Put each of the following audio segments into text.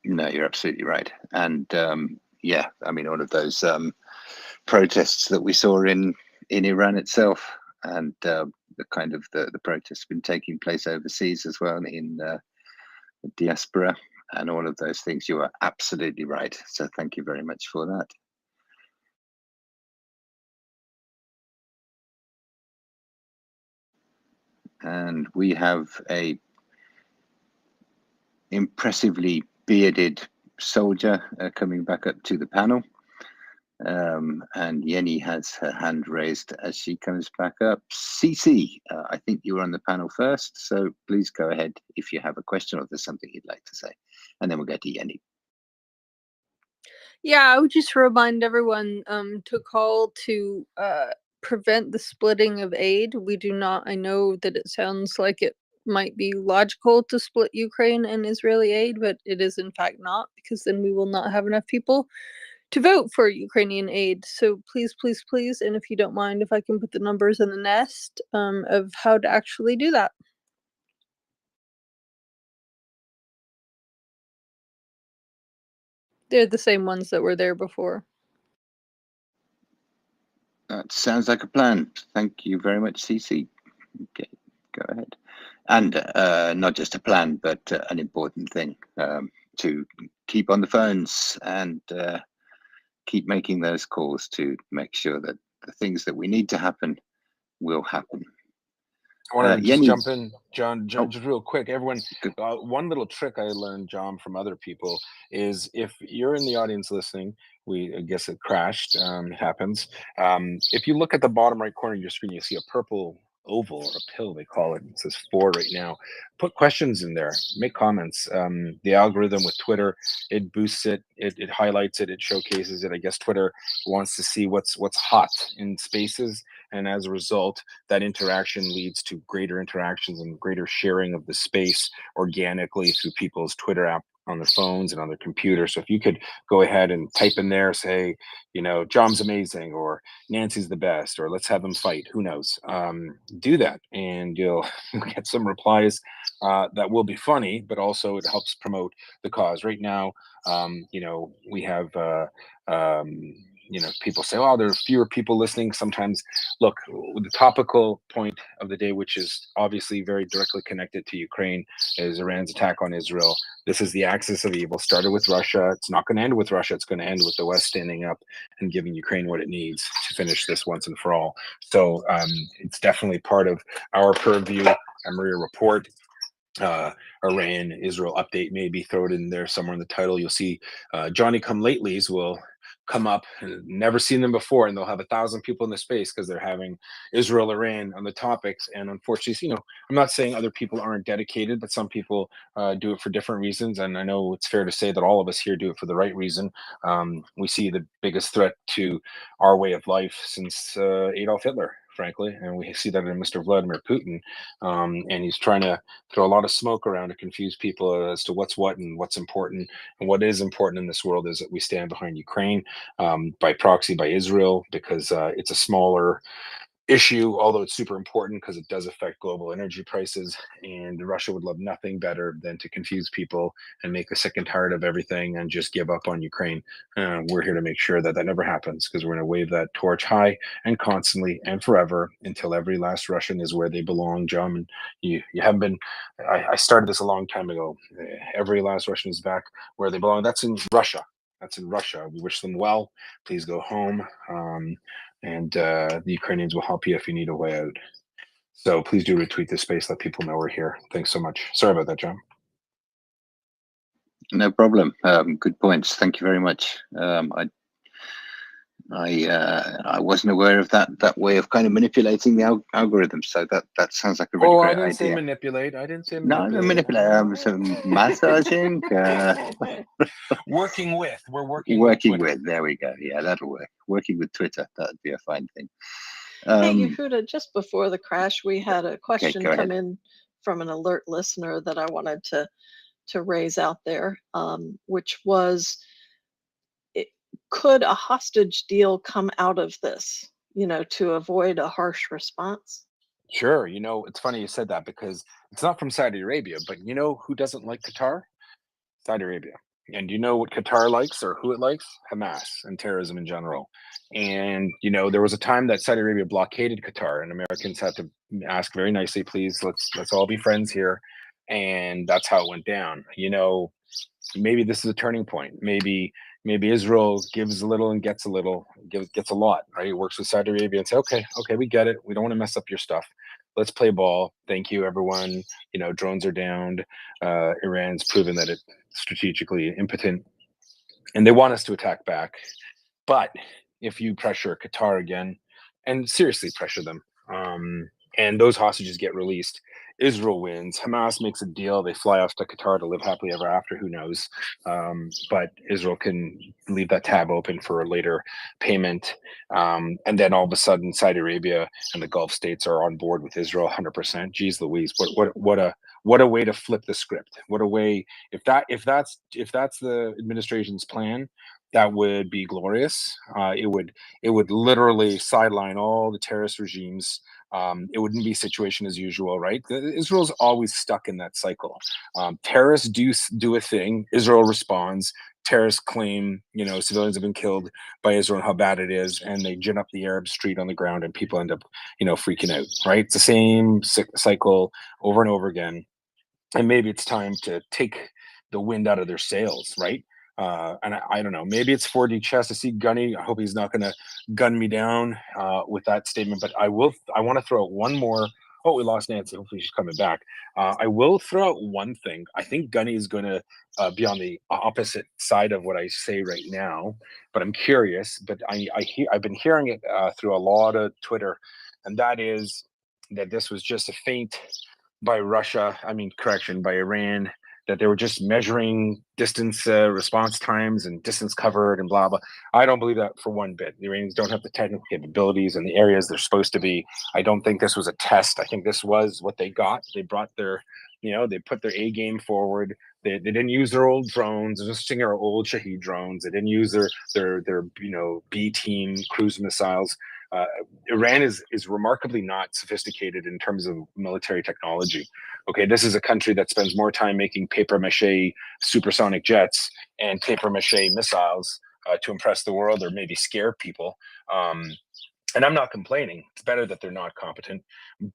No, you're absolutely right. And yeah, I mean, all of those protests that we saw in Iran itself, and the kind of the protests been taking place overseas as well in the diaspora, and all of those things. You are absolutely right. So thank you very much for that. And we have a impressively bearded soldier coming back up to the panel. And Yenny has her hand raised as she comes back up. Cece, I think you were on the panel first, so please go ahead if you have a question or there's something you'd like to say. And then we'll go to Yenny. Yeah, I would just remind everyone to call to prevent the splitting of aid. We do not, I know that it sounds like it might be logical to split Ukraine and Israeli aid, but it is in fact not, because then we will not have enough people to vote for Ukrainian aid. So please, please, please, and if you don't mind, if I can put the numbers in the nest of how to actually do that. They're the same ones that were there before. That sounds like a plan. Thank you very much, Cece. Okay, go ahead. And not just a plan, but an important thing to keep on the phones and keep making those calls to make sure that the things that we need to happen will happen. I want to just Yenny, jump in, John, oh, just real quick. Everyone, good. one little trick I learned, John, from other people is if you're in the audience listening, I guess it crashed. It happens. If you look at the bottom right corner of your screen, you see a purple oval or a pill, they call it. It says 4 right now. Put questions in there. Make comments. The algorithm with Twitter, it boosts it. It highlights it. It showcases it. I guess Twitter wants to see what's hot in spaces, and as a result, that interaction leads to greater interactions and greater sharing of the space organically through people's Twitter app on their phones and on their computers. So if you could go ahead and type in there, say, John's amazing, or Nancy's the best, or let's have them fight, who knows, do that, and you'll get some replies that will be funny, but also it helps promote the cause. Right now, we have people say, oh, there are fewer people listening. Sometimes, look, the topical point of the day, which is obviously very directly connected to Ukraine, is Iran's attack on Israel. This is the axis of evil. Started with Russia. It's not going to end with Russia. It's going to end with the West standing up and giving Ukraine what it needs to finish this once and for all. So it's definitely part of our purview. MriyaReport, Iran Israel update, maybe throw it in there somewhere in the title. You'll see Johnny Come Latelys will come up, never seen them before, and they'll have 1,000 people in the space because they're having Israel Iran on the topics. And unfortunately, I'm not saying other people aren't dedicated, but some people do it for different reasons, and I know it's fair to say that all of us here do it for the right reason. We see the biggest threat to our way of life since Adolf Hitler, frankly, and we see that in Mr. Vladimir Putin, and he's trying to throw a lot of smoke around to confuse people as to what's what and what's important. And what is important in this world is that we stand behind Ukraine, by proxy by Israel, because it's a smaller issue, although it's super important because it does affect global energy prices. And Russia would love nothing better than to confuse people and make us sick and tired of everything and just give up on Ukraine. We're here to make sure that that never happens, because we're going to wave that torch high and constantly and forever until every last Russian is where they belong. John, and you haven't been. I started this a long time ago. Every last Russian is back where they belong. That's in Russia. That's in Russia. We wish them well. Please go home. And the Ukrainians will help you if you need a way out. So please do retweet this space, let people know we're here. Thanks so much. Sorry about that, John. No problem. Good points. Thank you very much. I wasn't aware of that way of kind of manipulating the algorithm. So that sounds like a really great idea. I didn't say manipulate. I didn't say No, manipulate. manipulate. Some massaging. Working with. We're working with. There we go. Yeah, that'll work. Working with Twitter. That'd be a fine thing. Hey, Yehuda, just before the crash, we had a question okay, come in from an alert listener that I wanted to raise out there, which was, could a hostage deal come out of this, to avoid a harsh response? Sure. It's funny you said that, because it's not from Saudi Arabia, but who doesn't like Qatar? Saudi Arabia. And you know what Qatar likes or who it likes? Hamas and terrorism in general. And there was a time that Saudi Arabia blockaded Qatar, and Americans had to ask very nicely, please, let's all be friends here. And that's how it went down. Maybe this is a turning point. Maybe Israel gives a little and gets a little, gets a lot, right? It works with Saudi Arabia and say, okay, we get it. We don't want to mess up your stuff. Let's play ball. Thank you, everyone. Drones are downed. Iran's proven that it's strategically impotent, and they want us to attack back. But if you pressure Qatar again, and seriously pressure them, and those hostages get released, Israel wins. Hamas makes a deal. They fly off to Qatar to live happily ever after. Who knows? But Israel can leave that tab open for a later payment. And then all of a sudden, Saudi Arabia and the Gulf states are on board with Israel 100%. Geez Louise, what a way to flip the script. What a way, if that's the administration's plan, that would be glorious. It would literally sideline all the terrorist regimes. It wouldn't be situation as usual, right? Israel's always stuck in that cycle. Terrorists do a thing, Israel responds. Terrorists claim, civilians have been killed by Israel and how bad it is, and they gin up the Arab street on the ground, and people end up, freaking out, right? It's the same cycle over and over again. And maybe it's time to take the wind out of their sails, right? And I don't know, maybe it's 4D chess. I see Gunny. I hope he's not going to gun me down with that statement, but I want to throw out one more. Oh, we lost Nancy. Hopefully she's coming back. I will throw out one thing. I think Gunny is going to be on the opposite side of what I say right now, but I'm curious. But I've been hearing it through a lot of Twitter, and that is that this was just a feint by Russia. By Iran, that they were just measuring distance response times and distance covered and blah, blah. I don't believe that for one bit. The Iranians don't have the technical capabilities in the areas they're supposed to be. I don't think this was a test. I think this was what they got. They brought their, they put their A game forward. They didn't use their old drones. They're just their old Shahed drones. They didn't use their B team cruise missiles. Iran is remarkably not sophisticated in terms of military technology. Okay, this is a country that spends more time making paper mache supersonic jets and paper mache missiles to impress the world or maybe scare people. And I'm not complaining. It's better that they're not competent,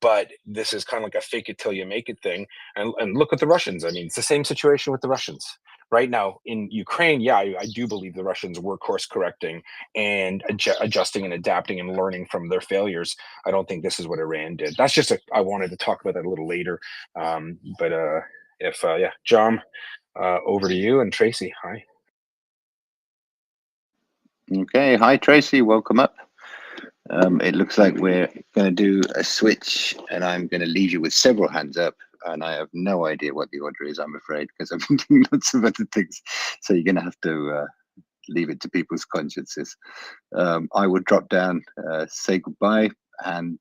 but this is kind of like a fake it till you make it thing. And look at the Russians. It's the same situation with the Russians. Right now in Ukraine, yeah, I do believe the Russians were course correcting and adjusting and adapting and learning from their failures. I don't think this is what Iran did. That's just I wanted to talk about that a little later. John, over to you, and Tracy. Hi. Okay, hi Tracy, welcome up. It looks like we're going to do a switch, and I'm going to leave you with several hands up, and I have no idea what the order is, I'm afraid, because I've been doing lots of other things. So you're going to have to leave it to people's consciences. I will drop down, say goodbye, and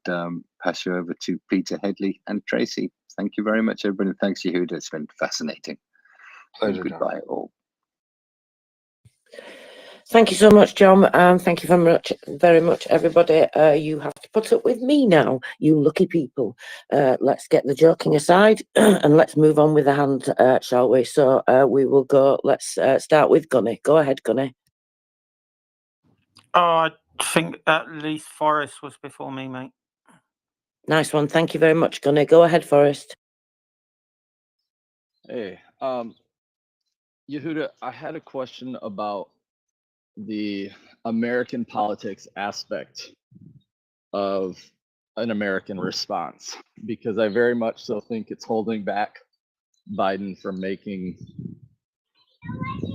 pass you over to Peter, Headley, and Tracy. Thank you very much, everybody. Thanks, Yehuda. It's been fascinating. Pleasure, goodbye, all. Thank you so much, John. Thank you very much, everybody. You have to put up with me now, you lucky people. Let's get the joking aside and let's move on with the hand, shall we? So we will go. Let's start with Gunny. Go ahead, Gunny. Oh, I think at least Forrest was before me, mate. Nice one. Thank you very much, Gunny. Go ahead, Forrest. Hey, Yehuda, I had a question about the American politics aspect of an American response, because I very much so think it's holding back Biden from making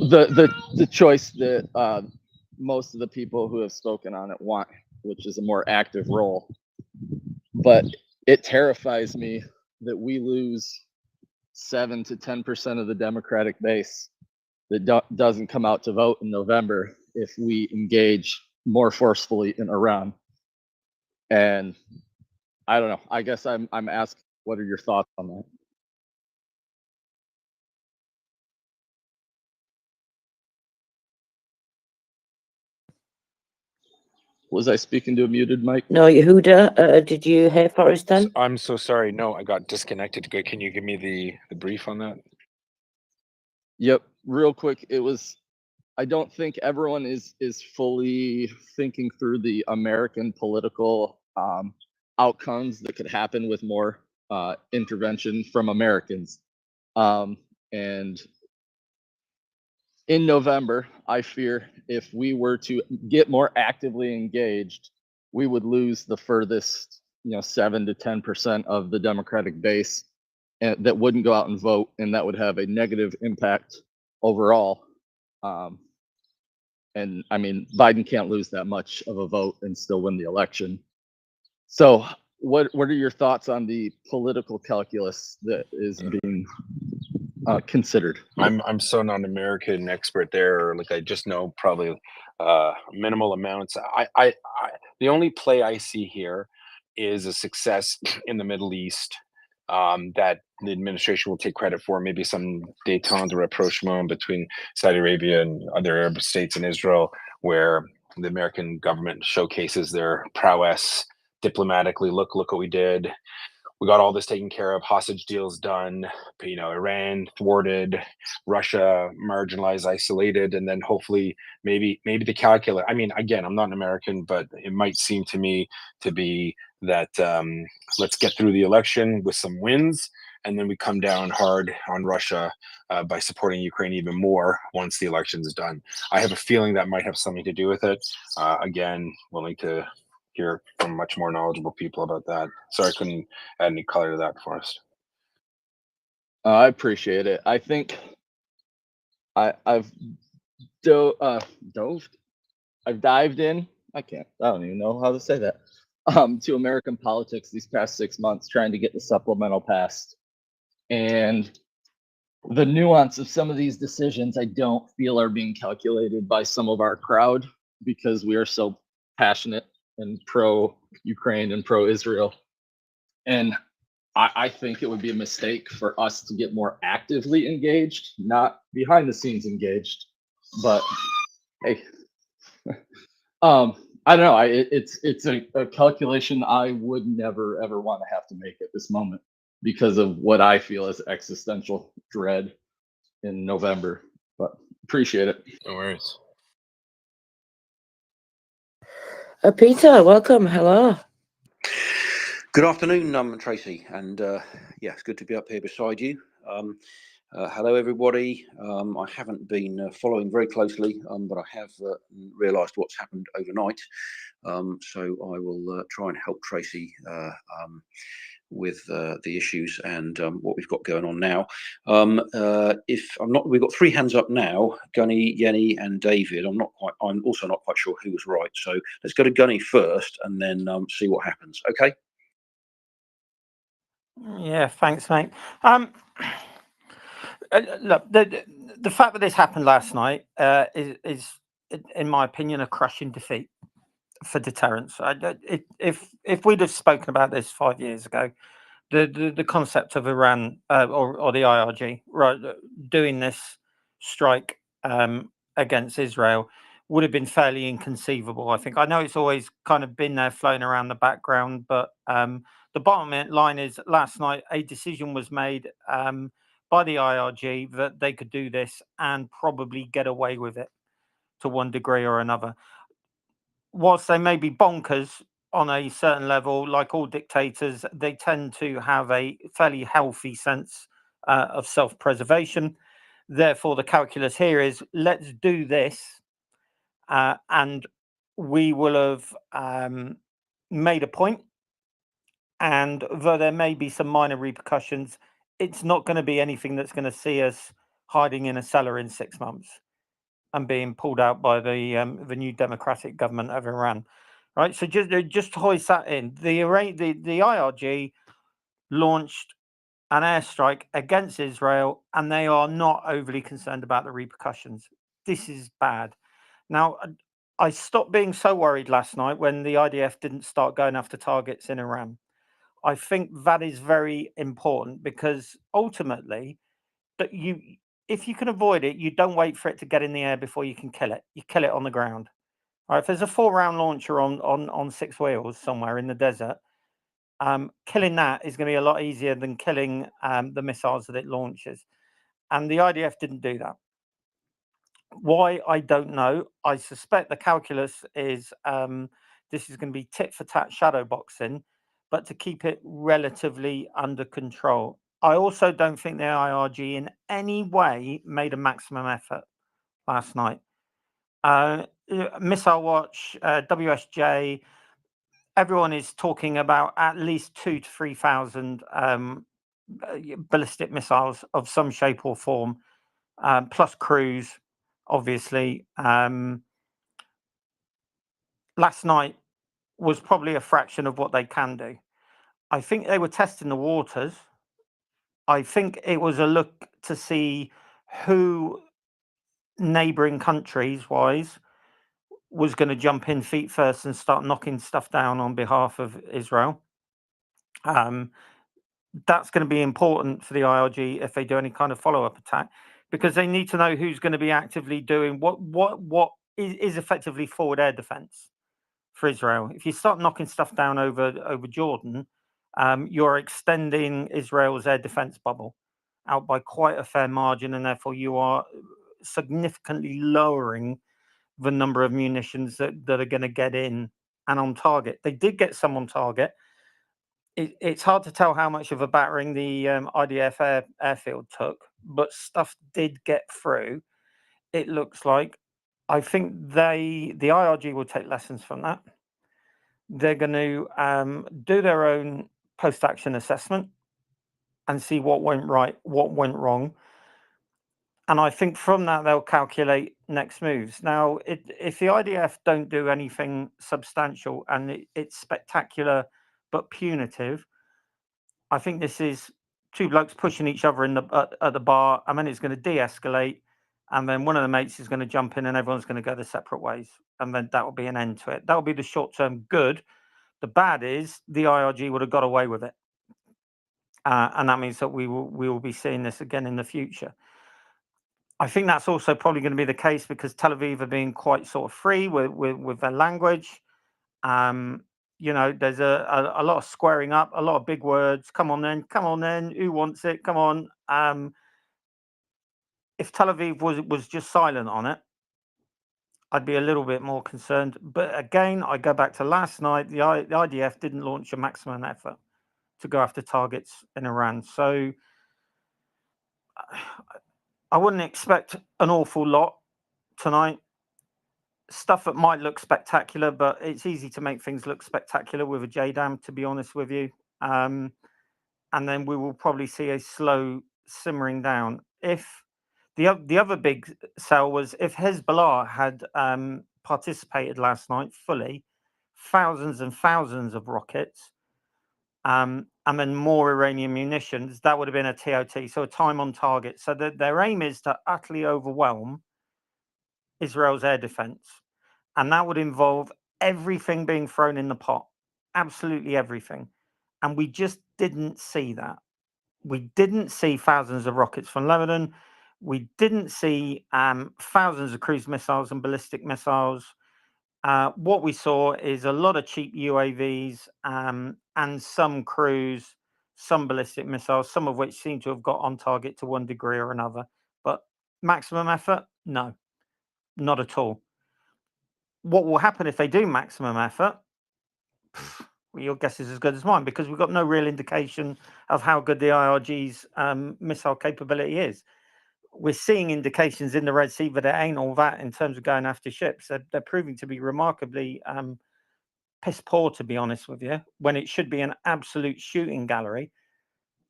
the choice that most of the people who have spoken on it want, which is a more active role. But it terrifies me that we lose 7 to 10% of the Democratic base that doesn't come out to vote in November if we engage more forcefully in Iran. And I don't know. I guess I'm asking, what are your thoughts on that? Was I speaking to a muted mic? No, Yehuda, did you hear Forrest then? I'm so sorry. No, I got disconnected. Can you give me the brief on that? Yep, real quick, I don't think everyone is fully thinking through the American political outcomes that could happen with more intervention from Americans. And in November, I fear if we were to get more actively engaged, we would lose the furthest, 7 to 10% of the Democratic base, and that wouldn't go out and vote, and that would have a negative impact overall. And I mean, Biden can't lose that much of a vote and still win the election. So, what are your thoughts on the political calculus that is being considered? I'm so not an American expert there. Like I just know probably minimal amounts. I the only play I see here is a success in the Middle East that the administration will take credit for. Maybe some détente or rapprochement between Saudi Arabia and other Arab states and Israel, where the American government showcases their prowess diplomatically. Look what we did. We got all this taken care of, hostage deals done, Iran thwarted, Russia marginalized, isolated, and then hopefully maybe the calculus. I mean, again, I'm not an American, but it might seem to me to be that let's get through the election with some wins, and then we come down hard on Russia by supporting Ukraine even more once the election is done. I have a feeling that might have something to do with it. Again, willing to hear from much more knowledgeable people about that. Sorry, I couldn't add any color to that, Forrest. I appreciate it. I think I've dived in. I don't even know how to say that. To American politics these past 6 months, trying to get the supplemental passed, and the nuance of some of these decisions I don't feel are being calculated by some of our crowd because we are so passionate and pro-Ukraine and pro-Israel. And I think it would be a mistake for us to get more actively engaged, not behind the scenes engaged, but hey, I don't know. It's a calculation I would never ever want to have to make at this moment because of what I feel is existential dread in November. But appreciate it. No worries. Peter, welcome. Hello. Good afternoon, Tracy, and yeah, it's good to be up here beside you. Hello, everybody. I haven't been following very closely, but I have realised what's happened overnight. So I will try and help Tracy with the issues and what we've got going on now. We've got 3 hands up now: Gunny, Yenny, and David. I'm also not quite sure who was right. So let's go to Gunny first, and then see what happens. Okay. Yeah, thanks, mate. Look, the fact that this happened last night is, in my opinion, a crushing defeat for deterrence. If we'd have spoken about this 5 years ago, the concept of Iran or the IRG doing this strike against Israel would have been fairly inconceivable. I think. I know it's always kind of been there, floating around the background, but the bottom line is, last night a decision was made by the IRG that they could do this and probably get away with it to one degree or another. Whilst they may be bonkers on a certain level, like all dictators, they tend to have a fairly healthy sense of self-preservation. Therefore, the calculus here is, let's do this, and we will have made a point. And though there may be some minor repercussions, it's not going to be anything that's going to see us hiding in a cellar in 6 months and being pulled out by the new democratic government of Iran, right? So just to hoist that in, the IRG launched an airstrike against Israel, and they are not overly concerned about the repercussions. This is bad. Now, I stopped being so worried last night when the IDF didn't start going after targets in Iran. I think that is very important, because ultimately, if you can avoid it, you don't wait for it to get in the air before you can kill it. You kill it on the ground. All right, if there's a 4-round launcher on 6 wheels somewhere in the desert, killing that is going to be a lot easier than killing the missiles that it launches. and the IDF didn't do that. Why, I don't know. I suspect the calculus is this is going to be tit for tat shadow boxing, but to keep it relatively under control. I also don't think the IRG in any way made a maximum effort last night. Missile Watch, WSJ, everyone is talking about at least 2,000 to 3,000 ballistic missiles of some shape or form, plus cruise, obviously. Last night was probably a fraction of what they can do. I think they were testing the waters. I think it was a look to see who, neighboring countries wise, was going to jump in feet first and start knocking stuff down on behalf of Israel. That's going to be important for the IRG if they do any kind of follow-up attack, because they need to know who's going to be actively doing what is effectively forward air defense for Israel. If you start knocking stuff down over Jordan, you're extending Israel's air defense bubble out by quite a fair margin, and therefore you are significantly lowering the number of munitions that are going to get in and on target. They did get some on target. It's hard to tell how much of a battering the IDF airfield took, but stuff did get through, it looks like. I think the IRG will take lessons from that. They're going to do their own post-action assessment and see what went right, what went wrong. And I think from that, they'll calculate next moves. Now, if the IDF don't do anything substantial and it's spectacular but punitive, I think this is two blokes pushing each other at the bar, and then it's going to de-escalate, and then one of the mates is going to jump in and everyone's going to go their separate ways, and then that will be an end to it. That will be the short-term good. The bad is the IRG would have got away with it. And that means that we will be seeing this again in the future. I think that's also probably going to be the case because Tel Aviv are being quite sort of free with their language. There's a lot of squaring up, a lot of big words. Come on then, who wants it? Come on. If Tel Aviv was just silent on it, I'd be a little bit more concerned. But again, I go back to last night, the IDF didn't launch a maximum effort to go after targets in Iran. So I wouldn't expect an awful lot tonight. Stuff that might look spectacular, but it's easy to make things look spectacular with a JDAM, to be honest with you. And then we will probably see a slow simmering down. If the other big sell was if Hezbollah had participated last night fully, thousands and thousands of rockets, and then more Iranian munitions, that would have been a TOT, so a time on target. So their aim is to utterly overwhelm Israel's air defense. And that would involve everything being thrown in the pot, absolutely everything. And we just didn't see that. We didn't see thousands of rockets from Lebanon. We didn't see thousands of cruise missiles and ballistic missiles. What we saw is a lot of cheap UAVs and some cruise, some ballistic missiles, some of which seem to have got on target to one degree or another. But maximum effort? No, not at all. What will happen if they do maximum effort? Well, your guess is as good as mine, because we've got no real indication of how good the IRG's missile capability is. We're seeing indications in the Red Sea, but it ain't all that in terms of going after ships. They're proving to be remarkably piss poor, to be honest with you, when it should be an absolute shooting gallery.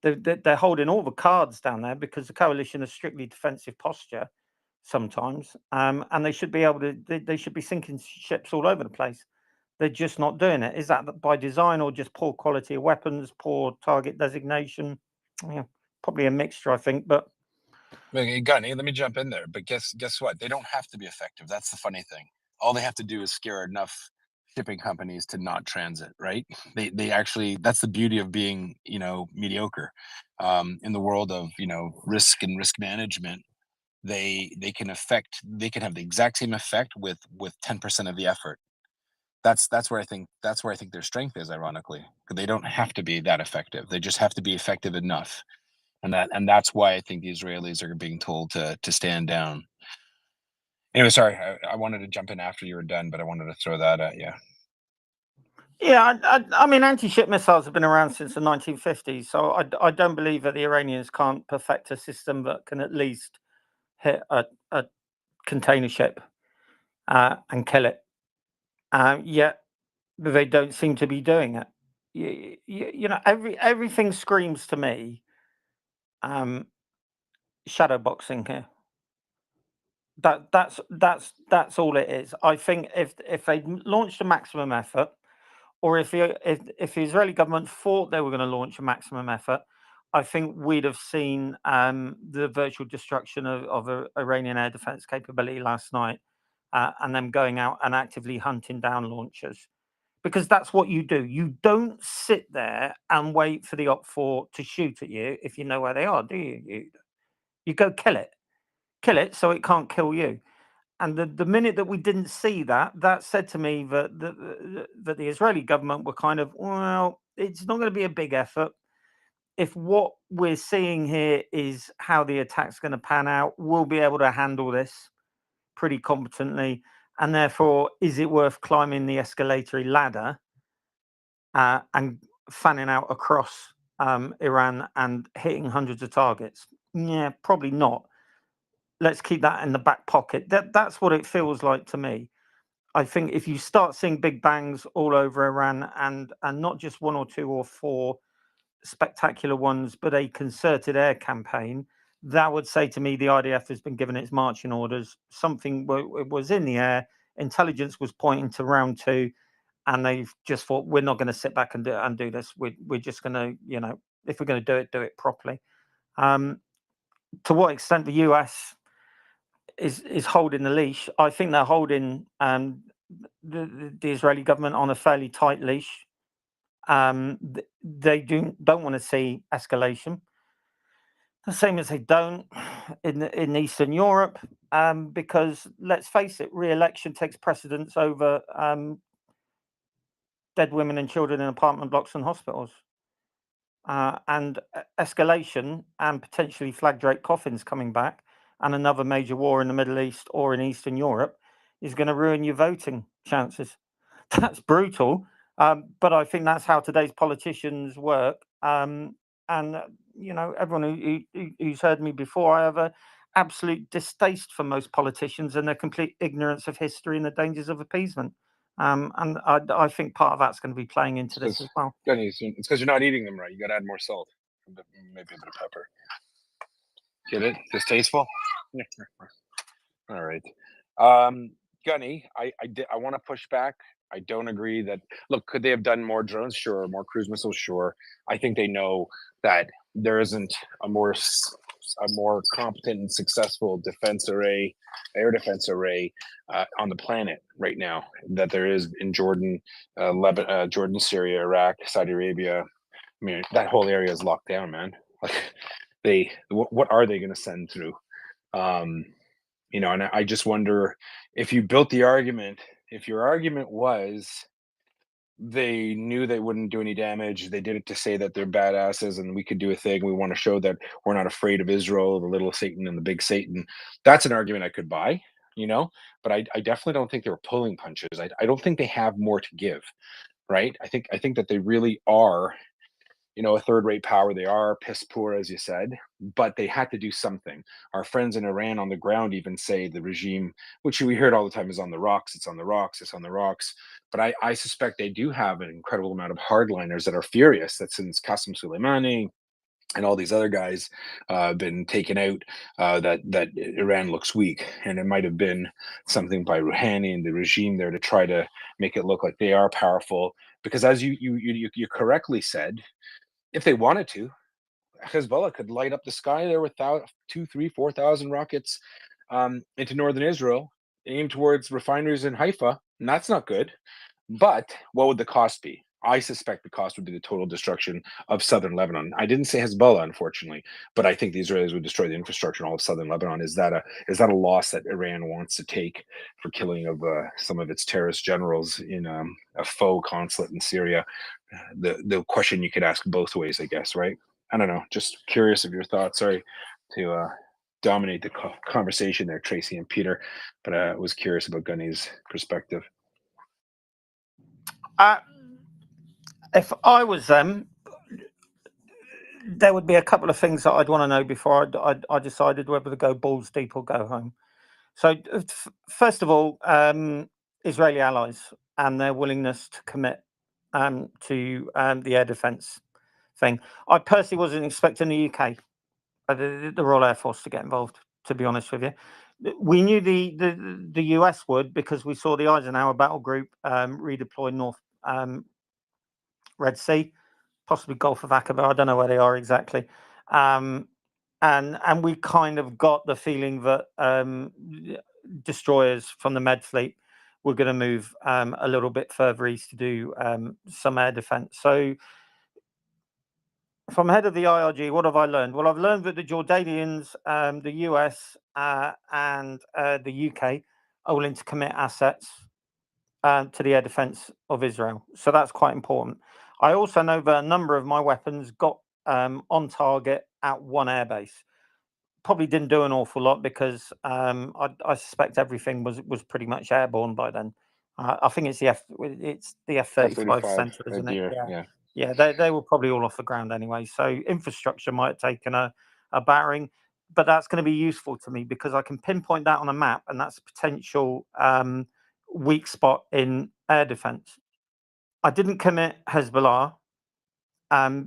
They're holding all the cards down there because the coalition has strictly defensive posture sometimes, and they should be able to. They should be sinking ships all over the place. They're just not doing it. Is that by design or just poor quality of weapons, poor target designation? Yeah, probably a mixture, I think. But Gunny, let me jump in there. But guess what? They don't have to be effective. That's the funny thing. All they have to do is scare enough shipping companies to not transit, right? They actually, that's the beauty of being, mediocre. In the world of, risk and risk management, they can have the exact same effect with 10% of the effort. That's where I think their strength is, ironically. They don't have to be that effective. They just have to be effective enough. and that's why I think the Israelis are being told to stand down. Anyway, sorry, I wanted to jump in after you were done, but I wanted to throw that at you. Yeah, I mean, anti-ship missiles have been around since the 1950s, so I don't believe that the Iranians can't perfect a system that can at least hit a container ship and kill it. Yet they don't seem to be doing it. You know, everything screams to me shadow boxing here. That's all it is. I think if they launched a maximum effort, or if the Israeli government thought they were going to launch a maximum effort, I think we'd have seen the virtual destruction of Iranian air defense capability last night, and them going out and actively hunting down launchers, because that's what you do. You don't sit there and wait for the Op-4 to shoot at you if you know where they are, do you? You go kill it so it can't kill you. And the minute that we didn't see that, that said to me that the Israeli government were kind of, well, it's not going to be a big effort. If what we're seeing here is how the attack's going to pan out, we'll be able to handle this pretty competently. And therefore, is it worth climbing the escalatory ladder and fanning out across Iran and hitting hundreds of targets? Yeah, probably not. Let's keep that in the back pocket. That's what it feels like to me. I think if you start seeing big bangs all over Iran, and not just one or two or four spectacular ones, but a concerted air campaign, that would say to me the IDF has been given its marching orders. Something was in the air. Intelligence was pointing to round two, and they've just thought, we're not going to sit back and do this. We're just going to, you know, if we're going to do it properly. To what extent the US is holding the leash, I think they're holding the Israeli government on a fairly tight leash. They don't want to see escalation, the same as they don't in Eastern Europe, because let's face it, re-election takes precedence over dead women and children in apartment blocks and hospitals. And escalation and potentially flag draped coffins coming back, and another major war in the Middle East or in Eastern Europe is going to ruin your voting chances. That's brutal, but I think that's how today's politicians work. And you know, everyone who's heard me before, I have a absolute distaste for most politicians and their complete ignorance of history and the dangers of appeasement. And I think part of that's going to be playing into this as well. It's because you're not eating them right. You got to add more salt, maybe a bit of pepper. Get it? Distasteful? All right. Gunny, I want to push back. I don't agree that. Look, could they have done more drones? Sure. More cruise missiles? Sure. I think they know that there isn't a more competent and successful defense array, air defense array on the planet right now that there is in Jordan, Jordan, Syria, Iraq, Saudi Arabia. I mean, that whole area is locked down, man. Like, what are they going to send through? You know, and I just wonder if you built the argument, if your argument was they knew they wouldn't do any damage, they did it to say that they're badasses and we could do a thing. We want to show that we're not afraid of Israel, the little Satan and the big Satan. That's an argument I could buy, you know, but I definitely don't think they were pulling punches. I don't think they have more to give, right? I think that they really are, you know, a third-rate power. They are piss poor, as you said, but they had to do something. Our friends in Iran on the ground even say the regime, which we hear it all the time, is on the rocks. It's on the rocks. It's on the rocks. But I suspect they do have an incredible amount of hardliners that are furious. That since Qasem Soleimani and all these other guys been taken out, that Iran looks weak, and it might have been something by Rouhani and the regime there to try to make it look like they are powerful. Because as you correctly said, if they wanted to, Hezbollah could light up the sky there with 2,000, 3,000, 4,000 rockets into northern Israel, aimed towards refineries in Haifa, and that's not good. But what would the cost be? I suspect the cost would be the total destruction of southern Lebanon. I didn't say Hezbollah, unfortunately, but I think the Israelis would destroy the infrastructure in all of southern Lebanon. Is that a loss that Iran wants to take for killing of some of its terrorist generals in a faux consulate in Syria? The question you could ask both ways, I guess, right? I don't know, just curious of your thoughts. Sorry to dominate the conversation there, Tracy and Peter, but I was curious about Gunny's perspective. If I was them, there would be a couple of things that I'd want to know before I decided whether to go balls deep or go home. So, first of all, Israeli allies and their willingness to commit to the air defence thing. I personally wasn't expecting the UK, the Royal Air Force, to get involved, to be honest with you. We knew the US would, because we saw the Eisenhower battle group redeploy north Red Sea, possibly Gulf of Aqaba. I don't know where they are exactly. And we kind of got the feeling that destroyers from the Med Fleet were going to move a little bit further east to do some air defense. So from head of the IRG, what have I learned? Well, I've learned that the Jordanians, the US and the UK are willing to commit assets to the air defense of Israel. So that's quite important. I also know that a number of my weapons got on target at one airbase. Probably didn't do an awful lot because I suspect everything was pretty much airborne by then. I think it's the F-35 center, isn't it? Yeah. They were probably all off the ground anyway. So infrastructure might have taken a battering, but that's going to be useful to me because I can pinpoint that on a map, and that's a potential weak spot in air defense. I didn't commit Hezbollah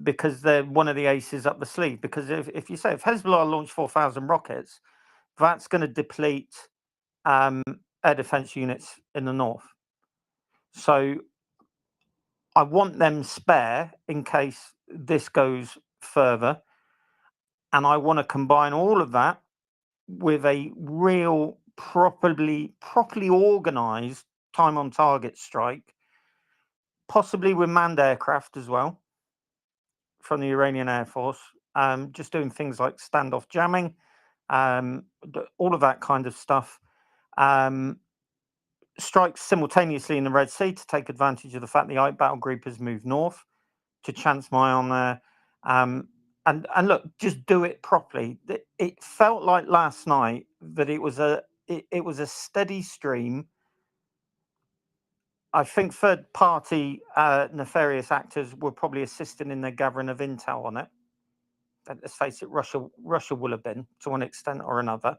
because they're one of the aces up the sleeve. Because if Hezbollah launched 4,000 rockets, that's going to deplete air defense units in the north. So I want them spare in case this goes further. And I want to combine all of that with a real, properly organized time on target strike, possibly with manned aircraft as well from the Iranian Air Force, just doing things like standoff jamming, all of that kind of stuff. Strikes simultaneously in the Red Sea to take advantage of the fact the battle group has moved north to chance my arm there. And look, just do it properly. It felt like last night that it was a steady stream. I think third-party nefarious actors were probably assisting in the gathering of intel on it. And let's face it, Russia will have been to one extent or another,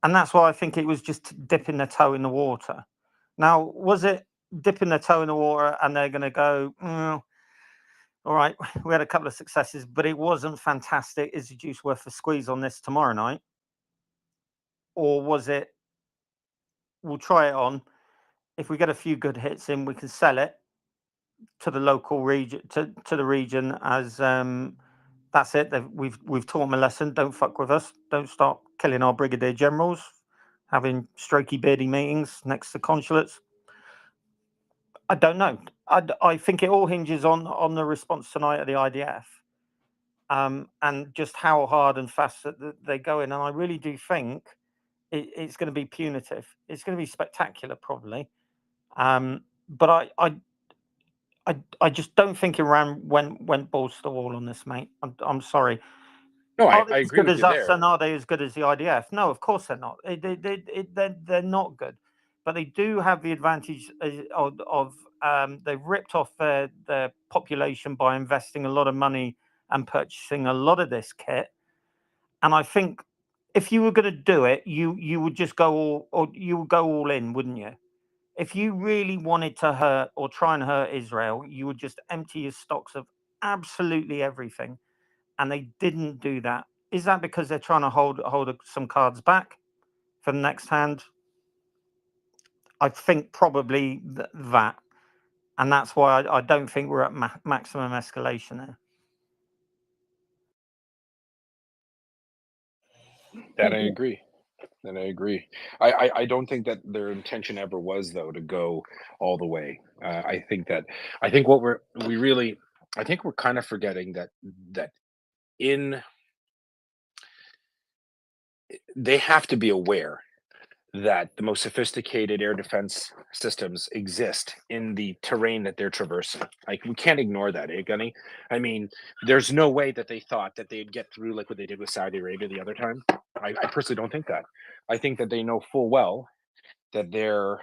and that's why I think it was just dipping their toe in the water. Now, was it dipping their toe in the water and they're going to go, all right, we had a couple of successes, but it wasn't fantastic. Is the juice worth a squeeze on this tomorrow night? Or was it, we'll try it on. If we get a few good hits in, we can sell it to the local region, to the region as that's it. We've taught them a lesson. Don't fuck with us. Don't start killing our brigadier generals, having strokey beardy meetings next to consulates. I don't know. I think it all hinges on the response tonight of the IDF, and just how hard and fast that they go in. And I really do think it's going to be punitive. It's going to be spectacular, probably. But I just don't think Iran went balls to the wall on this, mate. I'm sorry. No, Are they I as agree good with as you us, there. and are they as good as the IDF? No, of course they're not. They're not good, but they do have the advantage of they've ripped off their population by investing a lot of money and purchasing a lot of this kit. And I think if you were going to do it, you would just go all in, wouldn't you? If you really wanted to hurt or try and hurt Israel, you would just empty your stocks of absolutely everything. And they didn't do that. Is that because they're trying to hold some cards back for the next hand? I think probably that. And that's why I don't think we're at maximum escalation there. That I agree. I don't think that their intention ever was, though, to go all the way. I think what we're kind of forgetting that they have to be aware that the most sophisticated air defense systems exist in the terrain that they're traversing. Like, we can't ignore that, eh, Gunny? I mean, there's no way that they thought that they'd get through like what they did with Saudi Arabia the other time. I personally don't think that. I think that they know full well that they're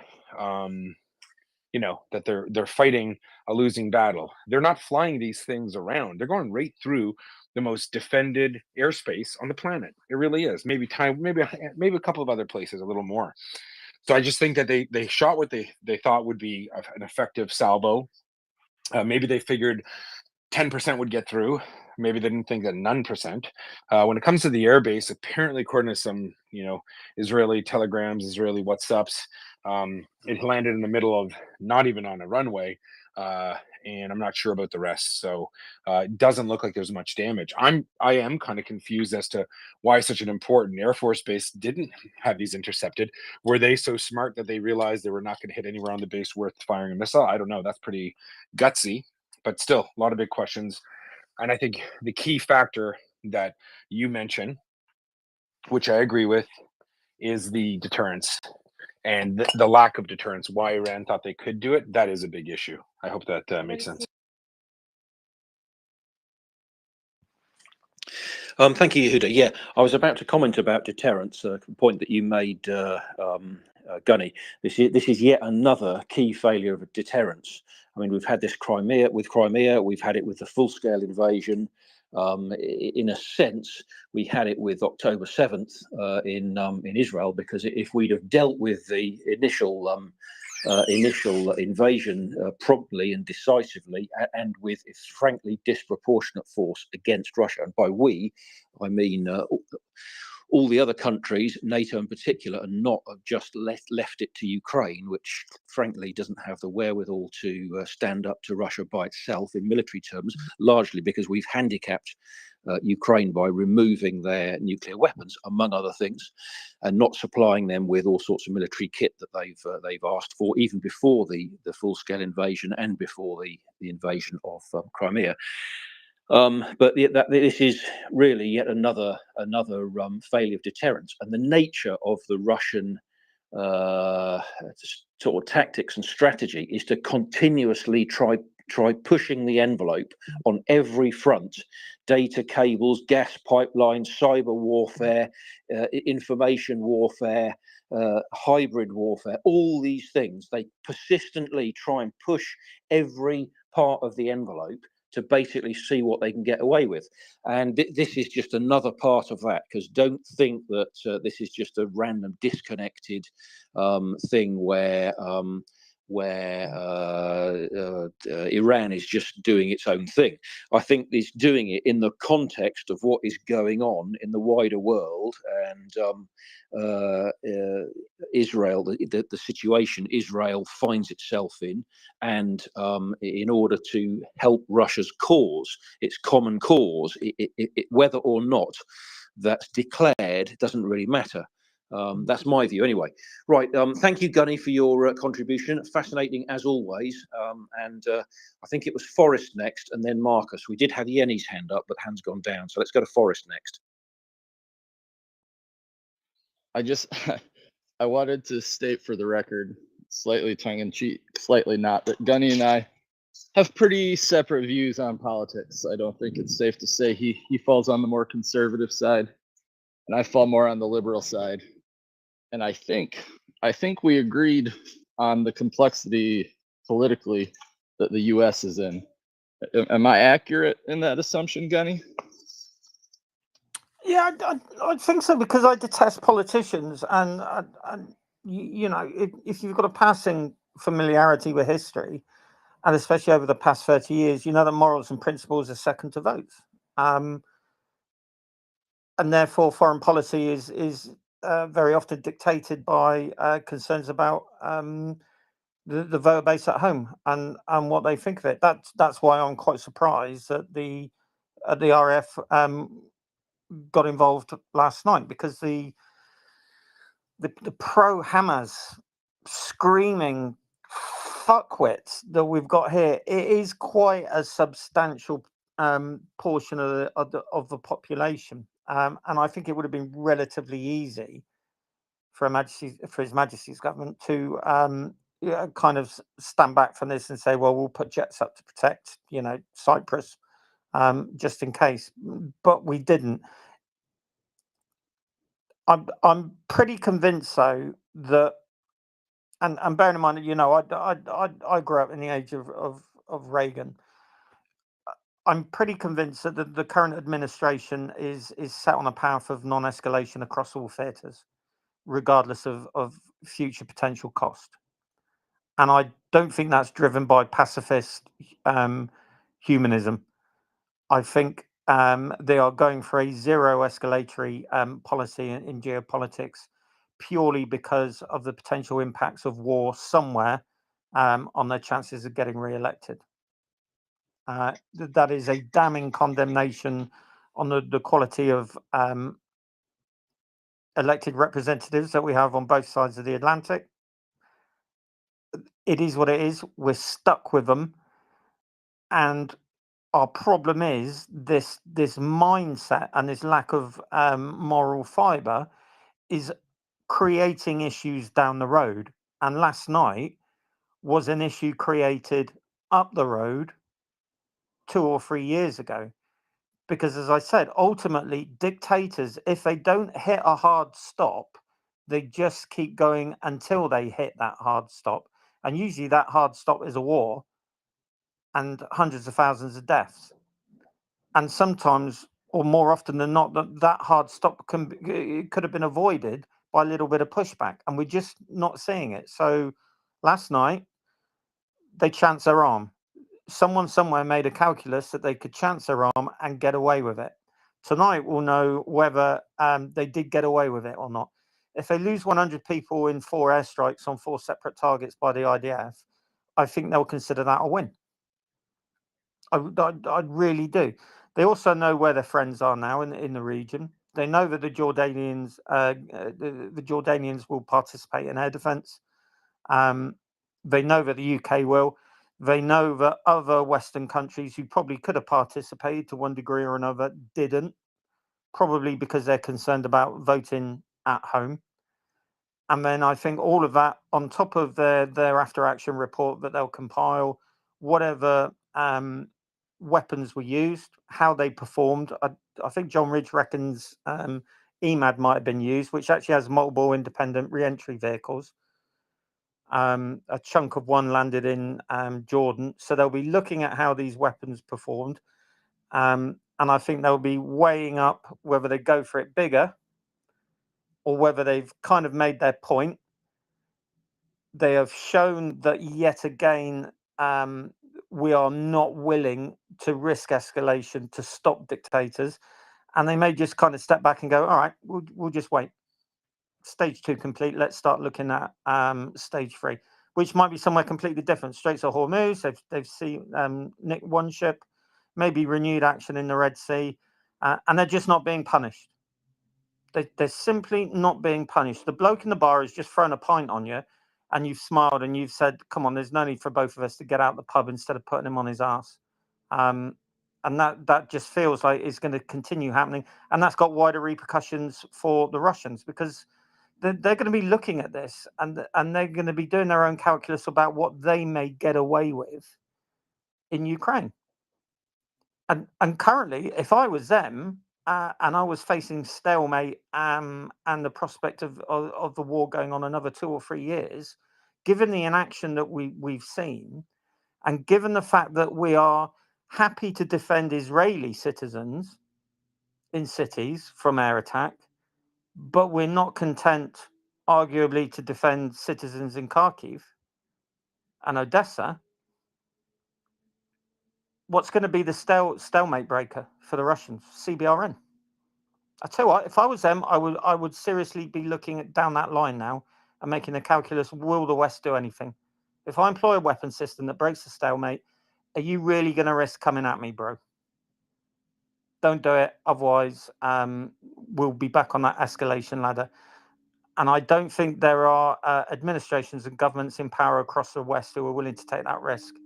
that they're fighting a losing battle. They're not flying these things around. They're going right through the most defended airspace on the planet. It really is. Maybe a couple of other places a little more. So I just think that they shot what they thought would be an effective salvo. Maybe they figured 10% would get through. Maybe they didn't think that none percent. When it comes to the airbase, apparently, according to some, Israeli telegrams, Israeli WhatsApps, it landed in the middle of not even on a runway, and I'm not sure about the rest. So it doesn't look like there's much damage. I am kind of confused as to why such an important Air Force base didn't have these intercepted. Were they so smart that they realized they were not going to hit anywhere on the base worth firing a missile? I don't know. That's pretty gutsy, but still a lot of big questions. And I think the key factor that you mentioned, which I agree with, is the deterrence and the lack of deterrence. Why Iran thought they could do it, that is a big issue. I hope that makes sense. Thank you, Yehuda. Yeah, I was about to comment about deterrence, a point that you made, Gunny. This is yet another key failure of deterrence. I mean, we've had this Crimea, we've had it with the full-scale invasion. In a sense, we had it with October 7th in Israel, because if we'd have dealt with the initial invasion promptly and decisively, and with, frankly, disproportionate force against Russia, and by we, I mean all the other countries, NATO in particular, and not have just left it to Ukraine, which frankly doesn't have the wherewithal to stand up to Russia by itself in military terms, largely because we've handicapped Ukraine by removing their nuclear weapons, among other things, and not supplying them with all sorts of military kit that they've asked for, even before the full-scale invasion and before the invasion of Crimea. But this is really yet another failure of deterrence, and the nature of the Russian sort of tactics and strategy is to continuously try pushing the envelope on every front: data cables, gas pipelines, cyber warfare, information warfare, hybrid warfare. All these things, they persistently try and push every part of the envelope to basically see what they can get away with. And this is just another part of that, because don't think that this is just a random disconnected thing where Iran is just doing its own thing. I think it's doing it in the context of what is going on in the wider world, and Israel, the situation Israel finds itself in, and in order to help Russia's cause, its common cause, whether or not that's declared doesn't really matter. That's my view anyway. Right, thank you, Gunny, for your contribution. Fascinating as always. And I think it was Forrest next, and then Marcus. We did have Yenny's hand up, but hand's gone down. So let's go to Forrest next. I wanted to state for the record, slightly tongue-in-cheek, slightly not, that Gunny and I have pretty separate views on politics. I don't think it's safe to say he falls on the more conservative side, and I fall more on the liberal side. And I think we agreed on the complexity politically that the U.S. is in. Am I accurate in that assumption, Gunny? Yeah, I think so, because I detest politicians, and if you've got a passing familiarity with history, and especially over the past 30 years, you know that morals and principles are second to votes, and therefore foreign policy is very often dictated by concerns about the voter base at home and what they think of it. That's why I'm quite surprised that the RF got involved last night, because the pro Hamas screaming fuckwits that we've got here, it is quite a substantial portion of the population, and I think it would have been relatively easy for His Majesty's government to kind of stand back from this and say, well, we'll put jets up to protect, Cyprus, just in case. But we didn't. I'm pretty convinced, though, that, and bearing in mind that I grew up in the age of Reagan. I'm pretty convinced that the current administration is set on a path of non-escalation across all theatres, regardless of future potential cost. And I don't think that's driven by pacifist humanism. I think they are going for a zero escalatory policy in geopolitics, purely because of the potential impacts of war somewhere on their chances of getting re-elected. That is a damning condemnation on the quality of elected representatives that we have on both sides of the Atlantic. It is what it is. We're stuck with them. And our problem is this mindset and this lack of moral fibre is creating issues down the road. And last night was an issue created up the road 2 or 3 years ago. Because, as I said, ultimately, dictators, if they don't hit a hard stop, they just keep going until they hit that hard stop. And usually that hard stop is a war and hundreds of thousands of deaths. And sometimes, or more often than not, that hard stop could have been avoided by a little bit of pushback. And we're just not seeing it. So last night, they chanced their arm. Someone somewhere made a calculus that they could chance their arm and get away with it. Tonight we'll know whether they did get away with it or not. If they lose 100 people in 4 airstrikes on 4 separate targets by the IDF, I think they'll consider that a win. I really do. They also know where their friends are now in the region. They know that the Jordanians will participate in air defence. They know that the UK will. They know that other Western countries who probably could have participated to one degree or another didn't, probably because they're concerned about voting at home. And then I think all of that on top of their after action report that they'll compile, whatever weapons were used, how they performed. I think John Ridge reckons EMAD might have been used, which actually has multiple independent re-entry vehicles. A chunk of one landed in Jordan. So they'll be looking at how these weapons performed. And I think they'll be weighing up whether they go for it bigger or whether they've kind of made their point. They have shown that yet again, we are not willing to risk escalation to stop dictators. And they may just kind of step back and go, all right, we'll just wait. Stage 2 complete. Let's start looking at stage 3, which might be somewhere completely different. Straits of Hormuz, they've seen nicked one ship, maybe renewed action in the Red Sea, and they're just not being punished. They're simply not being punished. The bloke in the bar has just thrown a pint on you, and you've smiled and you've said, come on, there's no need for both of us to get out the pub instead of putting him on his ass. And that just feels like it's going to continue happening. And that's got wider repercussions for the Russians, because they're going to be looking at this and they're going to be doing their own calculus about what they may get away with in Ukraine. And currently, if I was them and I was facing stalemate and the prospect of the war going on another 2 or 3 years, given the inaction that we've seen, and given the fact that we are happy to defend Israeli citizens in cities from air attack, but we're not content, arguably, to defend citizens in Kharkiv and Odessa, what's going to be the stalemate breaker for the Russians? CBRN. I tell you what, if I was them, I would seriously be looking down that line now and making a calculus: will the West do anything? If I employ a weapon system that breaks the stalemate, are you really going to risk coming at me, bro? Don't do it. Otherwise, we'll be back on that escalation ladder. And I don't think there are administrations and governments in power across the West who are willing to take that risk.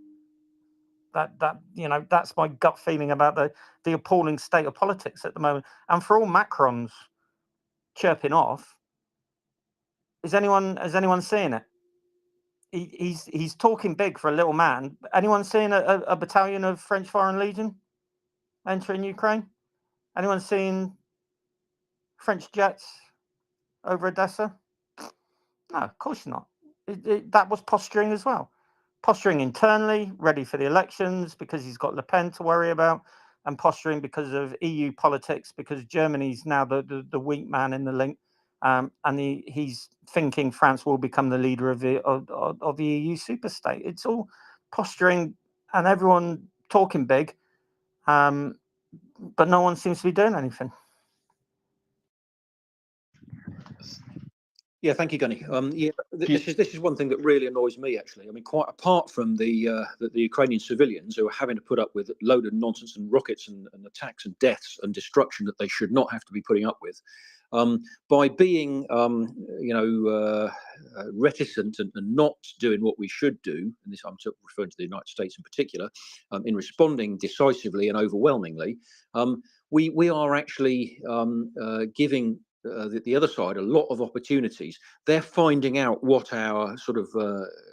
That's my gut feeling about the appalling state of politics at the moment. And for all Macron's chirping off, Has anyone seen it? He's talking big for a little man. Anyone seen a battalion of French Foreign Legion entering Ukraine? Anyone seen French jets over Odessa? No, of course not. That was posturing as well. Posturing internally, ready for the elections because he's got Le Pen to worry about, and posturing because of EU politics, because Germany's now the weak man in the link, and he's thinking France will become the leader of the EU superstate. It's all posturing and everyone talking big, but no one seems to be doing anything. Yeah, thank you, Gunny. Yeah, this is one thing that really annoys me, actually. I mean, quite apart from the Ukrainian civilians who are having to put up with a load of nonsense and rockets and attacks and deaths and destruction that they should not have to be putting up with, by being reticent and not doing what we should do, and this I'm referring to the United States in particular, in responding decisively and overwhelmingly, we are actually giving the other side a lot of opportunities. They're finding out what our sort of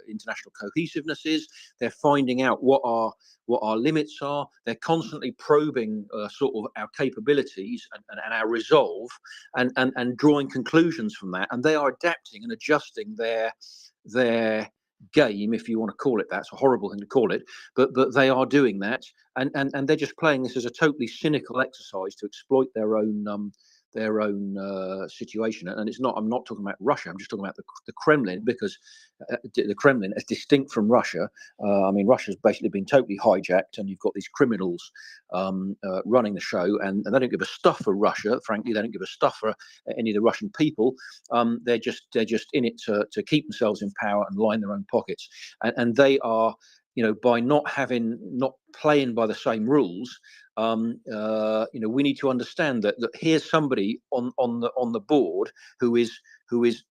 international cohesiveness is. They're finding out what our limits are. They're constantly probing sort of our capabilities and our resolve, and drawing conclusions from that. And they are adapting and adjusting their game, if you want to call it that. It's a horrible thing to call it, but they are doing that, and they're just playing this as a totally cynical exercise to exploit their own situation. And it's not, I'm not talking about Russia, I'm just talking about the Kremlin, because the Kremlin is distinct from Russia. I mean, Russia's basically been totally hijacked, and you've got these criminals running the show, and they don't give a stuff for Russia. Frankly, they don't give a stuff for any of the Russian people. They're just in it to keep themselves in power and line their own pockets. And they are, by not playing by the same rules, we need to understand that here's somebody on the board who is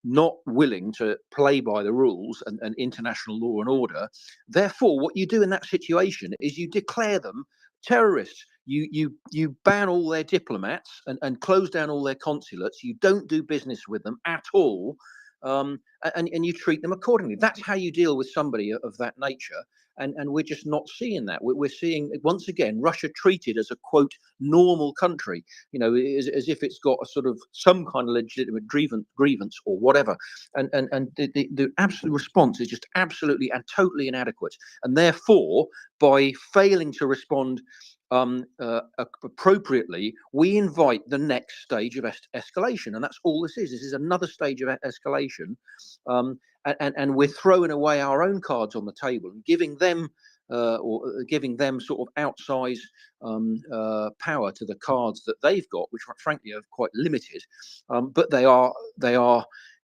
not willing to play by the rules and international law and order. Therefore, what you do in that situation is you declare them terrorists. You ban all their diplomats and close down all their consulates. You don't do business with them at all, and you treat them accordingly. That's how you deal with somebody of that nature. And we're just not seeing that. We're seeing, once again, Russia treated as a, quote, normal country, as if it's got a sort of some kind of legitimate grievance or whatever. And the absolute response is just absolutely and totally inadequate. And therefore, by failing to respond appropriately, we invite the next stage of escalation. And that's all this is. This is another stage of escalation. And we're throwing away our own cards on the table and giving them sort of outsized power to the cards that they've got, which frankly are quite limited. But they are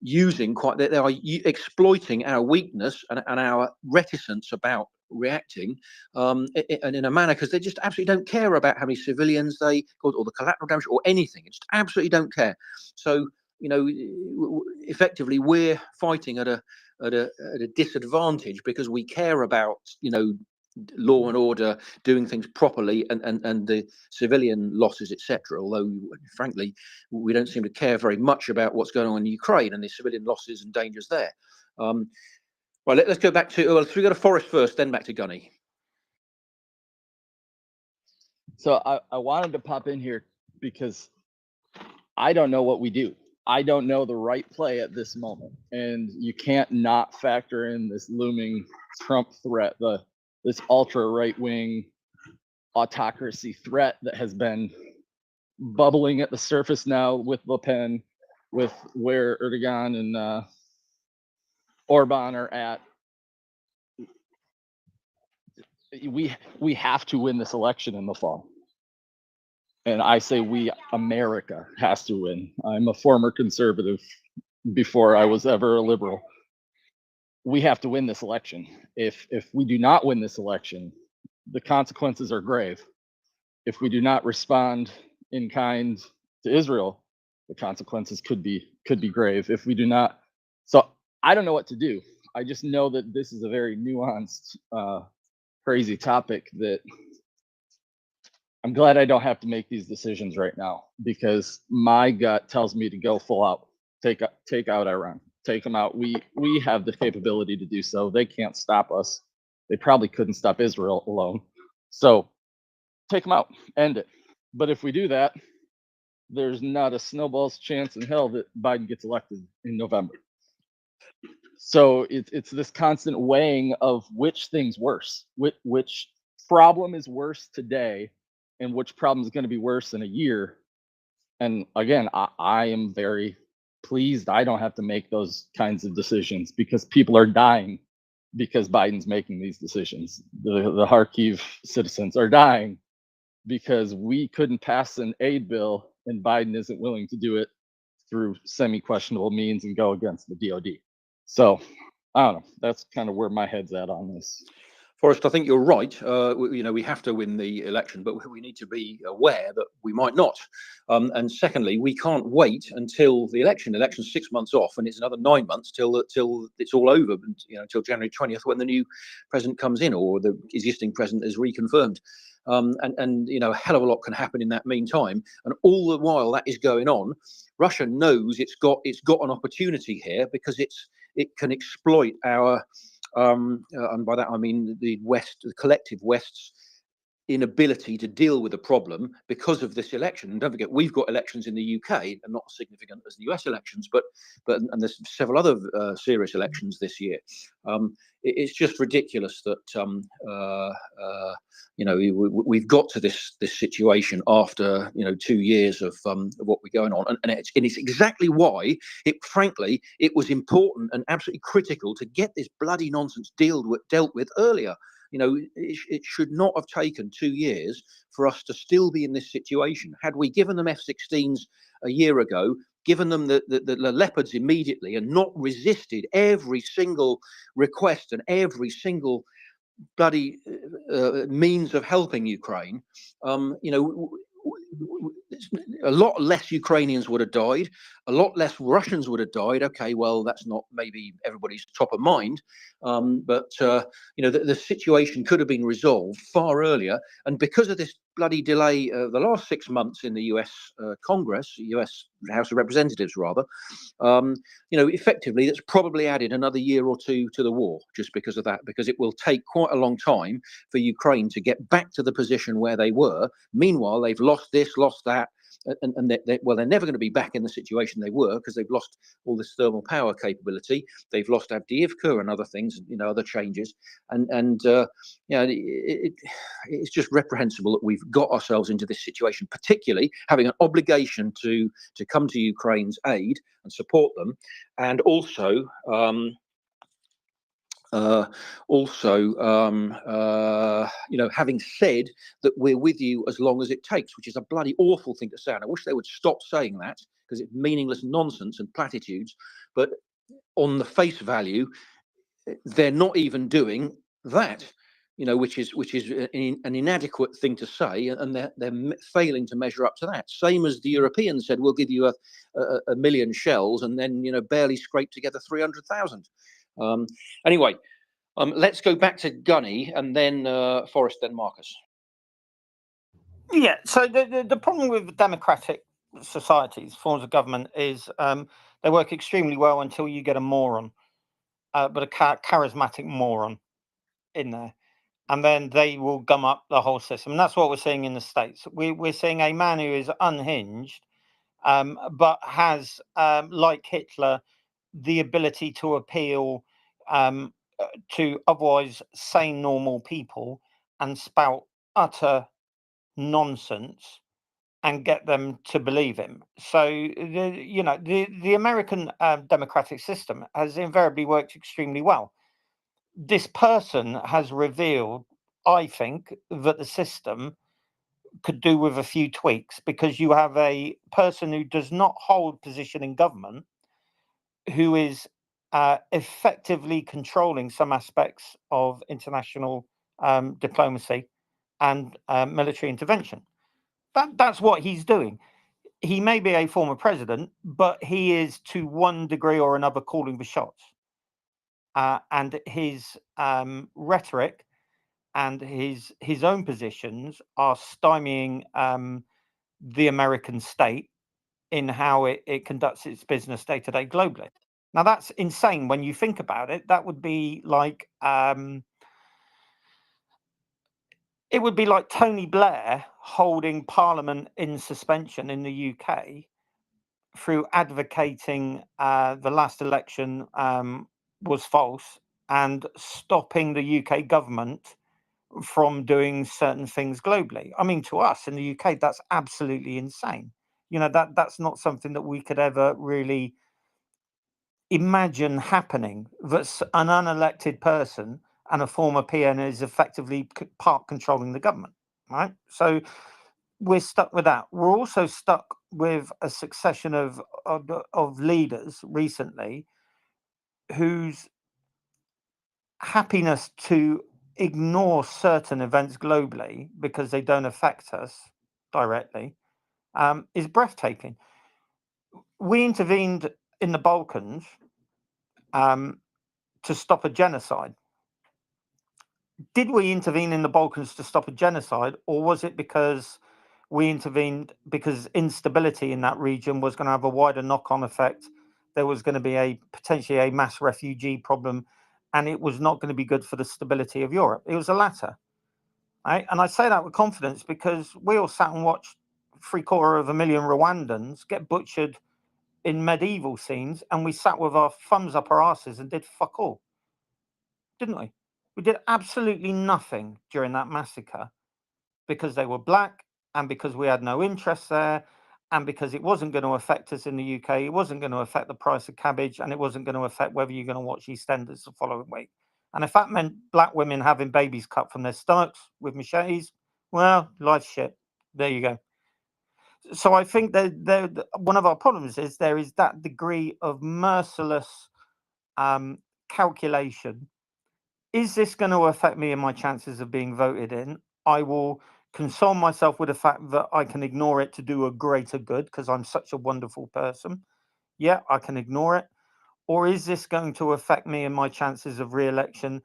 using they are exploiting our weakness and our reticence about reacting and in a manner, because they just absolutely don't care about how many civilians they got or the collateral damage or anything. It just absolutely don't care. So effectively we're fighting at a disadvantage because we care about law and order, doing things properly, and the civilian losses, etc. Although frankly we don't seem to care very much about what's going on in Ukraine and the civilian losses and dangers there. Well, let's go back to, so we go to Forrest first, then back to Gunny. So I wanted to pop in here because I don't know what we do. I don't know the right play at this moment. And you can't not factor in this looming Trump threat, this ultra right-wing autocracy threat that has been bubbling at the surface now with Le Pen, with where Erdogan and Orban are at. We have to win this election in the fall. And I say we, America, has to win. I'm a former conservative before I was ever a liberal. We have to win this election. If we do not win this election, the consequences are grave. If we do not respond in kind to Israel, the consequences could be grave. If we do not, so I don't know what to do. I just know that this is a very nuanced, crazy topic that I'm glad I don't have to make these decisions right now, because my gut tells me to go full out, take out Iran. take them out. We have the capability to do so. They can't stop us. They probably couldn't stop Israel alone. So take them out, end it. But if we do that, there's not a snowball's chance in hell that Biden gets elected in November. So it's this constant weighing of which thing's worse, which problem is worse today, and which problem is going to be worse in a year. And again, I am very pleased I don't have to make those kinds of decisions, because people are dying because Biden's making these decisions. The Kharkiv citizens are dying because we couldn't pass an aid bill and Biden isn't willing to do it through semi-questionable means and go against the DOD. So I don't know. That's kind of where my head's at on this. Forrest, I think you're right. We have to win the election, but we need to be aware that we might not. And secondly, we can't wait until the election. Election's 6 months off, and it's another 9 months till it's all over. Until January 20th, when the new president comes in or the existing president is reconfirmed. And a hell of a lot can happen in that meantime. And all the while that is going on, Russia knows it's got an opportunity here, because it can exploit our. And by that I mean the collective West's inability to deal with the problem because of this election. And don't forget, we've got elections in the UK, and not as significant as the US elections, but and there's several other serious elections this year. It's just ridiculous that we've got to this situation after 2 years of what we're going on, and it's exactly why frankly it was important and absolutely critical to get this bloody nonsense dealt with earlier. It should not have taken 2 years for us to still be in this situation. Had we given them F-16s a year ago, given them the Leopards immediately, and not resisted every single request and every single bloody means of helping Ukraine, a lot less Ukrainians would have died, a lot less Russians would have died. Okay, well, that's not maybe everybody's top of mind, but the situation could have been resolved far earlier. And because of this bloody delay, the last 6 months in the US Congress, US House of Representatives, rather, effectively, that's probably added another year or two to the war, just because of that, because it will take quite a long time for Ukraine to get back to the position where they were. Meanwhile, they've lost this, lost that, and they're never going to be back in the situation they were, because they've lost all this thermal power capability. They've lost Avdiivka and other things, other changes, it's just reprehensible that we've got ourselves into this situation, particularly having an obligation to come to Ukraine's aid and support them, and also having said that we're with you as long as it takes, which is a bloody awful thing to say. And I wish they would stop saying that, because it's meaningless nonsense and platitudes. But on the face value, they're not even doing that, which is an inadequate thing to say, and they're failing to measure up to that. Same as the Europeans said, we'll give you a million shells, and then barely scrape together 300,000. Anyway, let's go back to Gunny, and then Forrest, then Marcus. Yeah. So the problem with democratic societies, forms of government, is they work extremely well until you get a moron, but a charismatic moron in there, and then they will gum up the whole system. And that's what we're seeing in the States. We're seeing a man who is unhinged, but has, like Hitler, the ability to appeal to otherwise sane, normal people and spout utter nonsense and get them to believe him. So the American democratic system has invariably worked extremely well. This person has revealed, I think, that the system could do with a few tweaks, because you have a person who does not hold position in government, who is effectively controlling some aspects of international diplomacy and military intervention. That's what he's doing. He may be a former president, but he is, to one degree or another, calling the shots. And his rhetoric and his own positions are stymieing the American state in how it conducts its business day to day globally. Now that's insane when you think about it. That would be like it would be like Tony Blair holding Parliament in suspension in the UK through advocating the last election was false and stopping the UK government from doing certain things globally. I mean, to us in the UK, that's absolutely insane. You know, that's not something that we could ever really imagine happening, that an unelected person and a former PN is effectively part controlling the government, right? So we're stuck with that. We're also stuck with a succession of leaders recently whose happiness to ignore certain events globally because they don't affect us directly is breathtaking. We intervened in the Balkans to stop a genocide. Did we intervene in the Balkans to stop a genocide, or was it because we intervened because instability in that region was going to have a wider knock-on effect? There was going to be potentially a mass refugee problem, and it was not going to be good for the stability of Europe. It was the latter. Right? And I say that with confidence because we all sat and watched 750,000 Rwandans get butchered in medieval scenes, and we sat with our thumbs up our asses and did fuck all, didn't we? We did absolutely nothing during that massacre because they were black and because we had no interest there and because it wasn't going to affect us in the UK. It wasn't going to affect the price of cabbage, and it wasn't going to affect whether you're going to watch EastEnders the following week. And if that meant black women having babies cut from their stomachs with machetes, well, life's shit. There you go. So I think that one of our problems is there is that degree of merciless calculation. Is this going to affect me and my chances of being voted in? I will console myself with the fact that I can ignore it to do a greater good because I'm such a wonderful person. Yeah, I can ignore it. Or is this going to affect me and my chances of re-election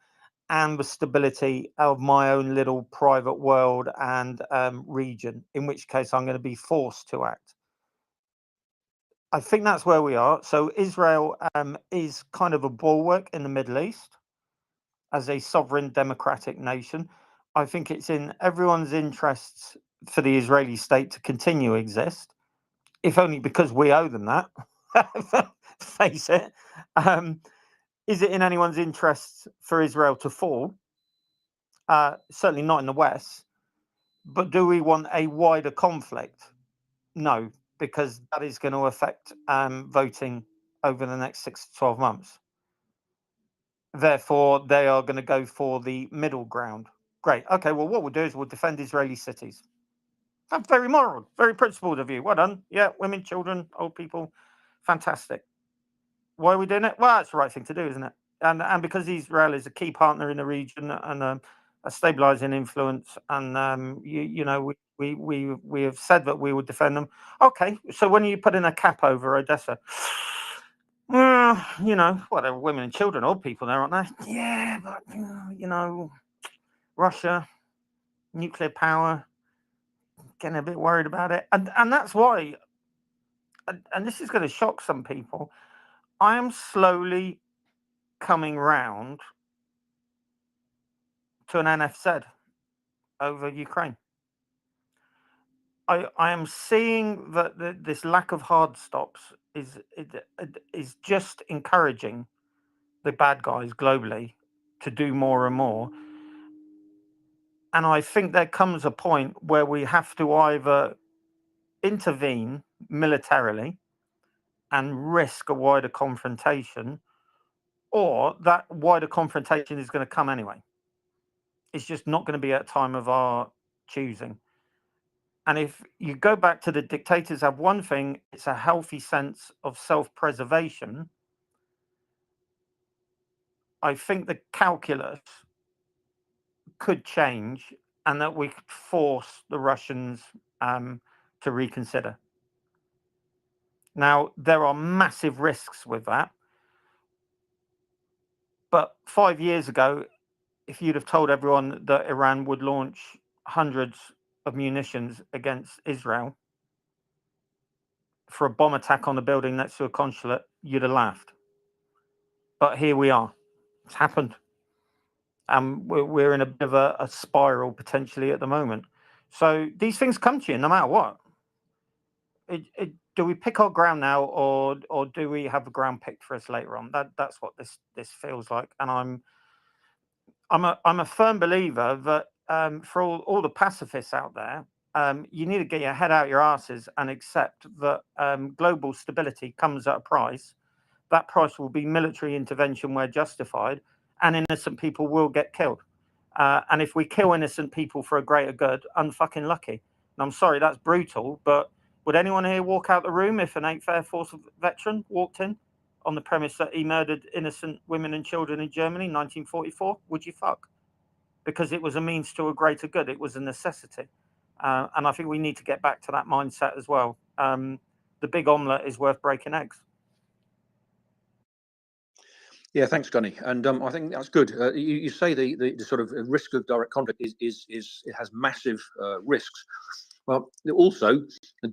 and the stability of my own little private world and region, in which case I'm going to be forced to act? I think that's where we are. So Israel is kind of a bulwark in the Middle East as a sovereign democratic nation. I think it's in everyone's interests for the Israeli state to continue to exist, if only because we owe them that. Face it. Is it in anyone's interests for Israel to fall? Certainly not in the West. But do we want a wider conflict? No, because that is going to affect voting over the next 6 to 12 months. Therefore, they are going to go for the middle ground. Great. Okay, well, what we'll do is we'll defend Israeli cities. That's very moral, very principled of you. Well done. Yeah, women, children, old people. Fantastic. Why are we doing it? Well, it's the right thing to do, isn't it? And because Israel is a key partner in the region and a stabilizing influence, and you know, we have said that we would defend them. Okay, so when you put in a cap over Odessa, well, you know, well, there are women and children, old people there, aren't there? Yeah, but you know, Russia, nuclear power, getting a bit worried about it, and that's why. And this is going to shock some people. I am slowly coming round to an NFZ over Ukraine. I am seeing that this lack of hard stops is just encouraging the bad guys globally to do more and more. And I think there comes a point where we have to either intervene militarily and risk a wider confrontation, or that wider confrontation is going to come anyway. It's just not going to be at a time of our choosing. And if you go back to the dictators have one thing, it's a healthy sense of self-preservation. I think the calculus could change and that we could force the Russians to reconsider. Now, there are massive risks with that. But 5 years ago, if you'd have told everyone that Iran would launch hundreds of munitions against Israel for a bomb attack on a building next to a consulate, you'd have laughed. But here we are. It's happened. And we're in a bit of a spiral potentially at the moment. So these things come to you no matter what. Do we pick our ground now, or do we have a ground picked for us later on? That's what this feels like. And I'm a firm believer that for all the pacifists out there, you need to get your head out your asses and accept that global stability comes at a price. That price will be military intervention where justified, and innocent people will get killed. And if we kill innocent people for a greater good, unfucking lucky. And I'm sorry, that's brutal, but would anyone here walk out the room if an 8th Air Force veteran walked in on the premise that he murdered innocent women and children in Germany in 1944? Would you fuck? Because it was a means to a greater good. It was a necessity. And I think we need to get back to that mindset as well. The big omelette is worth breaking eggs. Yeah, thanks, Gunny. And I think that's good. You say the sort of risk of direct conflict is it has massive risks. Well, also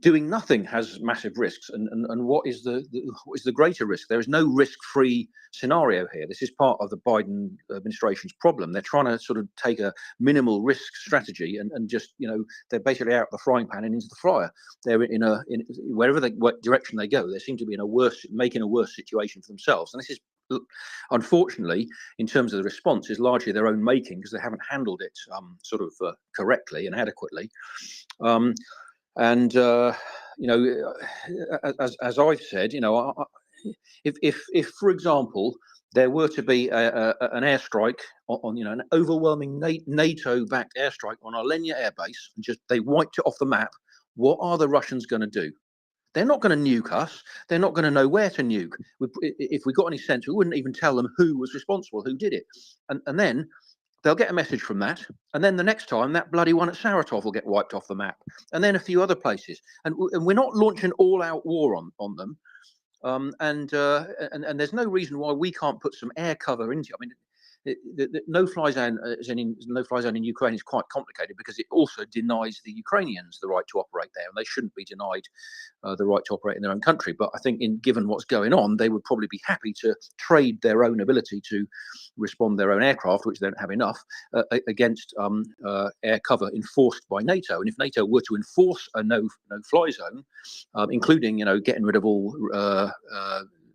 doing nothing has massive risks. And what is the greater risk? There is no risk-free scenario here. This is part of the Biden administration's problem. They're trying to sort of take a minimal risk strategy and just, they're basically out of the frying pan and into the fryer. They're in wherever what direction they go, they seem to be making a worse situation for themselves. And this is, unfortunately, in terms of the response, is largely their own making, because they haven't handled it correctly and adequately. As I've said, if for example there were to be an airstrike on an overwhelming NATO-backed airstrike on Alenia Air Base, and just they wiped it off the map, what are the Russians going to do? They're not going to nuke us. They're not going to know where to nuke. If we got any sense, we wouldn't even tell them who was responsible, who did it. And then they'll get a message from that. And then the next time, that bloody one at Saratov will get wiped off the map. And then a few other places. And we're not launching all-out war on them. And there's no reason why we can't put some air cover into it. I mean, the no-fly zone in Ukraine is quite complicated, because it also denies the Ukrainians the right to operate there, and they shouldn't be denied the right to operate in their own country. But I think, given what's going on, they would probably be happy to trade their own ability to respond their own aircraft, which they don't have enough, against air cover enforced by NATO. And if NATO were to enforce a no-fly zone, including getting rid of all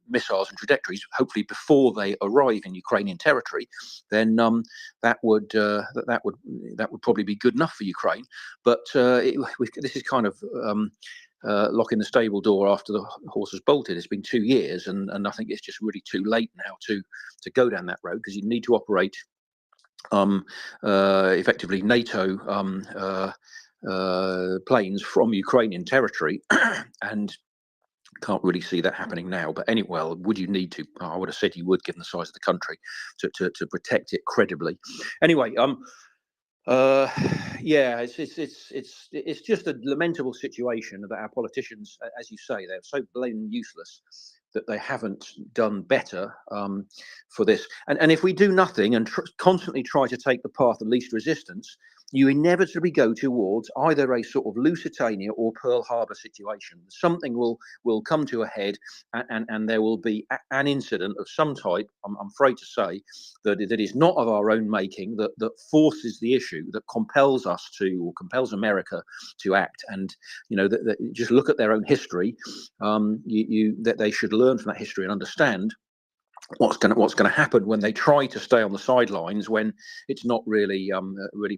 missiles and trajectories, hopefully before they arrive in Ukrainian territory, then that would probably be good enough for Ukraine. But this is kind of locking the stable door after the horse has bolted. It's been 2 years, and I think it's just really too late now to go down that road, because you need to operate effectively NATO planes from Ukrainian territory, and can't really see that happening now. But anyway, well, would you need to? I would have said you would, given the size of the country, to protect it credibly. Anyway, it's just a lamentable situation that our politicians, as you say, they're so blatant useless that they haven't done better for this. And if we do nothing and constantly try to take the path of least resistance, you inevitably go towards either a sort of Lusitania or Pearl Harbor situation. Something will come to a head, and there will be an incident of some type, I'm afraid to say, that is not of our own making, that forces the issue, that compels us to, or compels America to act. And that just look at their own history. That they should learn from that history and understand what's going to happen when they try to stay on the sidelines, when it's not really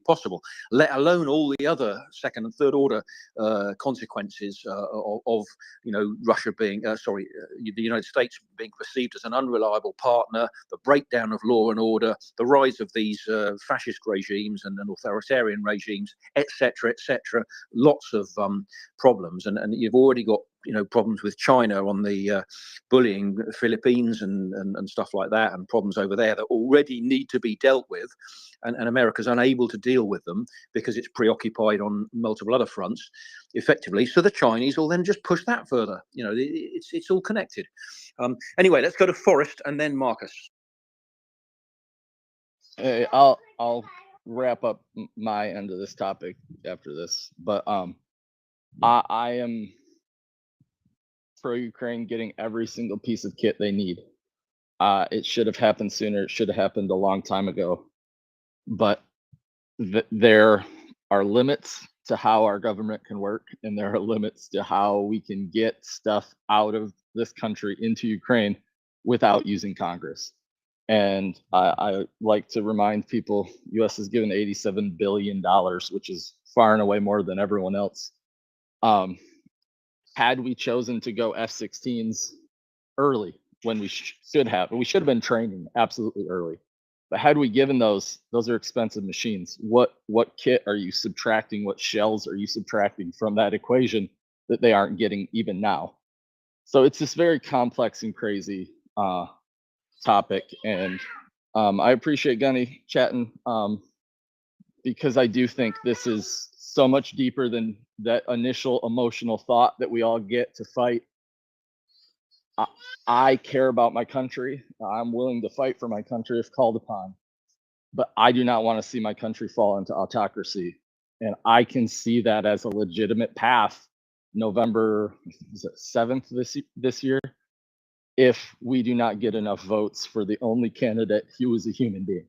possible, let alone all the other second and third order consequences of Russia being the United States being perceived as an unreliable partner, the breakdown of law and order, the rise of these fascist regimes and authoritarian regimes, etc. Lots of problems, and you've already got problems with China on the bullying Philippines and stuff like that, and problems over there that already need to be dealt with, and America's unable to deal with them because it's preoccupied on multiple other fronts effectively. So the Chinese will then just push that further. It's all connected. Anyway, let's go to Forrest and then Marcus. Hey, I'll wrap up my end of this topic after this, but I am pro Ukraine getting every single piece of kit they need. It should have happened sooner. It should have happened a long time ago. But there are limits to how our government can work, and there are limits to how we can get stuff out of this country into Ukraine without using Congress. And I like to remind people, U.S. has given $87 billion, which is far and away more than everyone else. Had we chosen to go F-16s early when we should have been training absolutely early. But had we given those are expensive machines. What kit are you subtracting? What shells are you subtracting from that equation that they aren't getting even now? So it's this very complex and crazy topic. And I appreciate Gunny chatting because I do think this is so much deeper than that initial emotional thought that we all get to fight. I care about my country. I'm willing to fight for my country if called upon, but I do not want to see my country fall into autocracy. And I can see that as a legitimate path November 7th this year, if we do not get enough votes for the only candidate who is a human being.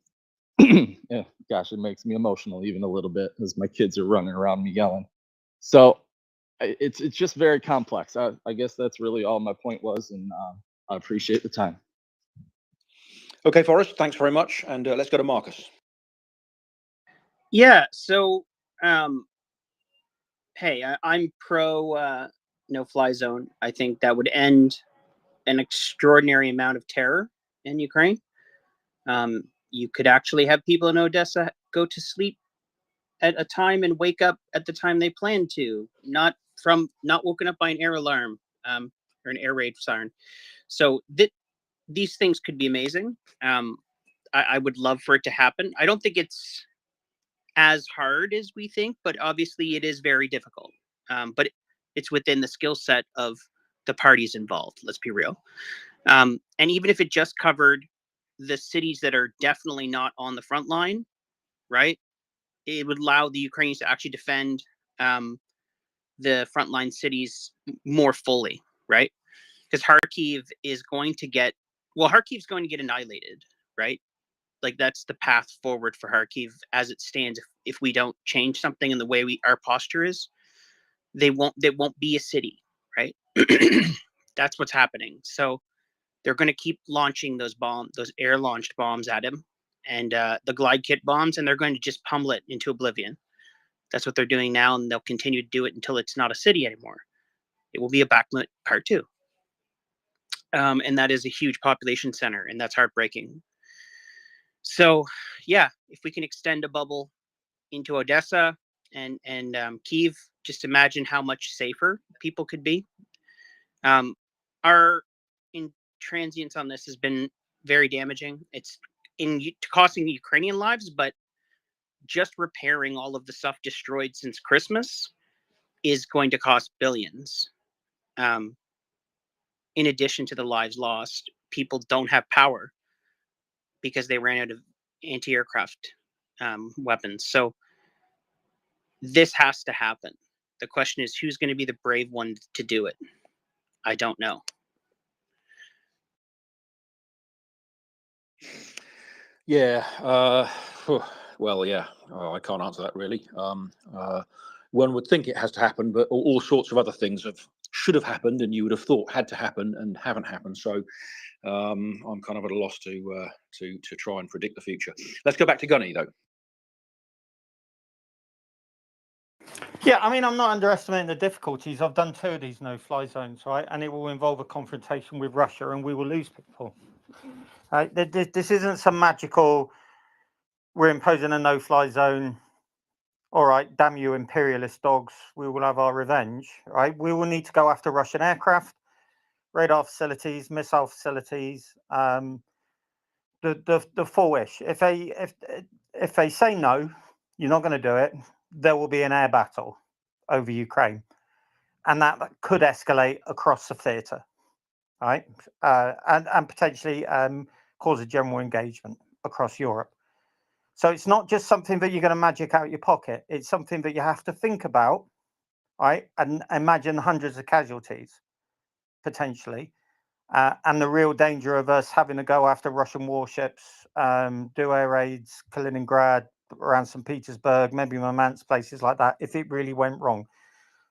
Yeah, gosh, it makes me emotional even a little bit as my kids are running around me yelling. So it's just very complex. I guess that's really all my point was, and I appreciate the time. Okay, Forrest, thanks very much. And let's go to Marcus. Yeah, so hey, I'm pro no-fly zone. I think that would end an extraordinary amount of terror in Ukraine. You could actually have people in Odessa go to sleep at a time and wake up at the time they plan to, not woken up by an air alarm or an air raid siren. So these things could be amazing. I would love for it to happen. I don't think it's as hard as we think, but obviously it is very difficult. But it's within the skill set of the parties involved. Let's be real. And even if it just covered the cities that are definitely not on the front line, right? It would allow the Ukrainians to actually defend the frontline cities more fully, right? Because Kharkiv is going to get, Kharkiv's going to get annihilated, right? Like that's the path forward for Kharkiv as it stands. If we don't change something in the way our posture is, they won't be a city, right? That's what's happening. So they're going to keep launching those air launched bombs at him, and the glide kit bombs, and they're going to just pummel it into oblivion. That's what they're doing now, and they'll continue to do it until it's not a city anymore. It will be a Bakhmut part 2. And that is a huge population center, and that's heartbreaking. So, yeah, if we can extend a bubble into Odessa and Kyiv, just imagine how much safer people could be. Our transience on this has been very damaging. It's costing Ukrainian lives, but just repairing all of the stuff destroyed since Christmas is going to cost billions. In addition to the lives lost, people don't have power because they ran out of anti-aircraft weapons. So this has to happen. The question is, who's going to be the brave one to do it? I don't know. Yeah. Well, yeah. I can't answer that really. One would think it has to happen, but all sorts of other things should have happened, and you would have thought had to happen and haven't happened. So I'm kind of at a loss to try and predict the future. Let's go back to Gunny though. Yeah, I mean, I'm not underestimating the difficulties. I've done 2 of these no-fly zones, right? And it will involve a confrontation with Russia, and we will lose people. Right? This isn't some magical, we're imposing a no-fly zone. All right, damn you, imperialist dogs. We will have our revenge, right? We will need to go after Russian aircraft, radar facilities, missile facilities, the full wish. If they say no, you're not going to do it, there will be an air battle over Ukraine, and that could escalate across the theatre, right? And potentially cause a general engagement across Europe. So it's not just something that you're going to magic out your pocket. It's something that you have to think about, right? And imagine hundreds of casualties, potentially. and the real danger of us having to go after Russian warships, do air raids, Kaliningrad, around St. Petersburg, maybe Murmansk, places like that, if it really went wrong.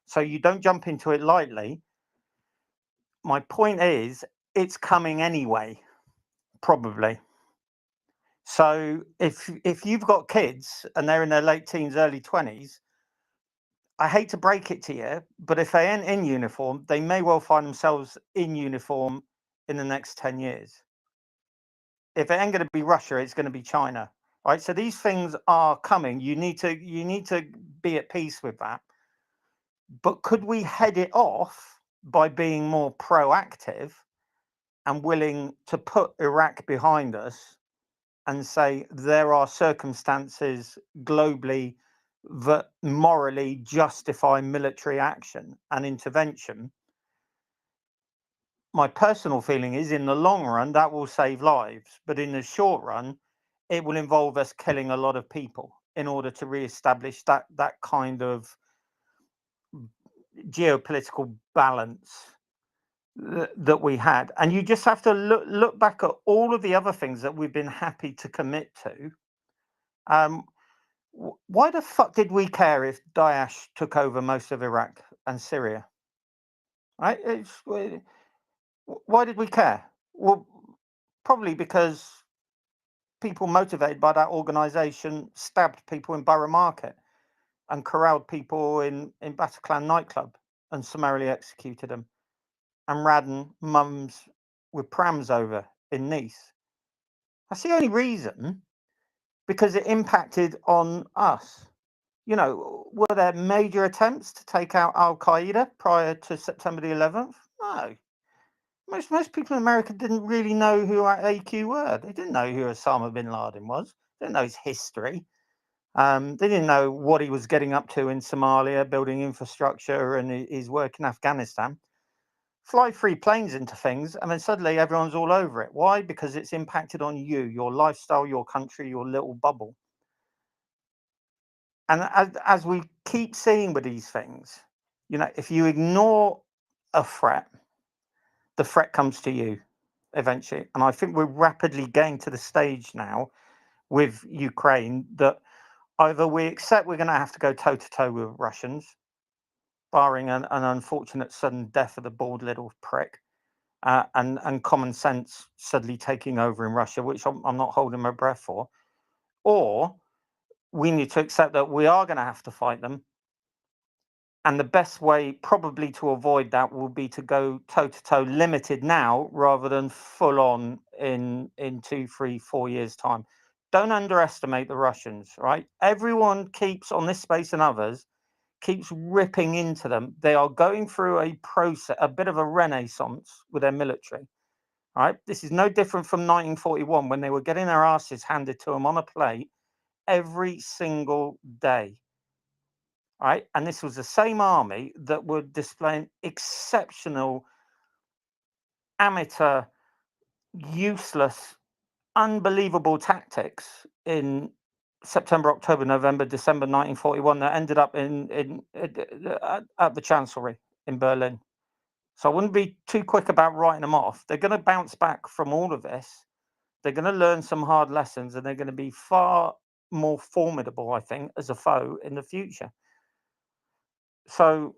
So you don't jump into it lightly. My point is, it's coming anyway, probably. So if you've got kids and they're in their late teens, early 20s, I hate to break it to you, but if they ain't in uniform, they may well find themselves in uniform in the next 10 years. If it ain't going to be Russia, it's going to be China, right? So these things are coming. You need to be at peace with that. But could we head it off by being more proactive and willing to put Iraq behind us and say there are circumstances globally that morally justify military action and intervention? My personal feeling is, in the long run, that will save lives, but in the short run, it will involve us killing a lot of people in order to re-establish that kind of geopolitical balance that we had. And you just have to look back at all of the other things that we've been happy to commit to. Why the fuck did we care if Daesh took over most of Iraq and Syria? Right? Why did we care? Well, probably because people motivated by that organization stabbed people in Borough Market and corralled people in Bataclan nightclub and summarily executed them, and ran mums with prams over in Nice. That's the only reason, because it impacted on us. You know, were there major attempts to take out Al Qaeda prior to September the 11th? No. Most people in America didn't really know who AQ were. They didn't know who Osama bin Laden was. They didn't know his history. They didn't know what he was getting up to in Somalia, building infrastructure, and his work in Afghanistan. Fly 3 planes into things, and then suddenly everyone's all over it. Why? Because it's impacted on you, your lifestyle, your country, your little bubble. And as we keep seeing with these things, you know, if you ignore a threat, the threat comes to you eventually. And I think we're rapidly getting to the stage now with Ukraine that either we accept we're going to have to go toe to toe with Russians, barring an unfortunate sudden death of the bald little prick, and common sense suddenly taking over in Russia, which I'm not holding my breath for, or we need to accept that we are going to have to fight them. And the best way probably to avoid that will be to go toe to toe, limited now rather than full on in 2, 3, 4 years time. Don't underestimate the Russians, right? Everyone keeps on this space and others keeps ripping into them. They are going through a process, a bit of a renaissance with their military, right? This is no different from 1941 when they were getting their asses handed to them on a plate every single day. Right? And this was the same army that were displaying exceptional, amateur, useless, unbelievable tactics in September, October, November, December 1941 that ended up at the Chancellery in Berlin. So I wouldn't be too quick about writing them off. They're going to bounce back from all of this. They're going to learn some hard lessons, and they're going to be far more formidable, I think, as a foe in the future. So,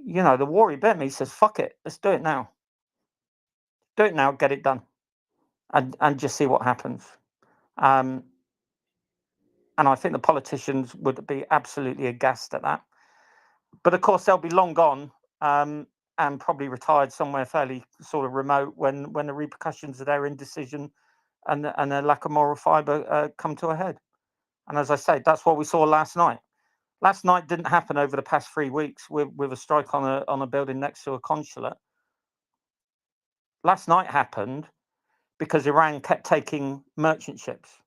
you know, the warrior bit me says, fuck it, let's do it now. Do it now, get it done, and just see what happens. And I think the politicians would be absolutely aghast at that. But of course, they'll be long gone and probably retired somewhere fairly sort of remote when the repercussions of their indecision and their lack of moral fibre come to a head. And as I say, that's what we saw last night. Last night didn't happen over the past 3 weeks with a strike on a building next to a consulate. Last night happened because Iran kept taking merchant ships,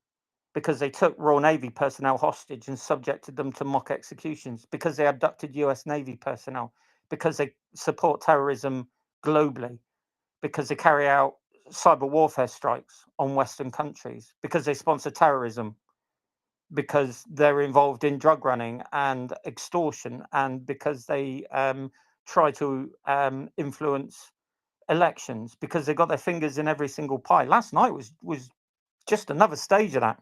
because they took Royal Navy personnel hostage and subjected them to mock executions, because they abducted US Navy personnel, because they support terrorism globally, because they carry out cyber warfare strikes on Western countries, because they sponsor terrorism, because they're involved in drug running and extortion, and because they try to influence elections because they got their fingers in every single pie. Last night was just another stage of that,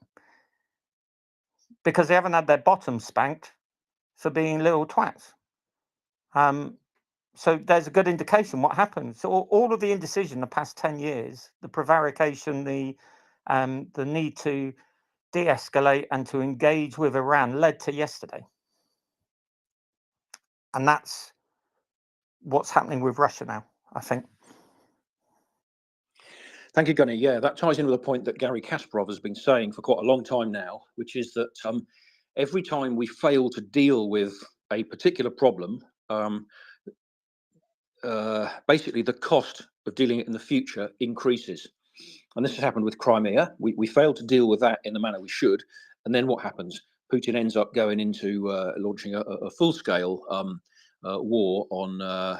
because they haven't had their bottom spanked for being little twats. So there's a good indication what happened. So all of the indecision the past 10 years, the prevarication, the need to de-escalate and to engage with Iran led to yesterday. And that's what's happening with Russia now, I think. Thank you, Gunnar. Yeah, that ties in with a point that Gary Kasparov has been saying for quite a long time now, which is that every time we fail to deal with a particular problem, basically the cost of dealing it in the future increases. And this has happened with Crimea. We failed to deal with that in the manner we should. And then what happens? Putin ends up going into launching a full-scale war on the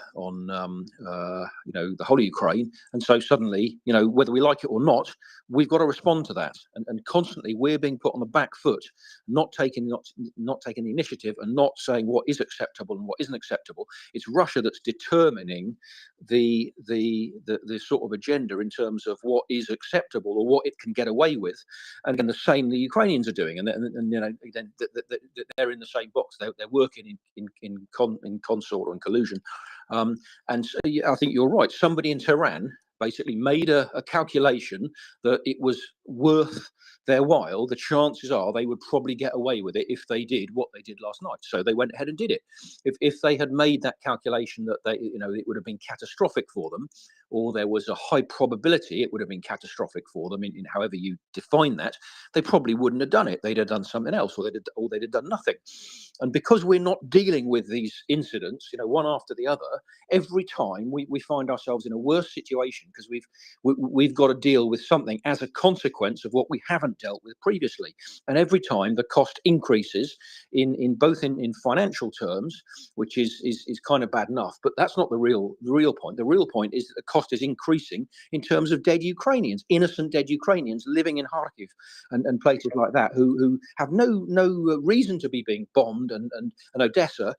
whole of Ukraine, and so suddenly, whether we like it or not, we've got to respond to that, and constantly we're being put on the back foot, not taking the initiative, and not saying what is acceptable and what isn't acceptable. It's Russia that's determining the sort of agenda in terms of what is acceptable or what it can get away with, and again the same the Ukrainians are doing, and then they're in the same box. They're working in consort or in collusion, and so I think you're right. Somebody in Tehran basically made a calculation that it was worth their while. The chances are they would probably get away with it if they did what they did last night. So they went ahead and did it. If they had made that calculation that it would have been catastrophic for them, or there was a high probability it would have been catastrophic for them in however you define that, they probably wouldn't have done it. They'd have done something else, or they'd have done nothing. And because we're not dealing with these incidents, one after the other, every time we find ourselves in a worse situation because we've got to deal with something as a consequence of what we haven't dealt with previously. And every time the cost increases in both in financial terms, which is kind of bad enough, but that's not the real point. The real point is that the cost is increasing in terms of dead Ukrainians, innocent dead Ukrainians living in Kharkiv and places like that, who have no reason to be being bombed, and Odessa,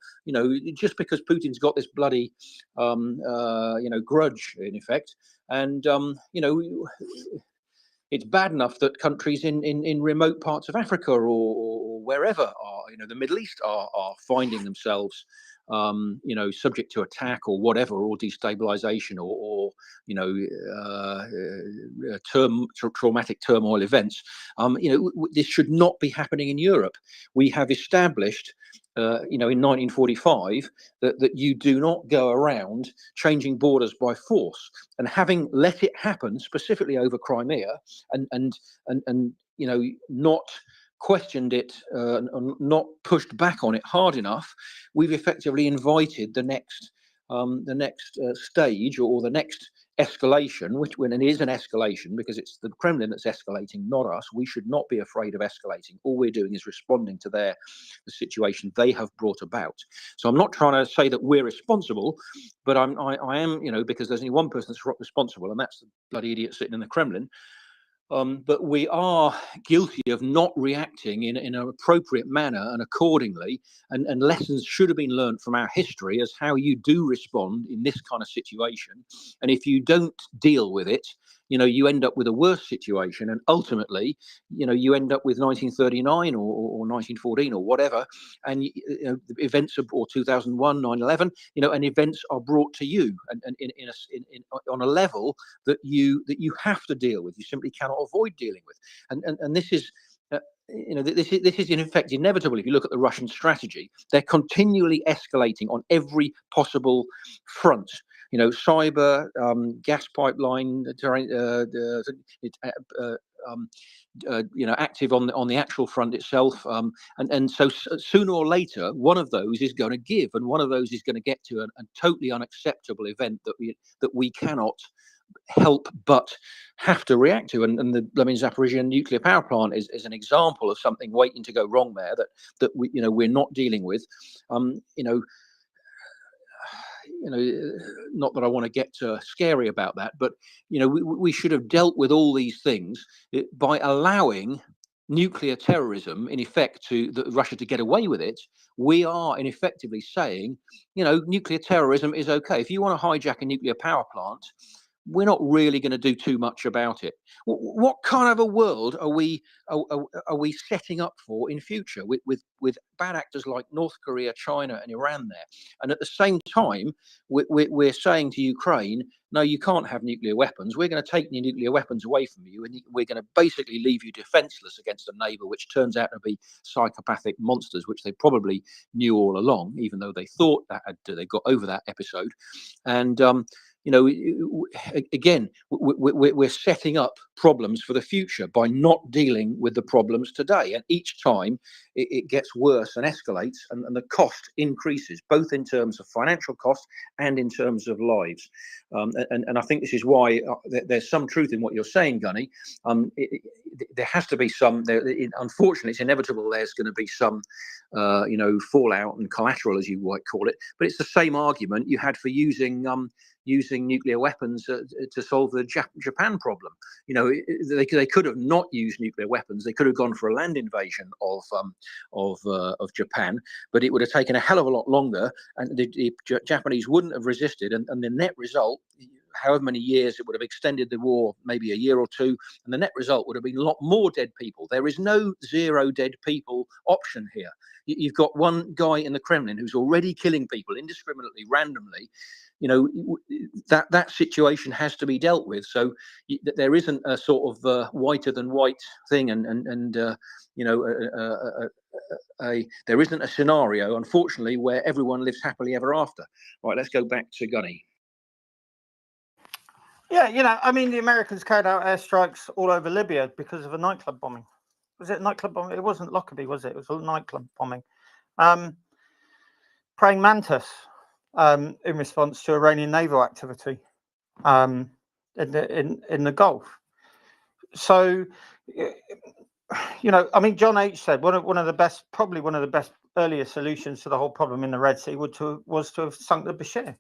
just because Putin's got this bloody grudge in effect. And it's bad enough that countries in remote parts of Africa or wherever are, the Middle East are finding themselves subject to attack or whatever, or destabilization or traumatic turmoil events. This should not be happening in Europe. We have established in 1945 that you do not go around changing borders by force, and having let it happen specifically over Crimea and not questioned it, not pushed back on it hard enough, we've effectively invited the next stage or the next escalation, which when it is an escalation, because it's the Kremlin that's escalating, not us. We should not be afraid of escalating. All we're doing is responding to the situation they have brought about. So I'm not trying to say that we're responsible, but I am, because there's only one person that's responsible, and that's the bloody idiot sitting in the Kremlin. But we are guilty of not reacting in an appropriate manner and accordingly, and lessons should have been learned from our history as how you do respond in this kind of situation. And if you don't deal with it, you end up with a worse situation, and ultimately, you end up with 1939 or 1914 or whatever, and events or 2001, 9/11, and events are brought to you, and on a level that you have to deal with. You simply cannot avoid dealing with, and this is. This is in effect inevitable. If you look at the Russian strategy, they're continually escalating on every possible front. Cyber, gas pipeline, active on the actual front itself, and so sooner or later, one of those is going to give, and one of those is going to get to a totally unacceptable event that we cannot help but have to react to, and the Zaporizhzhia nuclear power plant is an example of something waiting to go wrong there that we're not dealing with. Not that I want to get scary about that, but we should have dealt with all these things by allowing nuclear terrorism, in effect, to Russia to get away with it, we are in effectively saying, you know, nuclear terrorism is okay. If you want to hijack a nuclear power plant, we're not really going to do too much about it. What kind of a world are we setting up for in future with bad actors like North Korea, China, and Iran there? And at the same time, we're saying to Ukraine, no, you can't have nuclear weapons. We're going to take the nuclear weapons away from you, and we're going to basically leave you defenseless against a neighbor, which turns out to be psychopathic monsters, which they probably knew all along, even though they thought that they got over that episode. And you know, again, we're setting up problems for the future by not dealing with the problems today. And each time it gets worse and escalates, and the cost increases, both in terms of financial cost and in terms of lives. And I think this is why there's some truth in what you're saying, Gunny. There has to be some, unfortunately, it's inevitable there's going to be some, you know, fallout and collateral, as you might call it. But it's the same argument you had for using nuclear weapons to solve the Japan problem. You know, they could have not used nuclear weapons. They could have gone for a land invasion of Japan, but it would have taken a hell of a lot longer, and the Japanese wouldn't have resisted. And the net result, however many years, it would have extended the war, maybe a year or two, and the net result would have been a lot more dead people. There is no zero dead people option here. You've got one guy in the Kremlin who's already killing people indiscriminately, randomly. You know, that situation has to be dealt with. So there isn't a sort of whiter than white thing, and you know, there isn't a scenario, unfortunately, where everyone lives happily ever after. Right, let's go back to Gunny. Yeah, you know, I mean, the Americans carried out airstrikes all over Libya because of a nightclub bombing. Was it a nightclub bombing? It wasn't Lockerbie, was it? It was a nightclub bombing. Praying mantis in response to Iranian naval activity in the Gulf. So, you know, I mean, John H. said one of the best, probably one of the best earlier solutions to the whole problem in the Red Sea was to have sunk the Bashir.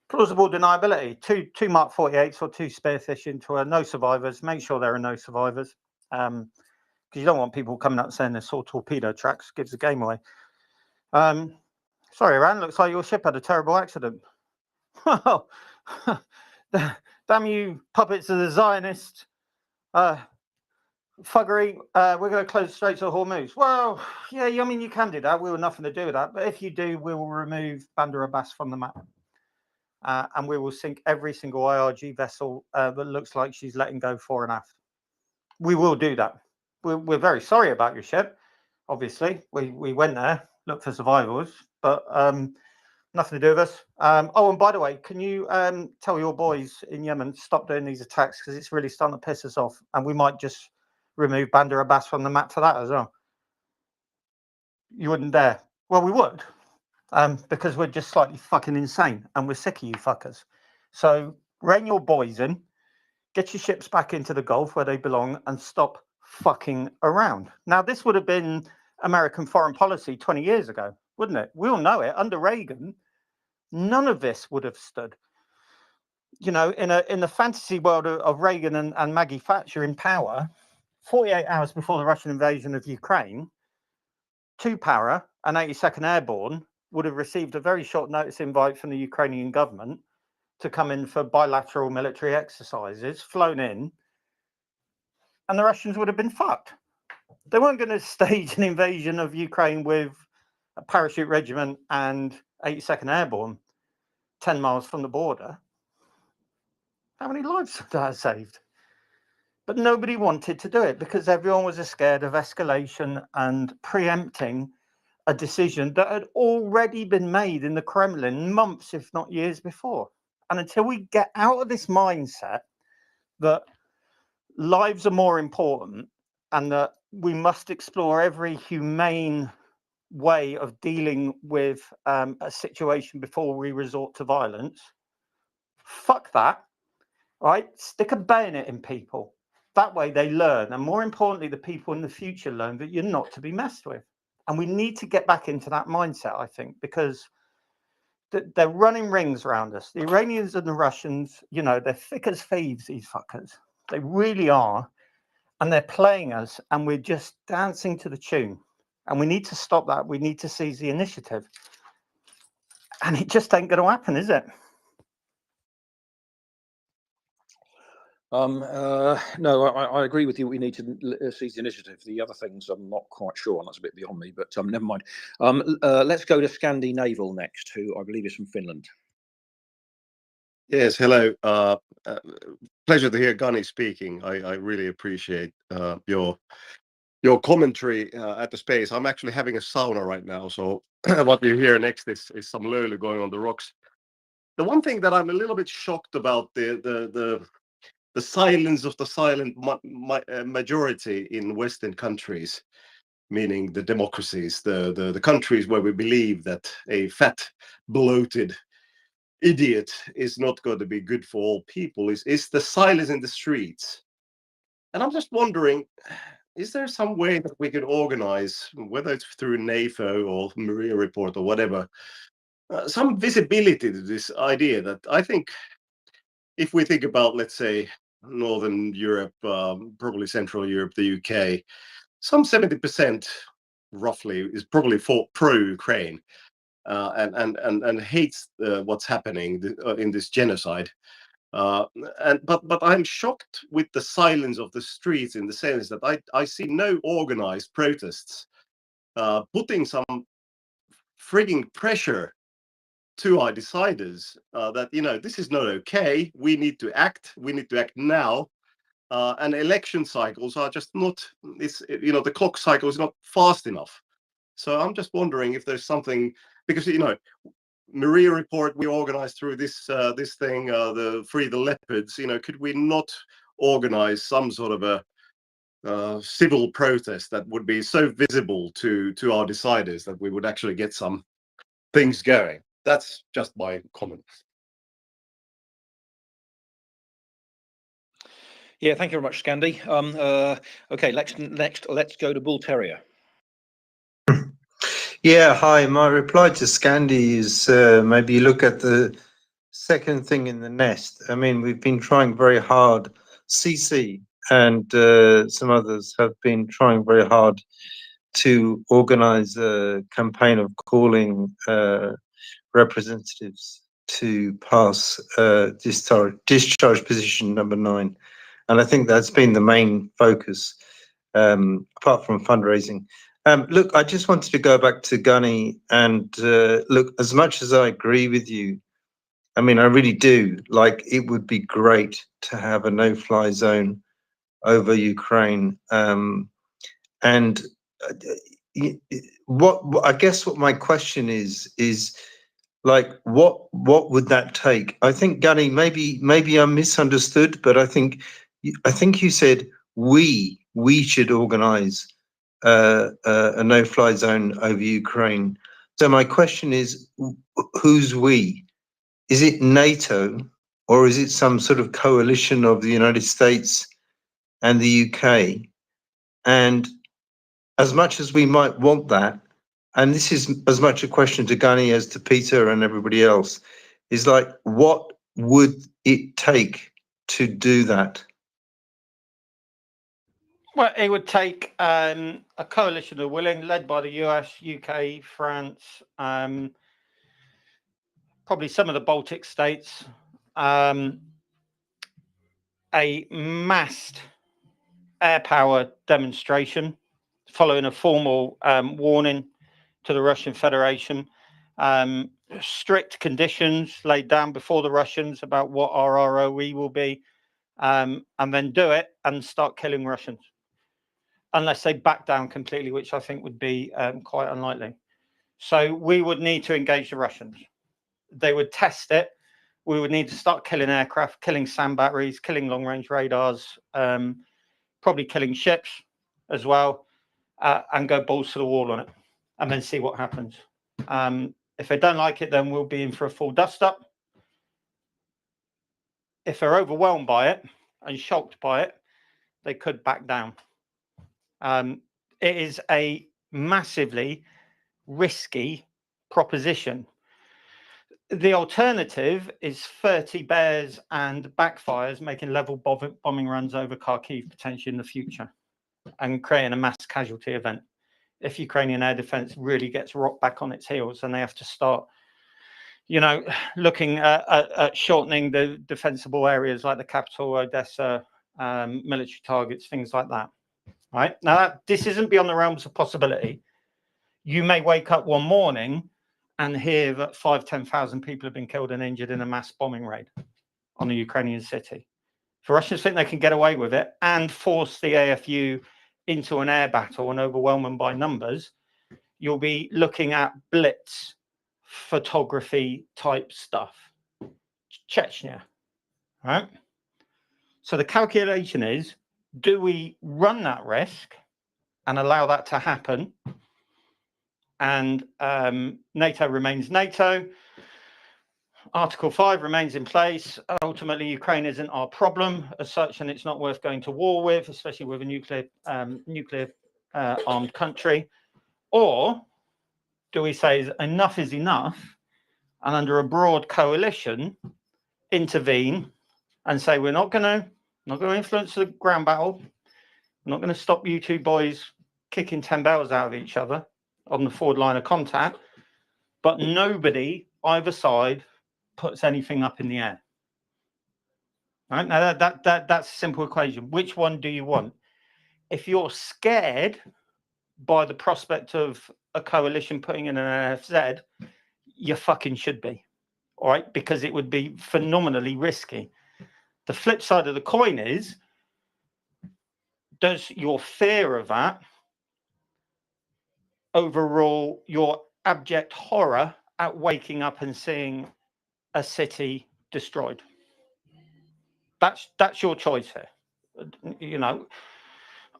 Plausible deniability, two Mark 48s or two Spearfish into no survivors. Make sure there are no survivors, because you don't want people coming up saying they saw torpedo tracks. Gives the game away. Sorry, Iran, looks like your ship had a terrible accident. Well, damn you puppets of the Zionist fuggery. We're going to close the Straits of Hormuz. Well, yeah, I mean, you can do that. We were nothing to do with that. But if you do, we will remove Bandar Abbas from the map. And we will sink every single IRG vessel that looks like she's letting go fore and aft. We will do that. We're very sorry about your ship. Obviously, we went there, looked for survivors, but nothing to do with us. Oh, and by the way, can you tell your boys in Yemen to stop doing these attacks, because it's really starting to piss us off, and we might just remove Bandar Abbas from the map for that as well. You wouldn't dare. Well, we would. Because we're just slightly fucking insane and we're sick of you fuckers. So rein your boys in, get your ships back into the Gulf where they belong, and stop fucking around. Now, this would have been American foreign policy 20 years ago, wouldn't it? We all know it. Under Reagan, none of this would have stood. You know, in the fantasy world of Reagan and Maggie Thatcher in power, 48 hours before the Russian invasion of Ukraine, 2 Para and 82nd Airborne would have received a very short notice invite from the Ukrainian government to come in for bilateral military exercises, flown in, and the Russians would have been fucked. They weren't going to stage an invasion of Ukraine with a parachute regiment and 82nd Airborne 10 miles from the border. How many lives would that have saved? But nobody wanted to do it because everyone was scared of escalation and preempting a decision that had already been made in the Kremlin months, if not years before. And until we get out of this mindset that lives are more important and that we must explore every humane way of dealing with a situation before we resort to violence, fuck that, right? Stick a bayonet in people. That way they learn. And more importantly, the people in the future learn that you're not to be messed with. And we need to get back into that mindset, I think, because they're running rings around us. The Iranians and the Russians, you know, they're thick as thieves, these fuckers. They really are. and they're playing us, and we're just dancing to the tune. And we need to stop that. We need to seize the initiative. And it just ain't going to happen, is it? No, I agree with you. We need to seize the initiative. The other things I'm not quite sure on. That's a bit beyond me, but never mind. Let's go to Scandi Naval next, who I believe is from Finland. Yes, hello. Pleasure to hear Gunny speaking. I really appreciate your commentary at the space. I'm actually having a sauna right now, so what you hear next is some lurley going on the rocks. The one thing that I'm a little bit shocked about the silence of the silent majority in Western countries, meaning the democracies, the countries where we believe that a fat, bloated idiot is not going to be good for all people, is the silence in the streets. And I'm just wondering, is there some way that we could organize, whether it's through NAFO or MriyaReport or whatever, some visibility to this idea that I think if we think about, let's say, Northern Europe, probably Central Europe, the UK, some 70% roughly is probably pro-Ukraine and hates what's happening in this genocide. But I'm shocked with the silence of the streets, in the sense that I see no organized protests putting some frigging pressure to our deciders that, you know, this is not okay. We need to act now. And election cycles are just not, the clock cycle is not fast enough. So I'm just wondering if there's something, because, MriyaReport, we organized through this thing, the Free the Leopards. Could we not organize some sort of a civil protest that would be so visible to our deciders that we would actually get some things going? That's just my comment. Yeah, thank you very much, Scandi. Okay, let's go to Bull Terrier. Yeah, hi. My reply to Scandi is maybe look at the second thing in the nest. I mean, we've been trying very hard. CC and some others have been trying very hard to organize a campaign of calling representatives to pass discharge position number 9. And I think that's been the main focus, apart from fundraising. Look, I just wanted to go back to Gunny and look, as much as I agree with you, I mean, I really do, like, it would be great to have a no-fly zone over Ukraine. And what I guess what my question is like, what would that take? I think, Gunny, maybe I misunderstood, but I think you said we should organize a no-fly zone over Ukraine. So my question is, who's we? Is it NATO, or is it some sort of coalition of the United States and the UK? And as much as we might want that, and this is as much a question to Gunny as to Peter and everybody else, is like, what would it take to do that? Well, it would take a coalition of willing, led by the US, UK, France, probably some of the Baltic states, a massed air power demonstration following a formal warning to the Russian Federation, strict conditions laid down before the Russians about what our ROE will be, and then do it and start killing Russians, unless they back down completely, which I think would be quite unlikely. So we would need to engage the Russians. They would test it. We would need to start killing aircraft, killing sand batteries, killing long-range radars, probably killing ships as well, and go balls to the wall on it, and then see what happens. If they don't like it, then we'll be in for a full dust-up. If they're overwhelmed by it and shocked by it, they could back down. It is a massively risky proposition. The alternative is 30 bears and backfires making level bombing runs over Kharkiv potentially in the future and creating a mass casualty event. If Ukrainian air defense really gets rocked back on its heels, and they have to start, you know, looking at shortening the defensible areas like the capital, Odessa, military targets, things like that. Right now, this isn't beyond the realms of possibility. You may wake up one morning and hear that 10,000 people have been killed and injured in a mass bombing raid on a Ukrainian city. If Russians think they can get away with it and force the AFU into an air battle and overwhelm them by numbers, you'll be looking at blitz photography type stuff. Chechnya, right? So the calculation is, do we run that risk and allow that to happen? And NATO remains NATO. Article 5 remains in place. Ultimately, Ukraine isn't our problem as such, and it's not worth going to war with, especially with a nuclear armed country. Or do we say enough is enough, and under a broad coalition, intervene and say we're not going to influence the ground battle. We're not going to stop you two boys kicking 10 bells out of each other on the forward line of contact, but nobody either side puts anything up in the air. Right now, that's a simple equation. Which one do you want? If you're scared by the prospect of a coalition putting in an NFZ, you fucking should be, all right? Because it would be phenomenally risky. The flip side of the coin is, does your fear of that overrule your abject horror at waking up and seeing a city destroyed? That's your choice here. You know,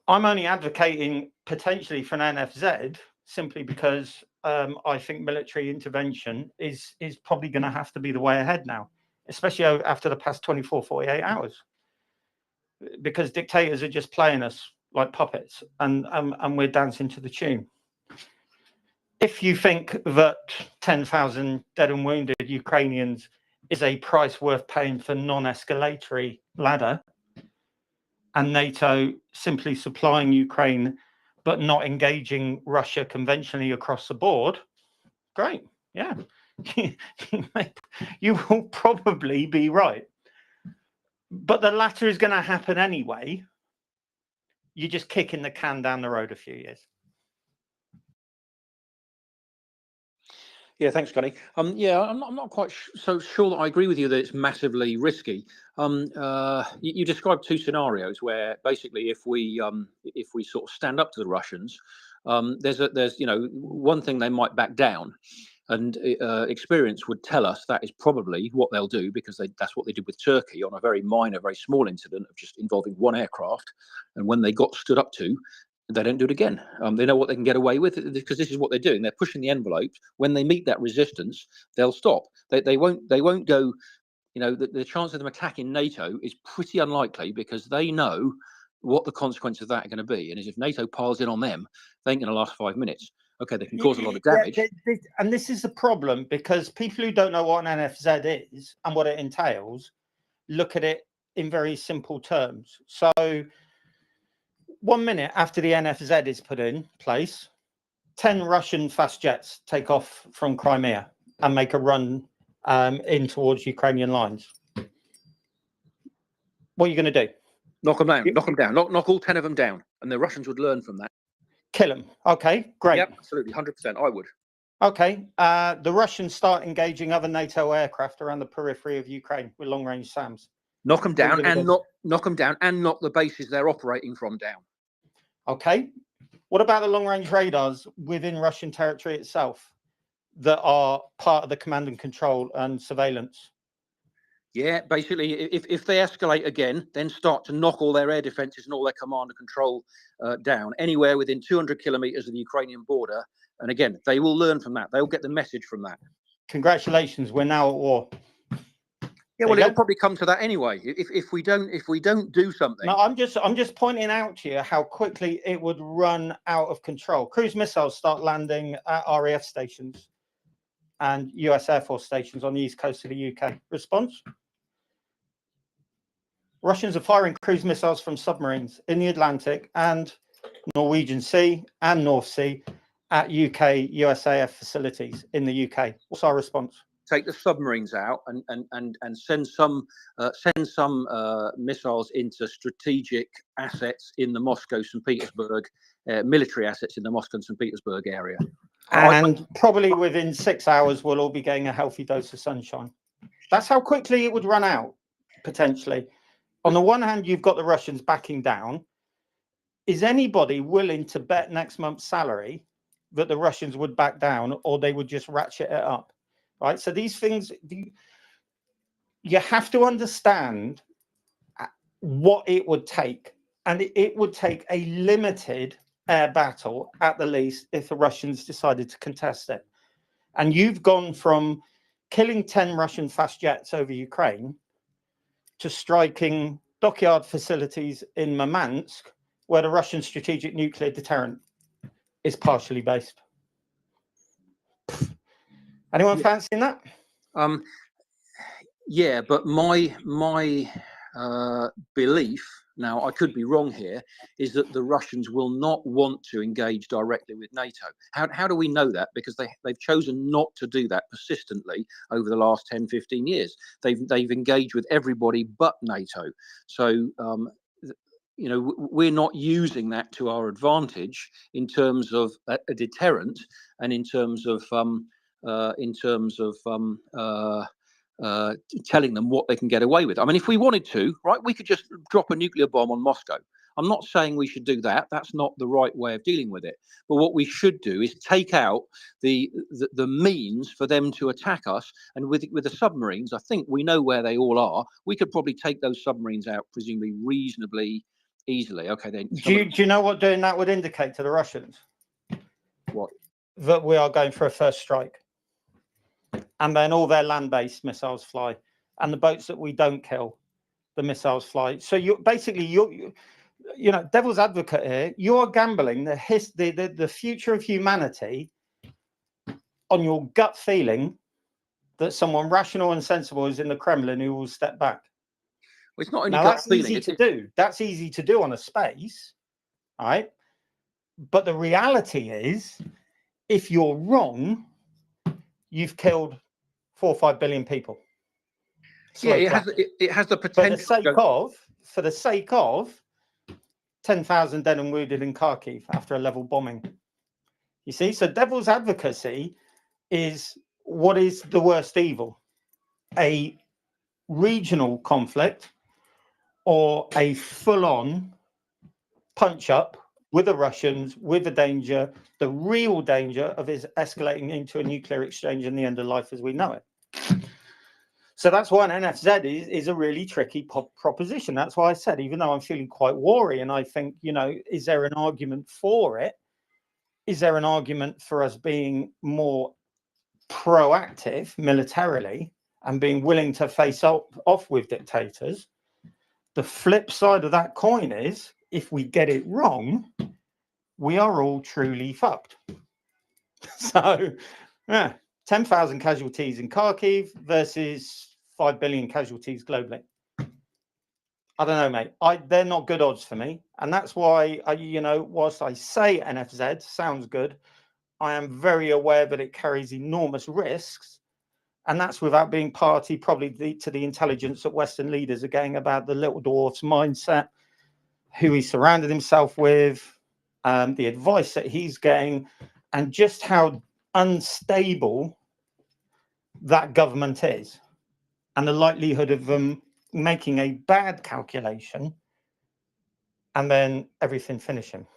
I'm only advocating potentially for an NFZ simply because I think military intervention is probably going to have to be the way ahead now, especially after the past 24, 48 hours, because dictators are just playing us like puppets, and we're dancing to the tune. If you think that 10,000 dead and wounded Ukrainians is a price worth paying for non-escalatory ladder, and NATO simply supplying Ukraine but not engaging Russia conventionally across the board, great, yeah. You will probably be right. But the latter is going to happen anyway. You're just kicking the can down the road a few years. Yeah, thanks, Gunny. Yeah, I'm not quite so sure that I agree with you that it's massively risky. You described two scenarios where basically, if we sort of stand up to the Russians, there's one thing, they might back down, and experience would tell us that is probably what they'll do, because that's what they did with Turkey on a very minor, very small incident of just involving one aircraft, and when they got stood up to, they don't do it again. They know what they can get away with, because this is what they're doing. They're pushing the envelope. When they meet that resistance, they'll stop. They won't go. You know, the chance of them attacking NATO is pretty unlikely, because they know what the consequences of that are going to be. And if NATO piles in on them, they ain't going to last 5 minutes. Okay, they can cause a lot of damage. And this is the problem, because people who don't know what an NFZ is and what it entails look at it in very simple terms. So 1 minute after the NFZ is put in place, 10 Russian fast jets take off from Crimea and make a run in towards Ukrainian lines. What are you going to do? Knock them down, knock all 10 of them down, and the Russians would learn from that. Kill them. Okay, great. Yep, absolutely, 100%. I would. Okay, the Russians start engaging other NATO aircraft around the periphery of Ukraine with long-range SAMs. Knock them down and knock the bases they're operating from down. Okay, what about the long-range radars within Russian territory itself that are part of the command and control and surveillance? Yeah, basically, if they escalate again, then start to knock all their air defences and all their command and control down anywhere within 200 kilometres of the Ukrainian border. And again, they will learn from that. They'll get the message from that. Congratulations, we're now at war. Yeah, well, it'll probably come to that anyway. If we don't do something. No, I'm just pointing out to you how quickly it would run out of control. Cruise missiles start landing at RAF stations. and US Air Force stations on the east coast of the UK. Response? Russians are firing cruise missiles from submarines in the Atlantic and Norwegian Sea and North Sea at UK USAF facilities in the UK. What's our response? Take the submarines out and send some missiles into strategic assets in the Moscow-St. Petersburg, military assets in the Moscow and St. Petersburg area. And probably within 6 hours, we'll all be getting a healthy dose of sunshine. That's how quickly it would run out, potentially. On the one hand, you've got the Russians backing down. Is anybody willing to bet next month's salary that the Russians would back down, or they would just ratchet it up? Right? So these things, you have to understand what it would take. And it would take a limited air battle, at the least, if the Russians decided to contest it. And you've gone from killing 10 Russian fast jets over Ukraine to striking dockyard facilities in Murmansk, where the Russian strategic nuclear deterrent is partially based. Anyone fancying that? Yeah, but my belief, now I could be wrong here, is that the Russians will not want to engage directly with NATO. How do we know that? Because they've chosen not to do that persistently over the last 10, 15 years. They've engaged with everybody but NATO. So you know, we're not using that to our advantage in terms of a deterrent and in terms of telling them what they can get away with. I mean, if we wanted to, right, we could just drop a nuclear bomb on Moscow. I'm not saying we should do that. That's not the right way of dealing with it. But what we should do is take out the means for them to attack us. And with the submarines, I think we know where they all are. We could probably take those submarines out, presumably reasonably easily. Okay, then. Do you know what doing that would indicate to the Russians? What? That we are going for a first strike. And then all their land-based missiles fly. And the boats that we don't kill, the missiles fly. So you're basically, you know, devil's advocate here, you're gambling the future of humanity on your gut feeling that someone rational and sensible is in the Kremlin who will step back. Well, it's not only now, gut that's feeling. Easy to do. That's easy to do on a space, right? But the reality is, if you're wrong, you've killed 4 or 5 billion people. Yeah, it has the potential. For the sake of 10,000 dead and wounded in Kharkiv after a level bombing. You see, so devil's advocacy is what is the worst evil? A regional conflict or a full-on punch-up with the Russians, with the danger, the real danger of it escalating into a nuclear exchange and the end of life as we know it. So that's why an NFZ is a really tricky proposition. That's why I said, even though I'm feeling quite wary and I think, you know, is there an argument for it? Is there an argument for us being more proactive militarily and being willing to face off with dictators? The flip side of that coin is, if we get it wrong, we are all truly fucked. So, yeah, 10,000 casualties in Kharkiv versus 5 billion casualties globally. I don't know, mate. They're not good odds for me. And that's why, you know, whilst I say NFZ sounds good, I am very aware that it carries enormous risks. And that's without being party probably to the intelligence that Western leaders are getting about the little dwarf's mindset, who he surrounded himself with, the advice that he's getting, and just how unstable that government is. And the likelihood of them making a bad calculation and then everything finishing.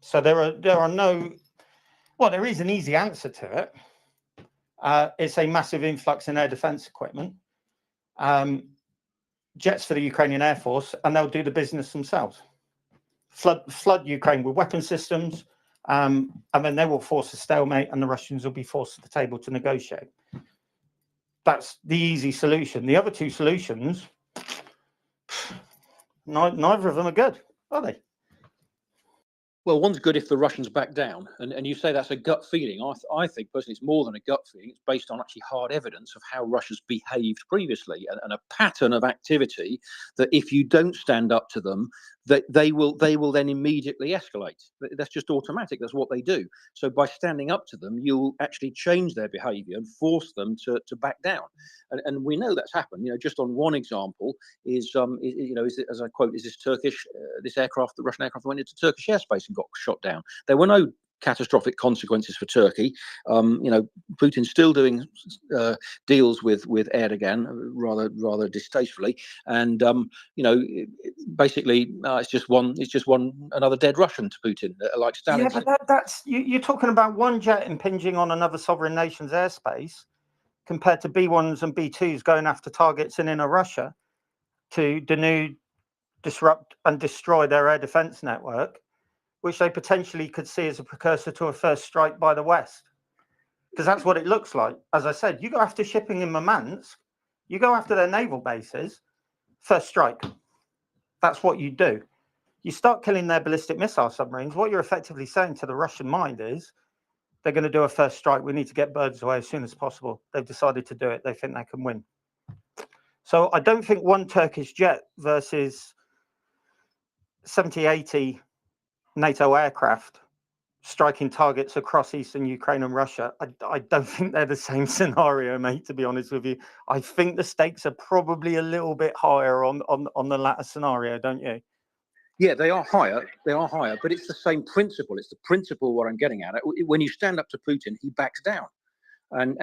So there are no, well, there is an easy answer to it. It's a massive influx in air defense equipment, jets for the Ukrainian Air Force, and they'll do the business themselves. Flood Ukraine with weapon systems, and then they will force a stalemate and the Russians will be forced to the table to negotiate. That's the easy solution. The other two solutions, neither of them are good, are they? Well, one's good if the Russians back down, and you say that's a gut feeling. I think personally it's more than a gut feeling. It's based on actually hard evidence of how Russia's behaved previously, and a pattern of activity that if you don't stand up to them, that they will then immediately escalate. That's just automatic. That's what they do. So by standing up to them, you'll actually change their behaviour and force them to back down. And we know that's happened. You know, just on one example is as I quote, is this Turkish this aircraft, the Russian aircraft went into Turkish airspace and got shot down. There were no catastrophic consequences for Turkey. Putin's still doing deals with Erdogan rather distastefully, and basically it's just one another dead Russian to Putin, like Stalin. Yeah, but that's you're talking about one jet impinging on another sovereign nation's airspace compared to B1s and B2s going after targets in inner Russia to denude, disrupt and destroy their air defense network, which they potentially could see as a precursor to a first strike by the West. Because that's what it looks like. As I said, you go after shipping in Murmansk, you go after their naval bases, first strike. That's what you do. You start killing their ballistic missile submarines. What you're effectively saying to the Russian mind is, they're going to do a first strike. We need to get birds away as soon as possible. They've decided to do it. They think they can win. So I don't think one Turkish jet versus 70, 80 NATO aircraft striking targets across eastern Ukraine and Russia, I don't think they're the same scenario, mate, to be honest with you. I think the stakes are probably a little bit higher on the latter scenario, don't you? Yeah, they are higher, but it's the same principle. It's the principle what I'm getting at. When you stand up to Putin, he backs down. And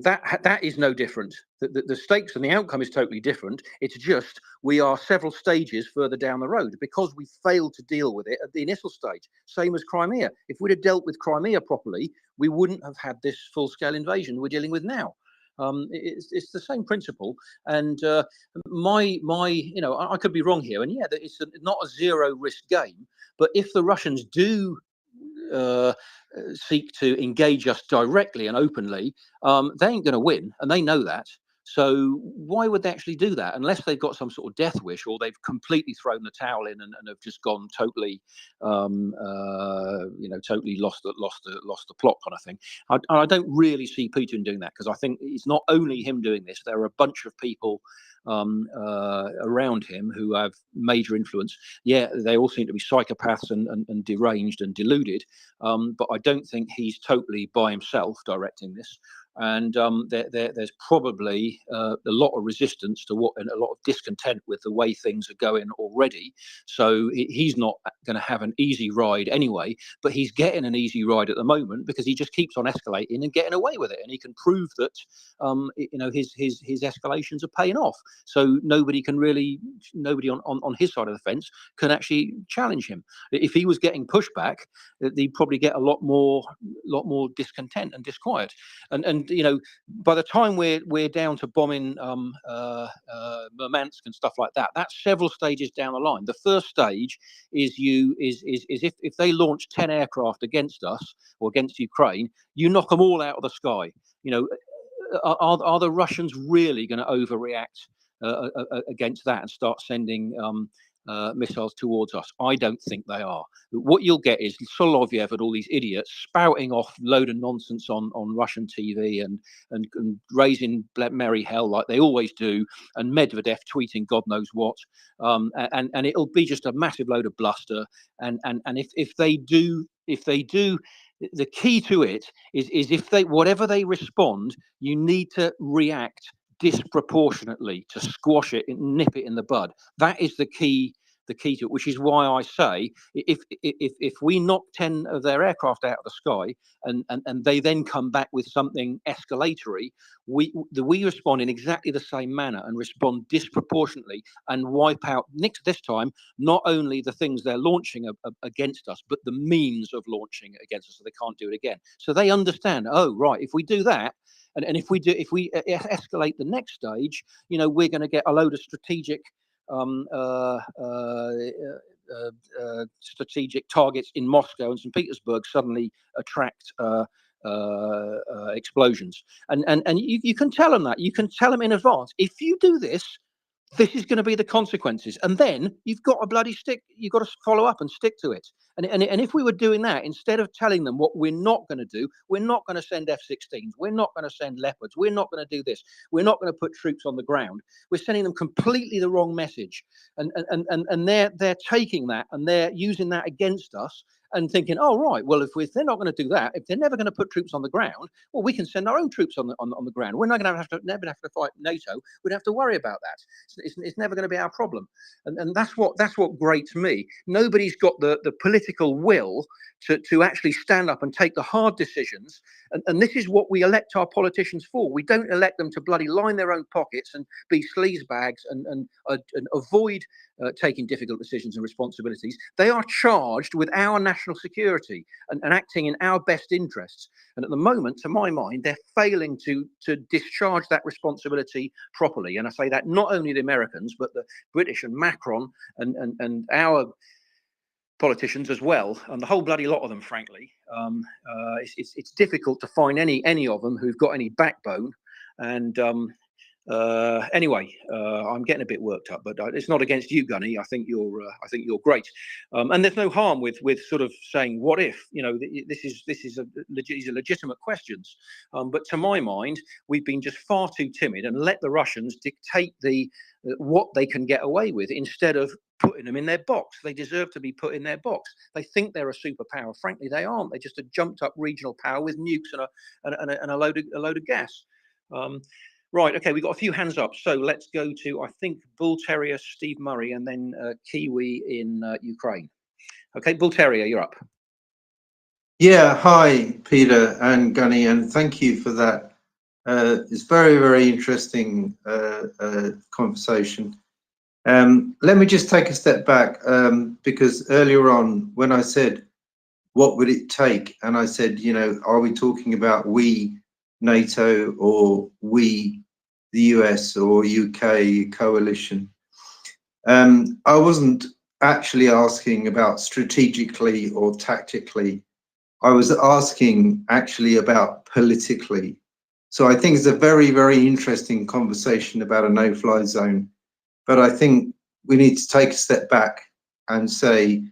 that is no different. The stakes and the outcome is totally different. It's just we are several stages further down the road because we failed to deal with it at the initial stage. Same as Crimea. If we'd have dealt with Crimea properly, we wouldn't have had this full-scale invasion we're dealing with now. It's the same principle, and I could be wrong here, and yeah, it's not a zero risk game. But if the Russians do seek to engage us directly and openly, they ain't going to win, and they know that. So why would they actually do that unless they've got some sort of death wish or they've completely thrown the towel in and have just gone totally, totally lost the plot kind of thing. I don't really see Putin doing that because I think it's not only him doing this. There are a bunch of people around him who have major influence. Yeah, they all seem to be psychopaths and deranged and deluded, but I don't think he's totally by himself directing this. And there's probably a lot of resistance to and a lot of discontent with the way things are going already. So he's not going to have an easy ride anyway, but he's getting an easy ride at the moment because he just keeps on escalating and getting away with it, and he can prove that his escalations are paying off. So nobody on his side of the fence can actually challenge him. If he was getting pushback, he'd probably get a lot more discontent and disquiet. And by the time we're down to bombing Murmansk and stuff like that, that's several stages down the line. The first stage is if they launch 10 aircraft against us or against Ukraine, you knock them all out of the sky. Are the Russians really going to overreact against that and start sending missiles towards us? I don't think they are. What you'll get is Solovyev and all these idiots spouting off load of nonsense on Russian TV and raising merry hell like they always do, and Medvedev tweeting God knows what, and it'll be just a massive load of bluster. And if they do, the key to it is if whatever they respond, you need to react disproportionately to squash it and nip it in the bud. That is the key to it, which is why I say if we knock 10 of their aircraft out of the sky and they then come back with something escalatory, we respond in exactly the same manner and respond disproportionately and wipe out this time not only the things they're launching against us, but the means of launching against us, so they can't do it again. So they understand, oh right, if we do that, and if we escalate the next stage, we're going to get a load of strategic targets in Moscow and St. Petersburg suddenly attract explosions, and you can tell them that. You can tell them in advance, if you do this, This is going to be the consequences, and then you've got you've got to follow up and stick to it. And if we were doing that, instead of telling them what we're not going to do, we're not going to send F-16s, we're not going to send Leopards, we're not going to do this, we're not going to put troops on the ground. We're sending them completely the wrong message, and they're taking that and they're using that against us. And thinking, oh right, well if they're not going to do that, if they're never going to put troops on the ground, well we can send our own troops on the ground. We're not going to never have to fight NATO. We'd have to worry about that. It's never going to be our problem. And that's what grates me. Nobody's got the political will to actually stand up and take the hard decisions. And this is what we elect our politicians for. We don't elect them to bloody line their own pockets and be sleazebags and avoid taking difficult decisions and responsibilities. They are charged with our national security and acting in our best interests. And at the moment, to my mind, they're failing to discharge that responsibility properly. And I say that not only the Americans, but the British and Macron and our politicians as well, and the whole bloody lot of them, frankly. It's difficult to find any of them who've got any backbone. And anyway, I'm getting a bit worked up, but it's not against you, Gunny. I think you're great, and there's no harm with sort of saying, what if, you know, these are legitimate questions, but to my mind, we've been just far too timid and let the Russians dictate what they can get away with instead of putting them in their box. They deserve to be put in their box. They think they're a superpower. Frankly, they aren't. They're just a jumped up regional power with nukes and a load of gas. Right, okay, we've got a few hands up. So let's go to, I think, Bull Terrier, Steve Murray, and then Kiwi in Ukraine. Okay, Bull Terrier, you're up. Yeah, hi, Peter and Gunny, and thank you for that. It's very, very interesting conversation. Let me just take a step back, because earlier on, when I said, what would it take? And I said, you know, are we talking about we, NATO, or we, the US or UK coalition? I wasn't actually asking about strategically or tactically. I was asking actually about politically. So I think it's a very, very interesting conversation about a no-fly zone. But I think we need to take a step back and say,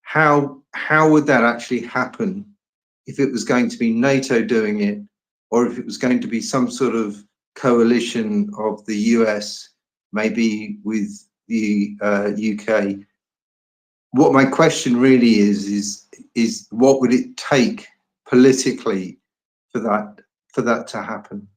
how would that actually happen if it was going to be NATO doing it, or if it was going to be some sort of coalition of the US, maybe with the UK? What my question really is what would it take politically for that to happen?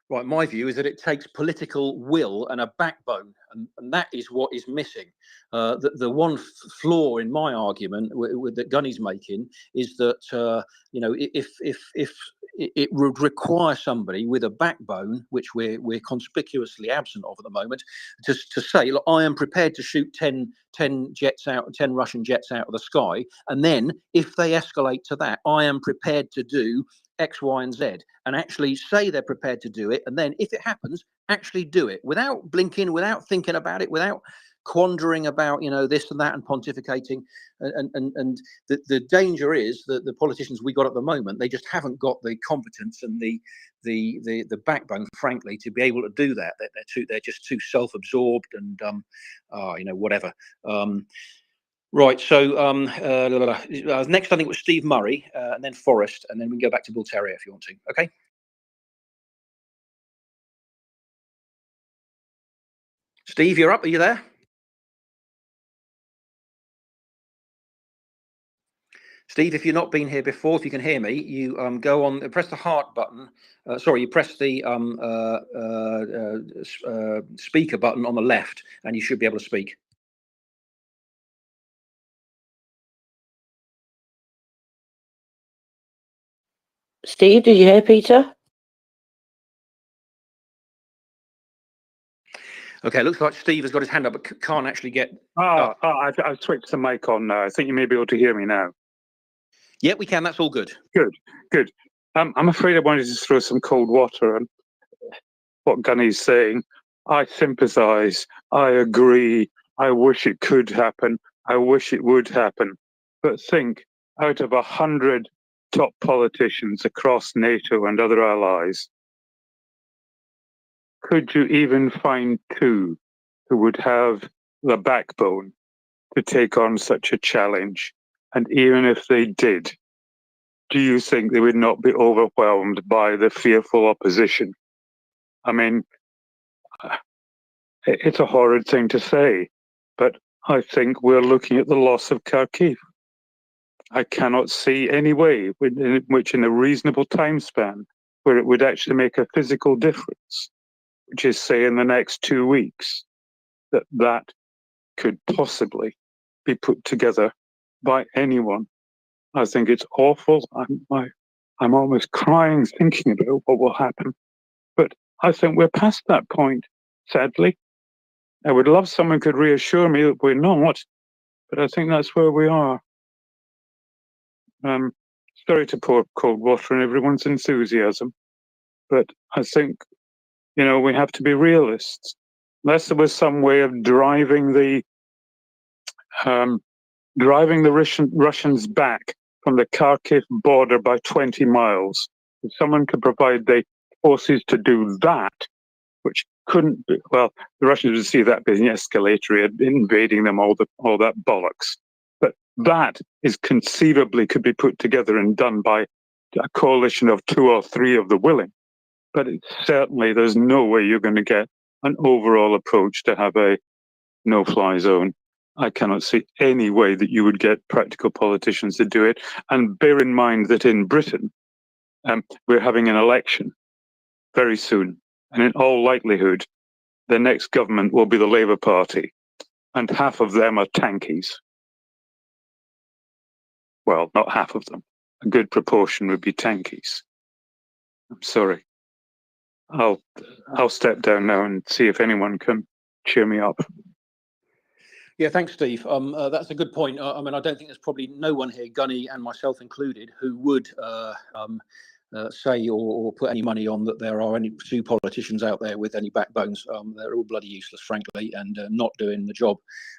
Right, my view is that it takes political will and a backbone, and that is what is missing. The one flaw in my argument that Gunny's making is that you know, if it would require somebody with a backbone, which we're conspicuously absent of at the moment, to say, look, I am prepared to shoot 10 Russian jets out of the sky, and then if they escalate to that, I am prepared to do X, Y, and Z, and actually say they're prepared to do it, and then if it happens, actually do it without blinking, without thinking about it, without quandering about, you know, this and that and pontificating. And the danger is that the politicians we got at the moment, they just haven't got the competence and the backbone, frankly, to be able to do that. They're just too self-absorbed and you know, whatever. Right, so next I think was Steve Murray, and then Forrest, and then we can go back to Bull Terrier if you want to. Okay. Steve, you're up. Are you there? Steve, if you've not been here before, if you can hear me, you go on, press the heart button. Sorry, you press the speaker button on the left, and you should be able to speak. Steve, did you hear Peter? Okay, looks like Steve has got his hand up, but can't actually get. I've switched the mic on now. I think you may be able to hear me now. Yeah, we can. That's all good. Good. I'm afraid I wanted to throw some cold water on what Gunny's saying. I sympathise. I agree. I wish it could happen. I wish it would happen. But think, out of 100 top politicians across NATO and other allies, could you even find 2 who would have the backbone to take on such a challenge? And even if they did, do you think they would not be overwhelmed by the fearful opposition? I mean, it's a horrid thing to say, but I think we're looking at the loss of Kharkiv. I cannot see any way in which, in a reasonable time span, where it would actually make a physical difference, which is, say, in the next 2 weeks, that could possibly be put together by anyone. I think it's awful. I'm almost crying thinking about what will happen. But I think we're past that point, sadly. I would love someone could reassure me that we're not, but I think that's where we are. Sorry to pour cold water on everyone's enthusiasm, but I think, we have to be realists. Unless there was some way of driving the Russians back from the Kharkiv border by 20 miles. If someone could provide the forces to do that, which couldn't be, well, the Russians would see that being escalatory, invading them, all that bollocks. But that is conceivably could be put together and done by a coalition of 2 or 3 of the willing. But certainly there's no way you're going to get an overall approach to have a no-fly zone. I cannot see any way that you would get practical politicians to do it. And bear in mind that in Britain, we're having an election very soon. And in all likelihood, the next government will be the Labour Party. And half of them are tankies. Well, not half of them. A good proportion would be tankies. I'm sorry. I'll step down now and see if anyone can cheer me up. Yeah, thanks, Steve. That's a good point. I mean, I don't think there's probably no one here, Gunny and myself included, who would say or put any money on that there are any 2 politicians out there with any backbones. They're all bloody useless, frankly, and not doing the job.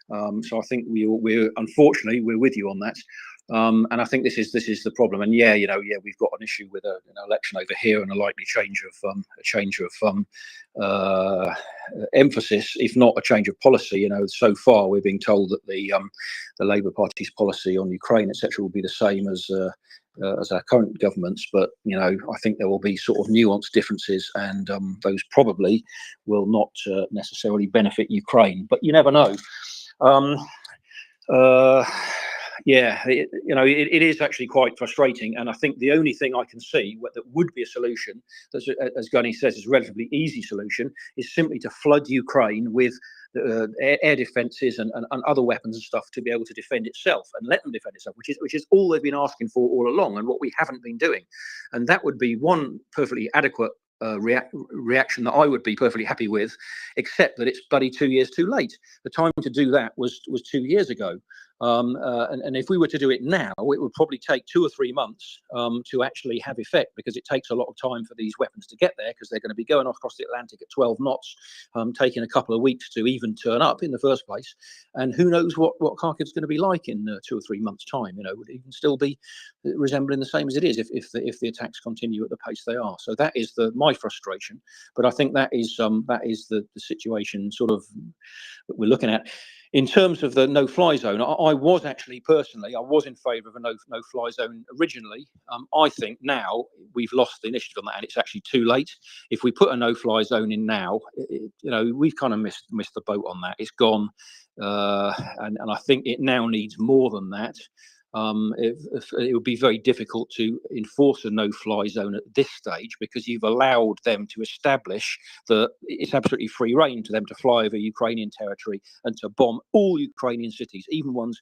So I think we're unfortunately we're with you on that. And I think this is the problem. And we've got an issue with an election over here and a likely change of emphasis, if not a change of policy. So far we're being told that the Labour Party's policy on Ukraine, etc., will be the same as our current government's, but I think there will be sort of nuanced differences, and those probably will not necessarily benefit Ukraine. But you never know. It is actually quite frustrating, and I think the only thing I can see that would be a solution, as Gunny says, is a relatively easy solution, is simply to flood Ukraine with air defences and other weapons and stuff to be able to defend itself and let them defend itself, which is all they've been asking for all along, and what we haven't been doing. And that would be one perfectly adequate reaction that I would be perfectly happy with, except that it's bloody 2 years too late. The time to do that was 2 years ago. And if we were to do it now, it would probably take 2 or 3 months to actually have effect, because it takes a lot of time for these weapons to get there, because they're going to be going across the Atlantic at 12 knots, taking a couple of weeks to even turn up in the first place. And who knows what Kharkiv's going to be like in 2 or 3 months' time? Would it even still be resembling the same as it is if the attacks continue at the pace they are? So that is my frustration. But I think that is the situation sort of that we're looking at. In terms of the no-fly zone, I was actually personally, I was in favour of a no-fly zone originally. I think now we've lost the initiative on that, and it's actually too late. If we put a no-fly zone in now, we've kind of missed the boat on that. It's gone, and I think it now needs more than that. It would be very difficult to enforce a no-fly zone at this stage, because you've allowed them to establish that it's absolutely free reign to them to fly over Ukrainian territory and to bomb all Ukrainian cities, even ones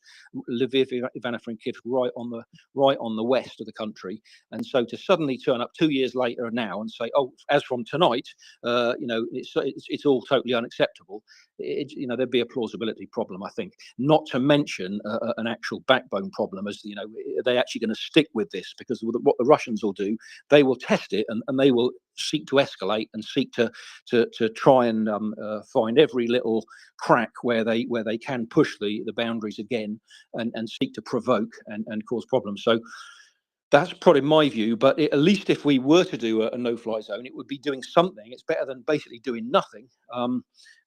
Lviv, Ivano-Frankivsk, right on the west of the country. And so to suddenly turn up 2 years later now and say, oh, as from tonight, it's all totally unacceptable. There'd be a plausibility problem, I think, not to mention an actual backbone problem. As are they actually going to stick with this? Because what the Russians will do, they will test it and they will seek to escalate and seek to try and find every little crack where they can push the boundaries again and seek to provoke and cause problems. So That's probably my view, but at least if we were to do a no-fly zone, it would be doing something. It's better than basically doing nothing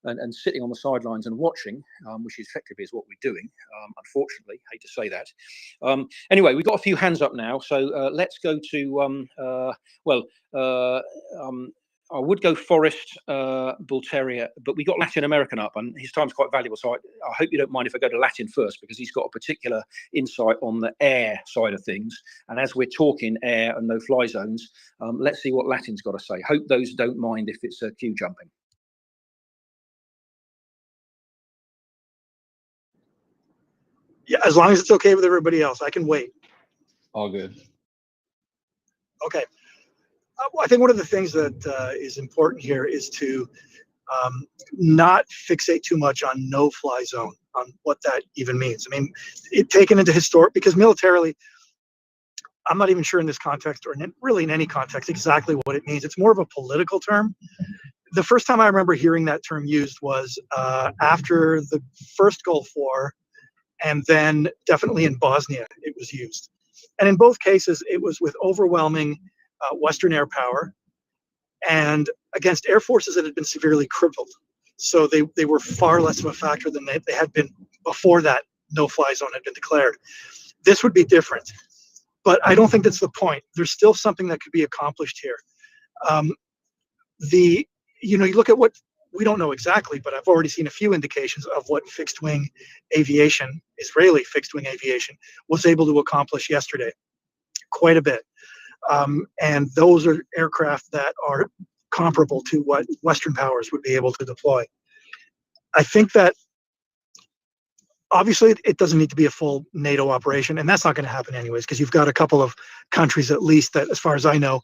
and sitting on the sidelines and watching, which effectively is what we're doing, unfortunately. Hate to say that. Anyway, we've got a few hands up now, so let's go to, I would go Forrest Bulteria, but we got Latin American up, and his time's quite valuable. So I hope you don't mind if I go to Latin first, because he's got a particular insight on the air side of things. And as we're talking air and no-fly zones, let's see what Latin's got to say. Hope those don't mind if it's queue jumping. Yeah, as long as it's okay with everybody else, I can wait. All good. Okay. Well, I think one of the things that is important here is to not fixate too much on no-fly zone, on what that even means. I mean, it taken into historic, because militarily, I'm not even sure in this context, or really in any context, exactly what it means. It's more of a political term. The first time I remember hearing that term used was after the first Gulf War, and then definitely in Bosnia it was used. And in both cases, it was with overwhelming Western air power and against air forces that had been severely crippled. So they were far less of a factor than they had been before that no-fly zone had been declared. This would be different, but I don't think that's the point. There's still something that could be accomplished here. You look at what, we don't know exactly, but I've already seen a few indications of what fixed wing aviation, Israeli fixed wing aviation, was able to accomplish yesterday. Quite a bit. And those are aircraft that are comparable to what Western powers would be able to deploy. I think that obviously it doesn't need to be a full NATO operation, and that's not going to happen anyways, because you've got a couple of countries at least that, as far as I know,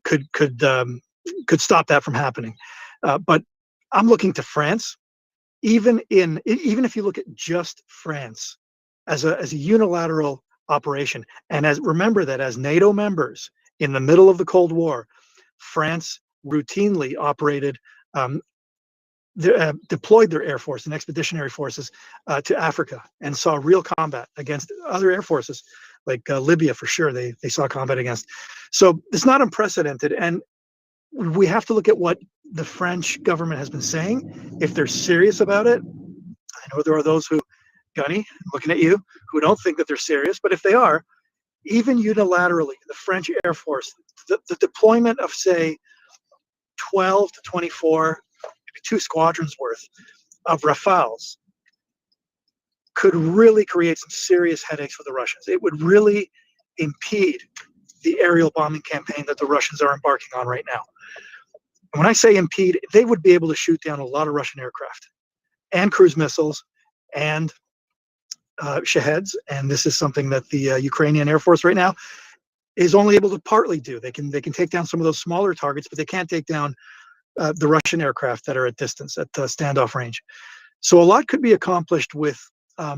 could stop that from happening. But I'm looking to France. Even if you look at just France as a unilateral operation, and remember that as NATO members in the middle of the Cold War, France routinely operated, deployed their air force and expeditionary forces to Africa and saw real combat against other air forces, like Libya for sure. They saw combat against. So it's not unprecedented, and we have to look at what the French government has been saying. If they're serious about it, I know there are those who, Gunny, looking at you, who don't think that they're serious, but if they are, even unilaterally, the French Air Force, the deployment of, say, 12 to 24, maybe 2 squadrons worth of Rafales could really create some serious headaches for the Russians. It would really impede the aerial bombing campaign that the Russians are embarking on right now. And when I say impede, they would be able to shoot down a lot of Russian aircraft and cruise missiles and Shaheds, and this is something that the Ukrainian Air Force right now is only able to partly do. They can take down some of those smaller targets, but they can't take down the Russian aircraft that are at distance, at standoff range. So a lot could be accomplished with a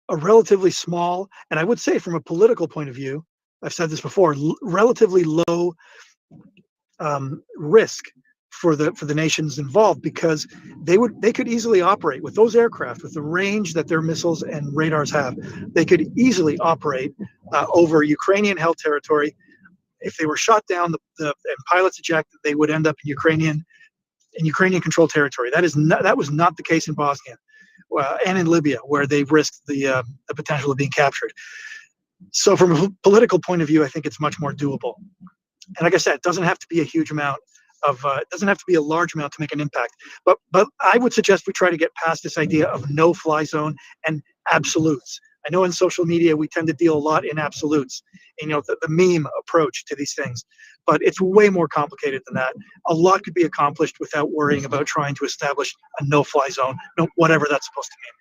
relatively small, and I would say from a political point of view, I've said this before, relatively low risk for the nations involved, because they could easily operate with those aircraft, with the range that their missiles and radars have. They could easily operate over Ukrainian held territory. If they were shot down, and pilots ejected, they would end up in Ukrainian controlled territory. That was not the case in Bosnia and in Libya, where they risked the potential of being captured. So from a political point of view, I think it's much more doable. And like I said, it doesn't have to be a huge amount it doesn't have to be a large amount to make an impact. But I would suggest we try to get past this idea of no-fly zone and absolutes. I know in social media we tend to deal a lot in absolutes, the meme approach to these things. But it's way more complicated than that. A lot could be accomplished without worrying about trying to establish a no-fly zone, whatever that's supposed to mean.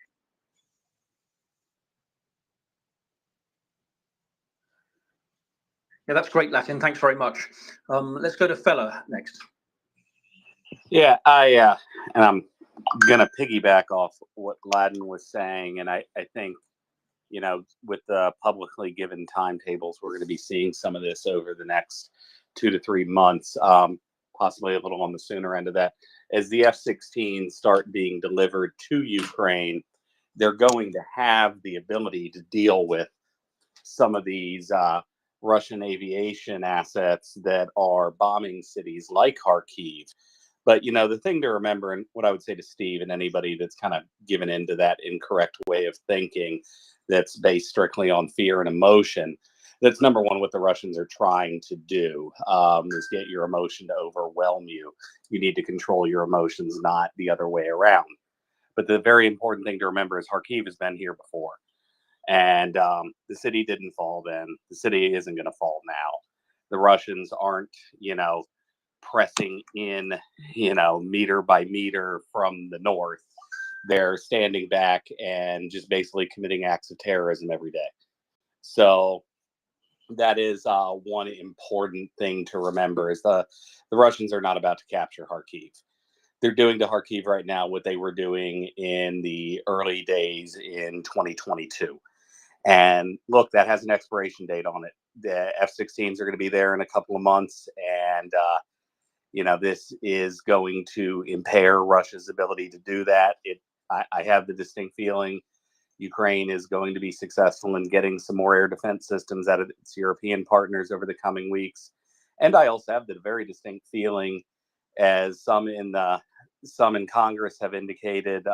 Yeah, that's great, Latin. Thanks very much. Let's go to Fella next. Yeah, and I'm gonna piggyback off what Latin was saying, and I think, with the publicly given timetables, we're going to be seeing some of this over the next 2 to 3 months, possibly a little on the sooner end of that. As the F-16 start being delivered to Ukraine, they're going to have the ability to deal with some of these Russian aviation assets that are bombing cities like Kharkiv. But, you know, the thing to remember, and what I would say to Steve and anybody that's kind of given into that incorrect way of thinking that's based strictly on fear and emotion, that's number one what the Russians are trying to do, is get your emotion to overwhelm you. You need to control your emotions, not the other way around. But the very important thing to remember is Kharkiv has been here before. And the city didn't fall then. The city isn't going to fall now. The Russians aren't, you know, pressing in, you know, meter by meter from the north. They're standing back and just basically committing acts of terrorism every day. So that is one important thing to remember is the Russians are not about to capture Kharkiv. They're doing to Kharkiv right now what they were doing in the early days in 2022. And look, that has an expiration date on it. The F-16s are going to be there in a couple of months. And, you know, this is going to impair Russia's ability to do that. I have the distinct feeling Ukraine is going to be successful in getting some more air defense systems out of its European partners over the coming weeks. And I also have the very distinct feeling, as some in Congress have indicated,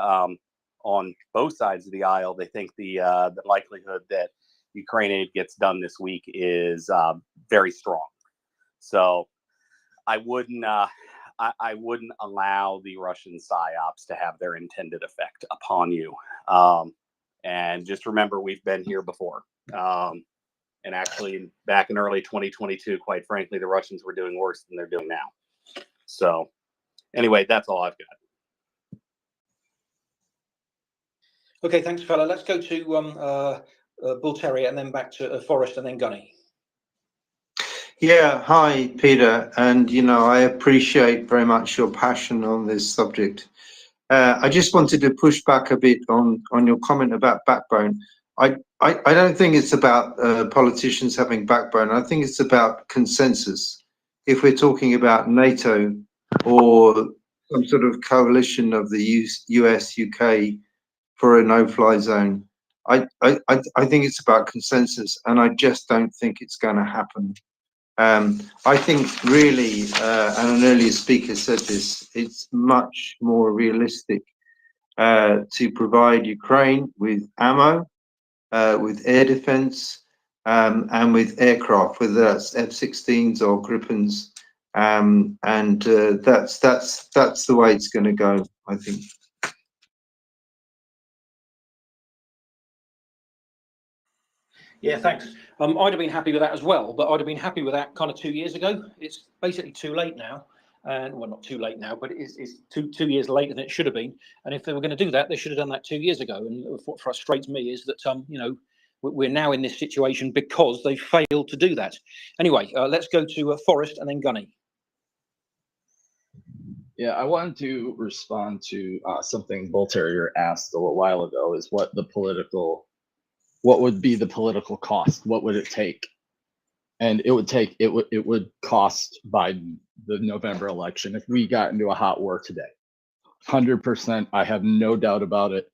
on both sides of the aisle, they think the likelihood that Ukraine aid gets done this week is very strong. So I wouldn't allow the Russian psyops to have their intended effect upon you. And just remember, we've been here before. And actually, back in early 2022, quite frankly, the Russians were doing worse than they're doing now. So anyway, that's all I've got. Okay, thanks, fella. Let's go to Bull Terrier and then back to Forrest and then Gunny. Yeah, hi, Peter. And, you know, I appreciate very much your passion on this subject. I just wanted to push back a bit on your comment about backbone. I don't think it's about politicians having backbone. I think it's about consensus. If we're talking about NATO or some sort of coalition of the US, UK for a no-fly zone, I think it's about consensus, and I just don't think it's going to happen. I think really, and an earlier speaker said this, it's much more realistic to provide Ukraine with ammo, with air defense, and with aircraft, whether that's F-16s or Gripens, and that's the way it's going to go, I think. Yeah, thanks. I'd have been happy with that as well, but I'd have been happy with that kind of 2 years ago. It's basically too late now. And well, not too late now, but it's two years later than it should have been. And if they were going to do that, they should have done that 2 years ago. And what frustrates me is that, you know, we're now in this situation because they failed to do that. Anyway, let's go to Forrest and then Gunny. Yeah, I wanted to respond to something Bull Terrier asked a little while ago, is what would be the political cost? What would it take? And it would cost Biden the November election if we got into a hot war today. 100%, I have no doubt about it.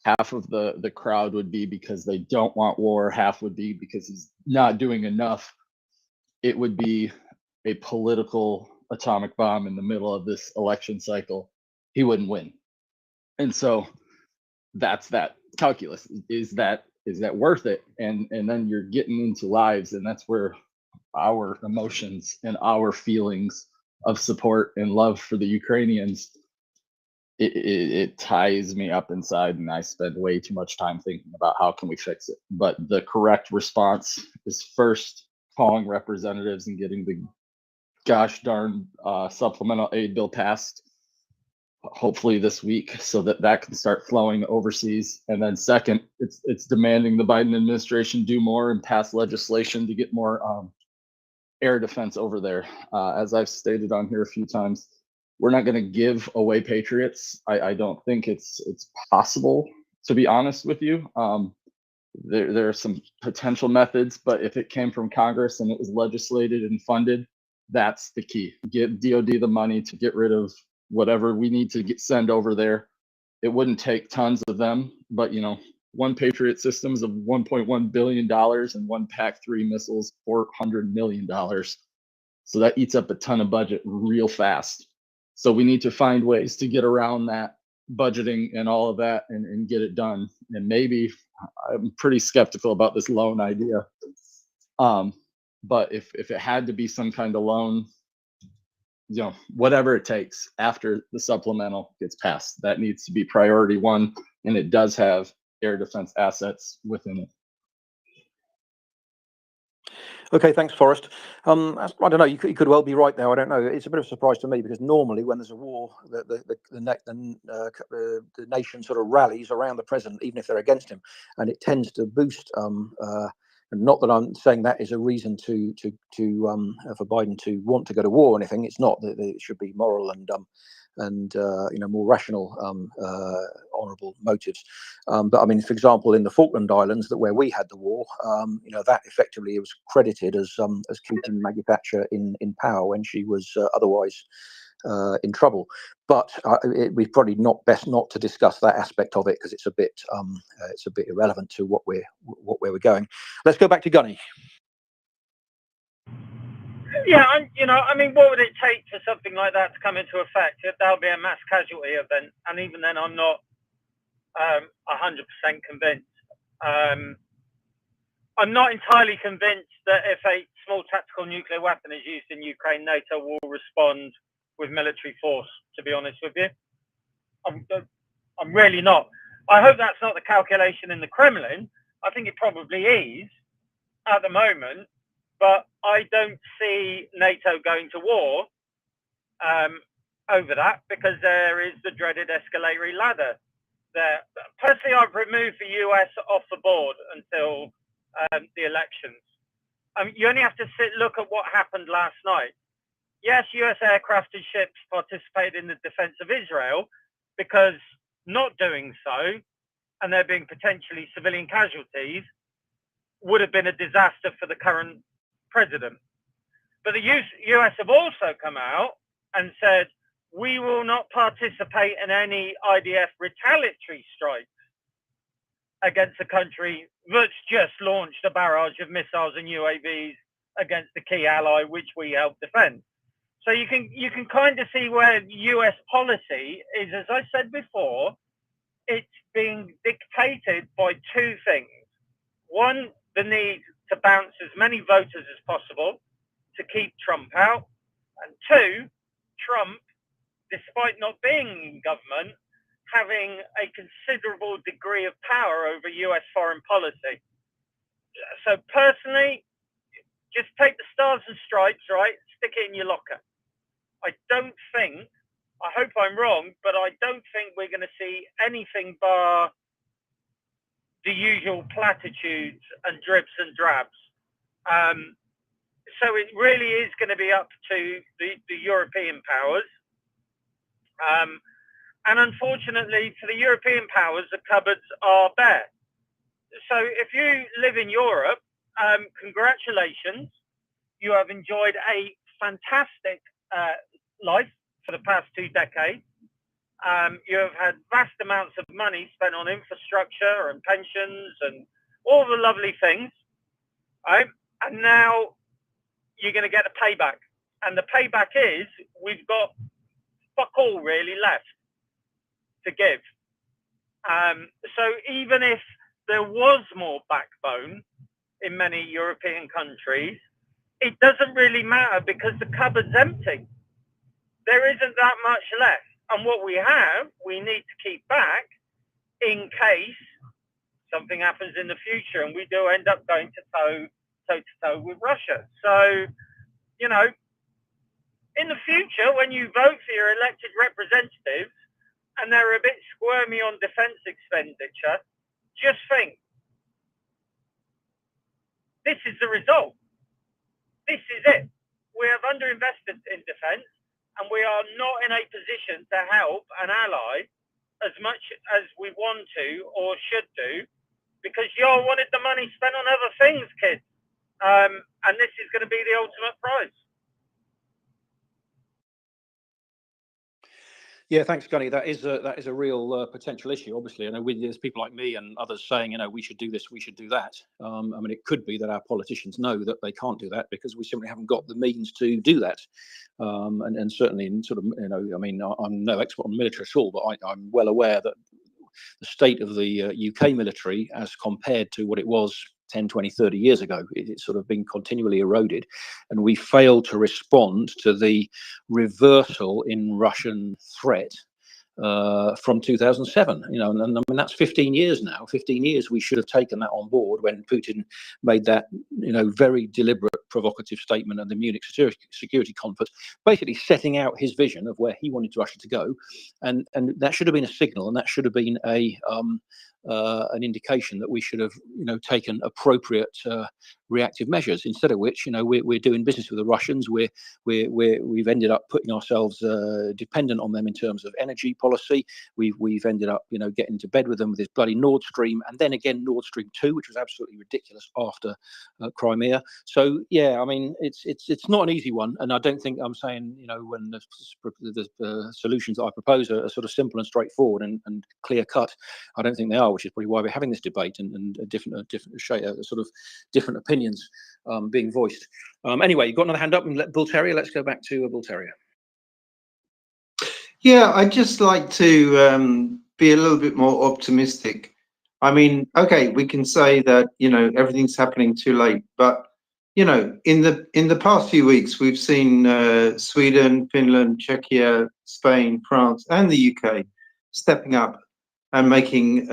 Half of the crowd would be because they don't want war. Half would be because he's not doing enough. It would be a political atomic bomb in the middle of this election cycle. He wouldn't win. And so that's that calculus. Is that worth it? And then you're getting into lives, and that's where our emotions and our feelings of support and love for the Ukrainians, it ties me up inside, and I spend way too much time thinking about how can we fix it. But the correct response is first calling representatives and getting the gosh darn supplemental aid bill passed, hopefully this week, so that can start flowing overseas. And then second, it's demanding the Biden administration do more and pass legislation to get more air defense over there. As I've stated on here a few times, we're not going to give away Patriots. I don't think it's possible, to be honest with you. There are some potential methods, but if it came from Congress and it was legislated and funded, that's the key. Give DOD the money to get rid of whatever we need to send over there. It wouldn't take tons of them, but you know, one Patriot systems of $1.1 billion and one PAC-3 missiles, $400 million. So that eats up a ton of budget real fast. So we need to find ways to get around that budgeting and all of that and get it done. And maybe I'm pretty skeptical about this loan idea. But if it had to be some kind of loan, you know, whatever it takes after the supplemental gets passed, that needs to be priority one, and it does have air defense assets within it. Okay, thanks, Forrest. I don't know. You could well be right there. I don't know. It's a bit of a surprise to me because normally when there's a war, the nation sort of rallies around the president, even if they're against him, and it tends to boost. And not that I'm saying that is a reason for Biden to want to go to war or anything. It's not. That it should be moral and you know, more rational, honourable motives. But I mean, for example, in the Falkland Islands, where we had the war, you know, that effectively was credited as keeping Maggie Thatcher in power when she was otherwise in trouble. But we probably best not to discuss that aspect of it because it's a bit irrelevant to where we're going. Let's go back to Gunny. Yeah, you know, I mean, what would it take for something like that to come into effect? That'll be a mass casualty event, and even then, I'm not 100% convinced. I'm not entirely convinced that if a small tactical nuclear weapon is used in Ukraine, NATO will respond with military force, to be honest with you. I'm really not. I hope that's not the calculation in the Kremlin. I think it probably is at the moment, but I don't see NATO going to war over that because there is the dreaded escalatory ladder there. Personally, I've removed the US off the board until the elections. You only have to look at what happened last night. Yes, US aircraft and ships participated in the defense of Israel because not doing so, and there being potentially civilian casualties, would have been a disaster for the current president. But the US have also come out and said, we will not participate in any IDF retaliatory strikes against a country that's just launched a barrage of missiles and UAVs against the key ally which we help defend. So you can kind of see where US policy is, as I said before, it's being dictated by two things. One, the need to bounce as many voters as possible to keep Trump out. And two, Trump, despite not being in government, having a considerable degree of power over US foreign policy. So personally, just take the stars and stripes, right? Stick it in your locker. I hope I'm wrong, but I don't think we're going to see anything bar the usual platitudes and dribs and drabs. So it really is going to be up to the European powers. And unfortunately for the European powers, the cupboards are bare. So if you live in Europe, congratulations. You have enjoyed a fantastic life for the past 2 decades. You have had vast amounts of money spent on infrastructure and pensions and all the lovely things, right? And now you're going to get a payback. And the payback is we've got fuck all really left to give. So even if there was more backbone in many European countries, it doesn't really matter because the cupboard's empty. There isn't that much left. And what we have, we need to keep back in case something happens in the future and we do end up going toe to toe with Russia. So, you know, in the future, when you vote for your elected representatives and they're a bit squirmy on defense expenditure, just think, this is the result. This is it. We have underinvested in defense and we are not in a position to help an ally as much as we want to or should do because y'all wanted the money spent on other things, kids. And this is going to be the ultimate prize. Yeah, thanks, Gunny. That is a real potential issue. Obviously, I know there's people like me and others saying, we should do this, we should do that. I mean, it could be that our politicians know that they can't do that because we simply haven't got the means to do that. And certainly, in sort of, I mean, I'm no expert on military at all, but I'm well aware that the state of the UK military, as compared to what it was 10, 20, 30 years ago, it's sort of been continually eroded, and we failed to respond to the reversal in Russian threat from 2007. And I mean, that's 15 years now. 15 years we should have taken that on board when Putin made that very deliberate provocative statement at the Munich Security Conference, basically setting out his vision of where he wanted Russia to go, and that should have been a signal, and that should have been an indication that we should have taken appropriate reactive measures, instead of which we're doing business with the Russians. We've ended up putting ourselves dependent on them in terms of energy policy. We've ended up getting to bed with them with this bloody Nord Stream, and then again Nord Stream 2, which was absolutely ridiculous after Crimea. So yeah, I mean, it's not an easy one, and I don't think I'm saying when the solutions that I propose are sort of simple and straightforward and clear cut. I don't think they are, which is probably why we're having this debate and different sort of different opinions being voiced. Anyway, you've got another hand up, and Bull Terrier. Let's go back to Bull Terrier. Yeah, I'd just like to be a little bit more optimistic. I mean, okay, we can say that everything's happening too late, but in the past few weeks, we've seen Sweden, Finland, Czechia, Spain, France, and the UK stepping up and making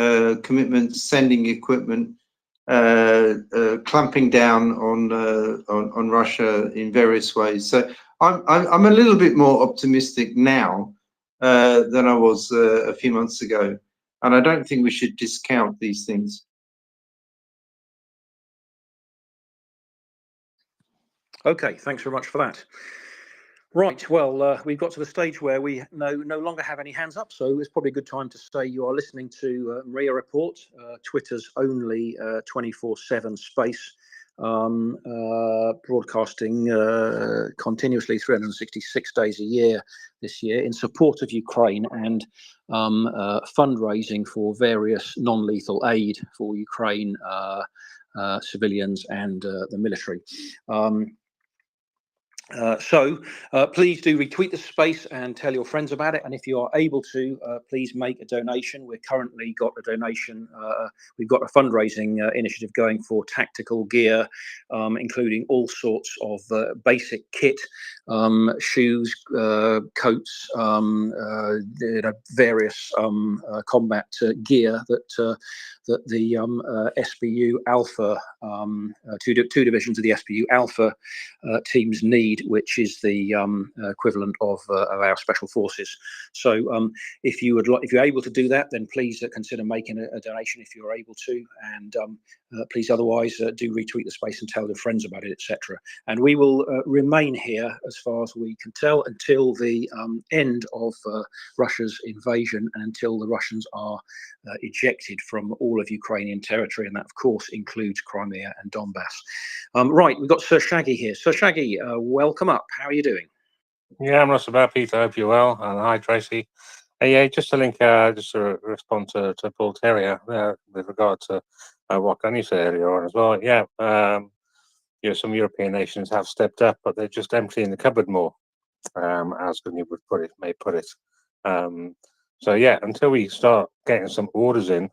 commitments, sending equipment, clamping down on Russia in various ways. So I'm a little bit more optimistic now than I was a few months ago, and I don't think we should discount these things. Okay, thanks very much for that. Right, well, we've got to the stage where we no longer have any hands up, so it's probably a good time to say you are listening to MriyaReport, Twitter's only 24/7 space, broadcasting continuously 366 days a year this year in support of Ukraine and fundraising for various non-lethal aid for Ukraine civilians and the military. So please do retweet the space and tell your friends about it. And if you are able to, please make a donation. We've currently got a donation. We've got a fundraising initiative going for tactical gear, including all sorts of basic kit, shoes, coats, various combat gear that the SBU Alpha, two divisions of the SBU Alpha teams need, which is the equivalent of our special forces. So if you're able to do that, then please consider making a donation if you're able to, and please otherwise do retweet the space and tell your friends about it, etc. And we will remain here, as far as we can tell, until the end of Russia's invasion and until the Russians are ejected from all of Ukrainian territory, and that of course includes Crimea and Donbass. Right, we've got Sir Shaggy here. Sir Shaggy, welcome up. How are you doing? Yeah, I'm not so bad, Peter. I hope you're well. And hi, Tracy. Yeah, just to link, just to respond to Bull Terrier with regard to what Gunny said earlier on as well. Yeah, some European nations have stepped up, but they're just emptying the cupboard more, as Gunny may put it. So yeah, until we start getting some orders in,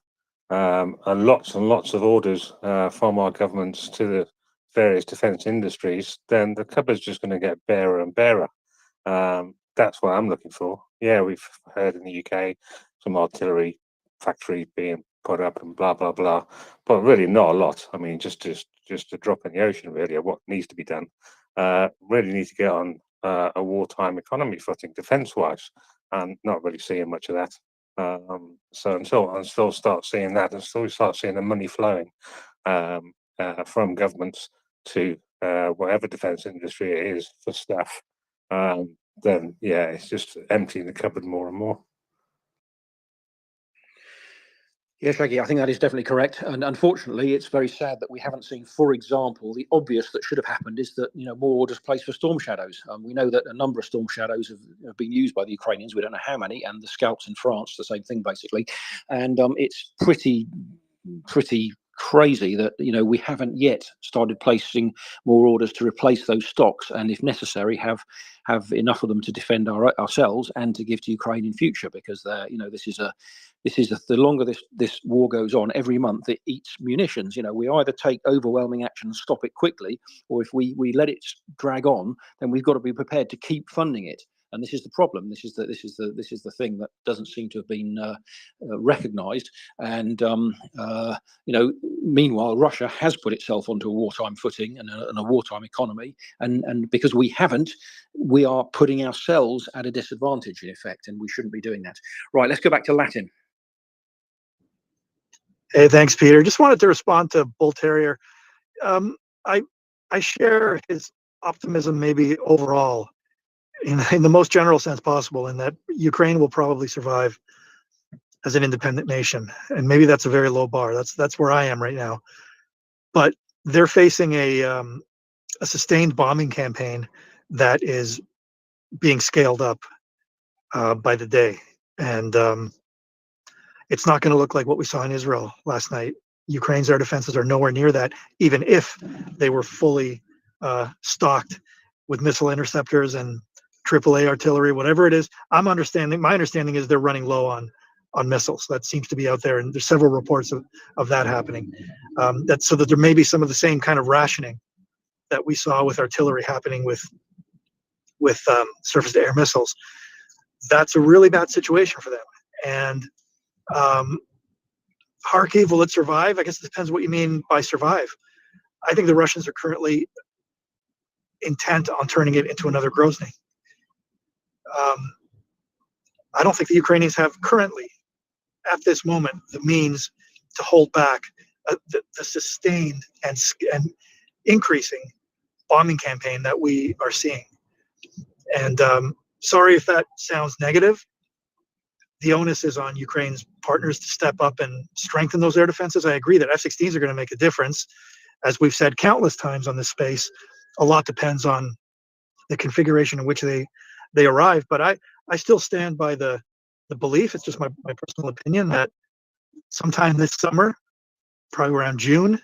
and lots of orders from our governments to the various defence industries, then the cupboard's just going to get barer and barer. That's what I'm looking for. Yeah, we've heard in the UK some artillery factory being put up and blah blah blah, but really not a lot. I mean, just a drop in the ocean really of what needs to be done. Really need to get on a wartime economy footing defence-wise, and not really seeing much of that. So until start seeing that, until we start seeing the money flowing from governments to whatever defence industry it is for staff, then yeah, it's just emptying the cupboard more and more. Yeah, Shaggy, I think that is definitely correct. And unfortunately, it's very sad that we haven't seen, for example, the obvious that should have happened is that, more orders placed for Storm Shadows. We know that a number of Storm Shadows have been used by the Ukrainians. We don't know how many, and the Scouts in France, the same thing, basically. And it's pretty crazy that we haven't yet started placing more orders to replace those stocks, and if necessary have enough of them to defend ourselves and to give to Ukraine in future, because the longer this war goes on, every month it eats munitions. We either take overwhelming action and stop it quickly, or if we let it drag on, then we've got to be prepared to keep funding it. And this is the problem. This is the thing that doesn't seem to have been recognised. And meanwhile, Russia has put itself onto a wartime footing and a wartime economy. And because we haven't, we are putting ourselves at a disadvantage in effect, and we shouldn't be doing that. Right, let's go back to Latin. Hey, thanks, Peter. Just wanted to respond to Bull Terrier. I share his optimism, maybe overall, in the most general sense possible, in that Ukraine will probably survive as an independent nation, and maybe that's a very low bar. That's where I am right now. But they're facing a sustained bombing campaign that is being scaled up by the day, and it's not going to look like what we saw in Israel last night. Ukraine's air defenses are nowhere near that, even if they were fully stocked with missile interceptors and AAA artillery, whatever it is. My understanding is they're running low on missiles. That seems to be out there, and there's several reports of that happening. So that there may be some of the same kind of rationing that we saw with artillery happening with surface-to-air missiles. That's a really bad situation for them. And Kharkiv, will it survive? I guess it depends what you mean by survive. I think the Russians are currently intent on turning it into another Grozny. I don't think the Ukrainians have currently, at this moment, the means to hold back the sustained and increasing bombing campaign that we are seeing. And sorry if that sounds negative. The onus is on Ukraine's partners to step up and strengthen those air defenses. I agree that F-16s are going to make a difference. As we've said countless times on this space, a lot depends on the configuration in which they arrive. But I still stand by the belief, it's just my personal opinion, that sometime this summer, probably around June,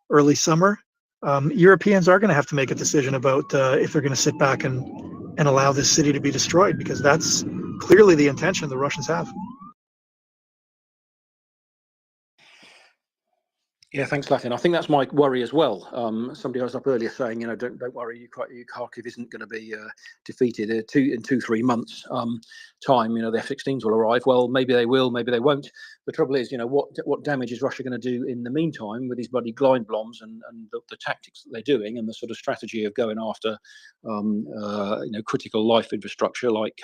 early summer, Europeans are going to have to make a decision about if they're going to sit back and allow this city to be destroyed, because that's clearly the intention the Russians have. Yeah, thanks, Latin. I think that's my worry as well. Somebody was up earlier saying, don't worry, Kharkiv isn't going to be defeated in 2-3 months' time. The F-16s will arrive. Well, maybe they will, maybe they won't. The trouble is, what damage is Russia going to do in the meantime with these bloody glide bombs and the tactics that they're doing, and the sort of strategy of going after critical life infrastructure like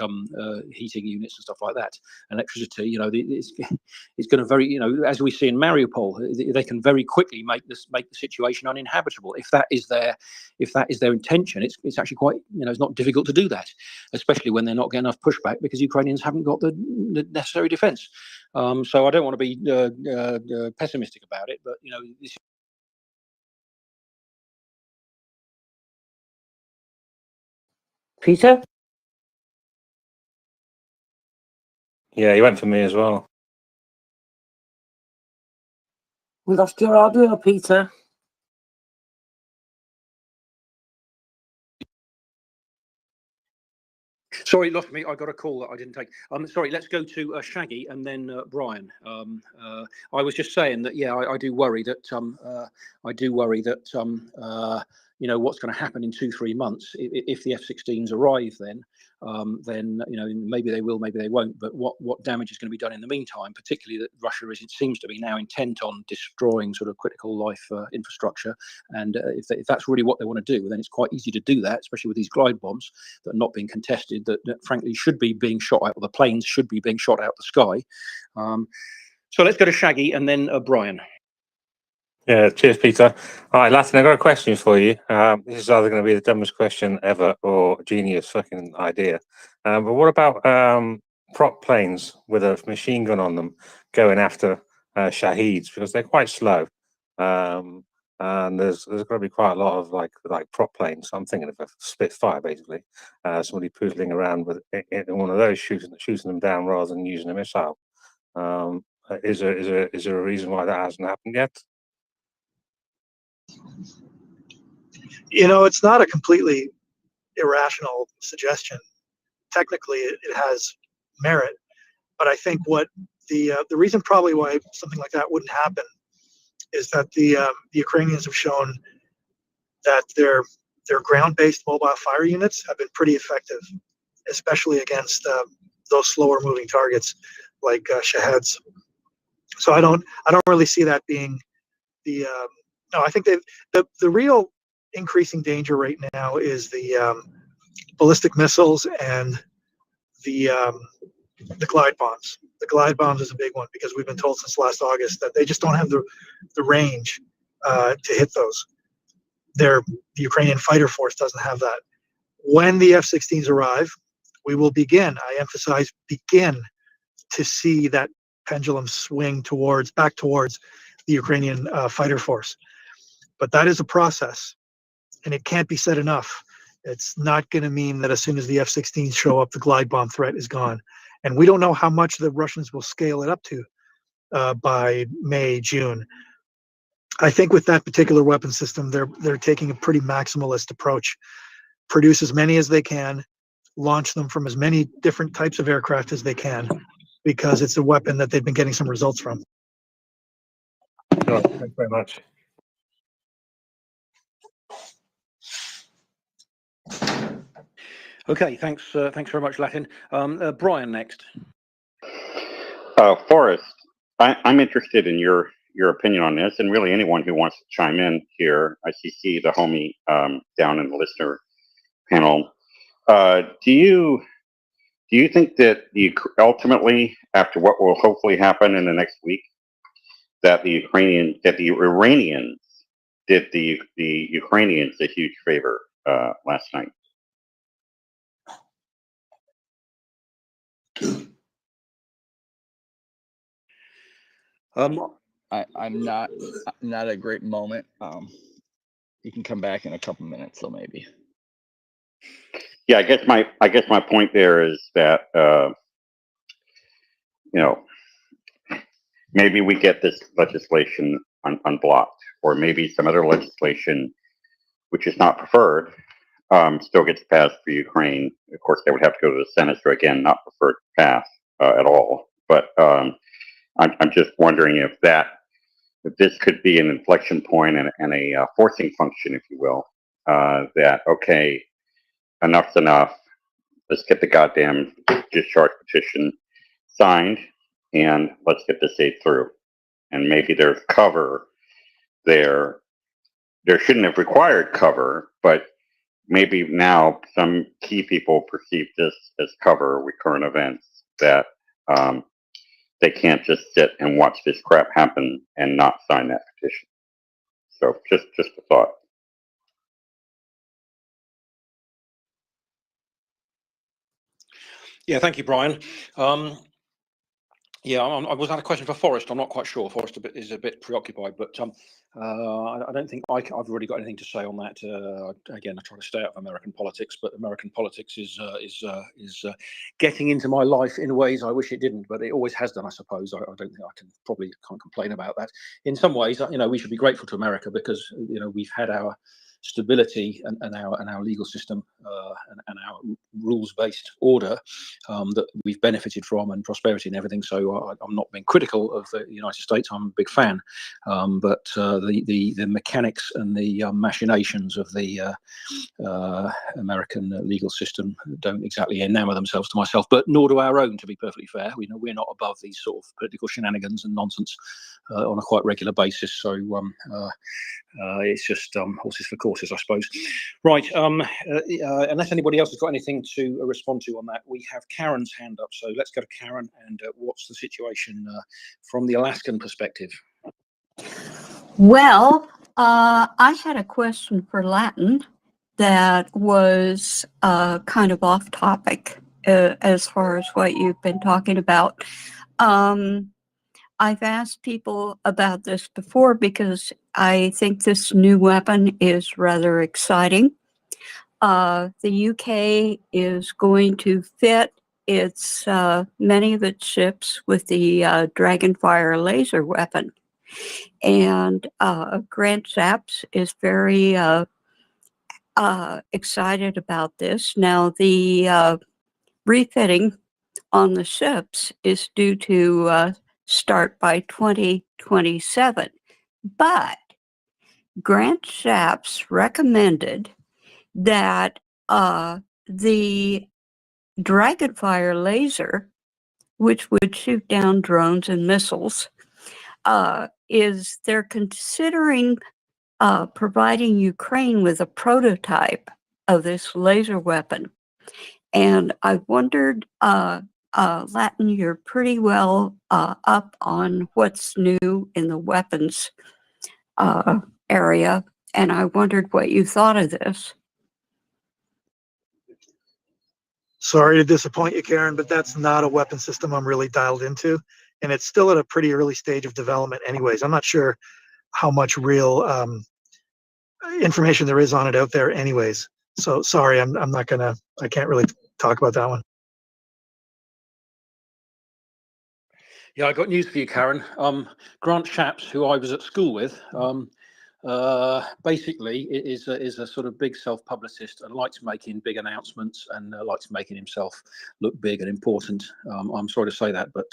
heating units and stuff like that, electricity. It's going to very, as we see in MriyaReport, they can very quickly make the situation uninhabitable. If that is their intention, it's actually quite, it's not difficult to do that, especially when they're not getting enough pushback because Ukrainians haven't got the necessary defense. So I don't want to be pessimistic about it, but this. Peter? Yeah, he went for me as well. We lost your audio, Peter. Sorry, lost me. I got a call that I didn't take. Sorry, let's go to Shaggy and then Brian. I was just saying that, yeah, I do worry that what's going to happen in 2-3 months if the F-16s arrive. Then maybe they will, maybe they won't. But what damage is going to be done in the meantime? Particularly that Russia it seems to be now intent on destroying sort of critical life infrastructure. And if that's really what they want to do, then it's quite easy to do that, especially with these glide bombs that are not being contested, that frankly should be being shot out, or the planes should be being shot out the sky. So let's go to Shaggy and then Brian. Yeah, cheers, Peter. All right, Latin, I've got a question for you. This is either going to be the dumbest question ever or genius fucking idea. But what about prop planes with a machine gun on them going after Shaheeds because they're quite slow. And there's got to be quite a lot of like prop planes. So I'm thinking of a Spitfire basically, somebody poodling around with in one of those shooting them down rather than using a missile. Is there a reason why that hasn't happened yet? You know, it's not a completely irrational suggestion. Technically, it has merit, but I think what the reason probably why something like that wouldn't happen is that the Ukrainians have shown that their ground-based mobile fire units have been pretty effective, especially against those slower moving targets like Shaheds. So I don't really see that being the no. I think the real increasing danger right now is the ballistic missiles and the glide bombs. The glide bombs is a big one because we've been told since last August that they just don't have the range to hit those. The Ukrainian fighter force doesn't have that. When the F-16s arrive, we will begin, I emphasize begin, to see that pendulum swing back towards the Ukrainian fighter force. But that is a process, and it can't be said enough. It's not going to mean that as soon as the F-16s show up, the glide bomb threat is gone. And we don't know how much the Russians will scale it up to by May, June. I think with that particular weapon system, they're taking a pretty maximalist approach. Produce as many as they can, launch them from as many different types of aircraft as they can, because it's a weapon that they've been getting some results from. Sure. Thanks very much. Okay, thanks very much, Latin. Brian next. Forrest, I'm interested in your opinion on this, and really anyone who wants to chime in here. I see the homie down in the listener panel. Do you think that ultimately, after what will hopefully happen in the next week, that the Iranians did the Ukrainians a huge favor last night? I'm not a great moment. You can come back in a couple minutes, so maybe. Yeah, I guess my point there is that maybe we get this legislation unblocked, or maybe some other legislation which is not preferred still gets passed for Ukraine. Of course, they would have to go to the Senate, so again, not preferred to pass at all. But I'm just wondering if this could be an inflection point and a forcing function, if you will, that, okay, enough's enough. Let's get the goddamn discharge petition signed, and let's get this aid through. And maybe there's cover there. There shouldn't have required cover, but maybe now some key people perceive this as cover with current events, that they can't just sit and watch this crap happen and not sign that petition. So just a thought. Yeah, thank you, Brian. Yeah, I was had a question for Forrest. I'm not quite sure. Forrest is a bit preoccupied, but I don't think I've really got anything to say on that. Again, I try to stay out of American politics, but American politics is getting into my life in ways I wish it didn't, but it always has done, I suppose. I don't think I can't complain about that. In some ways, we should be grateful to America because we've had our stability and our legal system and our rules-based order that we've benefited from, and prosperity and everything. So I'm not being critical of the United States. I'm a big fan, but the mechanics and the machinations of the American legal system don't exactly enamor themselves to myself, but nor do our own, to be perfectly fair. We're not above these sort of political shenanigans and nonsense on a quite regular basis. So it's just horses for courses, I suppose. Right. Unless anybody else has got anything to respond to on that, we have Karen's hand up. So let's go to Karen. And what's the situation from the Alaskan perspective? Well, I had a question for Latin that was kind of off topic as far as what you've been talking about. I've asked people about this before because I think this new weapon is rather exciting. The UK is going to fit its many of its ships with the Dragonfire laser weapon, and Grant Shapps is very excited about this. Now, the refitting on the ships is due to start by 2027, but Grant Shapps recommended that the Dragonfire laser, which would shoot down drones and missiles, is they're considering providing Ukraine with a prototype of this laser weapon. And I wondered, Latin, you're pretty well up on what's new in the weapons area, and I wondered what you thought of this. Sorry to disappoint you, Karen, but that's not a weapon system I'm really dialed into, and it's still at a pretty early stage of development anyways. I'm not sure how much real information there is on it out there anyways. So sorry, I'm not gonna, I can't really talk about that one. Yeah, I got news for you, Karen. Grant Shapps, who I was at school with, basically is a sort of big self-publicist and likes making big announcements and likes making himself look big and important. I'm sorry to say that, but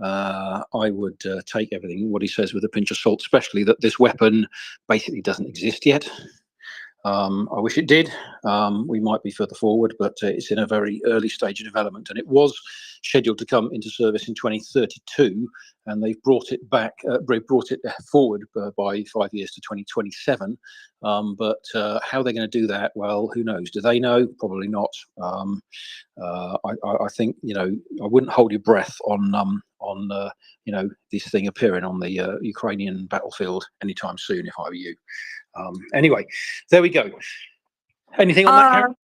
I would take everything what he says with a pinch of salt, especially that this weapon basically doesn't exist yet. I wish it did. We might be further forward, but it's in a very early stage of development, and it was scheduled to come into service in 2032, and they've brought it back, brought it forward by 5 years to 2027. But how they're going to do that, well, who knows? Do they know? Probably not. I think, you know, I wouldn't hold your breath on you know, this thing appearing on the Ukrainian battlefield anytime soon if I were you. Anyway, there we go. Anything on that, Karen?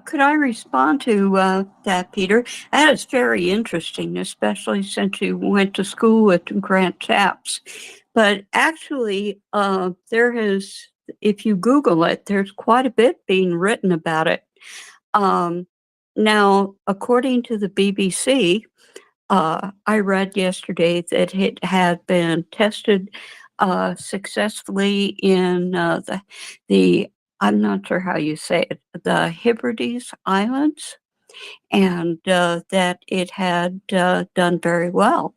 Could I respond to that, Peter? That is very interesting, especially since you went to school with Grant Shapps. But actually, there is, if you Google it, there's quite a bit being written about it. Now, according to the BBC, I read yesterday that it had been tested successfully in the I'm not sure how you say it, the Hebrides Islands, and that it had done very well.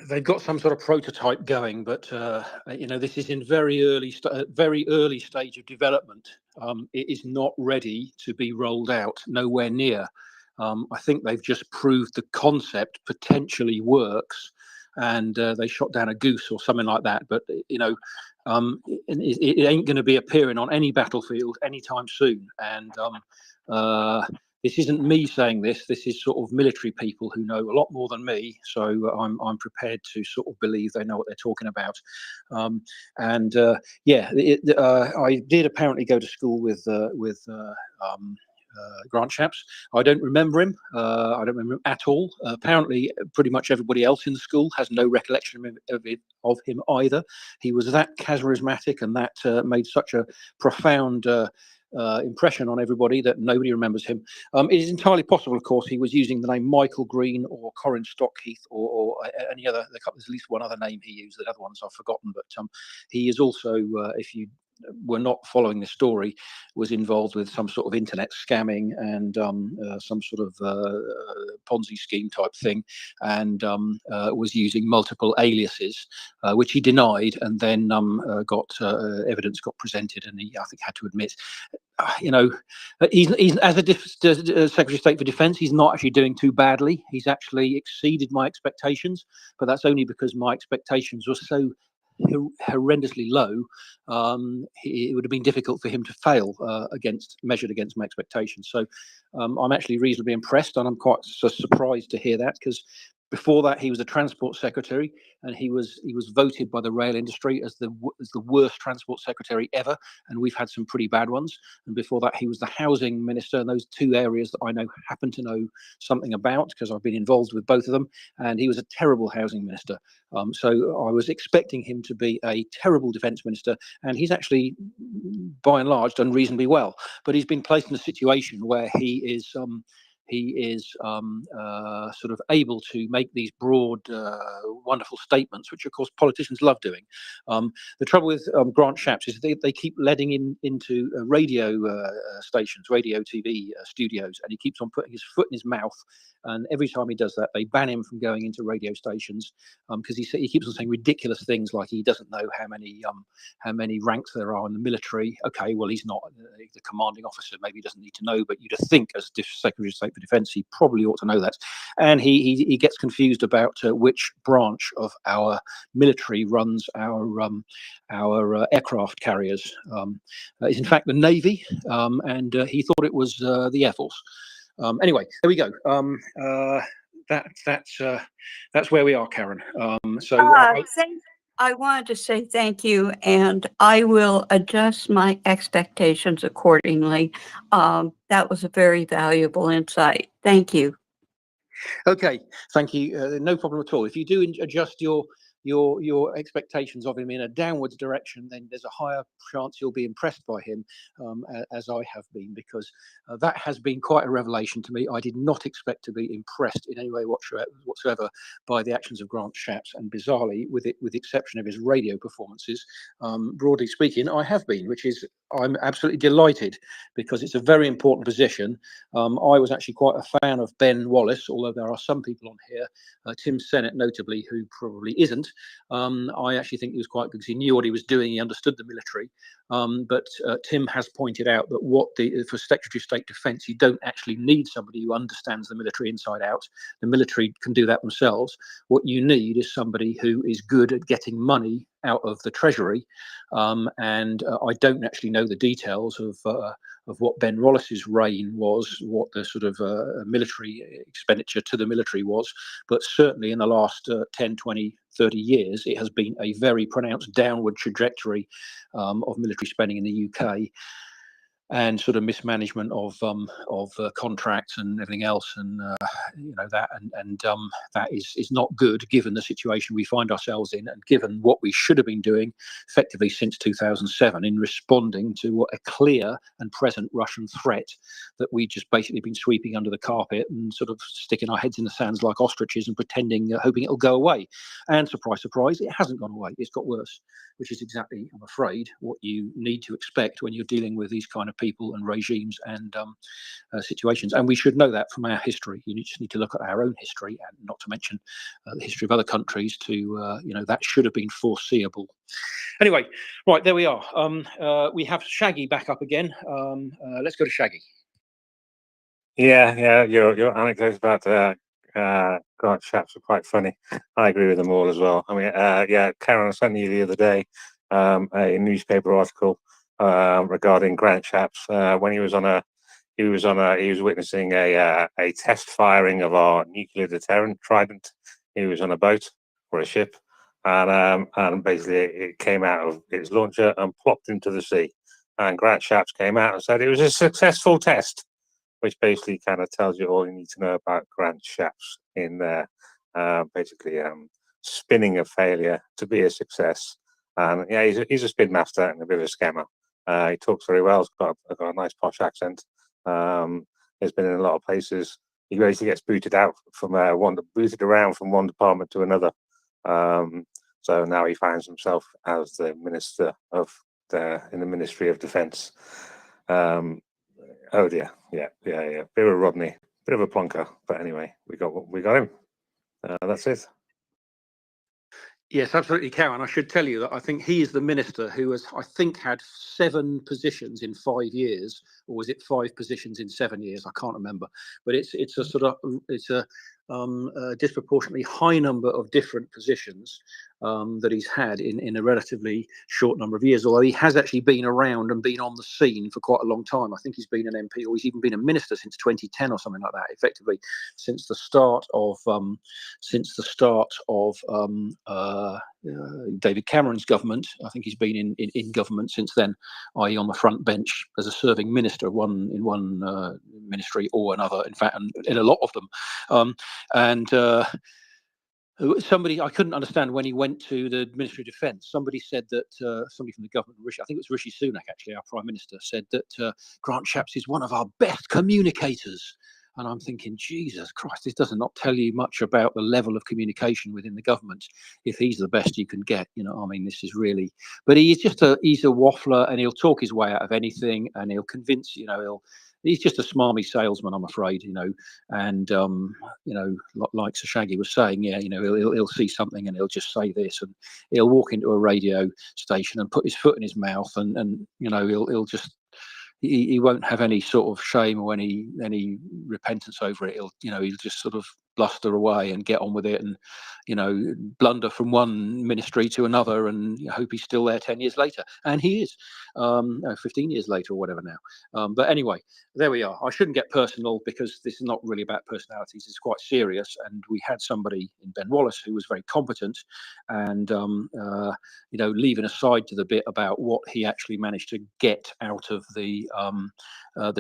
They've got some sort of prototype going, but you know, this is in very early stage of development. It is not ready to be rolled out, nowhere near. I think they've just proved the concept potentially works, and they shot down a goose or something like that. But you know, it ain't going to be appearing on any battlefield anytime soon. And this isn't me saying this. This is sort of military people who know a lot more than me. So I'm prepared to sort of believe they know what they're talking about. Yeah, I did apparently go to school with Grant Shapps. I don't remember him. I don't remember him at all. Apparently, pretty much everybody else in the school has no recollection of him either. He was that charismatic and that made such a profound impression on everybody that nobody remembers him. It is entirely possible, of course, he was using the name Michael Green or Corin Stockheath or any other. There's at least one other name he used. The other ones I've forgotten. But he is also, if you were not following the story, was involved with some sort of internet scamming and some sort of Ponzi scheme type thing, and was using multiple aliases, which he denied, and then got evidence got presented, and he, I think, had to admit. You know, he's as a Secretary of State for Defence, he's not actually doing too badly. He's actually exceeded my expectations, but that's only because my expectations were so horrendously low. It would have been difficult for him to fail measured against my expectations. So I'm actually reasonably impressed, and I'm quite surprised to hear that, because Before that, he was a transport secretary, and he was voted by the rail industry as the worst transport secretary ever. And we've had some pretty bad ones. And before that, he was the housing minister, and those two areas that I happen to know something about because I've been involved with both of them. And he was a terrible housing minister. So I was expecting him to be a terrible defence minister, and he's actually, by and large, done reasonably well. But he's been placed in a situation where he is sort of able to make these broad, wonderful statements, which of course politicians love doing. The trouble with Grant Shapps is they keep letting into radio stations, radio TV studios, and he keeps on putting his foot in his mouth. And every time he does that, they ban him from going into radio stations because he keeps on saying ridiculous things like he doesn't know how many ranks there are in the military. Okay, well, he's not the commanding officer. Maybe he doesn't need to know, but you'd think as Secretary of State for Defence, he probably ought to know that. And he gets confused about which branch of our military runs our aircraft carriers. It's in fact the Navy, and he thought it was the Air Force. Anyway, there we go. That's where we are, Karen. I wanted to say thank you, and I will adjust my expectations accordingly. That was a very valuable insight. Thank you. Okay, thank you. No problem at all. If you do adjust your expectations of him in a downwards direction, then there's a higher chance you'll be impressed by him, as I have been, because that has been quite a revelation to me. I did not expect to be impressed in any way whatsoever by the actions of Grant Shapps, and bizarrely, with the exception of his radio performances, broadly speaking, I have been, I'm absolutely delighted because it's a very important position. I was actually quite a fan of Ben Wallace, although there are some people on here, Tim Sennett notably, who probably isn't. I actually think he was quite good because he knew what he was doing. He understood the military. But Tim has pointed out that for Secretary of State Defence, you don't actually need somebody who understands the military inside out. The military can do that themselves. What you need is somebody who is good at getting money out of the Treasury. And I don't actually know the details of what Ben Wallace's reign was, what the sort of military expenditure to the military was, but certainly in the last 10, 20, 30 years, it has been a very pronounced downward trajectory of military spending in the UK, and sort of mismanagement of contracts and everything else, and that is not good given the situation we find ourselves in, and given what we should have been doing effectively since 2007 in responding to what a clear and present Russian threat that we just basically been sweeping under the carpet and sort of sticking our heads in the sands like ostriches and pretending, hoping it'll go away. And surprise, surprise, it hasn't gone away. It's got worse, which is exactly, I'm afraid, what you need to expect when you're dealing with these kind of people and regimes and situations. And we should know that from our history. You just need to look at our own history, and not to mention the history of other countries to, that should have been foreseeable. Anyway, right, there we are. We have Shaggy back up again. Let's go to Shaggy. Yeah, your anecdotes about Grant Shapps are quite funny. I agree with them all as well. I mean, Karen sent you the other day a newspaper article regarding Grant Shapps when he was witnessing a test firing of our nuclear deterrent Trident. He was on a boat or a ship, and basically it came out of its launcher and plopped into the sea. And Grant Shapps came out and said it was a successful test, which basically kind of tells you all you need to know about Grant Shapps in there. Basically, spinning a failure to be a success. And yeah, he's a spin master and a bit of a scammer. He talks very well. He's got a nice posh accent. He's been in a lot of places. He basically gets booted around from one department to another. So now he finds himself as the minister in the Ministry of Defence. Oh dear, yeah. Bit of a Rodney, bit of a plonker, but anyway, we got him. That's it. Yes, absolutely, Karen. I should tell you that I think he is the minister who has, I think, had 7 positions in 5 years, or was it 5 positions in 7 years? I can't remember. But it's a a disproportionately high number of different positions that he's had in a relatively short number of years, although he has actually been around and been on the scene for quite a long time. I think he's been an MP, or he's even been a minister since 2010 or something like that, effectively since the start of David Cameron's government. I think he's been in government since then, i.e. on the front bench as a serving minister, in one ministry or another, in fact, and in a lot of them. Somebody, I couldn't understand when he went to the Ministry of Defence. Somebody said that somebody from the government, I think it was Rishi Sunak, actually, our Prime Minister, said that Grant Shapps is one of our best communicators. And I'm thinking, Jesus Christ, this does not tell you much about the level of communication within the government. If he's the best you can get, I mean, this is really. But he's a waffler, and he'll talk his way out of anything, and he'll convince, he's just a smarmy salesman, I'm afraid, and like Sir Shaggy was saying, he'll see something and he'll just say this, and he'll walk into a radio station and put his foot in his mouth, and he'll just. He won't have any sort of shame or any repentance over it. He'll just sort of bluster away and get on with it, and blunder from one ministry to another, and hope he's still there 10 years later, and he is, 15 years later or whatever now. But anyway, there we are. I shouldn't get personal, because this is not really about personalities. It's quite serious, and we had somebody in Ben Wallace who was very competent, and leaving aside to the bit about what he actually managed to get out of the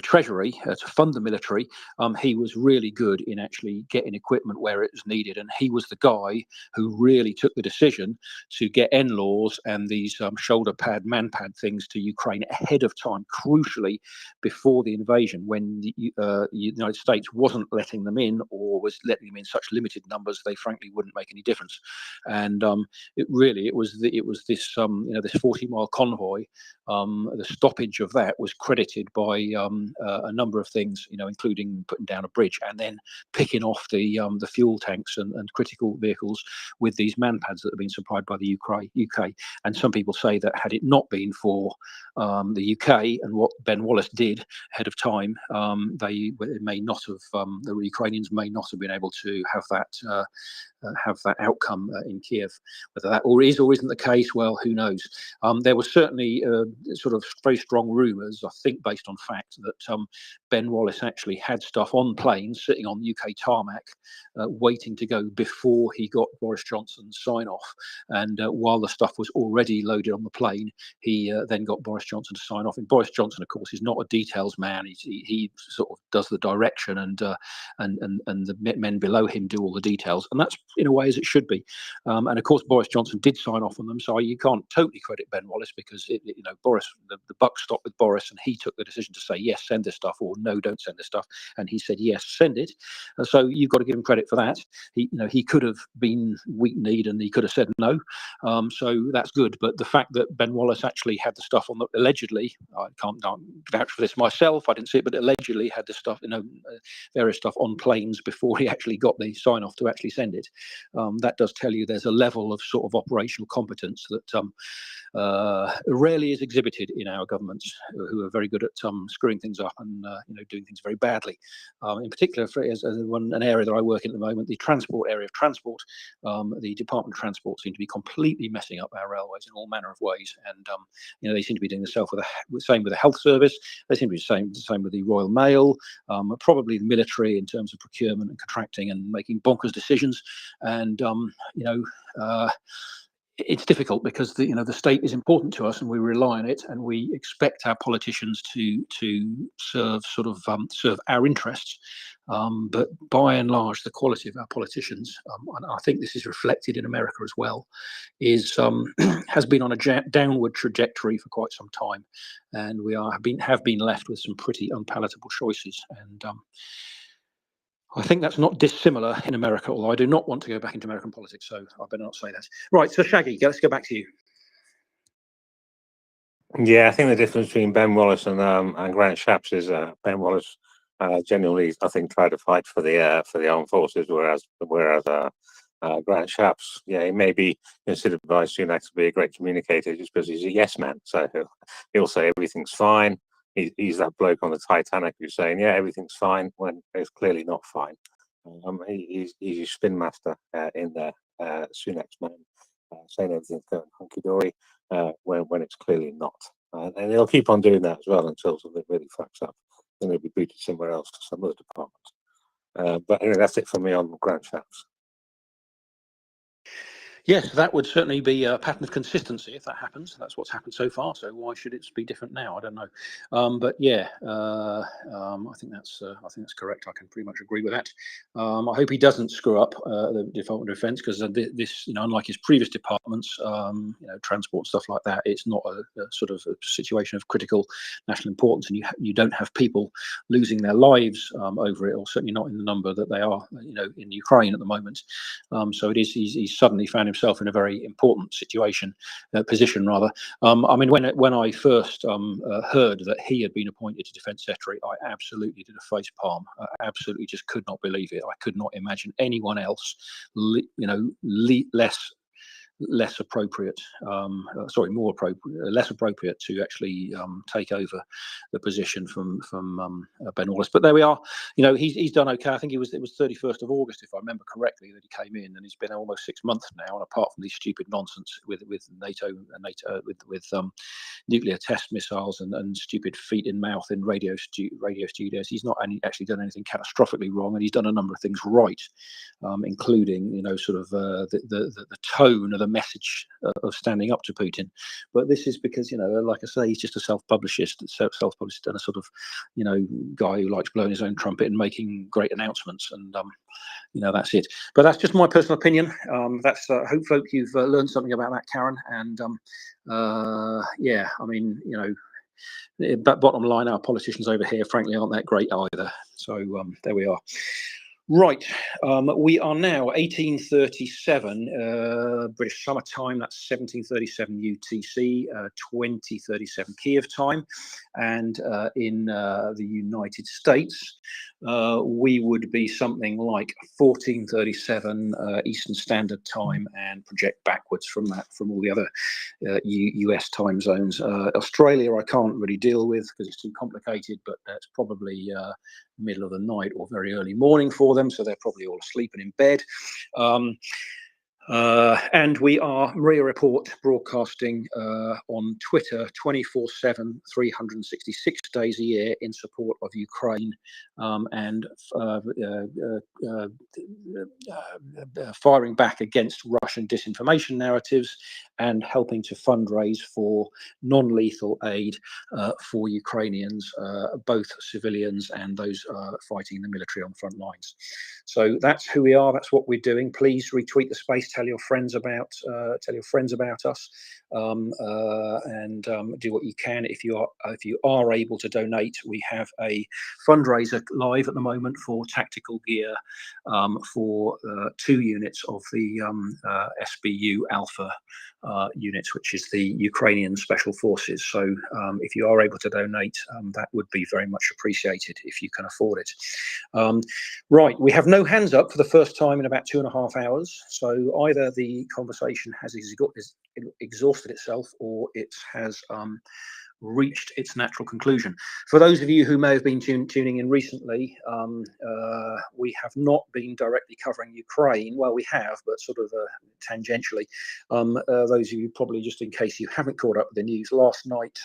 Treasury to fund the military, he was really good in actually getting equipment where it was needed, and he was the guy who really took the decision to get NLAWs and these shoulder pad, man pad things to Ukraine ahead of time, crucially before the invasion, when the United States wasn't letting them in, or was letting them in such limited numbers they frankly wouldn't make any difference. And it was this 40-mile convoy. The stoppage of that was credited by a number of things, including putting down a bridge and then picking off the fuel tanks and critical vehicles with these man pads that have been supplied by the UK. And some people say that had it not been for the UK and what Ben Wallace did ahead of time, the Ukrainians may not have been able to have that outcome in Kiev. Whether that is or isn't the case, well, who knows? There was certainly sort of very strong rumours, I think based on fact, that Ben Wallace actually had stuff on planes sitting on UK tarmac waiting to go before he got Boris Johnson's sign-off. And while the stuff was already loaded on the plane, he then got Boris Johnson to sign off. And Boris Johnson, of course, is not a details man. He sort of does the direction, and the men below him do all the details. And that's in a way as it should be. And of course, Boris Johnson did sign off on them. So you can't totally credit Ben Wallace, because Boris, the buck stopped with Boris, and he took the decision to say, yes, send this stuff, or no, don't send this stuff. And he said, yes, send it. So you've got to give him credit for that. He could have been weak-kneed and he could have said no. So that's good. But the fact that Ben Wallace actually had the stuff on allegedly, I can't vouch for this myself, I didn't see it, but allegedly had the stuff, various stuff on planes before he actually got the sign-off to actually send it. That does tell you there's a level of sort of operational competence that rarely is exhibited in our governments, who are very good at screwing things up and doing things very badly. In particular, an area that I work in at the moment, the transport area of transport, the Department of Transport seem to be completely messing up our railways in all manner of ways, and they seem to be doing the same with the health service. They seem to be the same with the Royal Mail, probably the military in terms of procurement and contracting and making bonkers decisions. And it's difficult because the state is important to us and we rely on it, and we expect our politicians to serve our interests. But by and large, the quality of our politicians, and I think this is reflected in America as well, has been on a downward trajectory for quite some time, and we have been left with some pretty unpalatable choices. And I think that's not dissimilar in America, although I do not want to go back into American politics, so I better not say that. Right, so Shaggy, let's go back to you. Yeah, I think the difference between Ben Wallace and Grant Shapps is Ben Wallace genuinely, I think, tried to fight for the armed forces, whereas Grant Shapps, he may be considered by Sunak to be a great communicator just because he's a yes man. So he'll say everything's fine. He's that bloke on the Titanic who's saying, yeah, everything's fine, when it's clearly not fine. He's your spin master in there, Sunak's man, saying everything's going hunky dory when it's clearly not. And he'll keep on doing that as well until something really fucks up. Then he'll be booted somewhere else to some other department. But anyway, that's it for me on Grand Shafts. Yes, that would certainly be a pattern of consistency if that happens. That's what's happened so far. So why should it be different now? I don't know. But yeah, I think that's correct. I can pretty much agree with that. I hope he doesn't screw up the Department of Defence, because this, unlike his previous departments, transport and stuff like that, it's not a sort of a situation of critical national importance, and you don't have people losing their lives over it, or certainly not in the number that they are, in Ukraine at the moment. So it is. He's suddenly found himself in a very important position rather. I mean, when I first heard that he had been appointed to Defence Secretary, I absolutely did a face palm. I absolutely just could not believe it. I could not imagine anyone else, less appropriate, less appropriate to actually take over the position from Ben Wallace. But there we are. He's done okay. I think it was 31st of August, if I remember correctly, that he came in, and he's been almost 6 months now. And apart from these stupid nonsense with NATO with nuclear test missiles and stupid feet in mouth in radio studios, he's not actually done anything catastrophically wrong, and he's done a number of things right, including the tone of the message of standing up to Putin. But this is because, like I say, he's just a self-published and a sort of, guy who likes blowing his own trumpet and making great announcements, and that's it. But that's just my personal opinion. That's hope you've learned something about that, Karen. And yeah, I mean, but bottom line, our politicians over here, frankly, aren't that great either. So there we are. Right, we are now 1837 British Summer Time. That's 1737 UTC, 2037 Kiev time, and in the United States, we would be something like 1437 Eastern Standard Time, and project backwards from that from all the other US time zones. Australia, I can't really deal with because it's too complicated, but that's probably middle of the night or very early morning for them, so they're probably all asleep and in bed. And we are MriyaReport, broadcasting on Twitter 24/7, 366 days a year in support of Ukraine, and firing back against Russian disinformation narratives, and helping to fundraise for non-lethal aid for Ukrainians, both civilians and those fighting in the military on the front lines. So that's who we are. That's what we're doing. Please retweet the space. Tell your friends about us, and do what you can. If you are able to donate, we have a fundraiser live at the moment for tactical gear for 2 units of the SBU Alpha units, which is the Ukrainian Special Forces. So if you are able to donate, that would be very much appreciated if you can afford it. Right, we have no hands up for the first time in about 2.5 hours. So either the conversation has exhausted itself, or it has reached its natural conclusion. For those of you who may have been tuning in recently, we have not been directly covering Ukraine. Well, we have, but sort of tangentially. Those of you, probably just in case you haven't caught up with the news, last night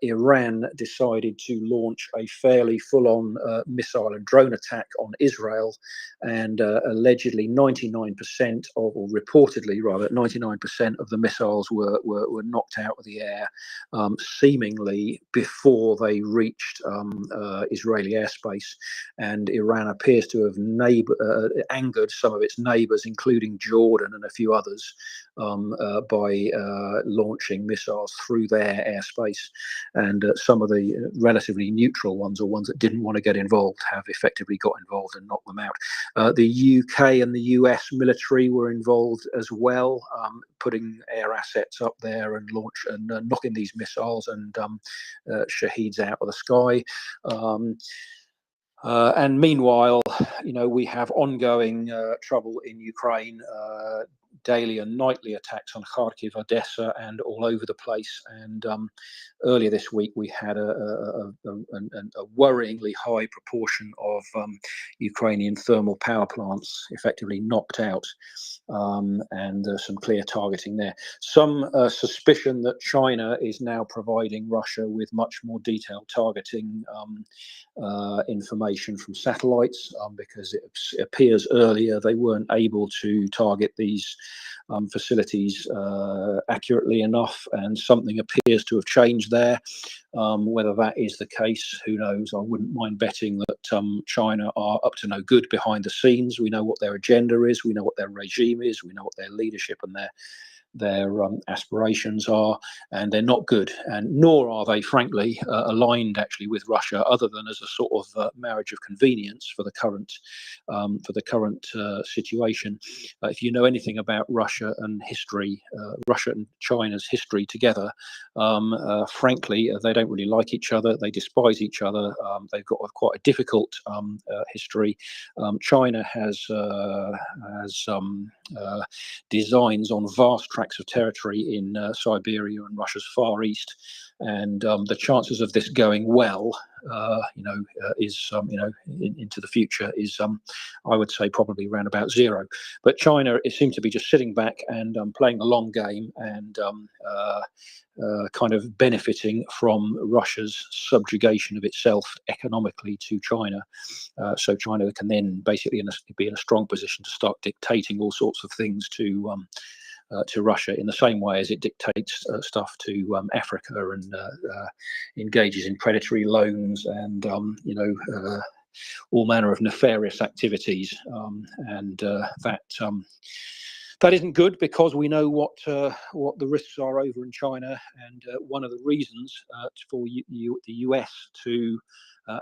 Iran decided to launch a fairly full-on missile and drone attack on Israel, and allegedly 99% or reportedly rather 99% of the missiles were knocked out of the air, seemingly before they reached Israeli airspace. And Iran appears to have angered some of its neighbors, including Jordan and a few others, by launching missiles through their airspace. And some of the relatively neutral ones, or ones that didn't want to get involved, have effectively got involved and knocked them out. The UK and the US military were involved as well, putting air assets up there and knocking these missiles and shaheeds out of the sky. And meanwhile, we have ongoing trouble in Ukraine. daily and nightly attacks on Kharkiv, Odessa, and all over the place. And earlier this week, we had a worryingly high proportion of Ukrainian thermal power plants effectively knocked out, and some clear targeting there. Some suspicion that China is now providing Russia with much more detailed targeting information from satellites, because it appears earlier they weren't able to target these facilities accurately enough, and something appears to have changed there. Whether that is the case, who knows? I wouldn't mind betting that China are up to no good behind the scenes. We know what their agenda is, we know what their regime is, we know what their leadership and their aspirations are, and they're not good, and nor are they, frankly, aligned actually with Russia, other than as a sort of marriage of convenience for the current situation. If you know anything about Russia and history, Russia and China's history together, frankly, they don't really like each other. They despise each other. They've got quite a difficult history. China has designs on vast tracts of territory in Siberia and Russia's Far East, and the chances of this going well, into the future is, I would say, probably around about zero. But China, it seems to be just sitting back and playing the long game, and kind of benefiting from Russia's subjugation of itself economically to China. So China can then basically be in a strong position to start dictating all sorts of things to Russia, in the same way as it dictates stuff to Africa, and engages in predatory loans, and all manner of nefarious activities, and that isn't good, because we know what the risks are over in China, and one of the reasons for the US to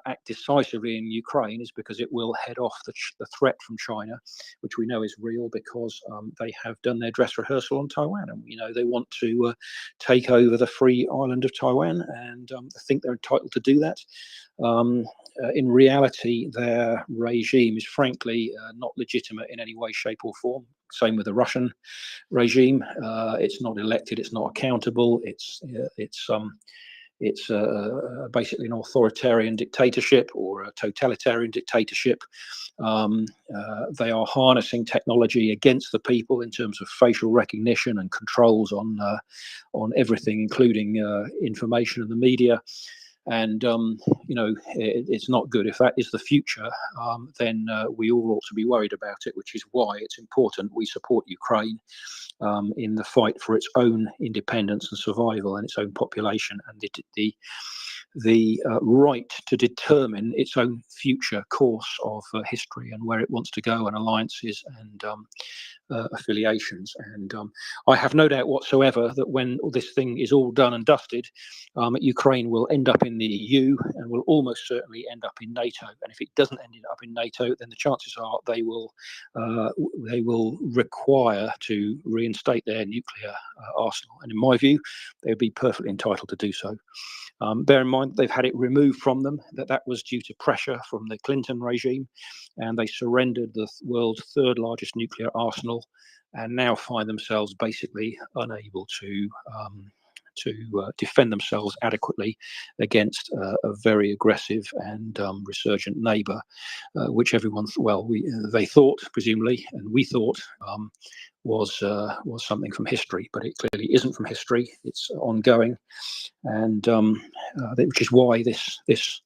act decisively in Ukraine is because it will head off the threat from China, which we know is real, because they have done their dress rehearsal on Taiwan, and they want to take over the free island of Taiwan, and I think they're entitled to do that. In reality, their regime is frankly not legitimate in any way, shape, or form. Same with the Russian regime. It's not elected. It's not accountable. It's basically an authoritarian dictatorship, or a totalitarian dictatorship. They are harnessing technology against the people in terms of facial recognition and controls on everything, including information and the media. And it's not good. If that is the future, then we all ought to be worried about it, which is why it's important we support Ukraine in the fight for its own independence and survival, and its own population, and the right to determine its own future course of history, and where it wants to go, and alliances, and affiliations. And I have no doubt whatsoever that when this thing is all done and dusted, Ukraine will end up in the EU, and will almost certainly end up in NATO. And if it doesn't end up in NATO, then the chances are they will require to reinstate their nuclear arsenal. And in my view, they would be perfectly entitled to do so. Bear in mind, they've had it removed from them. That was due to pressure from the Clinton regime, and they surrendered the world's third largest nuclear arsenal, and now find themselves basically unable to defend themselves adequately against a very aggressive and resurgent neighbour, which everyone, they thought, presumably, and we thought, was something from history, but it clearly isn't from history. It's ongoing, and which is why this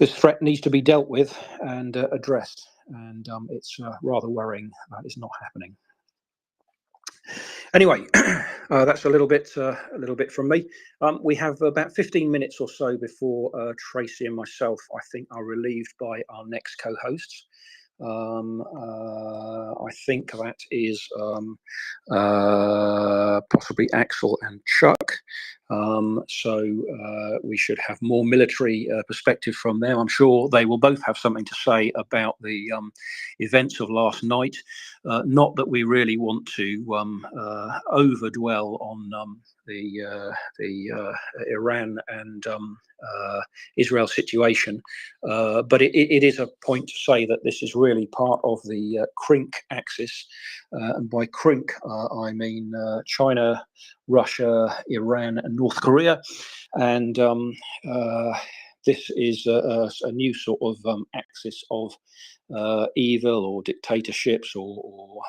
threat needs to be dealt with and addressed. And it's rather worrying that it's not happening. Anyway, that's a little bit from me. We have about 15 minutes or so before Tracy and myself, I think, are relieved by our next co-hosts. I think that is possibly Axel and Chuck. So we should have more military perspective from them. I'm sure they will both have something to say about the events of last night. Not that we really want to overdwell on the Iran and Israel situation, but it is a point to say that this is really part of the CRINC axis, and by CRINC I mean China, Russia, Iran, and North Korea, and this is a new sort of axis of evil or dictatorships or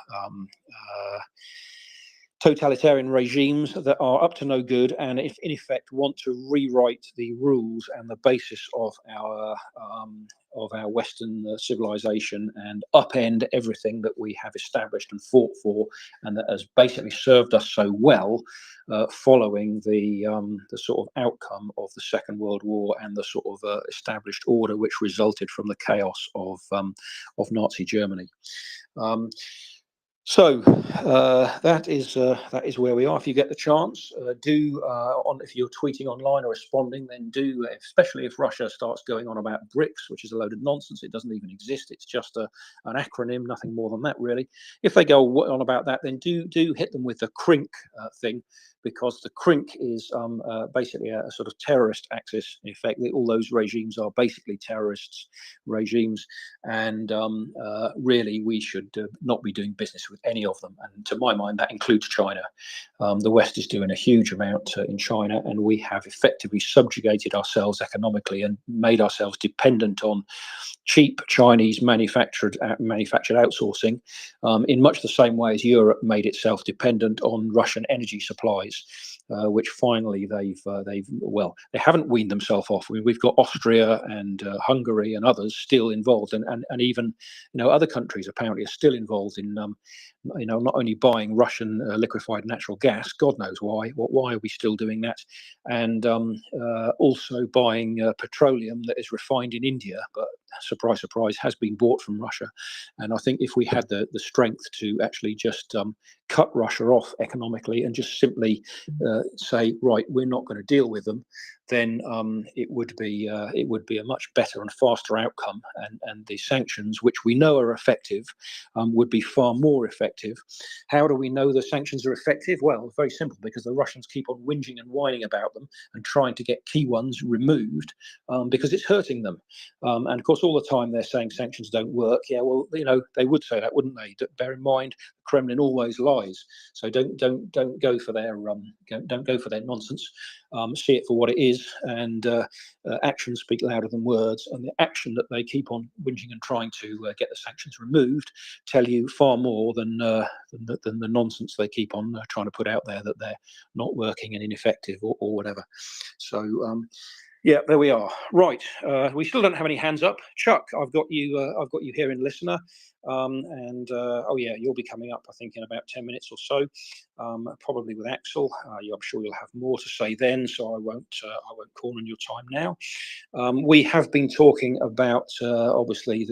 totalitarian regimes that are up to no good, and if in effect want to rewrite the rules and the basis of our Western civilization and upend everything that we have established and fought for, and that has basically served us so well following the sort of outcome of the Second World War and the sort of established order which resulted from the chaos of Nazi Germany. So that is where we are. If you get the chance, if you're tweeting online or responding, then do, especially if Russia starts going on about BRICS, which is a load of nonsense. It doesn't even exist. It's just an acronym, nothing more than that, really. If they go on about that, then do hit them with the CRINC thing, because the CRINC is basically a sort of terrorist axis. In effect, all those regimes are basically terrorists regimes, and really we should not be doing business with any of them. And to my mind, that includes China. The West is doing a huge amount in China, and we have effectively subjugated ourselves economically and made ourselves dependent on cheap Chinese manufactured outsourcing, in much the same way as Europe made itself dependent on Russian energy supplies, which finally they haven't weaned themselves off. We've got Austria and Hungary and others still involved, and even other countries apparently are still involved in not only buying Russian liquefied natural gas, God knows why. Why are we still doing that? And also buying petroleum that is refined in India, but surprise, surprise, has been bought from Russia. And I think if we had the strength to actually just cut Russia off economically and just simply say, right, we're not going to deal with them, then it would be a much better and faster outcome, and the sanctions, which we know are effective, would be far more effective. How do we know the sanctions are effective? Well, very simple, because the Russians keep on whinging and whining about them and trying to get key ones removed, because it's hurting them. And of course, all the time they're saying sanctions don't work. Yeah, well, they would say that, wouldn't they? Bear in mind, the Kremlin always lies. So don't go for their nonsense. See it for what it is, and actions speak louder than words. And the action that they keep on whinging and trying to get the sanctions removed tell you far more than the nonsense they keep on trying to put out there, that they're not working and ineffective or whatever. So yeah, there we are. Right, we still don't have any hands up. Chuck, I've got you here in listener, and oh yeah, you'll be coming up, I think, in about 10 minutes or so, probably with Axel. I'm sure you'll have more to say then, so I won't call on your time now. We have been talking about obviously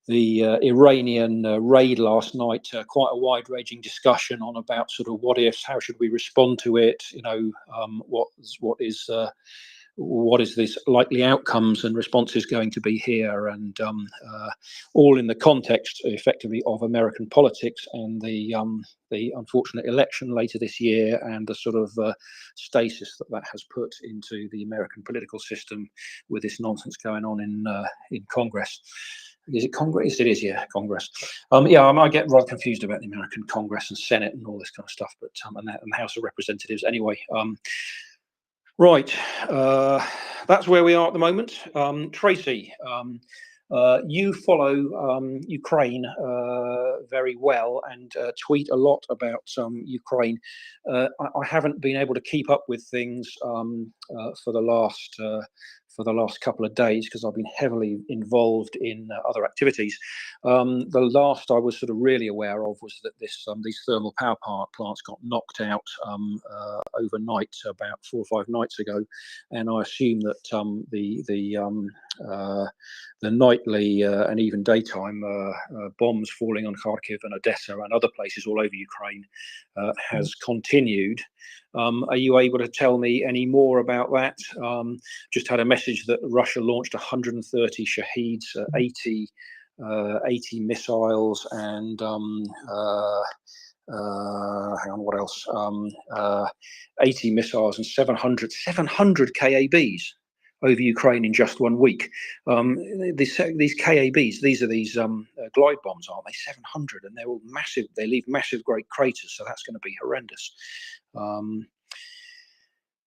the Iranian raid last night, quite a wide-ranging discussion on about sort of what ifs, how should we respond to it, what is this likely outcomes and responses going to be here, and all in the context effectively of American politics and the unfortunate election later this year, and the sort of stasis that has put into the American political system with this nonsense going on in Congress. Is it Congress? It is, yeah, Congress. Yeah, I might get rather confused about the American Congress and Senate and all this kind of stuff, but and the House of Representatives anyway. Right, that's where we are at the moment. Tracy, you follow Ukraine very well and tweet a lot about Ukraine. I haven't been able to keep up with things for the last couple of days because I've been heavily involved in other activities. The last I was sort of really aware of was that these thermal power plants got knocked out overnight about 4 or 5 nights ago, and I assume that the nightly and even daytime bombs falling on Kharkiv and Odessa and other places all over Ukraine has continued. Are you able to tell me any more about that? Just had a message that Russia launched 130 Shaheeds, 80 missiles, and hang on, what else? 80 missiles and 700 KABs over Ukraine in just 1 week. These KABs, these are these glide bombs, aren't they? 700, and they're all massive. They leave massive, great craters, so that's going to be horrendous.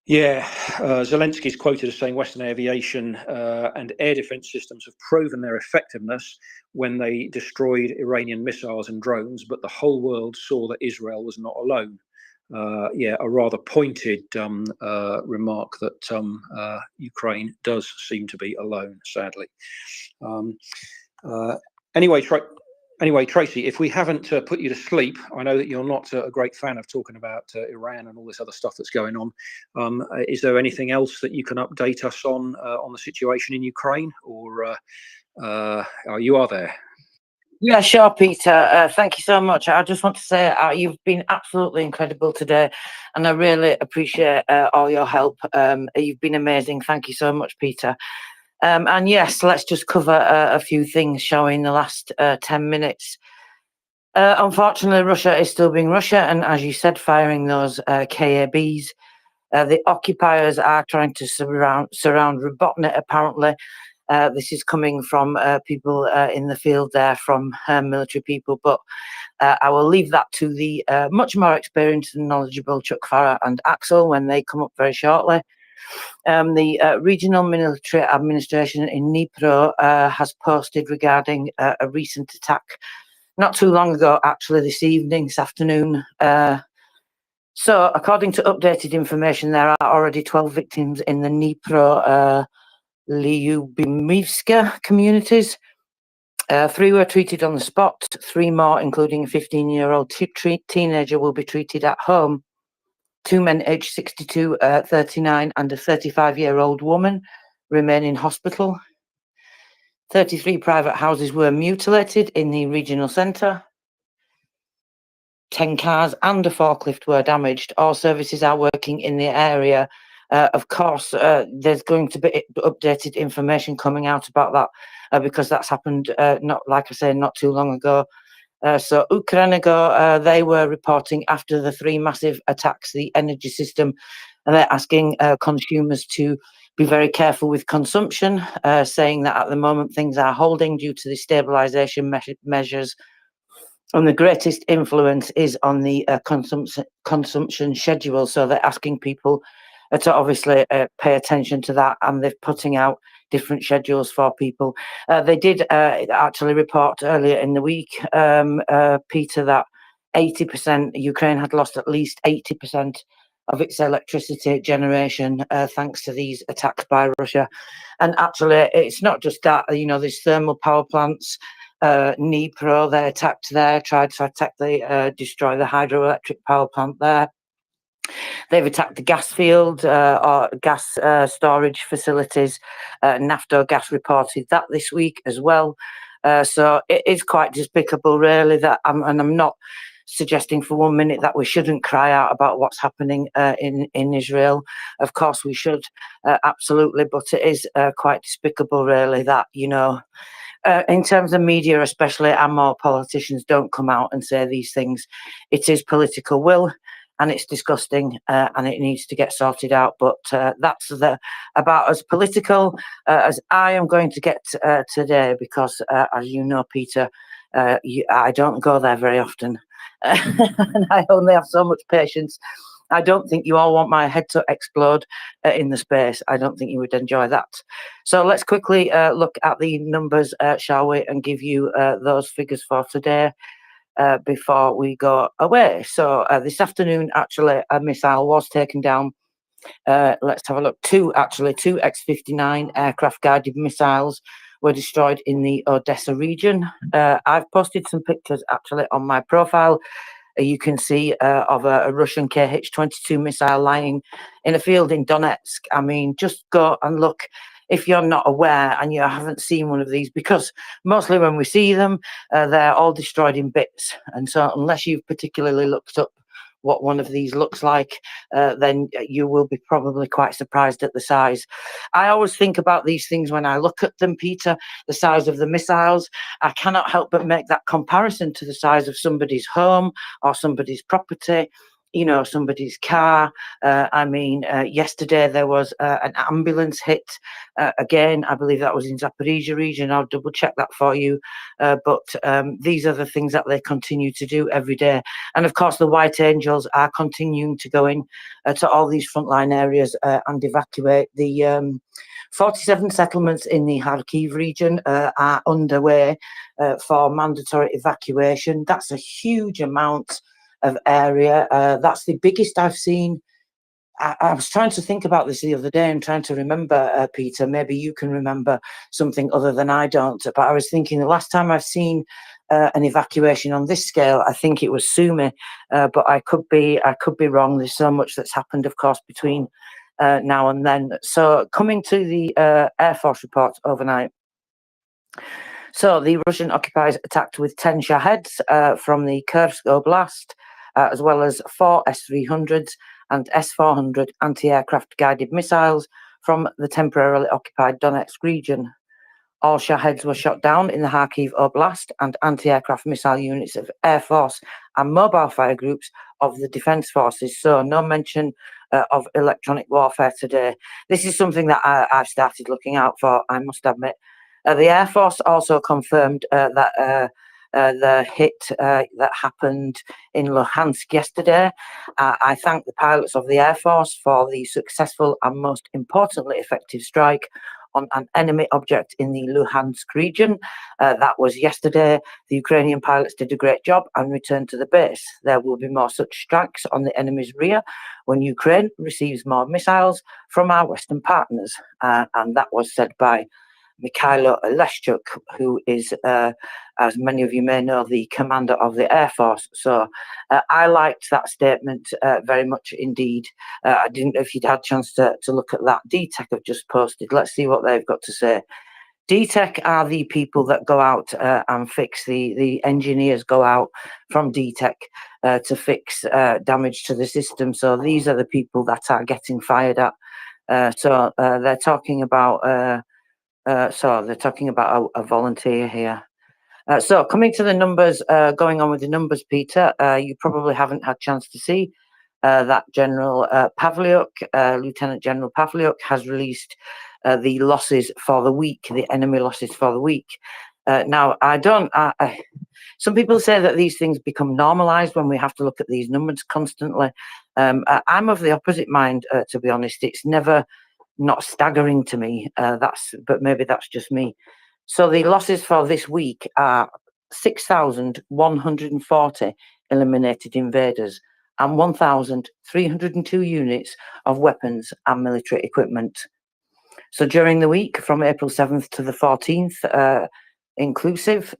Zelensky is quoted as saying Western aviation and air defense systems have proven their effectiveness when they destroyed Iranian missiles and drones, but the whole world saw that Israel was not alone. A rather pointed remark that Ukraine does seem to be alone, sadly. Anyway, Tracy, if we haven't put you to sleep, I know that you're not a great fan of talking about Iran and all this other stuff that's going on. Is there anything else that you can update us on the situation in Ukraine, or you are there? Yeah, sure, Peter. Thank you so much. I just want to say you've been absolutely incredible today, and I really appreciate all your help. You've been amazing. Thank you so much, Peter. And yes, let's just cover a few things, shall we, in the last 10 minutes. Unfortunately, Russia is still being Russia, and as you said, firing those KABs. The occupiers are trying to surround Robotnik, apparently. This is coming from people in the field there, from military people, but I will leave that to the much more experienced and knowledgeable Chuck Farrer and Axel when they come up very shortly. The regional military administration in Dnipro has posted regarding a recent attack not too long ago, actually this afternoon. So according to updated information, there are already 12 victims in the Dnipro Lyubimivska communities. 3 were treated on the spot. 3 more, including a 15-year-old teenager, will be treated at home. 2 men aged 62, 39 and a 35-year-old woman remain in hospital. 33 private houses were mutilated in the regional centre. 10 cars and a forklift were damaged. All services are working in the area. Of course, there's going to be updated information coming out about that because that's happened, not too long ago. So Ukrenergo, they were reporting after the 3 massive attacks, the energy system, and they're asking consumers to be very careful with consumption, saying that at the moment things are holding due to the stabilisation measures. And the greatest influence is on the consumption schedule. So they're asking people to obviously pay attention to that, and they're putting out different schedules for people. They did actually report earlier in the week, Peter, that 80%, Ukraine had lost at least 80% of its electricity generation thanks to these attacks by Russia. And actually, it's not just that, there's thermal power plants. Dnipro, they attacked there, tried to attack destroy the hydroelectric power plant there. They've attacked the gas field or gas storage facilities. Naftogaz reported that this week as well. So it is quite despicable, really, that I'm not suggesting for 1 minute that we shouldn't cry out about what's happening in Israel. Of course we should, absolutely, but it is quite despicable, really, that, in terms of media especially, and more politicians don't come out and say these things. It is political will, and it's disgusting, and it needs to get sorted out. But that's about as political as I am going to get today, because as you know, Peter, I don't go there very often, and I only have so much patience. I don't think you all want my head to explode in the space. I don't think you would enjoy that. So let's quickly look at the numbers, shall we, and give you those figures for today before we go away. So this afternoon, actually, a missile was taken down. Let's have a look. 2 X-59 aircraft-guided missiles were destroyed in the Odessa region. I've posted some pictures, actually, on my profile. You can see of a Russian Kh-22 missile lying in a field in Donetsk. I mean, just go and look if you're not aware and you haven't seen one of these, because mostly when we see them, they're all destroyed in bits. And so unless you've particularly looked up what one of these looks like, then you will be probably quite surprised at the size. I always think about these things when I look at them, Peter, the size of the missiles. I cannot help but make that comparison to the size of somebody's home or somebody's property, you know, somebody's car. Yesterday there was an ambulance hit. Again, I believe that was in Zaporizhia region. I'll double check that for you. But these are the things that they continue to do every day. And of course, the White Angels are continuing to go in to all these frontline areas and evacuate. The 47 settlements in the Kharkiv region are underway for mandatory evacuation. That's a huge amount of area. That's the biggest I've seen. I was trying to think about this the other day and trying to remember, Peter, maybe you can remember something other than I don't, but I was thinking the last time I've seen an evacuation on this scale, I think it was Sumy, but I could be wrong. There's so much that's happened, of course, between now and then. So coming to the Air Force report overnight. So the Russian occupiers attacked with 10 Shaheds from the Kursk Oblast, as well as 4 S-300s and S-400 anti-aircraft guided missiles from the temporarily occupied Donetsk region. All Shaheds were shot down in the Kharkiv Oblast, and anti-aircraft missile units of Air Force and mobile fire groups of the Defence Forces. So no mention of electronic warfare today. This is something that I've started looking out for, I must admit. The Air Force also confirmed that the hit that happened in Luhansk yesterday. I thank the pilots of the Air Force for the successful and most importantly effective strike on an enemy object in the Luhansk region. That was yesterday. The Ukrainian pilots did a great job and returned to the base. There will be more such strikes on the enemy's rear when Ukraine receives more missiles from our Western partners. And that was said by Mikhailo Leshchuk, who is, as many of you may know, the commander of the Air Force. So I liked that statement very much indeed. I didn't know if you'd had a chance to look at that. DTEC have just posted. Let's see what they've got to say. DTEC are the people that go out and fix, the engineers go out from DTEC to fix damage to the system. So these are the people that are getting fired at. They're talking about a volunteer here. So coming to the numbers, going on with the numbers, Peter, you probably haven't had a chance to see that General Pavliuk, Lieutenant General Pavliuk has released the losses for the week, the enemy losses for the week. Now, some people say that these things become normalized when we have to look at these numbers constantly. I'm of the opposite mind, to be honest. It's never not staggering to me, but maybe that's just me. So the losses for this week are 6,140 eliminated invaders and 1,302 units of weapons and military equipment. So during the week from April 7th to the 14th, inclusive,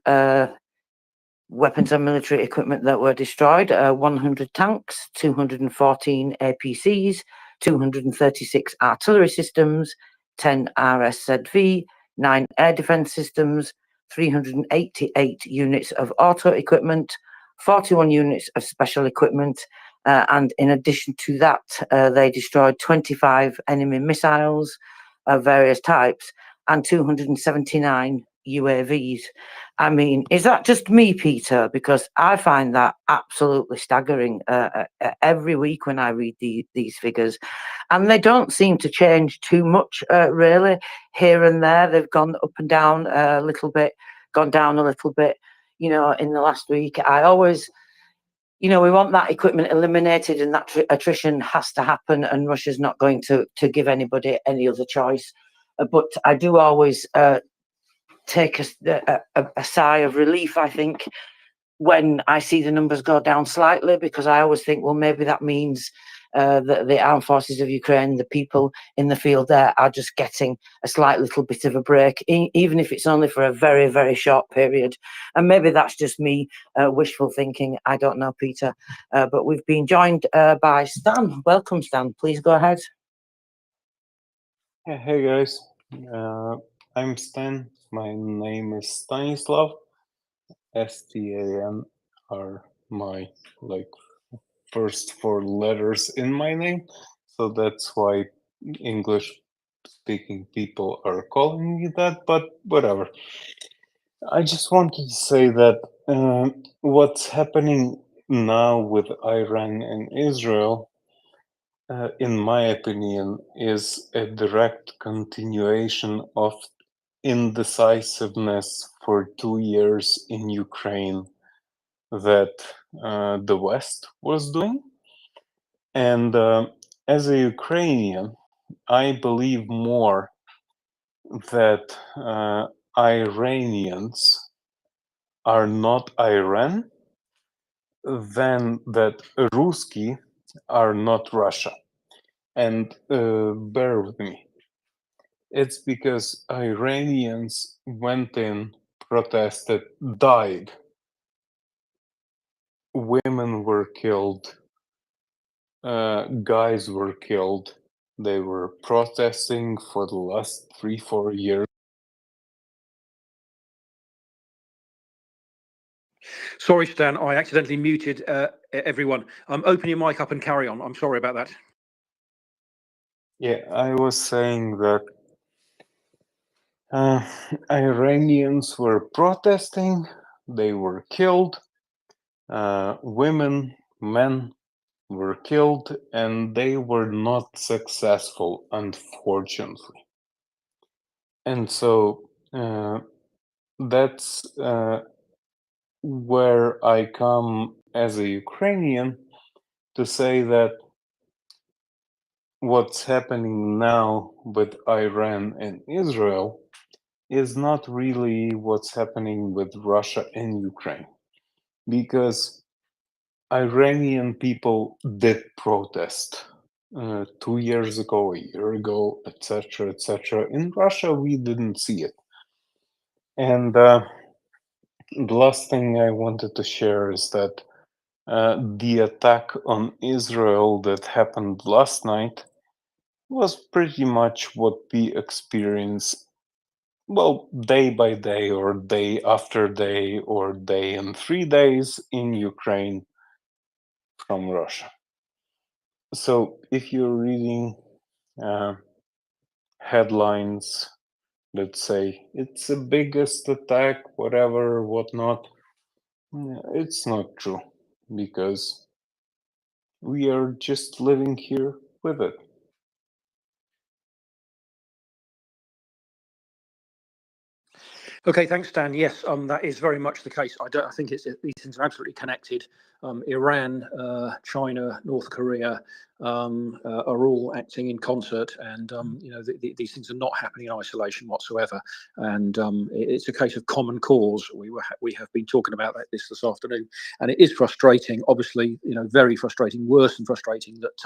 weapons and military equipment that were destroyed, 100 tanks, 214 APCs, 236 artillery systems, 10 RSZV, 9 air defence systems, 388 units of auto equipment, 41 units of special equipment, and in addition to that, they destroyed 25 enemy missiles of various types and 279 UAVs. I mean, is that just me, Peter? Because I find that absolutely staggering every week when I read these figures. And they don't seem to change too much, really. Here and there, they've gone up and down a little bit, gone down a little bit, you know, in the last week. I always, you know, we want that equipment eliminated and that attrition has to happen, and Russia's not going to give anybody any other choice. But I do always take a sigh of relief, I think, when I see the numbers go down slightly, because I always think, well, maybe that means that the armed forces of Ukraine, the people in the field there, are just getting a slight little bit of a break, even if it's only for a very, very short period. And maybe that's just me wishful thinking. I don't know, Peter. But we've been joined by Stan. Welcome, Stan. Please go ahead. Yeah, hey guys. I'm Stan. My name is Stanislav. STAN are my first four letters in my name, so that's why English-speaking people are calling me that. But whatever. I just wanted to say that what's happening now with Iran and Israel, in my opinion, is a direct continuation of indecisiveness for 2 years in Ukraine that the West was doing. And as a Ukrainian, I believe more that Iranians are not Iran than that Ruski are not Russia. And bear with me. It's because Iranians went in, protested, died. Women were killed. Guys were killed. They were protesting for the last 3-4 years. Sorry, Stan, I accidentally muted everyone. Open your mic up and carry on. I'm sorry about that. Yeah, I was saying that Iranians were protesting, they were killed, women, men were killed, and they were not successful, unfortunately. And so that's where I come as a Ukrainian to say that what's happening now with Iran and Israel is not really what's happening with Russia and Ukraine, because Iranian people did protest 2 years ago, a year ago, etc., etc. In Russia, we didn't see it. And the last thing I wanted to share is that the attack on Israel that happened last night was pretty much what we experience, well, day by day, or day after day, or day and 3 days in Ukraine from Russia. So if you're reading headlines that say it's the biggest attack, whatever, whatnot, it's not true, because we are just living here with it. Okay, thanks, Stan. Yes, that is very much the case. I think these things are absolutely connected. Iran, China, North Korea are all acting in concert, and these things are not happening in isolation whatsoever. And it's a case of common cause. We have been talking about this afternoon, and it is frustrating. Obviously, very frustrating. Worse than frustrating that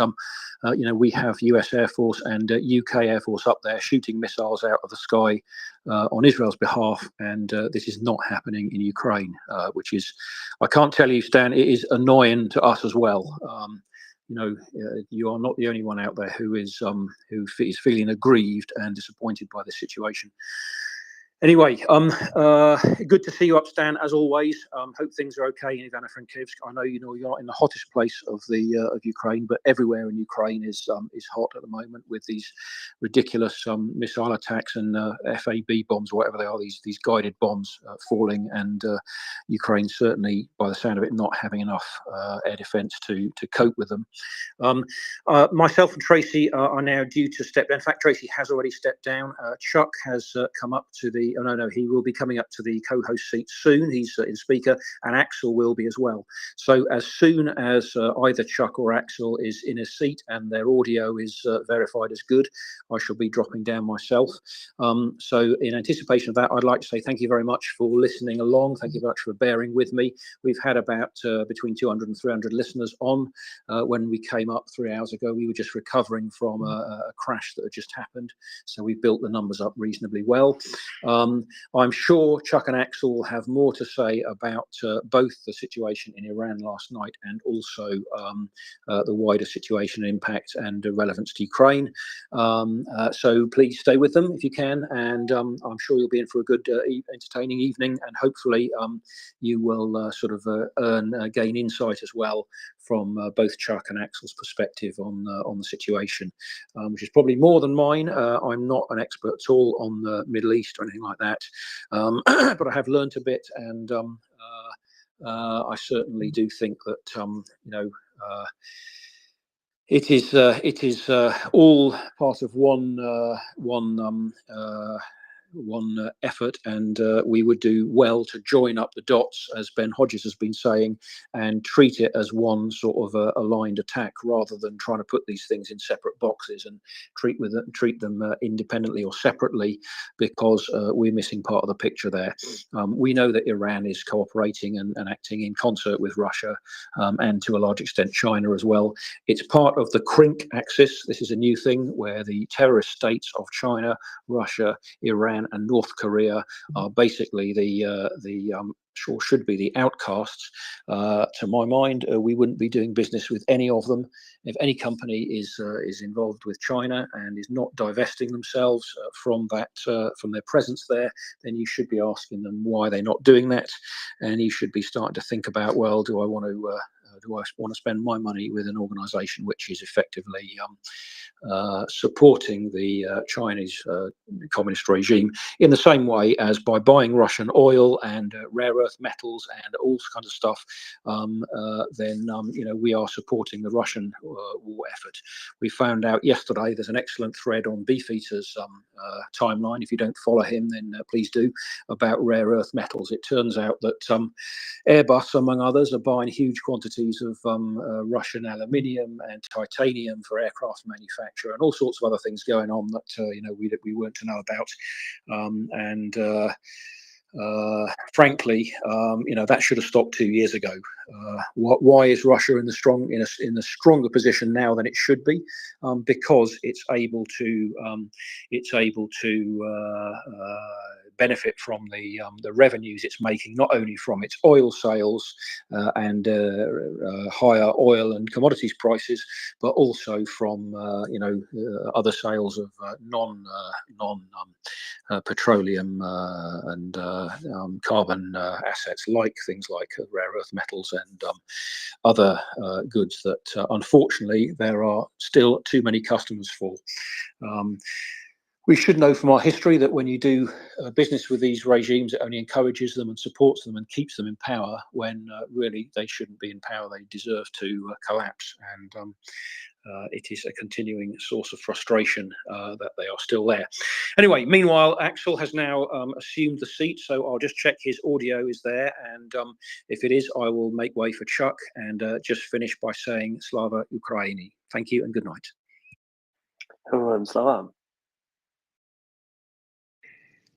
we have US Air Force and UK Air Force up there shooting missiles out of the sky on Israel's behalf, and this is not happening in Ukraine, which is, I can't tell you, Stan, it is annoying to us as well. You are not the only one out there who is feeling aggrieved and disappointed by this situation. Anyway, good to see you up, Stan, as always. Hope things are okay in Ivano-Frankivsk. I know you're not in the hottest place of Ukraine, but everywhere in Ukraine is hot at the moment with these ridiculous missile attacks and FAB bombs, or whatever they are, these guided bombs falling, and Ukraine certainly, by the sound of it, not having enough air defence to cope with them. Myself and Tracy are now due to step down. In fact, Tracy has already stepped down. Chuck has come up to the, he will be coming up to the co-host seat soon. He's in speaker, and Axel will be as well. So as soon as either Chuck or Axel is in a seat and their audio is verified as good, I shall be dropping down myself. So in anticipation of that, I'd like to say thank you very much for listening along. Thank you very much for bearing with me. We've had about between 200 and 300 listeners on. When we came up 3 hours ago, we were just recovering from a crash that had just happened. So we built the numbers up reasonably well. I'm sure Chuck and Axel will have more to say about both the situation in Iran last night and also the wider situation, impact, and relevance to Ukraine. So please stay with them if you can, and I'm sure you'll be in for a good, entertaining evening, and hopefully you will gain insight as well from both Chuck and Axel's perspective on the situation, which is probably more than mine. I'm not an expert at all on the Middle East or anything like that, but I have learnt a bit, and I certainly do think that it is all part of one effort, and we would do well to join up the dots, as Ben Hodges has been saying, and treat it as one sort of aligned attack, rather than trying to put these things in separate boxes and treat them independently or separately, because we're missing part of the picture there. We know that Iran is cooperating and acting in concert with Russia, and to a large extent China as well. It's part of the CRINC axis. This is a new thing where the terrorist states of China, Russia, Iran, and North Korea are basically or should be the outcasts. To my mind, we wouldn't be doing business with any of them. If any company is involved with China and is not divesting themselves from their presence there, then you should be asking them why they're not doing that, and you should be starting to think about, well, do I want to spend my money with an organization which is effectively supporting the Chinese communist regime, in the same way as by buying Russian oil and rare earth metals and all kinds of stuff, then we are supporting the Russian war effort. We found out yesterday, there's an excellent thread on Beefeater's timeline. If you don't follow him, then please do, about rare earth metals. It turns out that Airbus, among others, are buying huge quantities of Russian aluminium and titanium for aircraft manufacture, and all sorts of other things going on that we weren't to know about. Frankly, that should have stopped 2 years ago. Why is Russia in a stronger position now than it should be? Because it's able to benefit from the revenues it's making, not only from its oil sales and higher oil and commodities prices, but also from other sales of non petroleum and carbon assets, like things like rare earth metals and other goods that unfortunately there are still too many customers for. We should know from our history that when you do business with these regimes, it only encourages them and supports them and keeps them in power, when really they shouldn't be in power. They deserve to collapse. And it is a continuing source of frustration that they are still there. Anyway, meanwhile, Axel has now assumed the seat, so I'll just check his audio is there. And if it is, I will make way for Chuck and just finish by saying Slava Ukraini. Thank you and good night. Hello, Slava.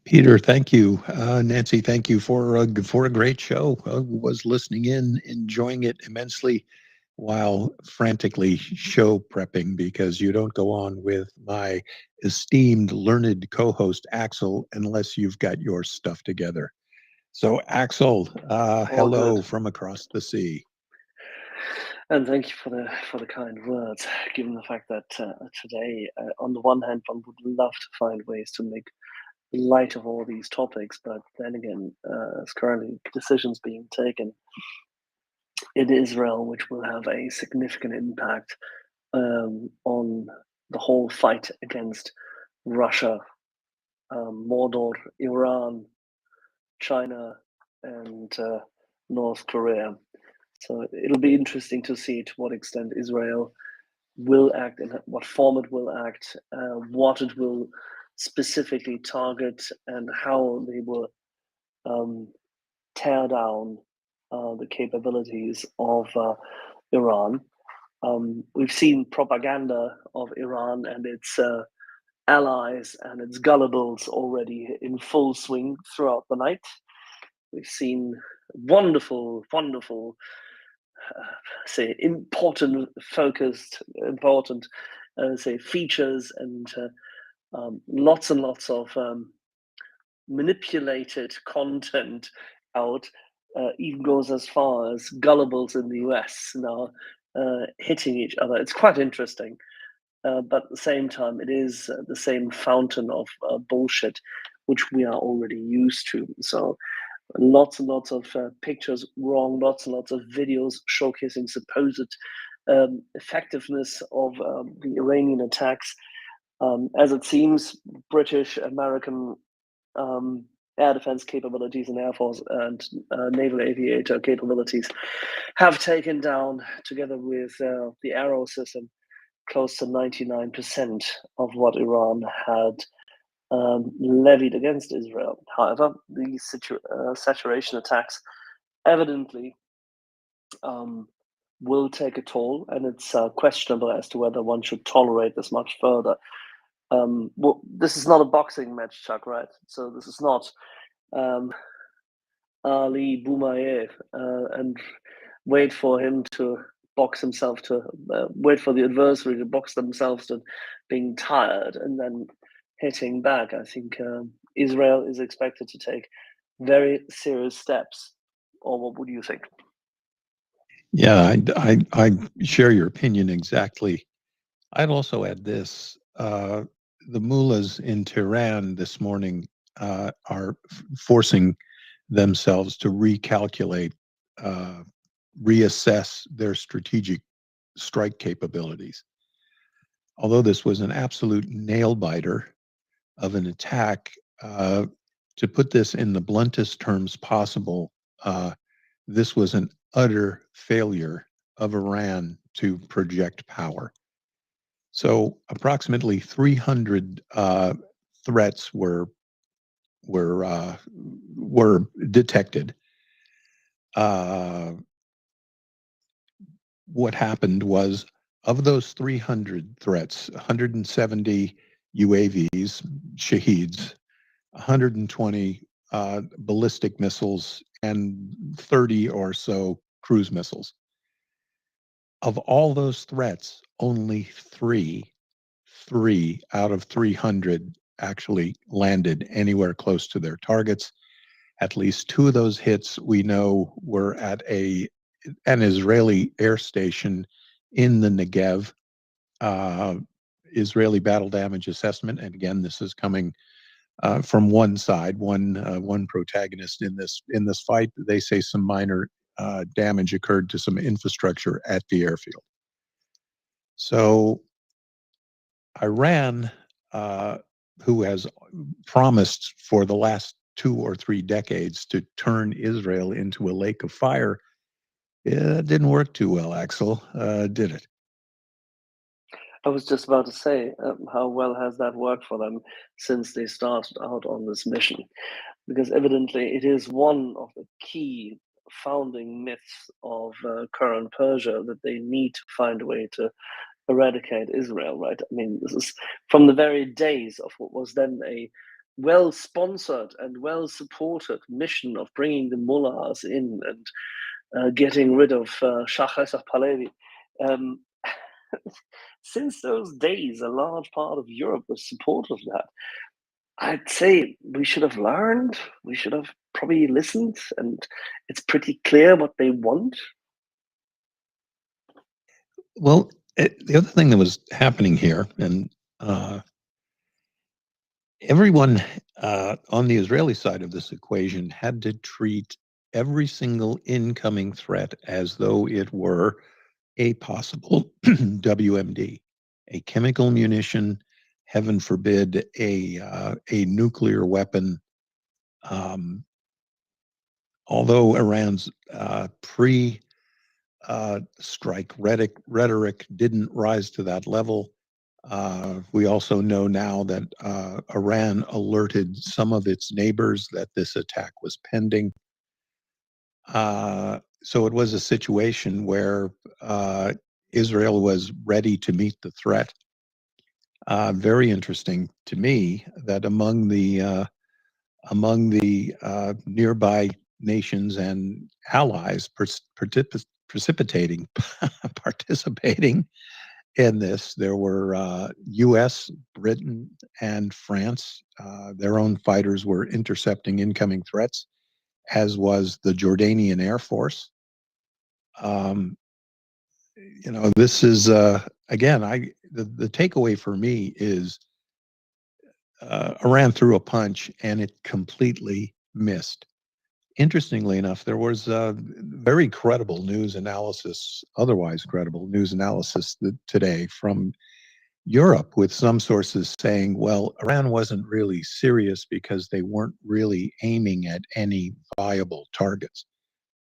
Peter, thank you. Nancy, thank you for a great show. I was listening in, enjoying it immensely while frantically show prepping, because you don't go on with my esteemed, learned co-host Axel unless you've got your stuff together. So Axel, hello good. from across the sea. And thank you for the kind words, given the fact that today, on the one hand, one would love to find ways to make light of all these topics, but then again, there's currently decisions being taken in Israel which will have a significant impact on the whole fight against Russia, Mordor, Iran, China, and North Korea. So it'll be interesting to see to what extent Israel will act, in what form it will act, what it will specifically target, and how they will tear down the capabilities of Iran. We've seen propaganda of Iran and its allies and its gullibles already in full swing throughout the night. We've seen wonderful, say important features and lots and lots of manipulated content out. Even goes as far as gullibles in the US now hitting each other. It's quite interesting, but at the same time, it is the same fountain of bullshit which we are already used to. So lots and lots of pictures wrong, lots and lots of videos showcasing supposed effectiveness of the Iranian attacks. As it seems, British, American air defense capabilities and Air Force and naval aviator capabilities have taken down, together with the Arrow system, close to 99% of what Iran had levied against Israel. However, these saturation attacks evidently will take a toll, and it's questionable as to whether one should tolerate this much further. Well, this is not a boxing match, Chuck, right? So this is not Ali Boumayev and wait for him to box himself to wait for the adversary to box themselves to being tired and then hitting back. I think Israel is expected to take very serious steps. Or what would you think? Yeah, I share your opinion exactly. I'd also add this. The mullahs in Tehran this morning are forcing themselves to recalculate, reassess their strategic strike capabilities. Although this was an absolute nail biter of an attack, to put this in the bluntest terms possible, this was an utter failure of Iran to project power. So approximately 300 threats were detected. What happened was, of those 300 threats, 170 UAVs, Shaheeds, 120 ballistic missiles, and 30 or so cruise missiles. Of all those threats, only three out of 300 actually landed anywhere close to their targets. At least 2 of those hits we know were at an Israeli air station in the Negev. Israeli battle damage assessment, and again, this is coming from one side, one protagonist in this fight. They say some minor damage occurred to some infrastructure at the airfield. So Iran, who has promised for the last 2 or 3 decades to turn Israel into a lake of fire, it didn't work too well, Axel, did it? I was just about to say, how well has that worked for them since they started out on this mission? Because evidently it is one of the key founding myths of current Persia that they need to find a way to eradicate Israel, right? I mean, this is from the very days of what was then a well-sponsored and well-supported mission of bringing the mullahs in and getting rid of Shah Hassan Pahlavi. Since those days, a large part of Europe was supportive of that. I'd say we should have learned, we should have probably listened, and it's pretty clear what they want. Well, the other thing that was happening here, and everyone on the Israeli side of this equation had to treat every single incoming threat as though it were a possible WMD, a chemical munition, heaven forbid, a nuclear weapon. Although Iran's pre-strike rhetoric didn't rise to that level, we also know now that Iran alerted some of its neighbors that this attack was pending. So it was a situation where Israel was ready to meet the threat. Very interesting to me that among the nearby nations and allies participating in this, there were U.S., Britain, and France. Their own fighters were intercepting incoming threats, as was the Jordanian Air Force. This is again, the takeaway for me is Iran threw a punch and it completely missed. interestingly enough, there was very credible news analysis, otherwise credible news analysis today from Europe, with some sources saying, well, Iran wasn't really serious because they weren't really aiming at any viable targets.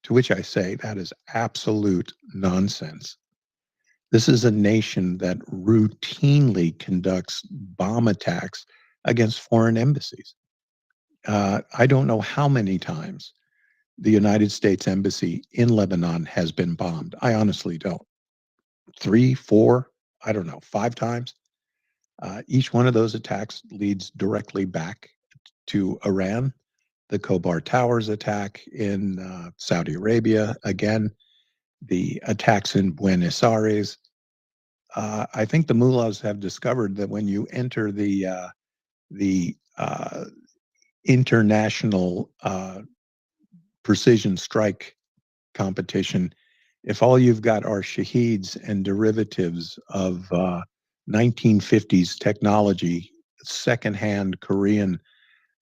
To which I say that is absolute nonsense. This is a nation that routinely conducts bomb attacks against foreign embassies. I don't know how many times the United States Embassy in Lebanon has been bombed. I honestly don't. 3, 4, I don't know, 5 times. Each one of those attacks leads directly back to Iran. The Khobar Towers attack in Saudi Arabia, again, the attacks in Buenos Aires. I think the mullahs have discovered that when you enter the international precision strike competition, if all you've got are shaheeds and derivatives of 1950s technology, secondhand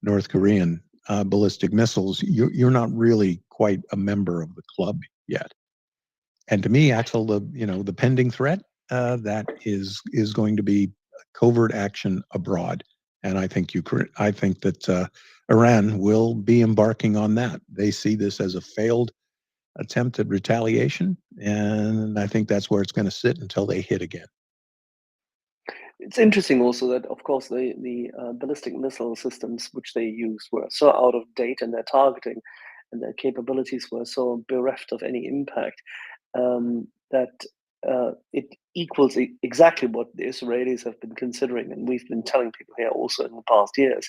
North Korean ballistic missiles, you're not really quite a member of the club yet. And to me, Axel, the pending threat, that is going to be covert action abroad. And I think that Iran will be embarking on that. They see this as a failed attempt at retaliation, and I think that's where it's going to sit until they hit again. It's interesting also that, of course, the ballistic missile systems which they used were so out of date in their targeting, and their capabilities were so bereft of any impact, that it equals exactly what the Israelis have been considering, and we've been telling people here also in the past years,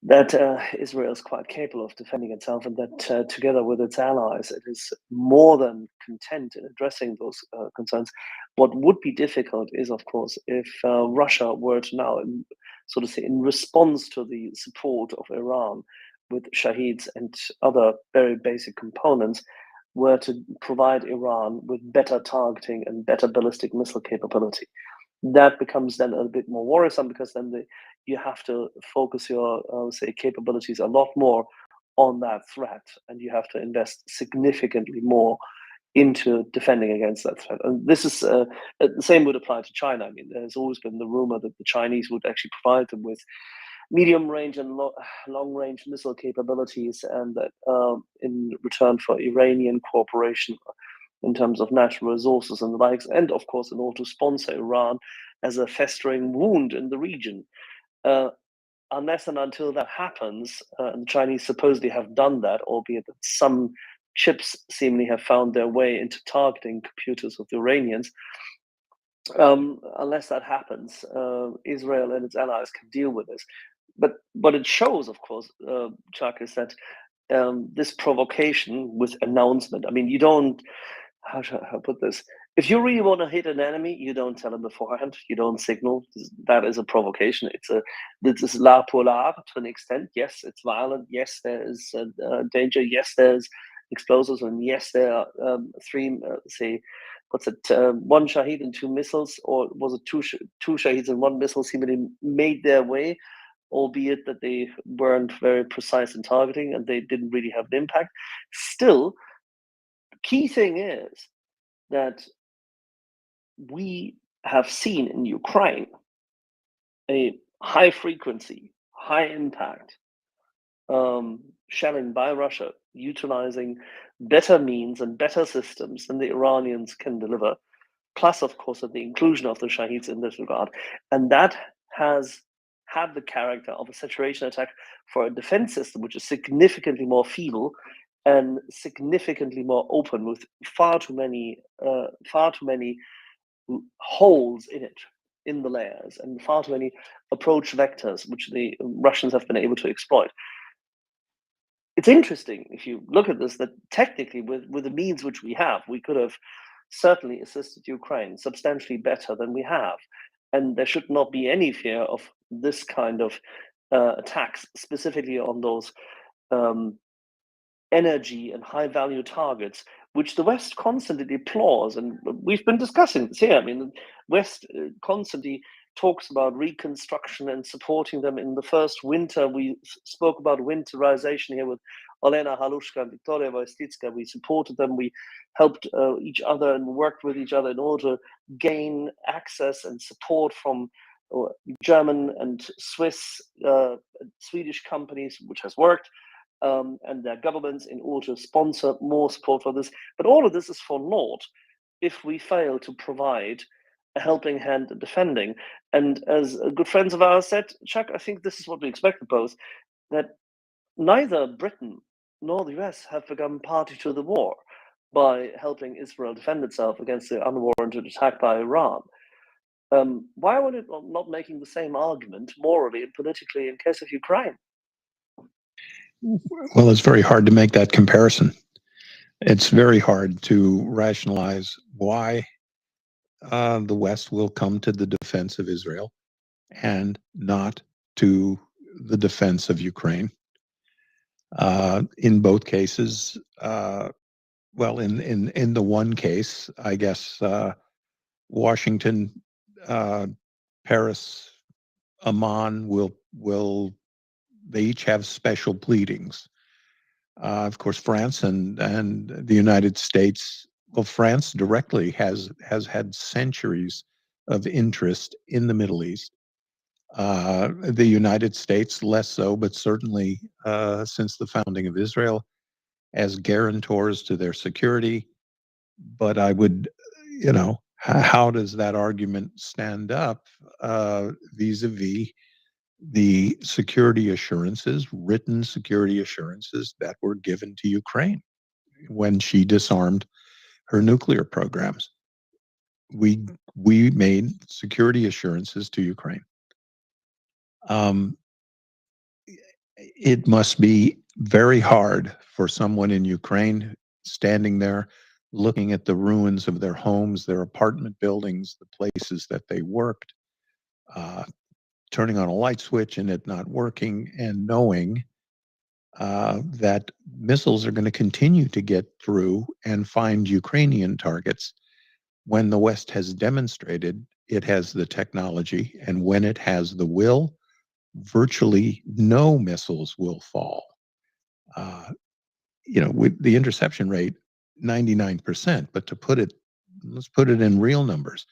that Israel is quite capable of defending itself, and that together with its allies, it is more than content in addressing those concerns. What would be difficult is, of course, if Russia were to now, so to say, in response to the support of Iran with Shaheeds and other very basic components, were to provide Iran with better targeting and better ballistic missile capability. That becomes then a bit more worrisome, because then you have to focus your say capabilities a lot more on that threat, and you have to invest significantly more into defending against that threat. And this is the same would apply to China. I mean, there's always been the rumor that the Chinese would actually provide them with medium range and long range missile capabilities, and that in return for Iranian cooperation in terms of natural resources and the likes, and of course in order to sponsor Iran as a festering wound in the region. Unless and until that happens, and the Chinese supposedly have done that, albeit that some chips seemingly have found their way into targeting computers of the Iranians. Unless that happens, Israel and its allies can deal with this. But what it shows, of course, Chuck, is that this provocation with announcement, I mean, you don't, how should I put this? If you really want to hit an enemy, you don't tell them beforehand. You don't signal. That is a provocation. This is la polar to an extent. Yes, it's violent. Yes, there is danger. Yes, there's explosives, and yes, there are three, say, one Shaheed and 2 missiles, or was it two Shaheeds and 1 missile seemingly made their way, albeit that they weren't very precise in targeting and they didn't really have an impact. Still, the key thing is that we have seen in Ukraine a high frequency, high impact shelling by Russia, utilizing better means and better systems than the Iranians can deliver, plus, of course, the inclusion of the Shaheeds in this regard. And that has had the character of a situation attack for a defense system which is significantly more feeble and significantly more open, with far too many holes in it, in the layers, and far too many approach vectors which the Russians have been able to exploit. It's interesting, if you look at this, that technically with the means which we have, we could have certainly assisted Ukraine substantially better than we have. And there should not be any fear of this kind of attacks, specifically on those energy and high value targets, which the West constantly deplores. And we've been discussing this here. I mean, the West constantly talks about reconstruction and supporting them. In the first winter, we spoke about winterization here with Olena, Halushka, and Victoria Wojticka. We supported them. We helped each other and worked with each other in order to gain access and support from German and Swiss, Swedish companies, which has worked, and their governments in order to sponsor more support for this. But all of this is for naught if we fail to provide a helping hand in defending. And as good friends of ours said, Chuck, I think this is what we expected both, that neither Britain nor the US have become party to the war by helping Israel defend itself against the unwarranted attack by Iran. Why are we not making the same argument morally and politically in case of Ukraine? Well, it's very hard to make that comparison. It's very hard to rationalize why the West will come to the defense of Israel and not to the defense of Ukraine. In both cases, well, in the one case, I guess Washington, Paris, Amman will they each have special pleadings. Of course, France and the United States. Well, France directly has had centuries of interest in the Middle East. The United States less so, but certainly since the founding of Israel, as guarantors to their security. But I would, how does that argument stand up vis-a-vis the security assurances, written security assurances that were given to Ukraine when she disarmed her nuclear programs? We made security assurances to Ukraine. It must be very hard for someone in Ukraine standing there looking at the ruins of their homes, their apartment buildings, the places that they worked, turning on a light switch and it not working, and knowing that missiles are going to continue to get through and find Ukrainian targets when the West has demonstrated it has the technology, and when it has the will, virtually no missiles will fall. With the interception rate, 99%, but let's put it in real numbers.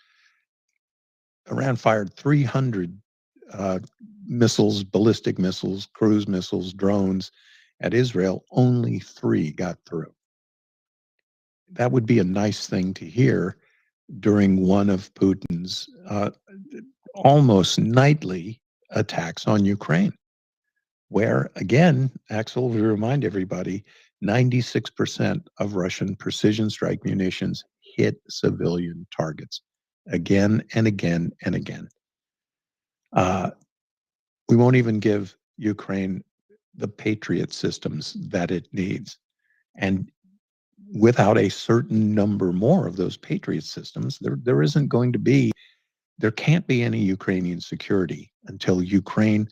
Iran fired 300 missiles, ballistic missiles, cruise missiles, drones at Israel. Only 3 got through. That would be a nice thing to hear during one of Putin's almost nightly attacks on Ukraine, where, again, Axel, we remind everybody, 96% of Russian precision strike munitions hit civilian targets again and again and again. We won't even give Ukraine the Patriot systems that it needs. And without a certain number more of those Patriot systems, there can't be any Ukrainian security until Ukraine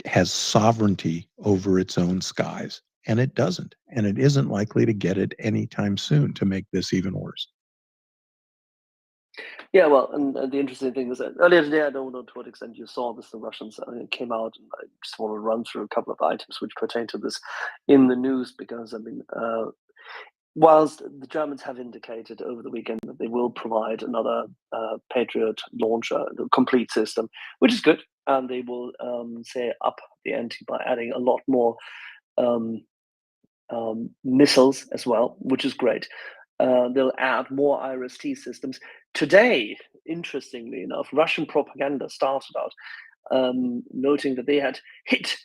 has sovereignty over its own skies. And it doesn't. And it isn't likely to get it anytime soon, to make this even worse. Yeah, well, and the interesting thing is that earlier today, I don't know to what extent you saw this, the Russians came out, and I just want to run through a couple of items which pertain to this in the news, because, whilst the Germans have indicated over the weekend that they will provide another Patriot launcher, the complete system, which is good, and they will up the ante by adding a lot more missiles as well, which is great. They'll add more IRST systems. Today, interestingly enough, Russian propaganda started out noting that they had hit.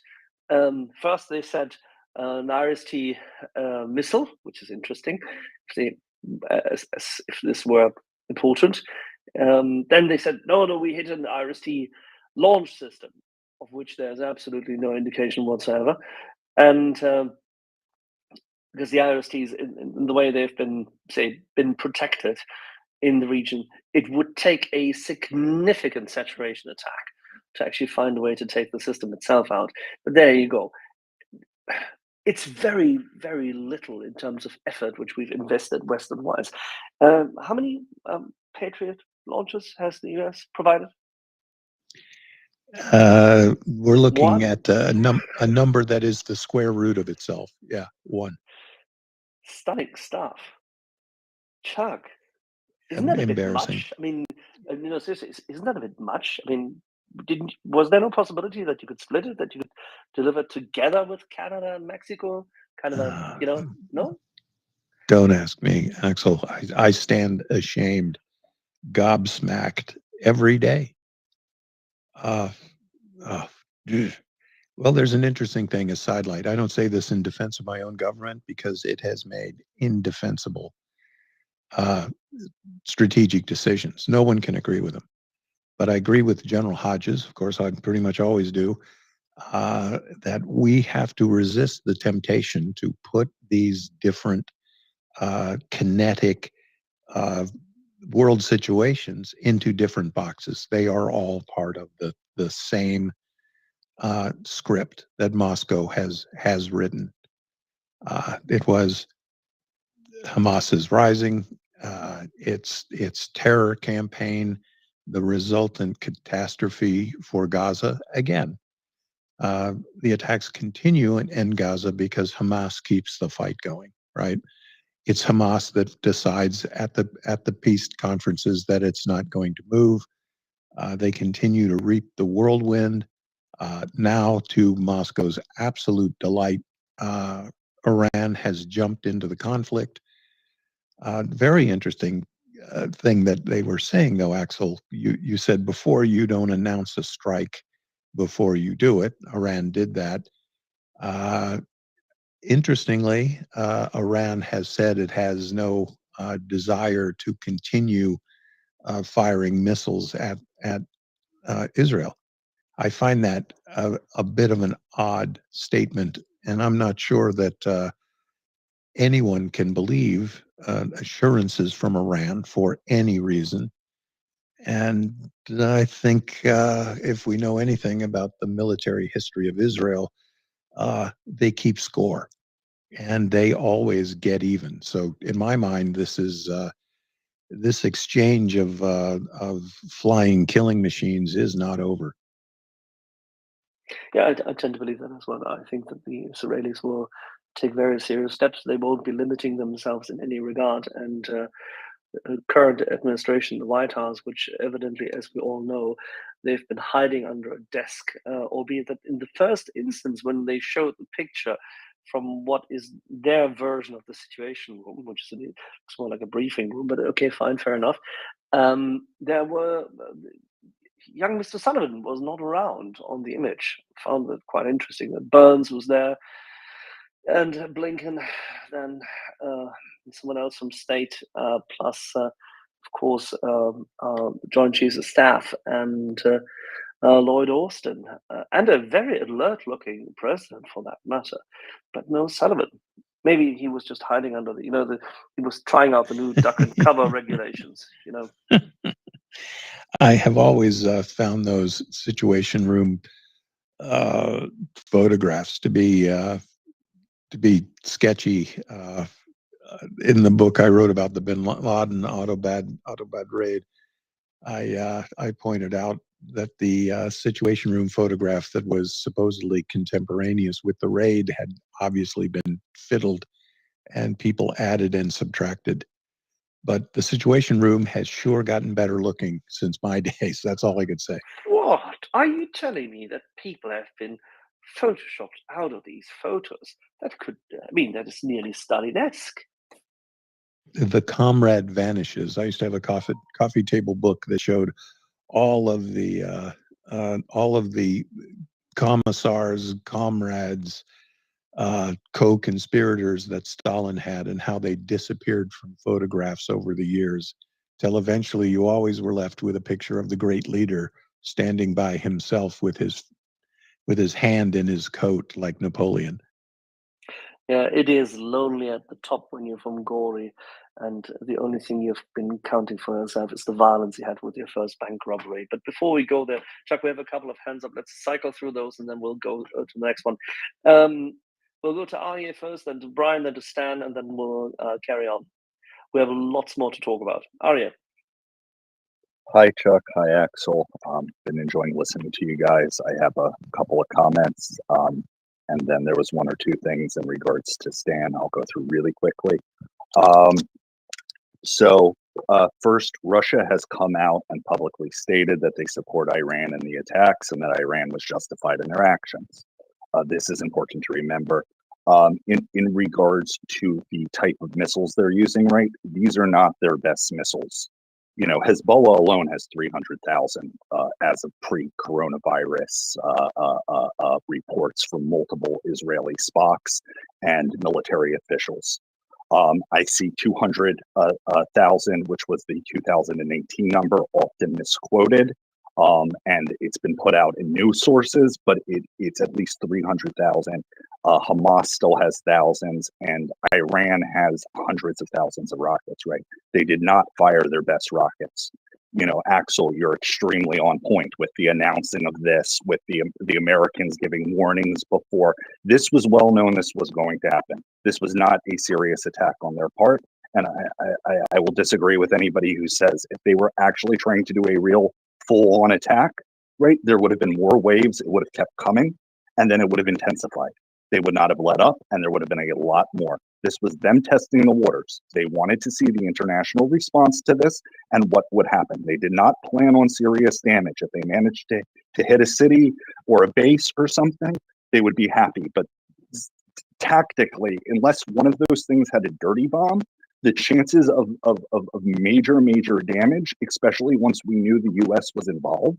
First, they said an IRST missile, which is interesting, as if this were important. Then they said, no, we hit an IRST launch system, of which there's absolutely no indication whatsoever. And because the IRSTs, in the way they've been protected in the region, it would take a significant saturation attack to actually find a way to take the system itself out. But there you go. It's very, very little in terms of effort which we've invested Western-wise. How many Patriot launches has the US provided? We're looking One. at a number that is the square root of itself. Yeah, 1. Stunning stuff. Chuck, isn't that a bit Embarrassing. much? I mean, seriously, isn't that a bit much? I mean, was there no possibility that you could split it, that you could deliver together with Canada and Mexico? Kind of a, no? Don't ask me, Axel. I stand ashamed, gobsmacked every day. Uh, uh, well, there's an interesting thing, a sidelight. I don't say this in defense of my own government because it has made indefensible strategic decisions. No one can agree with them. But I agree with General Hodges, of course, I pretty much always do, that we have to resist the temptation to put these different kinetic world situations into different boxes. They are all part of the same script that Moscow has written. It was Hamas is rising, its terror campaign, the resultant catastrophe for Gaza. Again, the attacks continue in Gaza because Hamas keeps the fight going, right? It's Hamas that decides at the peace conferences that it's not going to move. They continue to reap the whirlwind. Now, to Moscow's absolute delight, Iran has jumped into the conflict. Very interesting thing that they were saying, though, Axel. You said before you don't announce a strike before you do it. Iran did that. Interestingly, Iran has said it has no desire to continue firing missiles at Israel. I find that a bit of an odd statement, and I'm not sure that anyone can believe assurances from Iran for any reason. And I think if we know anything about the military history of Israel, they keep score and they always get even. So in my mind, this is this exchange of flying killing machines is not over. Yeah, I tend to believe that as well. I think that the Israelis will take very serious steps. They won't be limiting themselves in any regard. And current administration, the White House, which evidently, as we all know, they've been hiding under a desk, albeit that in the first instance, when they showed the picture from what is their version of the Situation Room, which is looks more like a briefing room, but okay, fine, fair enough. There were young Mr. Sullivan was not around on the image. Found that quite interesting. That Burns was there, and Blinken, then someone else from State, plus of course Joint Chiefs of Staff and Lloyd Austin, and a very alert-looking president for that matter, but no Sullivan. Maybe he was just hiding under the, he was trying out the new duck and cover regulations. I have always found those Situation Room photographs to be sketchy. In the book I wrote about the Bin Laden Autobad raid, I pointed out that the Situation Room photograph that was supposedly contemporaneous with the raid had obviously been fiddled, and people added and subtracted. But the Situation Room has sure gotten better looking since my days. That's all I could say. What? Are you telling me that people have been photoshopped out of these photos? That could, that is nearly Stalin-esque. The comrade vanishes. I used to have a coffee table book that showed all of the commissars, comrades, co-conspirators that Stalin had, and how they disappeared from photographs over the years, till eventually you always were left with a picture of the great leader standing by himself with his hand in his coat like Napoleon. Yeah, it is lonely at the top when you're from Gori, and the only thing you've been counting for yourself is the violence you had with your first bank robbery. But before we go there, Chuck, we have a couple of hands up. Let's cycle through those, and then we'll go to the next one. We'll go to Arya first, then to Brian, then to Stan, and then we'll carry on. We have lots more to talk about. Arya. Hi, Chuck. Hi, Axel. Been enjoying listening to you guys. I have a couple of comments, and then there was one or two things in regards to Stan. I'll go through really quickly. First, Russia has come out and publicly stated that they support Iran in the attacks and that Iran was justified in their actions. This is important to remember. In regards to the type of missiles they're using, right? These are not their best missiles. You know, Hezbollah alone has 300,000 as of pre-coronavirus reports from multiple Israeli SPOCs and military officials. I see 200,000, which was the 2018 number, often misquoted. And it's been put out in news sources, but it's at least 300,000. Hamas still has thousands, and Iran has hundreds of thousands of rockets, right? They did not fire their best rockets. You know, Axel, you're extremely on point with the announcing of this, with the Americans giving warnings before. This was well known this was going to happen. This was not a serious attack on their part. And I will disagree with anybody who says if they were actually trying to do a real full-on attack, right, there would have been more waves, it would have kept coming, and then it would have intensified. They would not have let up, and there would have been a lot more. This was them testing the waters. They wanted to see the international response to this and what would happen. They did not plan on serious damage. If they managed to hit a city or a base or something, they would be happy. But tactically, unless one of those things had a dirty bomb, the chances of major damage, especially once we knew the US was involved,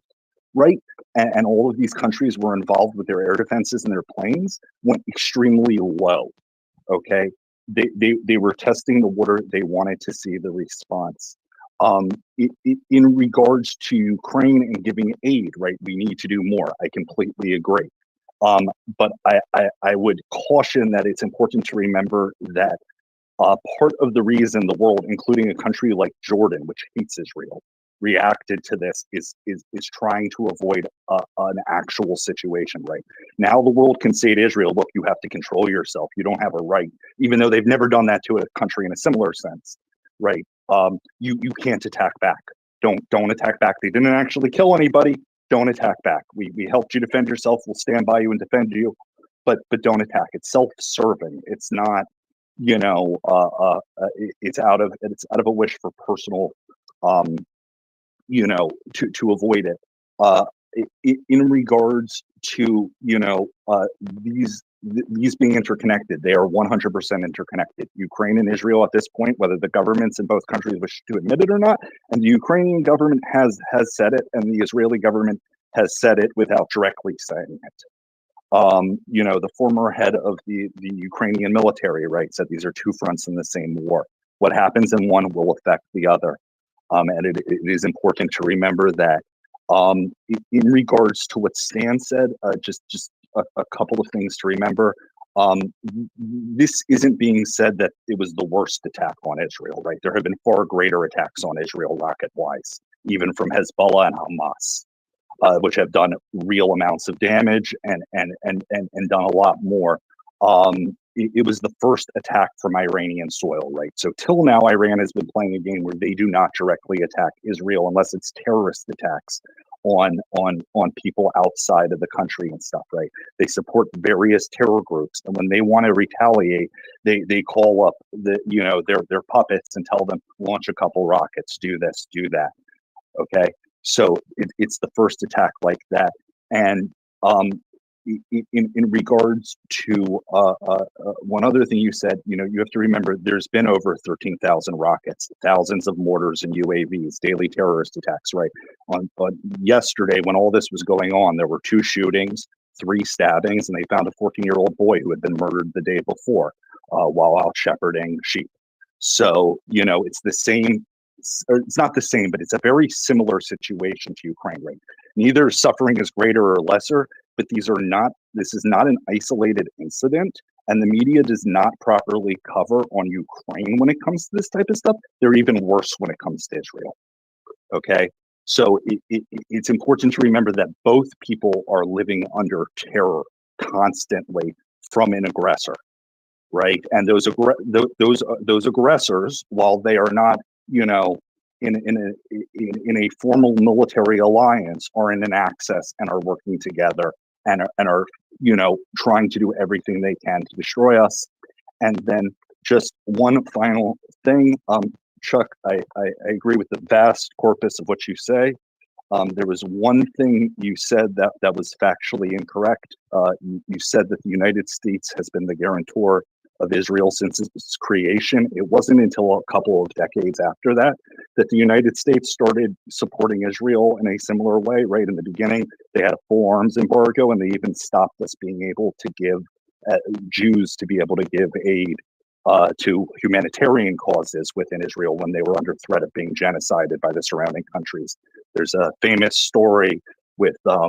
right? And all of these countries were involved with their air defenses and their planes, went extremely low, okay? They were testing the water. They wanted to see the response. In regards to Ukraine and giving aid, right? We need to do more. I completely agree. But I would caution that it's important to remember that part of the reason the world, including a country like Jordan, which hates Israel, reacted to this is trying to avoid an actual situation. Right now, the world can say to Israel, "Look, you have to control yourself. You don't have a right," even though they've never done that to a country in a similar sense. Right? You can't attack back. Don't attack back. They didn't actually kill anybody. Don't attack back. We helped you defend yourself. We'll stand by you and defend you, but don't attack. It's self-serving. It's not. You know, it's out of a wish for personal, you know, to avoid it. In regards to, you know, these being interconnected, they are 100% interconnected. Ukraine and Israel at this point, whether the governments in both countries wish to admit it or not, and the Ukrainian government has said it, and the Israeli government has said it without directly saying it. You know, the former head of the Ukrainian military, right, said these are two fronts in the same war. What happens in one will affect the other. And it is important to remember that. In regards to what Stan said, just a couple of things to remember. This isn't being said that it was the worst attack on Israel, right? There have been far greater attacks on Israel rocket-wise, even from Hezbollah and Hamas. Which have done real amounts of damage and done a lot more. It was the first attack from Iranian soil, right? So till now, Iran has been playing a game where they do not directly attack Israel unless it's terrorist attacks on people outside of the country and stuff, right? They support various terror groups, and when they want to retaliate, they call up their puppets and tell them, launch a couple rockets, do this, do that. Okay. So it's the first attack like that. And in regards to one other thing you said, you know, you have to remember there's been over 13,000 rockets, thousands of mortars and UAVs, daily terrorist attacks, right? On yesterday, when all this was going on, there were 2 shootings, 3 stabbings, and they found a 14-year-old boy who had been murdered the day before while out shepherding sheep. So, you know, it's the same. It's not the same, but it's a very similar situation to Ukraine, right? Neither suffering is greater or lesser, but this is not an isolated incident, and the media does not properly cover on Ukraine when it comes to this type of stuff. They're even worse when it comes to Israel, okay? So it's important to remember that both people are living under terror constantly from an aggressor, right? And those aggressors, while they are not, you know, in a formal military alliance are in an axis and are working together and are trying to do everything they can to destroy us. And then just one final thing, Chuck, I agree with the vast corpus of what you say. There was one thing you said that was factually incorrect. You said that the United States has been the guarantor of Israel since its creation. It wasn't until a couple of decades after that that the United States started supporting Israel in a similar way. Right in the beginning, they had a full arms embargo, and they even stopped us being able to give Jews to be able to give aid to humanitarian causes within Israel when they were under threat of being genocided by the surrounding countries. There's a famous story with what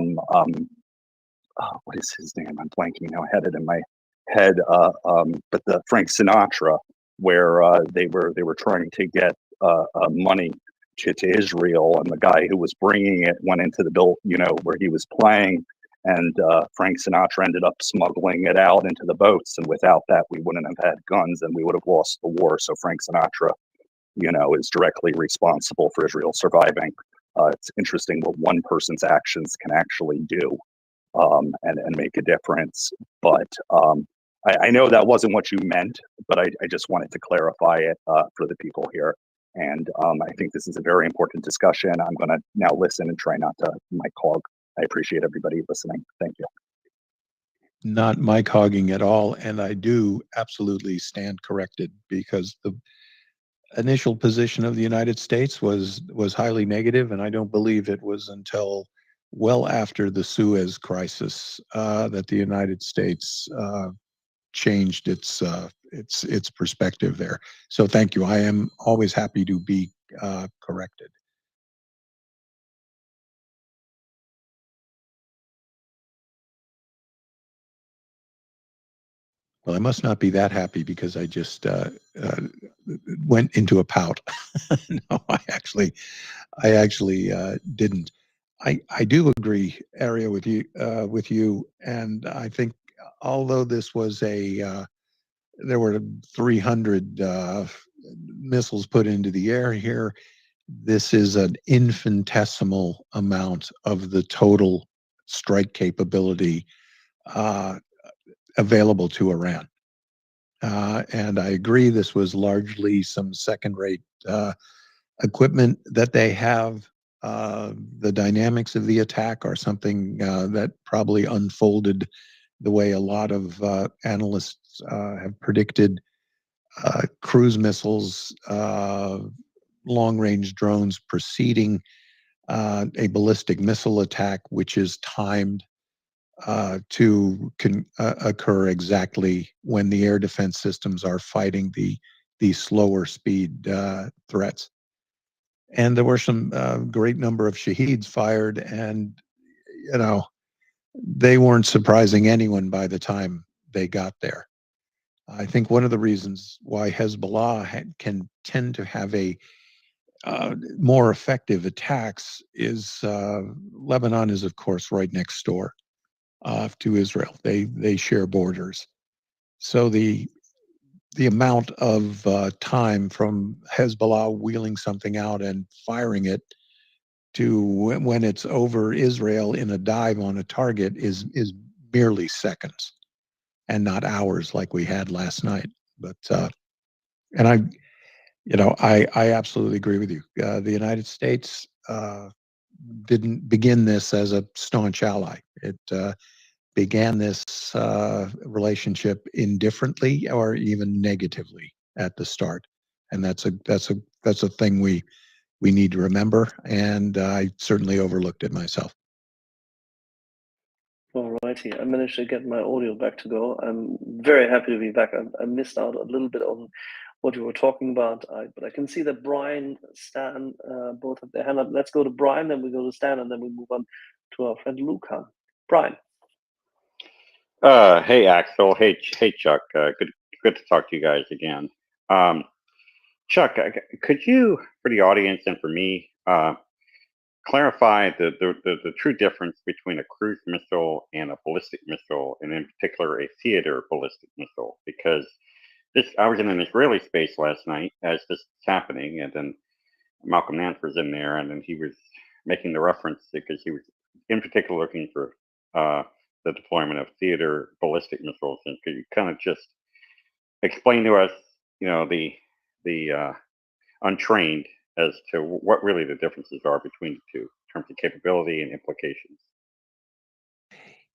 is his name? I'm blanking now. I had it in my head, but the Frank Sinatra, where they were trying to get money to Israel, and the guy who was bringing it went into the bill, where he was playing, and Frank Sinatra ended up smuggling it out into the boats, and without that, we wouldn't have had guns, and we would have lost the war. So Frank Sinatra, is directly responsible for Israel surviving. It's interesting what one person's actions can actually do. And make a difference. But I know that wasn't what you meant, but I just wanted to clarify it for the people here. And I think this is a very important discussion. I'm going to now listen and try not to mic hog. I appreciate everybody listening. Thank you. Not mic hogging at all, and I do absolutely stand corrected, because the initial position of the United States was highly negative, and I don't believe it was until well after the Suez crisis that the United States changed its perspective there. So thank you. I am always happy to be corrected. Well, I must not be that happy, because I just went into a pout. No, I actually didn't. I do agree, Aria, with you, and I think although this was there were 300 missiles put into the air here, this is an infinitesimal amount of the total strike capability available to Iran. And I agree, this was largely some second-rate equipment that they have. The dynamics of the attack are something that probably unfolded the way a lot of analysts have predicted. Cruise missiles, long-range drones preceding a ballistic missile attack, which is timed to occur exactly when the air defense systems are fighting the slower speed threats. And there were some great number of shaheeds fired, and they weren't surprising anyone by the time they got there. I think one of the reasons why Hezbollah can tend to have a more effective attacks is Lebanon is, of course, right next door to Israel. They share borders, so the amount of time from Hezbollah wheeling something out and firing it to when it's over Israel in a dive on a target is merely seconds, and not hours like we had last night. But and I absolutely agree with you. The United States didn't begin this as a staunch ally. It began this relationship indifferently or even negatively at the start, and that's a thing we need to remember. And I certainly overlooked it myself. Alrighty, I managed to get my audio back to go. I'm very happy to be back. I missed out a little bit on what you were talking about, but I can see that Brian, Stan, both have their hand up. Let's go to Brian, then we go to Stan, and then we move on to our friend Luca. Brian. Hey Axel, hey Chuck. Good to talk to you guys again. Chuck, could you, for the audience and for me, clarify the true difference between a cruise missile and a ballistic missile, and in particular a theater ballistic missile? Because I was in an Israeli space last night as this was happening, and then Malcolm Nance was in there, and then he was making the reference because he was in particular looking for the deployment of theater ballistic missiles. And could you kind of just explain to us, the untrained as to what really the differences are between the two in terms of capability and implications?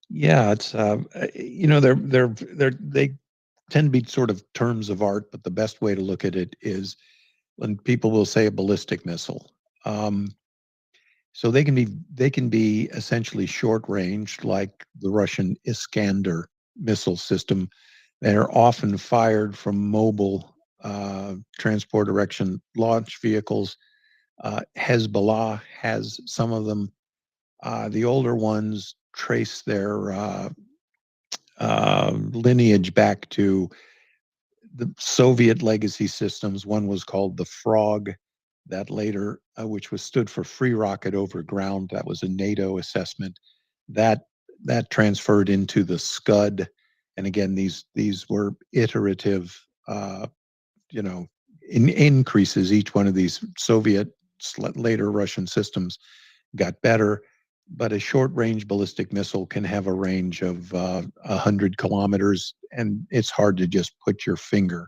Yeah, it's they tend to be sort of terms of art, but the best way to look at it is when people will say a ballistic missile. So they can be essentially short range, like the Russian Iskander missile system. They're often fired from mobile transport direction launch vehicles. Hezbollah has some of them. The older ones trace their lineage back to the Soviet legacy systems. One was called the Frog, that later, which was stood for Free Rocket Over Ground. That was a NATO assessment. That transferred into the Scud, and again, these were iterative, increases. Each one of these Soviet, later Russian systems got better. But a short-range ballistic missile can have a range of 100 kilometers, and it's hard to just put your finger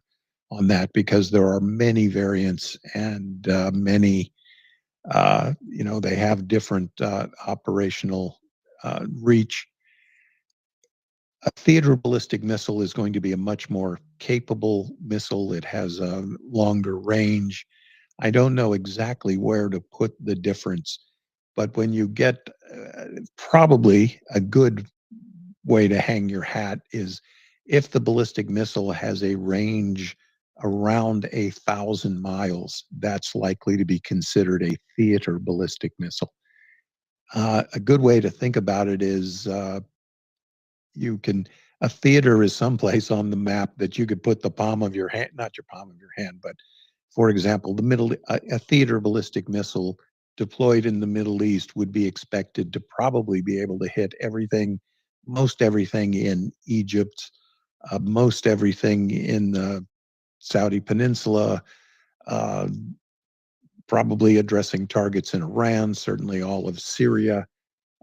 on that because there are many variants and many, they have different operational reach. A theater ballistic missile is going to be a much more capable missile. It has a longer range. I don't know exactly where to put the difference, but when you get probably a good way to hang your hat is if the ballistic missile has a range around 1,000 miles, that's likely to be considered a theater ballistic missile. A good way to think about it is a theater is someplace on the map that you could put the palm of your hand, not your palm of your hand, but for example, a theater ballistic missile deployed in the Middle East would be expected to probably be able to hit most everything in Egypt, most everything in the Saudi Peninsula, probably addressing targets in Iran, certainly all of Syria.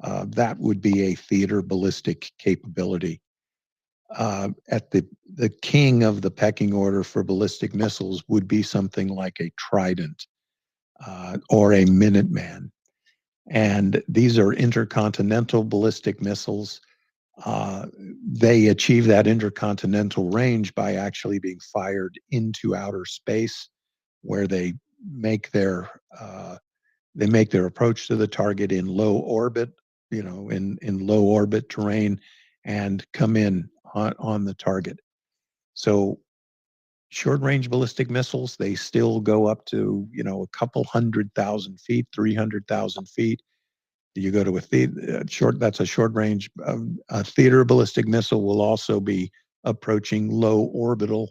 That would be a theater ballistic capability. At the king of the pecking order for ballistic missiles would be something like a Trident or a Minuteman. And these are intercontinental ballistic missiles. They achieve that intercontinental range by actually being fired into outer space, where they make their approach to the target in low orbit, in low orbit terrain, and come in on the target. So short range ballistic missiles, they still go up to, a couple 100,000 feet, 300,000 feet. You go to that's a short range. A theater ballistic missile will also be approaching low orbital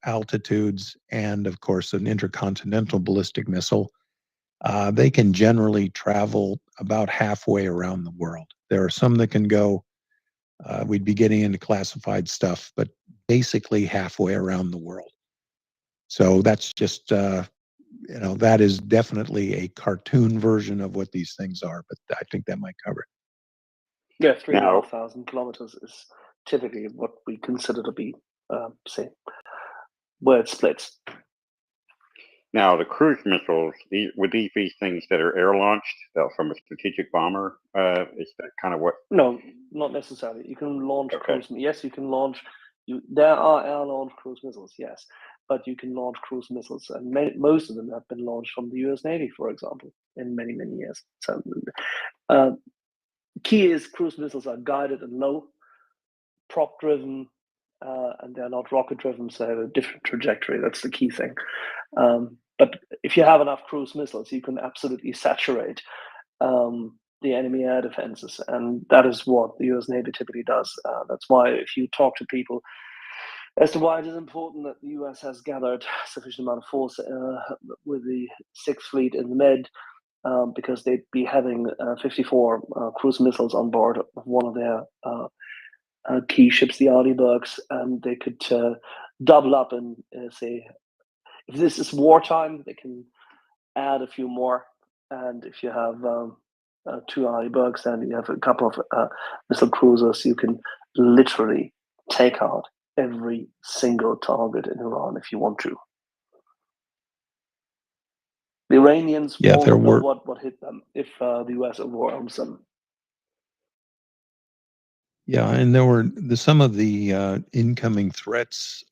altitudes, and of course an intercontinental ballistic missile. They can generally travel about halfway around the world. There are some that can go, we'd be getting into classified stuff, but basically halfway around the world. So that's just, that is definitely a cartoon version of what these things are, but I think that might cover it. Yeah, 3,500 kilometers is typically what we consider to be, say, where it splits. Now, the cruise missiles, would these be things that are air launched from a strategic bomber? Is that kind of what? No, not necessarily. You can launch cruise. Yes, you can launch. There are air launched cruise missiles, yes, but you can launch cruise missiles, and most of them have been launched from the U.S. Navy, for example, in many years. So, key is cruise missiles are guided and low, prop driven, and they're not rocket driven, so they have a different trajectory. That's the key thing. But if you have enough cruise missiles, you can absolutely saturate the enemy air defenses, and that is what the U.S. Navy typically does. That's why if you talk to people as to why it is important that the U.S. has gathered sufficient amount of force with the Sixth Fleet in the Med, because they'd be having 54 cruise missiles on board of one of their key ships, the Arleigh-Burkes, and they could double up and say, if this is wartime, they can add a few more, and if you have 2 Arleybugs and you have a couple of missile cruisers, you can literally take out every single target in Iran if you want to. The Iranians Yeah, won't there know were. what hit them if the US overwhelms them. Yeah, and there were some of the incoming threats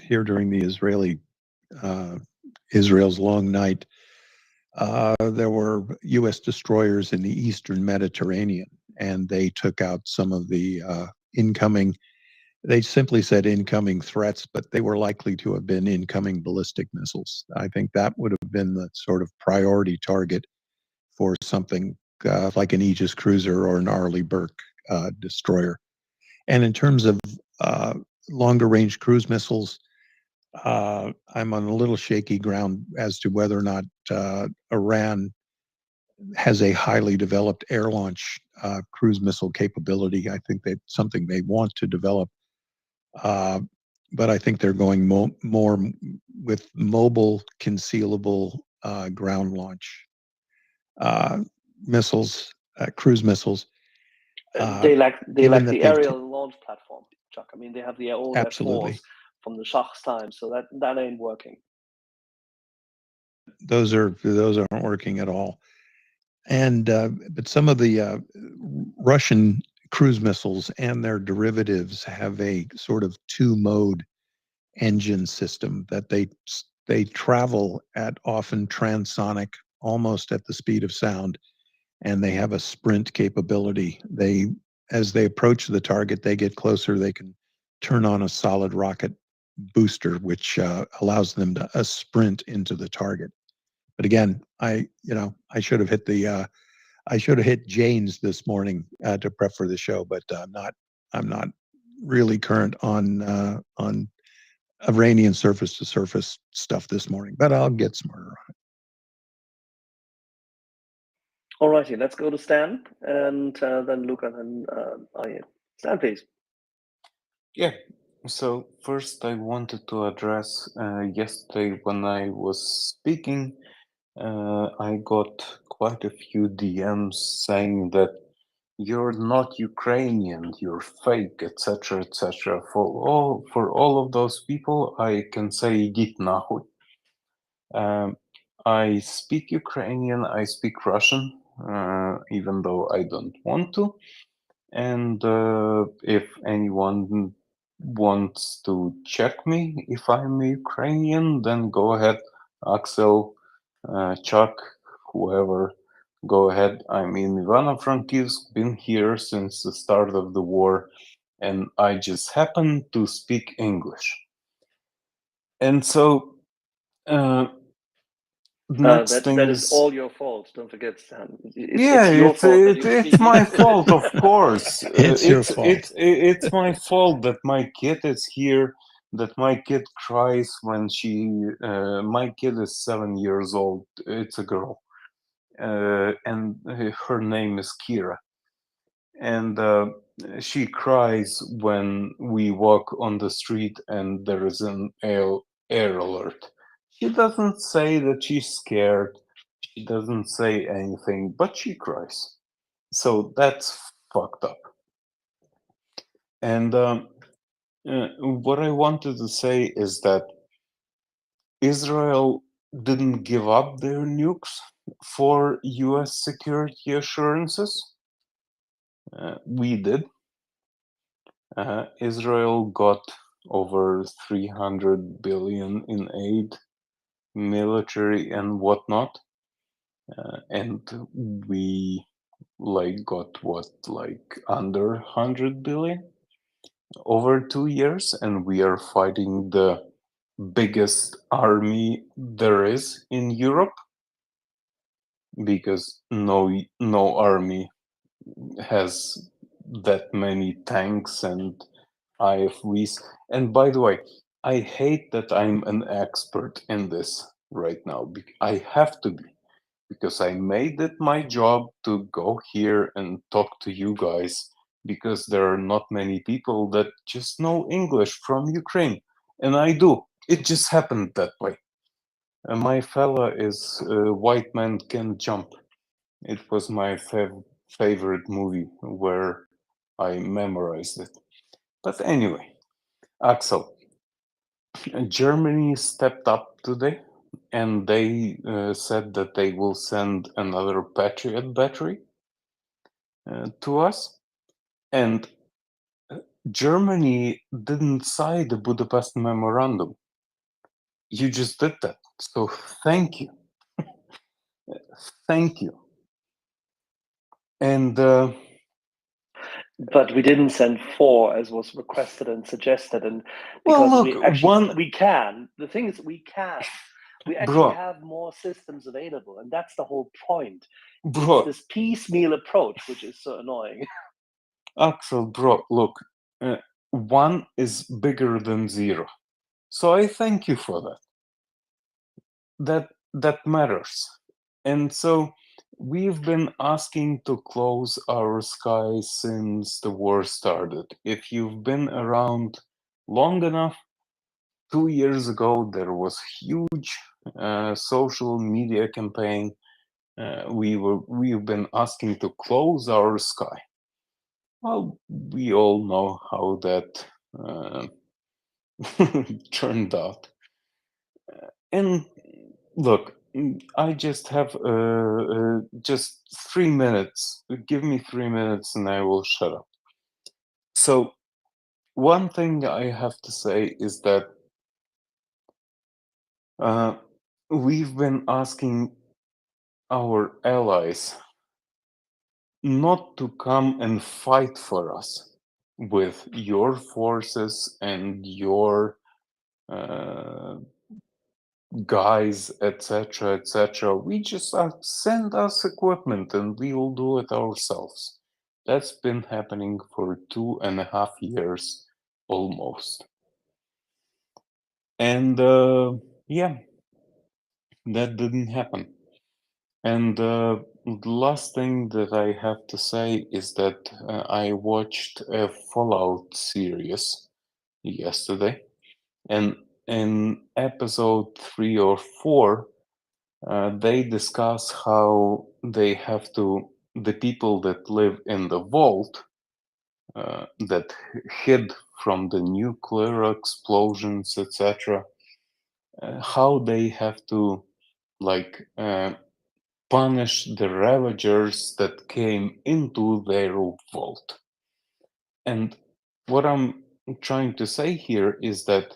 here during the Israel's long night. There were U.S. destroyers in the Eastern Mediterranean, and they took out some of the incoming. They simply said incoming threats, but they were likely to have been incoming ballistic missiles. I think that would have been the sort of priority target for something like an Aegis cruiser or an Arleigh Burke destroyer. And in terms of longer range cruise missiles, I'm on a little shaky ground as to whether or not Iran has a highly developed air launch cruise missile capability. I think that's something they want to develop. But I think they're going more with mobile, concealable ground launch missiles, cruise missiles. They lack Given that the they've aerial laund platform, Chuck. I mean, they have the old absolutely F4s from the Shah's time, so that ain't working. those aren't working at all. And but some of the Russian cruise missiles and their derivatives have a sort of two-mode engine system that they travel at often transonic, almost at the speed of sound, and they have a sprint capability. As they approach the target, they get closer, they can turn on a solid rocket booster, which allows them to sprint into the target. But again, I should have hit Jane's this morning to prep for the show, but I'm not really current on Iranian surface to surface stuff this morning, but I'll get smarter on it. Alrighty, let's go to Stan and then Luca and Arjen. Stan, please. Yeah. So first, I wanted to address yesterday when I was speaking. I got quite a few DMs saying that you're not Ukrainian, you're fake, etc., etc. For all of those people, I can say "Идите нахуй." I speak Ukrainian, I speak Russian, even though I don't want to. And if anyone wants to check me if I'm Ukrainian, then go ahead, Axel, Chuck, whoever, go ahead. I'm in Ivano-Frankivsk, been here since the start of the war, and I just happen to speak English. And so next thing That is is, all your fault. Don't forget, Stan. yeah, It's your fault that you speak it's my English. fault, of course. It's your fault. It's my fault that my kid is here. That my kid cries when my kid is 7 years old. It's a girl, and her name is Kira, and she cries when we walk on the street and there is an air alert. She doesn't say that she's scared. She doesn't say anything, but she cries. So that's fucked up. And what I wanted to say is that Israel didn't give up their nukes for US security assurances. We did. Israel got over 300 billion in aid, military and whatnot. And we got under 100 billion over 2 years, and we are fighting the biggest army there is in Europe, because no army has that many tanks and IFVs. And by the way, I hate that I'm an expert in this right now. I have to be, because I made it my job to go here and talk to you guys, because there are not many people that just know English from Ukraine. And I do. It just happened that way. My fella is White Man Can Jump. It was my favorite movie where I memorized it. But anyway, Axel, Germany stepped up today and they said that they will send another Patriot battery to us. And Germany didn't sign the Budapest Memorandum. You just did that. So thank you. Thank you. And but we didn't send 4 as was requested and suggested, and well, because look, we actually one, we can. The thing is, we can. We actually bro, have more systems available, and that's the whole point. It's bro, this piecemeal approach which is so annoying. Axel, bro, look, 1 is bigger than 0. So I thank you for that. That matters. And so we've been asking to close our sky since the war started. If you've been around long enough, 2 years ago there was huge social media campaign. We've been asking to close our sky. Well, we all know how that turned out. And look, I just have just 3 minutes. Give me 3 minutes and I will shut up. So one thing I have to say is that we've been asking our allies not to come and fight for us with your forces and your guys, etc., etc. We just send us equipment and we will do it ourselves. That's been happening for 2.5 years almost. And yeah, that didn't happen. And the last thing that I have to say is that I watched a Fallout series yesterday, and in episode 3 or 4, they discuss how they have to, the people that live in the vault that hid from the nuclear explosions, etc., how they have to like punish the ravagers that came into their vault. And what I'm trying to say here is that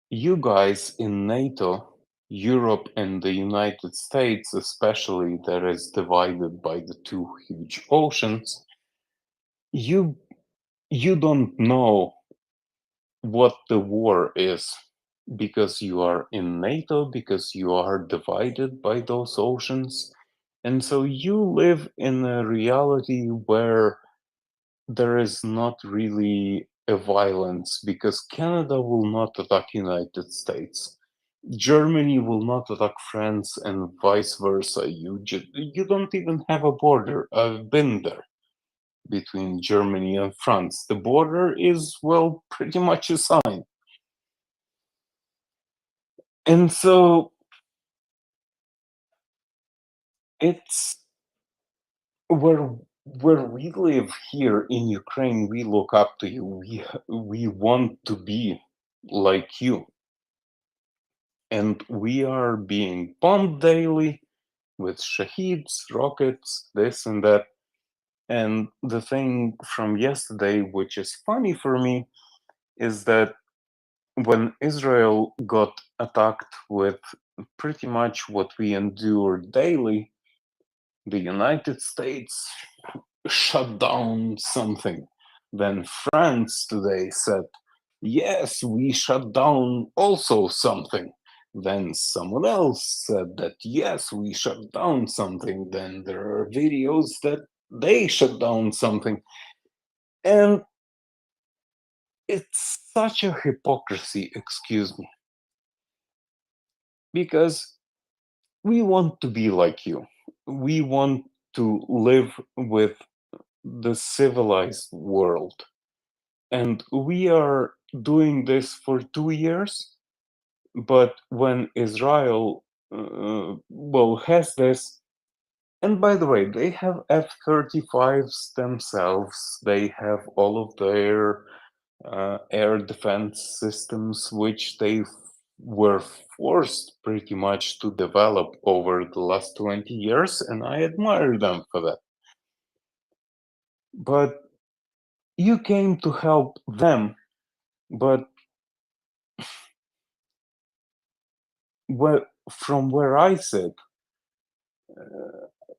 you guys in NATO, Europe and the United States especially, that is divided by the 2 huge oceans, you don't know what the war is because you are in NATO, because you are divided by those oceans. And so you live in a reality where there is not really a violence, because Canada will not attack United States. Germany will not attack France and vice versa. You don't even have a border. I've been there between Germany and France. The border is, well, pretty much a sign. And so it's where we live here in Ukraine, we look up to you. We want to be like you. And we are being bombed daily with shaheeds, rockets, this and that. And the thing from yesterday, which is funny for me, is that when Israel got attacked with pretty much what we endure daily, the United States shut down something. Then France today said, yes, we shut down also something. Then someone else said that, yes, we shut down something. Then there are videos that they shut down something. And it's such a hypocrisy, excuse me. Because we want to be like you. We want to live with the civilized world. And we are doing this for 2 years. But when Israel, well, has this, and by the way, they have F-35s themselves. They have all of their air defense systems, which they were forced pretty much to develop over the last 20 years, and I admire them for that. But you came to help them, but from where I sit,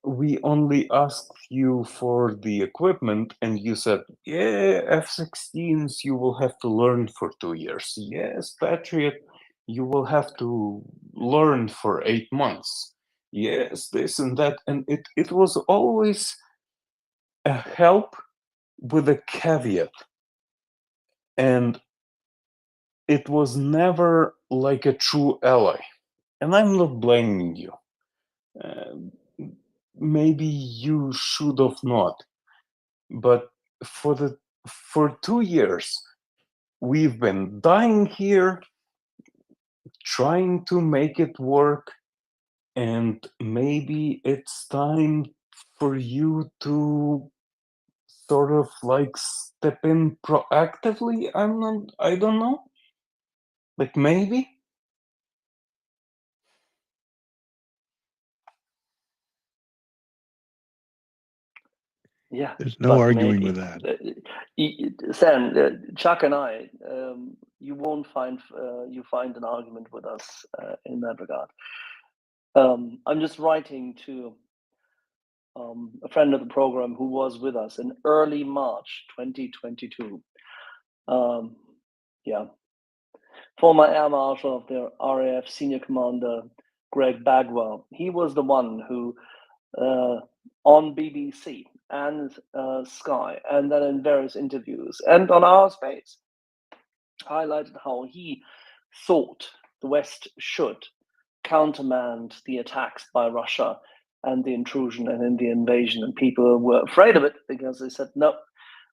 we only asked you for the equipment, and you said, yeah, F-16s you will have to learn for 2 years. Yes, Patriot, you will have to learn for 8 months. Yes, this and that. And it was always a help with a caveat. And it was never like a true ally. And I'm not blaming you. Maybe you should have not. But for 2 years, we've been dying here, trying to make it work, and maybe it's time for you to sort of like step in proactively. I don't know. Like maybe. Yeah, There's no but arguing maybe. with that. Sam, Chuck and I, you won't find you find an argument with us in that regard. I'm just writing to a friend of the program who was with us in early March 2022. Yeah, former Air Marshal of the RAF Senior Commander Greg Bagwell. He was the one who, on BBC and Sky, and then in various interviews and on our space, highlighted how he thought the West should countermand the attacks by Russia and the intrusion and in the invasion. And people were afraid of it because they said, no,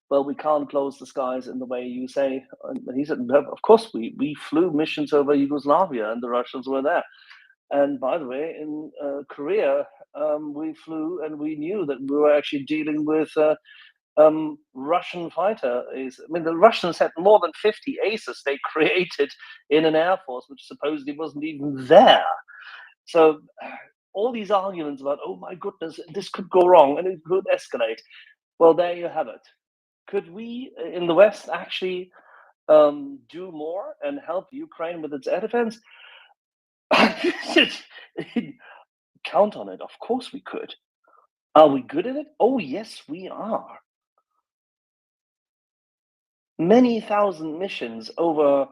well, we can't close the skies in the way you say. And he said, no, of course, we flew missions over Yugoslavia and the Russians were there. And by the way, in Korea, we flew and we knew that we were actually dealing with Russian fighter. I mean, the Russians had more than 50 aces they created in an air force, which supposedly wasn't even there. So all these arguments about, oh my goodness, this could go wrong and it could escalate. Well, there you have it. Could we in the West actually do more and help Ukraine with its air defense? Count on it. Of course we could. Are we good at it? Oh, yes, we are. Many thousand missions over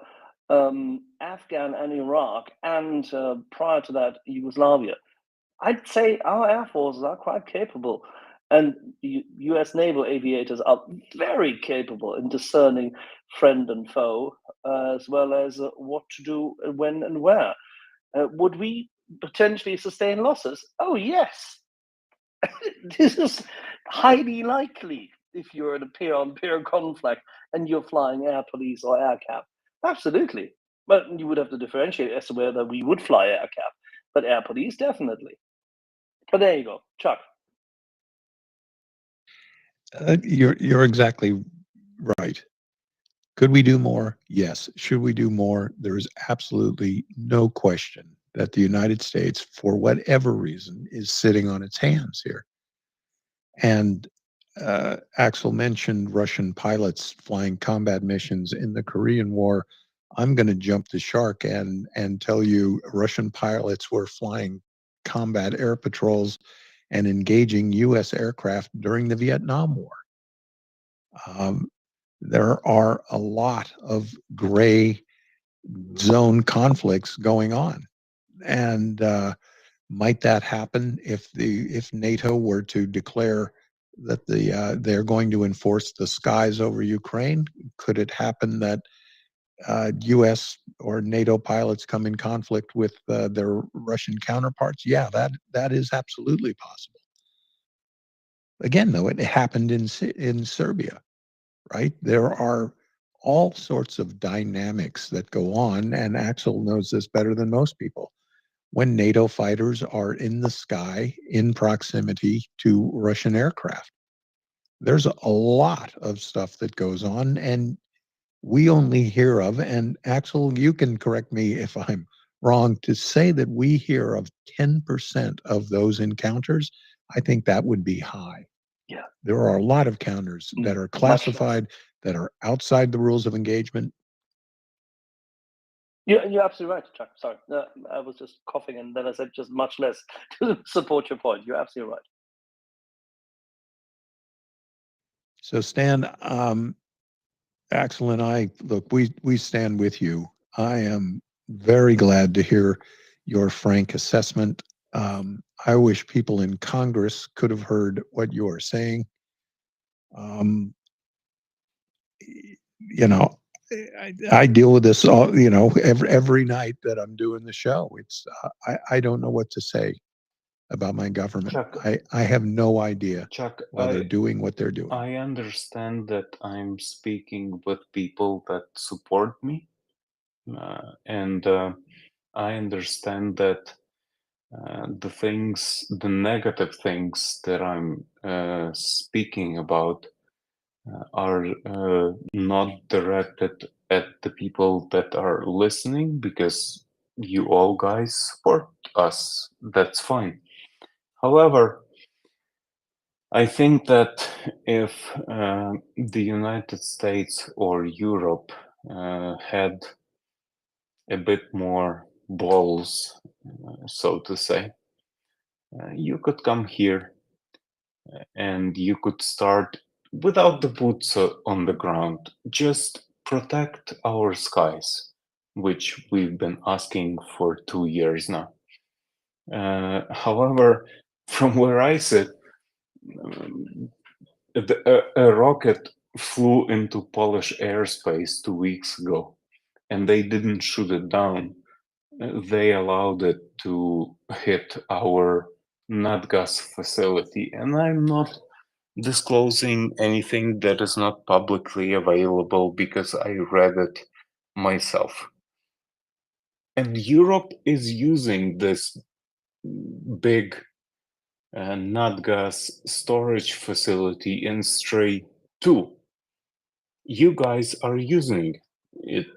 Afghan and Iraq, and prior to that, Yugoslavia. I'd say our air forces are quite capable, and U.S. naval aviators are very capable in discerning friend and foe, as well as what to do when and where. Would we potentially sustain losses? Oh, yes. This is highly likely if you're in a peer-on-peer conflict and you're flying air police or air cap. Absolutely. But you would have to differentiate as to whether we would fly air cap. But air police, definitely. But there you go. Chuck. You're exactly right. Could we do more? Yes. Should we do more? There is absolutely no question that the United States, for whatever reason, is sitting on its hands here. And Axel mentioned Russian pilots flying combat missions in the Korean War. I'm going to jump the shark and tell you Russian pilots were flying combat air patrols and engaging U.S. aircraft during the Vietnam War. There are a lot of gray zone conflicts going on, and might that happen if NATO were to declare that they're going to enforce the skies over Ukraine? Could it happen that U.S. or NATO pilots come in conflict with their Russian counterparts? Yeah, that is absolutely possible. Again, though, it happened in Serbia, right? There are all sorts of dynamics that go on, and Axel knows this better than most people. When NATO fighters are in the sky in proximity to Russian aircraft, there's a lot of stuff that goes on, and we only hear of, and Axel, you can correct me if I'm wrong, to say that we hear of 10% of those encounters, I think that would be high. Yeah. There are a lot of encounters that are Much less. classified, that are outside the rules of engagement. You're absolutely right, Chuck. Sorry, I was just coughing, and then I said just much less to support your point. You're absolutely right. So Stan, Axel and I, look, we stand with you. I am very glad to hear your frank assessment. I wish people in Congress could have heard what you are saying. You know, I deal with this all, you know, every night that I'm doing the show. It's I don't know what to say about my government. Chuck, I have no idea Chuck, why they're doing what they're doing. I understand that I'm speaking with people that support me, and I understand that the negative things that I'm speaking about are not directed at the people that are listening, because you all guys support us. That's fine. However, I think that if the United States or Europe had a bit more balls, so to say, you could come here and you could start without the boots on the ground. Just protect our skies, which we've been asking for 2 years now. However, from where I sit, a rocket flew into Polish airspace 2 weeks ago, and they didn't shoot it down. They allowed it to hit our NatGas facility, and I'm not disclosing anything that is not publicly available because I read it myself. And Europe is using this big NatGas storage facility in Stray 2. You guys are using it.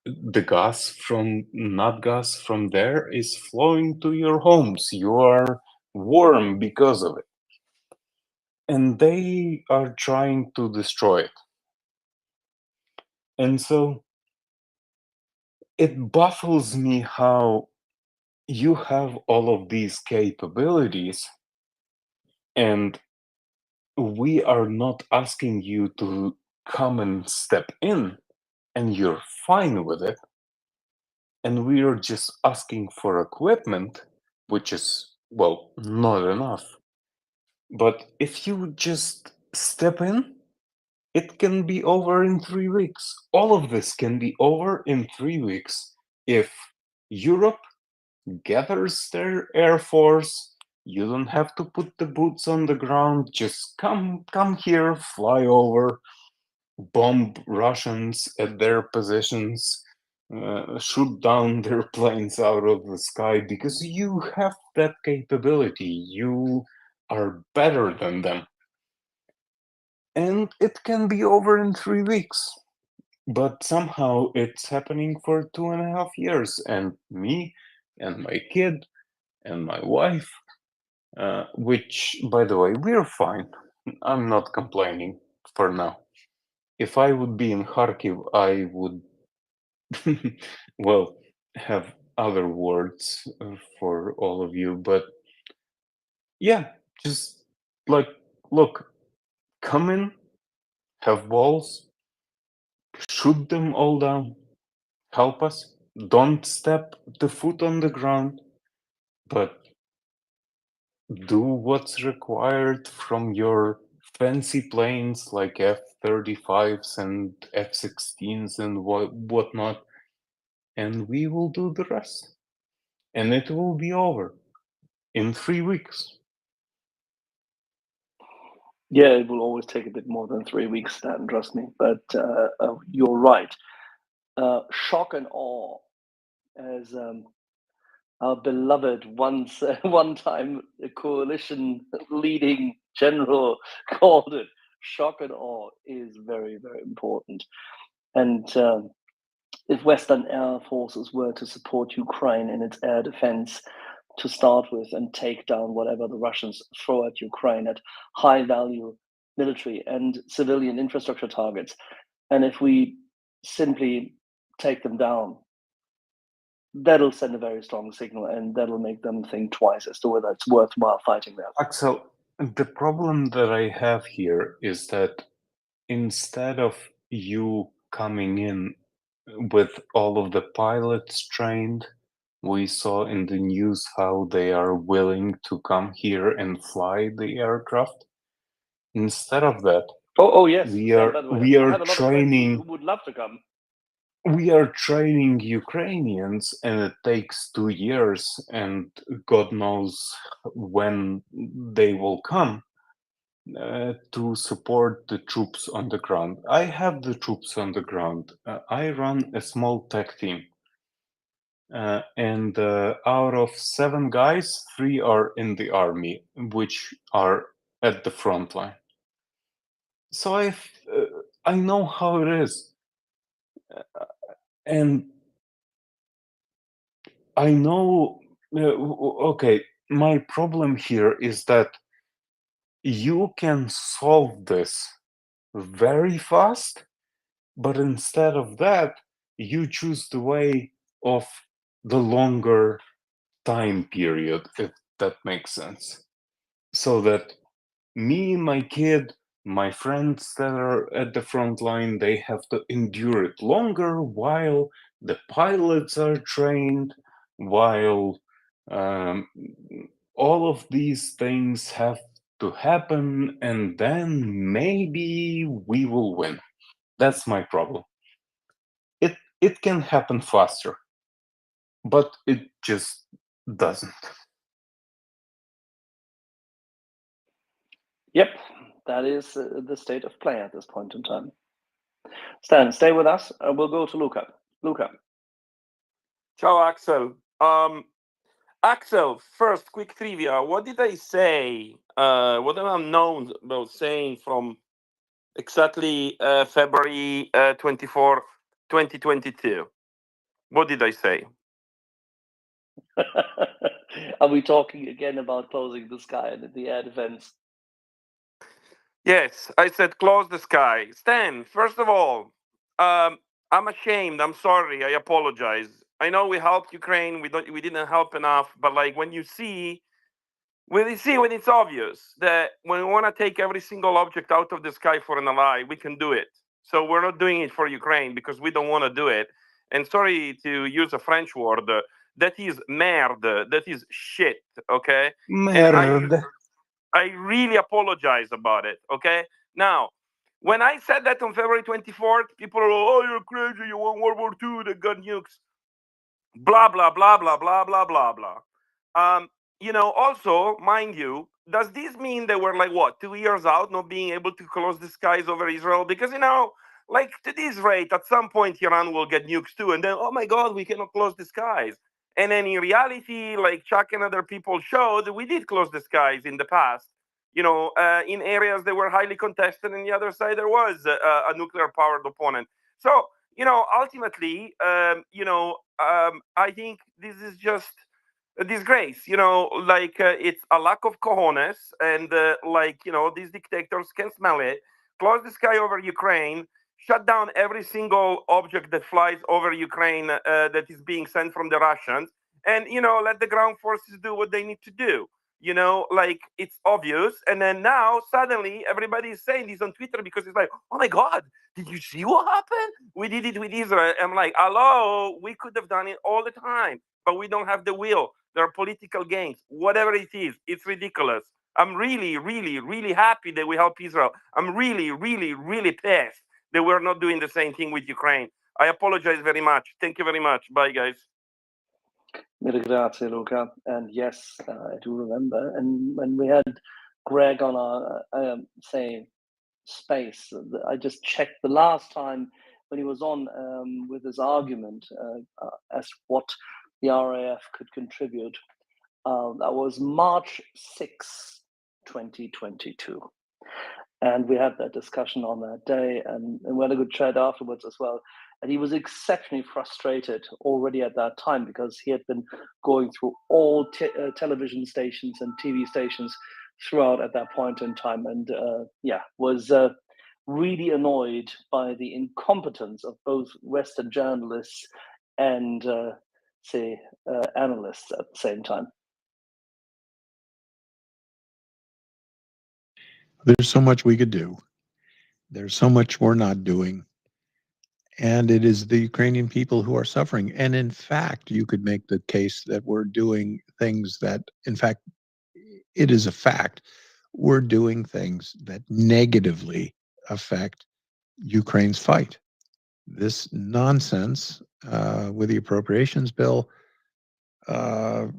The gas from NatGas from there is flowing to your homes. You are warm because of it. And they are trying to destroy it. And so it baffles me how you have all of these capabilities and we are not asking you to come and step in, and you're fine with it. And we are just asking for equipment, which is, well, not enough. But if you just step in, it can be over in 3 weeks. All of this can be over in 3 weeks if Europe gathers their air force. You don't have to put the boots on the ground. Just come here, fly over, bomb Russians at their positions, shoot down their planes out of the sky, because you have that capability. You are better than them. And it can be over in 3 weeks. But somehow it's happening for 2.5 years. And me and my kid and my wife, which, by the way, we're fine. I'm not complaining for now. If I would be in Kharkiv, I would, well, have other words for all of you. But yeah, just like, look, come in, have balls, shoot them all down, help us. Don't step the foot on the ground, but do what's required from your fancy planes like F-35s and F-16s and whatnot, and we will do the rest. And it will be over in 3 weeks. Yeah, it will always take a bit more than 3 weeks, Stan, trust me. But you're right. Shock and awe, as our beloved once one-time coalition leading general called it. Shock and awe is very, very important. And if Western air forces were to support Ukraine in its air defense to start with and take down whatever the Russians throw at Ukraine at high value military and civilian infrastructure targets, and if we simply take them down, that'll send a very strong signal, and that'll make them think twice as to whether it's worthwhile fighting them. Axel, the problem that I have here is that instead of you coming in with all of the pilots trained, we saw in the news how they are willing to come here and fly the aircraft. Instead of that, Oh yes, we Stan, are by the way, we I are have a lot of friends who training would love to come. we are training Ukrainians, and it takes 2 years, and God knows when they will come to support the troops on the ground. I have the troops on the ground. I run a small tech team. And out of 7 guys, 3 are in the army, which are at the front line. So I know how it is, and I know. Okay, my problem here is that you can solve this very fast, but instead of that, you choose the way of the longer time period, if that makes sense. So that me, my kid, my friends that are at the front line, they have to endure it longer while the pilots are trained, while all of these things have to happen, and then maybe we will win. That's my problem. It can happen faster, but it just doesn't. Yep, that is the state of play at this point in time. Stan, stay with us. We'll go to Luca. Luca. Ciao, Axel. Axel, first, quick trivia. What did I say? What am I known about saying from exactly February 24, 2022? What did I say? Are we talking again about closing the sky and the air defense? Yes, I said close the sky. Stan, first of all, I'm ashamed. I'm sorry. I apologize. I know we helped Ukraine. We didn't help enough. But like when it's obvious that when we want to take every single object out of the sky for an ally, we can do it. So we're not doing it for Ukraine because we don't want to do it. And sorry to use a French word, that is merde. That is shit. Okay. And Merde. I really apologize about it. Okay. Now, when I said that on February 24th, people are, oh, you're crazy. You want World War II? They got nukes. Blah, blah, blah, blah, blah, blah, blah, blah. Also, mind you, does this mean that we're like, what, 2 years out, not being able to close the skies over Israel? Because, like to this rate, at some point, Iran will get nukes too. And then, oh my God, we cannot close the skies. And then in reality, like Chuck and other people showed, we did close the skies in the past, in areas that were highly contested. And the other side, there was a nuclear powered opponent. So, ultimately, I think this is just a disgrace. It's a lack of cojones, and these dictators can smell it. Close the sky over Ukraine, shut down every single object that flies over Ukraine that is being sent from the Russians, and let the ground forces do what they need to do. It's obvious. And then now suddenly everybody is saying this on Twitter because it's like, oh my God, did you see what happened? We did it with Israel. I'm like, hello, we could have done it all the time, but we don't have the will. There are political games, whatever it is. It's ridiculous. I'm really, really, really happy that we help Israel. I'm really, really, really pissed that we're not doing the same thing with Ukraine. I apologize very much. Thank you very much. Bye, guys. Mille grazie, Luca. And yes, I do remember. And when we had Greg on our say space. I just checked the last time when he was on with his argument as what the RAF could contribute. That was March 6, 2022. And we had that discussion on that day, and we had a good chat afterwards as well. And he was exceptionally frustrated already at that time because he had been going through all television stations and TV stations throughout at that point in time, and was really annoyed by the incompetence of both Western journalists and analysts at the same time. There's so much we could do. There's so much we're not doing. And it is the Ukrainian people who are suffering. And in fact, you could make the case that we're doing things that, in fact, it is a fact, we're doing things that negatively affect Ukraine's fight. This nonsense with the appropriations bill, boy,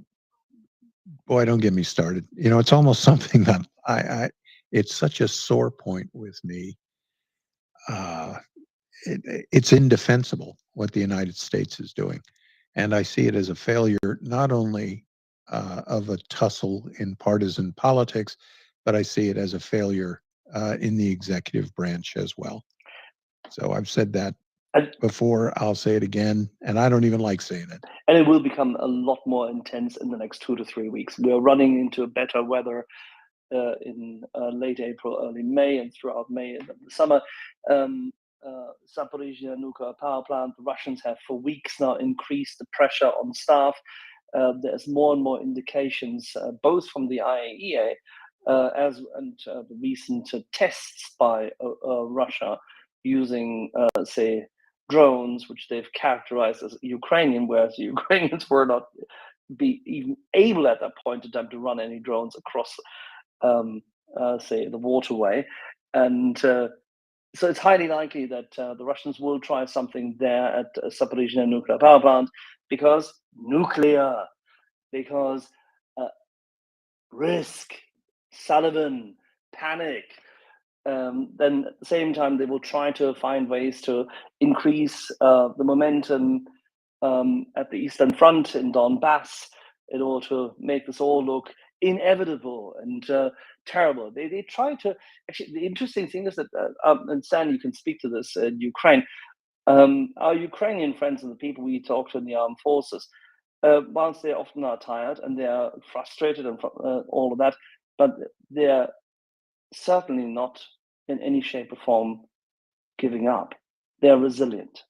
don't get me started. You know, it's almost something that it's such a sore point with me. It's indefensible what the United States is doing. And I see it as a failure, not only of a tussle in partisan politics, but I see it as a failure in the executive branch as well. So I've said that before, I'll say it again, and I don't even like saying it. And it will become a lot more intense in the next 2 to 3 weeks. We're running into better weather in late April, early May, and throughout May and the summer. Zaporizhzhia nuclear power plant, the Russians have for weeks now increased the pressure on staff. There's more and more indications, both from the IAEA and the recent tests by Russia using, drones, which they've characterized as Ukrainian, whereas the Ukrainians were not even able at that point in time to run any drones across, the waterway. And so it's highly likely that the Russians will try something there at Zaporizhzhia nuclear power plant because risk, Sullivan, panic. Then at the same time, they will try to find ways to increase the momentum at the Eastern Front in Donbass in order to make this all look inevitable and terrible. They try to, actually, the interesting thing is that, and Stan, you can speak to this in Ukraine, our Ukrainian friends and the people we talk to in the armed forces, whilst they often are tired and they are frustrated and all of that, but they're certainly not in any shape or form giving up. They're resilient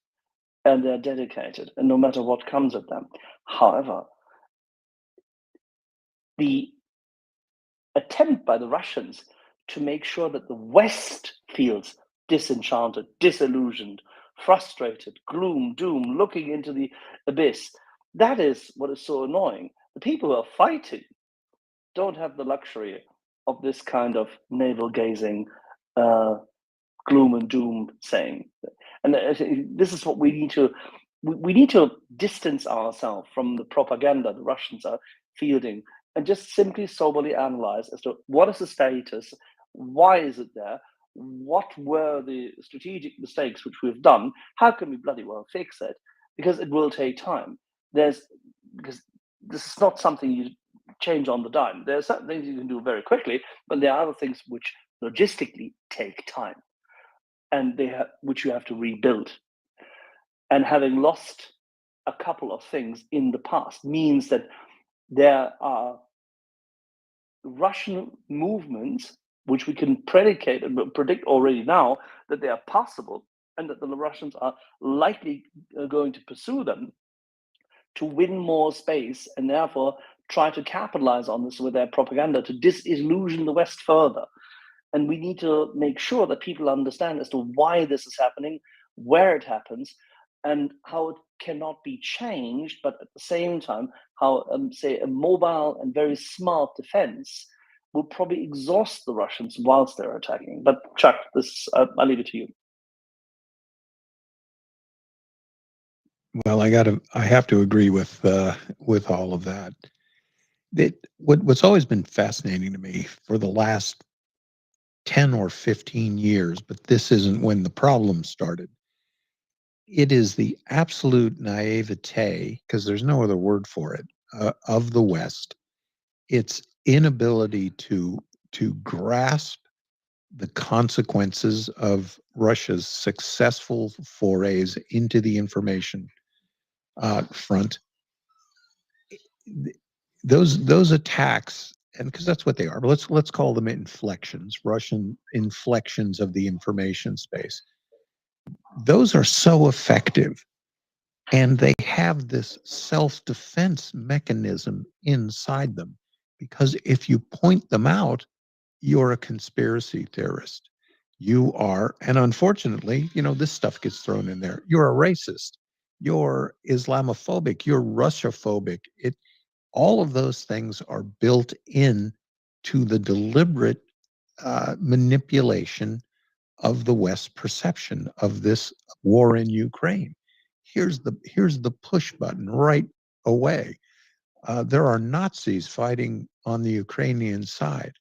and they're dedicated, and no matter what comes at them. However, the attempt by the Russians to make sure that the West feels disenchanted, disillusioned, frustrated, gloom, doom, looking into the abyss, that is what is so annoying. The people who are fighting don't have the luxury of this kind of navel-gazing, gloom and doom saying. And this is what we need to distance ourselves from the propaganda the Russians are fielding and just simply soberly analyze as to what is the status, why is it there, what were the strategic mistakes which we've done, how can we bloody well fix it, because it will take time. Because this is not something you change on the dime. There are certain things you can do very quickly, but there are other things which logistically take time, and which you have to rebuild. And having lost a couple of things in the past means that there are Russian movements which we can predicate and predict already now that they are possible, and that the Russians are likely going to pursue them to win more space and therefore try to capitalize on this with their propaganda to disillusion the West further. And we need to make sure that people understand as to why this is happening, where it happens, and how it cannot be changed, but at the same time, how, say, a mobile and very smart defense will probably exhaust the Russians whilst they're attacking. But Chuck, this I'll leave it to you. Well, I have to agree with all of that. What's always been fascinating to me for the last 10 or 15 years, but this isn't when the problem started. It is the absolute naivete, because there's no other word for it, of the West. Its inability to grasp the consequences of Russia's successful forays into the information front. Those attacks, and because that's what they are, but let's call them inflections, Russian inflections of the information space. Those are so effective, and they have this self-defense mechanism inside them, because if you point them out, you're a conspiracy theorist. You are, and unfortunately, this stuff gets thrown in there. You're a racist. You're Islamophobic. You're Russophobic. All of those things are built in to the deliberate manipulation of the West's perception of this war in Ukraine. Here's the push button right away. There are Nazis fighting on the Ukrainian side.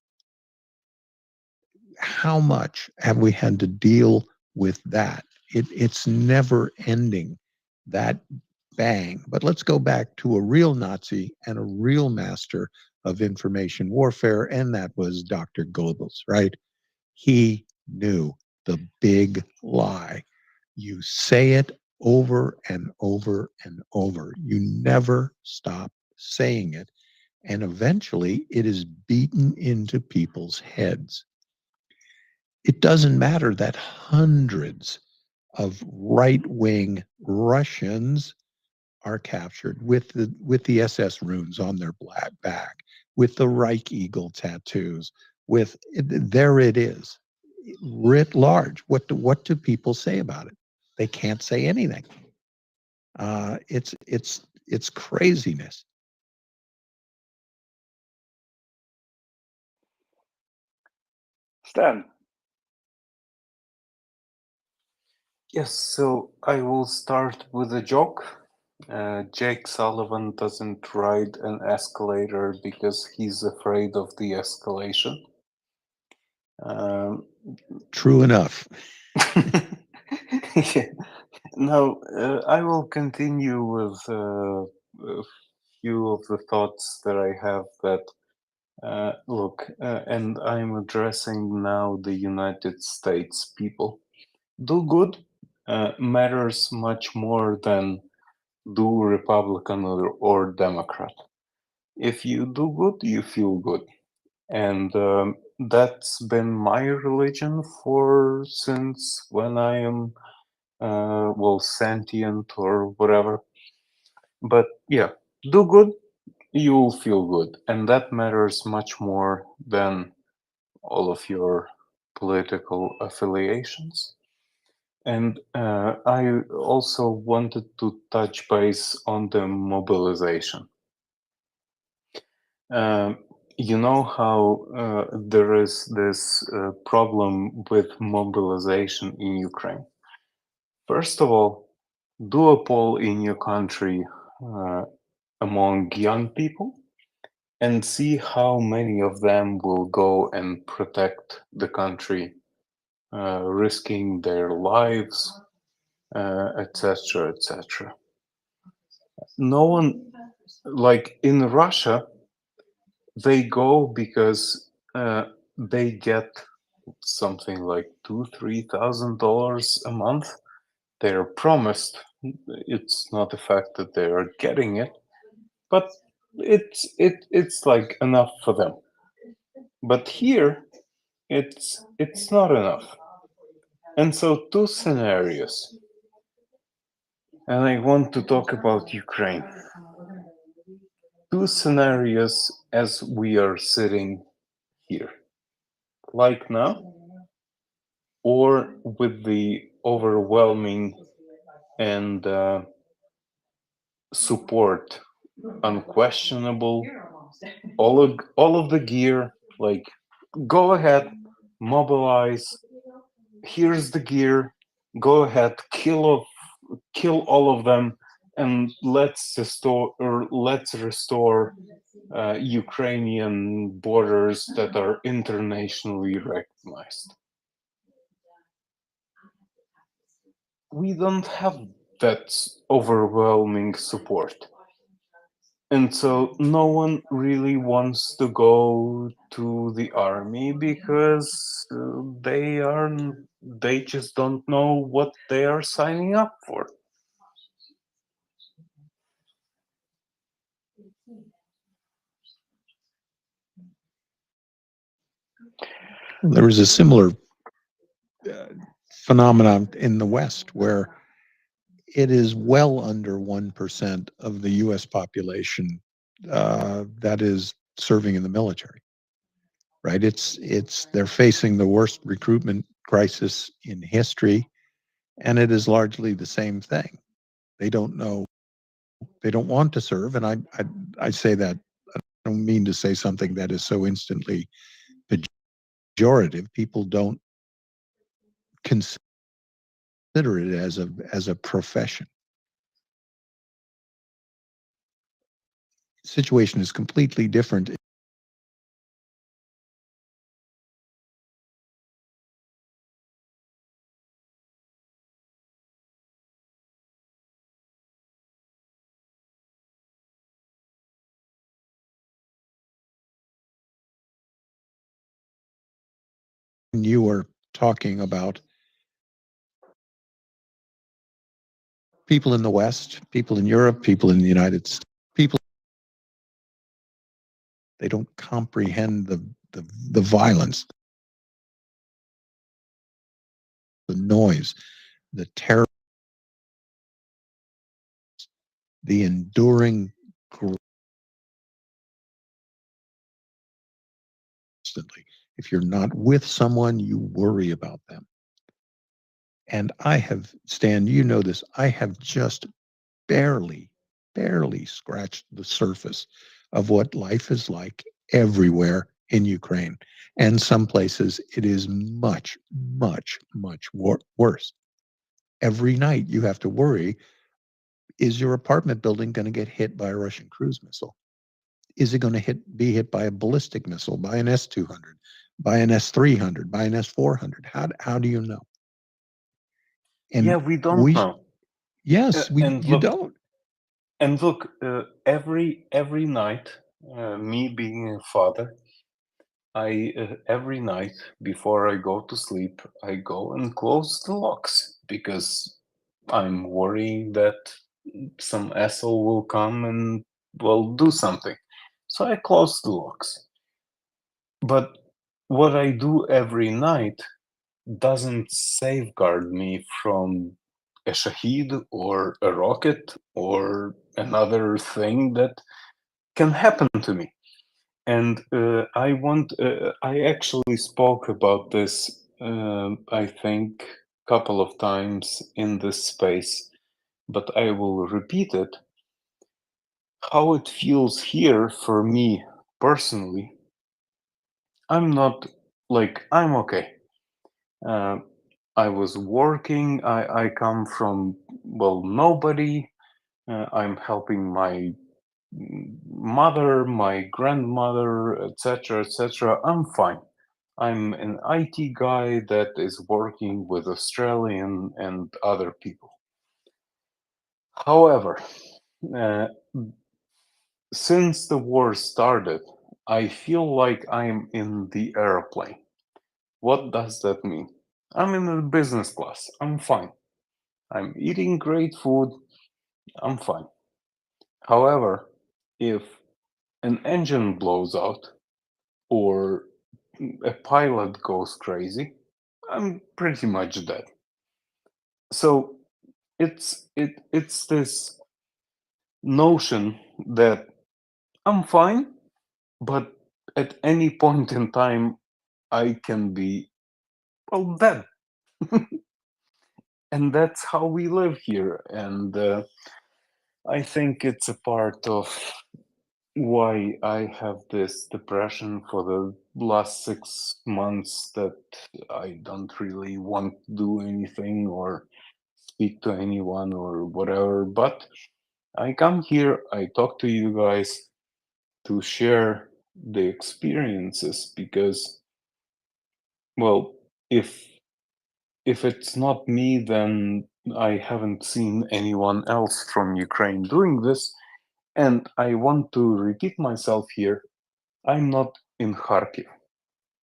How much have we had to deal with that? It's never ending, that bang. But let's go back to a real Nazi and a real master of information warfare, and that was Dr. Goebbels, right? He knew the big lie. You say it over and over and over. You never stop saying it. And eventually it is beaten into people's heads. It doesn't matter that hundreds of right-wing Russians are captured with the SS runes on their black back, with the Reich Eagle tattoos, there it is, writ large. What do people say about it? They can't say anything. It's craziness. Stan. Yes, so I will start with a joke. Jake Sullivan doesn't ride an escalator because he's afraid of the escalation. True enough. Yeah. Now, I will continue with a few of the thoughts that I have that, look, and I'm addressing now the United States people. Do good matters much more than do Republican or Democrat. If you do good, you feel good. And that's been my religion since when I am, sentient or whatever. But yeah, do good, you'll feel good. And that matters much more than all of your political affiliations. And I also wanted to touch base on the mobilization. You know how there is this problem with mobilization in Ukraine. First of all, do a poll in your country among young people and see how many of them will go and protect the country, risking their lives, etc., etc. No one, like in Russia, they go because they get something like $2,000-3,000 a month. They're promised. It's not the fact that they are getting it, but it's like enough for them. But here, it's not enough. And so two scenarios. And I want to talk about Ukraine. Two scenarios as we are sitting here, like now, or with the overwhelming and support, unquestionable, all of the gear, like go ahead, mobilize, here's the gear, go ahead, kill all of them, and let's restore Ukrainian borders that are internationally recognized. We don't have that overwhelming support. And so no one really wants to go to the army because they just don't know what they are signing up for. There was a similar phenomenon in the West where it is well under 1% of the US population that is serving in the military, right? They're facing the worst recruitment crisis in history, and it is largely the same thing. They don't know, they don't want to serve, and I say that, I don't mean to say something that is so instantly pejorative. People don't consider it as a profession. Situation is completely different. You were talking about people in the West, people in Europe, people in the United States, people, they don't comprehend the violence, the noise, the terror, the enduring constantly. If you're not with someone, you worry about them. And I have, Stan, you know this, I have just barely scratched the surface of what life is like everywhere in Ukraine. And some places it is much worse. Every night you have to worry, is your apartment building going to get hit by a Russian cruise missile? Is it going to be hit by a ballistic missile, by an S-200, by an S-300, by an S-400? How do you know? And yeah, we don't know. Yes, you don't. And look, every night, me being a father, every night before I go to sleep, I go and close the locks because I'm worrying that some asshole will come and will do something. So I close the locks. But what I do every night doesn't safeguard me from a shaheed or a rocket or another thing that can happen to me. And I actually spoke about this, I think, a couple of times in this space, but I will repeat it. How it feels here for me personally, I'm okay. I was working, I come from, well, nobody. I'm helping my mother, my grandmother, etc., etc. I'm fine. I'm an IT guy that is working with Australian and other people. However, since the war started, I feel like I'm in the airplane. What does that mean? I'm in the business class. I'm fine. I'm eating great food. I'm fine. However, if an engine blows out or a pilot goes crazy, I'm pretty much dead. So it's this notion that I'm fine, but at any point in time I can be, well, dead. And that's how we live here. And I think it's a part of why I have this depression for the last 6 months, that I don't really want to do anything or speak to anyone or whatever. But I come here, I talk to you guys to share the experiences because, well, if it's not me, then I haven't seen anyone else from Ukraine doing this. And I want to repeat myself here. I'm not in Kharkiv.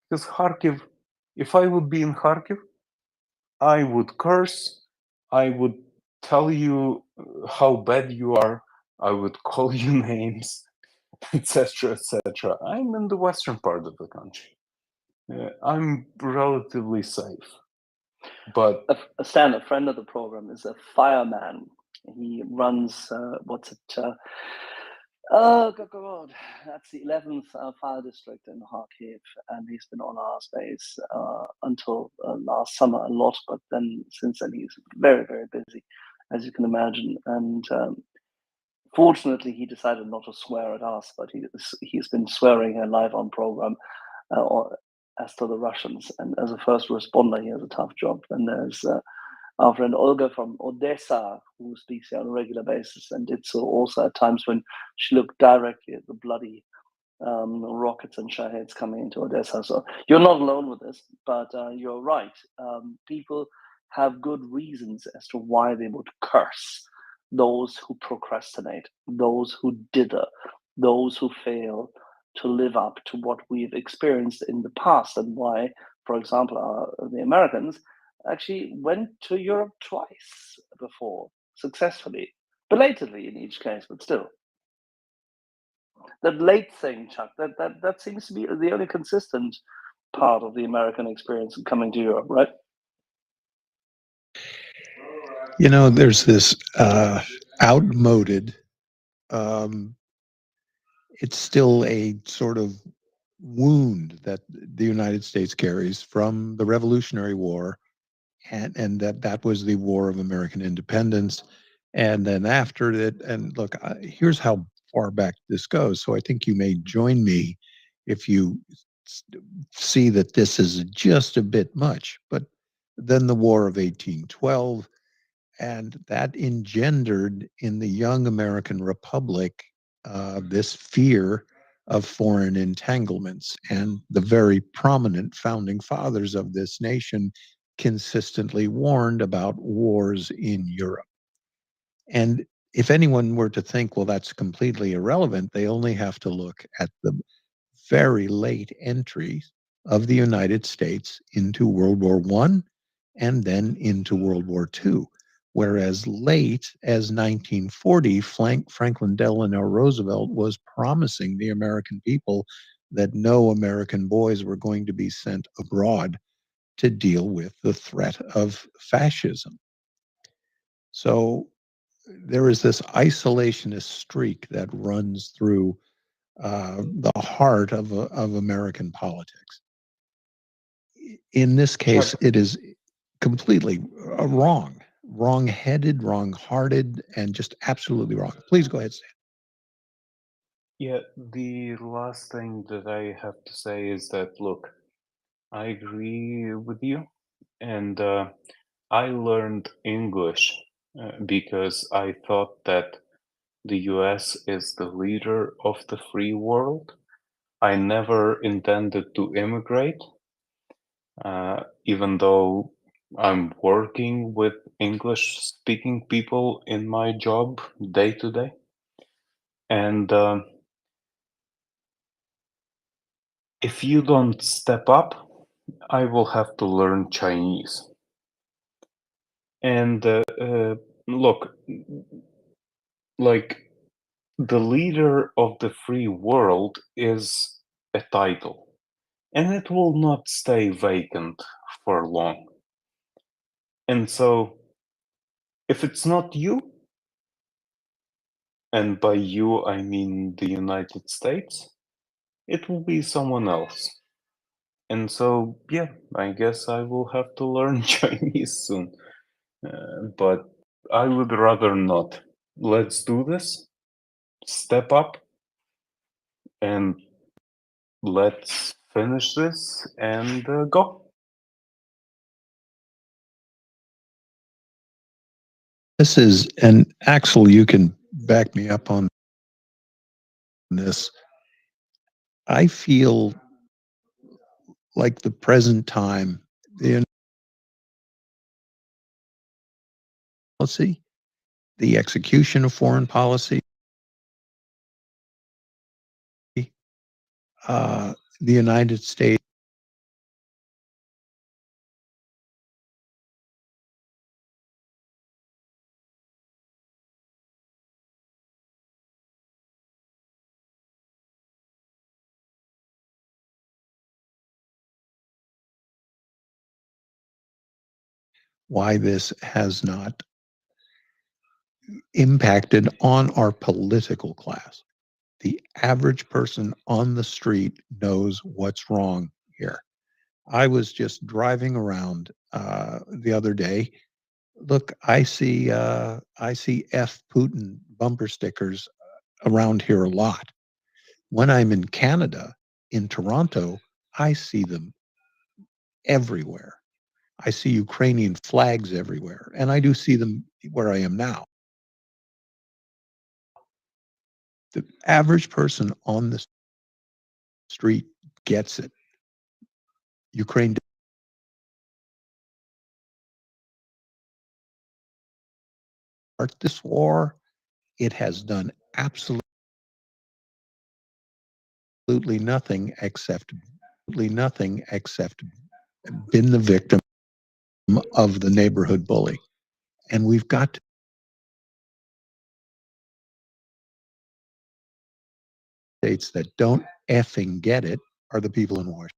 Because Kharkiv, if I would be in Kharkiv, I would curse, I would tell you how bad you are, I would call you names, etc., etc. I'm in the western part of the country. I'm relatively safe. But Stan, a friend of the program, is a fireman. He runs oh God, that's the 11th fire district in Kharkiv, and he's been on our space until last summer a lot, but then since then he's very, very busy, as you can imagine. And fortunately, he decided not to swear at us, but he's been swearing here live on program as to the Russians. And as a first responder, he has a tough job. And there's our friend Olga from Odessa, who speaks here on a regular basis and did so also at times when she looked directly at the bloody rockets and shaheds coming into Odessa. So you're not alone with this, but you're right. People have good reasons as to why they would curse those who procrastinate, those who dither, those who fail to live up to what we've experienced in the past, and why, for example, the Americans actually went to Europe twice before, successfully, belatedly in each case, but still. That late thing, Chuck, that seems to be the only consistent part of the American experience coming to Europe, right? You know, there's this outmoded, it's still a sort of wound that the United States carries from the Revolutionary War, and that was the War of American Independence. And then after that, and look, here's how far back this goes. So I think you may join me if you see that this is just a bit much. But then the War of 1812, and that engendered in the young American Republic this fear of foreign entanglements. And the very prominent founding fathers of this nation consistently warned about wars in Europe. And if anyone were to think, well, that's completely irrelevant, they only have to look at the very late entry of the United States into World War I and then into World War II. Whereas late as 1940, Franklin Delano Roosevelt was promising the American people that no American boys were going to be sent abroad to deal with the threat of fascism. So there is this isolationist streak that runs through the heart of American politics. In this case, it is completely wrong-headed, wrong-hearted, and just absolutely wrong. Please go ahead, Stan. yeah, the last thing that I have to say is that, look, I agree with you, and I learned English because I thought that the US is the leader of the free world. I never intended to immigrate, even though I'm working with English-speaking people in my job day to day. And if you don't step up, I will have to learn Chinese. And look, like, the leader of the free world is a title, and it will not stay vacant for long. And so, if it's not you, and by you I mean the United States, it will be someone else. And so, yeah, I guess I will have to learn Chinese soon. But I would rather not. Let's do this. Step up and let's finish this and go. This is, and Axel, you can back me up on this. I feel like the present time, the policy, the execution of foreign policy, the United States why this has not impacted on our political class. The average person on the street knows what's wrong here. I was just driving around the other day. Look, I see F Putin bumper stickers around here a lot. When I'm in Canada, in Toronto, I see them everywhere. I see Ukrainian flags everywhere, and I do see them where I am now. The average person on the street gets it. Ukraine start this war. It has done absolutely nothing except been the victim of the neighborhood bully. And we've got to states that don't effing get it are the people in Washington.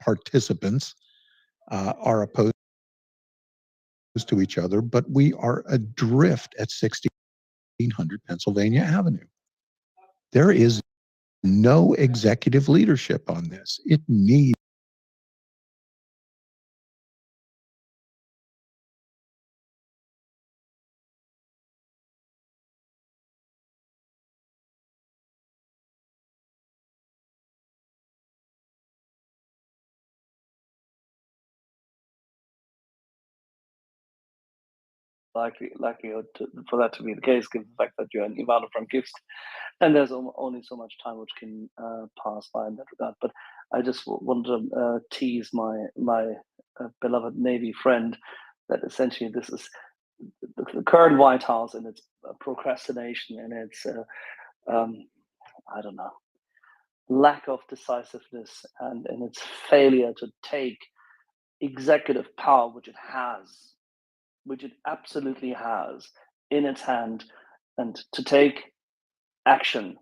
Participants are opposed to each other, but we are adrift at 1600 Pennsylvania Avenue. There is no executive leadership on this. It needs likelihood for that to be the case, given the fact that you're an Ivano-Frankivsk, and there's only so much time which can pass by in that regard. But I just want to tease my beloved Navy friend that essentially this is the current White House and its procrastination and its I don't know, lack of decisiveness and its failure to take executive power, which it absolutely has in its hand, and to take action.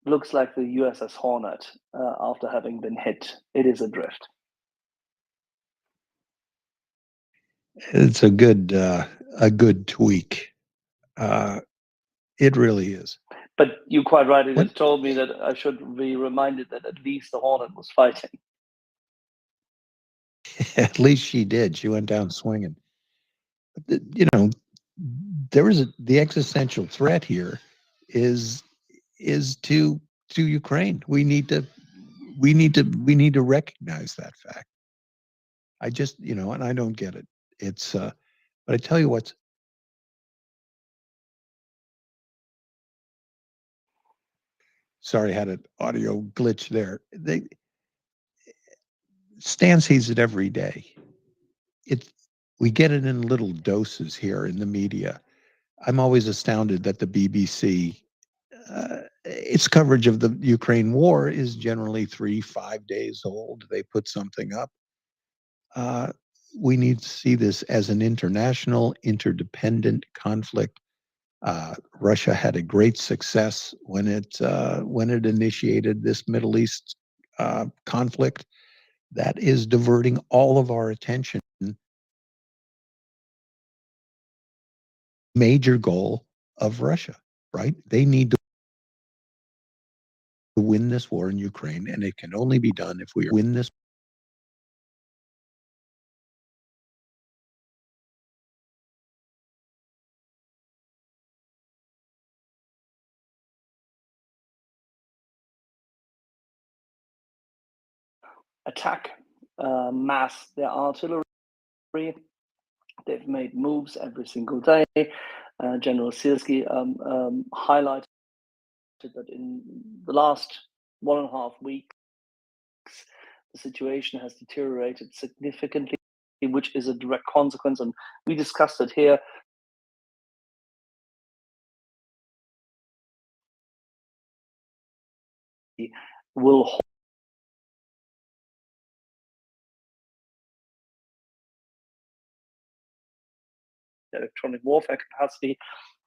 Looks like the USS Hornet, after having been hit, it is adrift. it's a good tweak. It really is. But you quite rightly just told me that I should be reminded that at least the Hornet was fighting. At least she did. She went down swinging. You know, there is the existential threat here is to Ukraine. We need to recognize that fact. I just, and I don't get it. It's but I tell you what's sorry, I had an audio glitch there. Stan sees it every day. We get it in little doses here in the media. I'm always astounded that the BBC, its coverage of the Ukraine war is generally 3-5 days old. They put something up. We need to see this as an international, interdependent conflict. Russia had a great success when it initiated this Middle East conflict. That is diverting all of our attention. Major goal of Russia, right? They need to win this war in Ukraine, and it can only be done if we win this attack mass their artillery. They've made moves every single day. General Sirski highlighted that in the last 1.5 weeks, the situation has deteriorated significantly, which is a direct consequence, and we discussed it here. Will electronic warfare capacity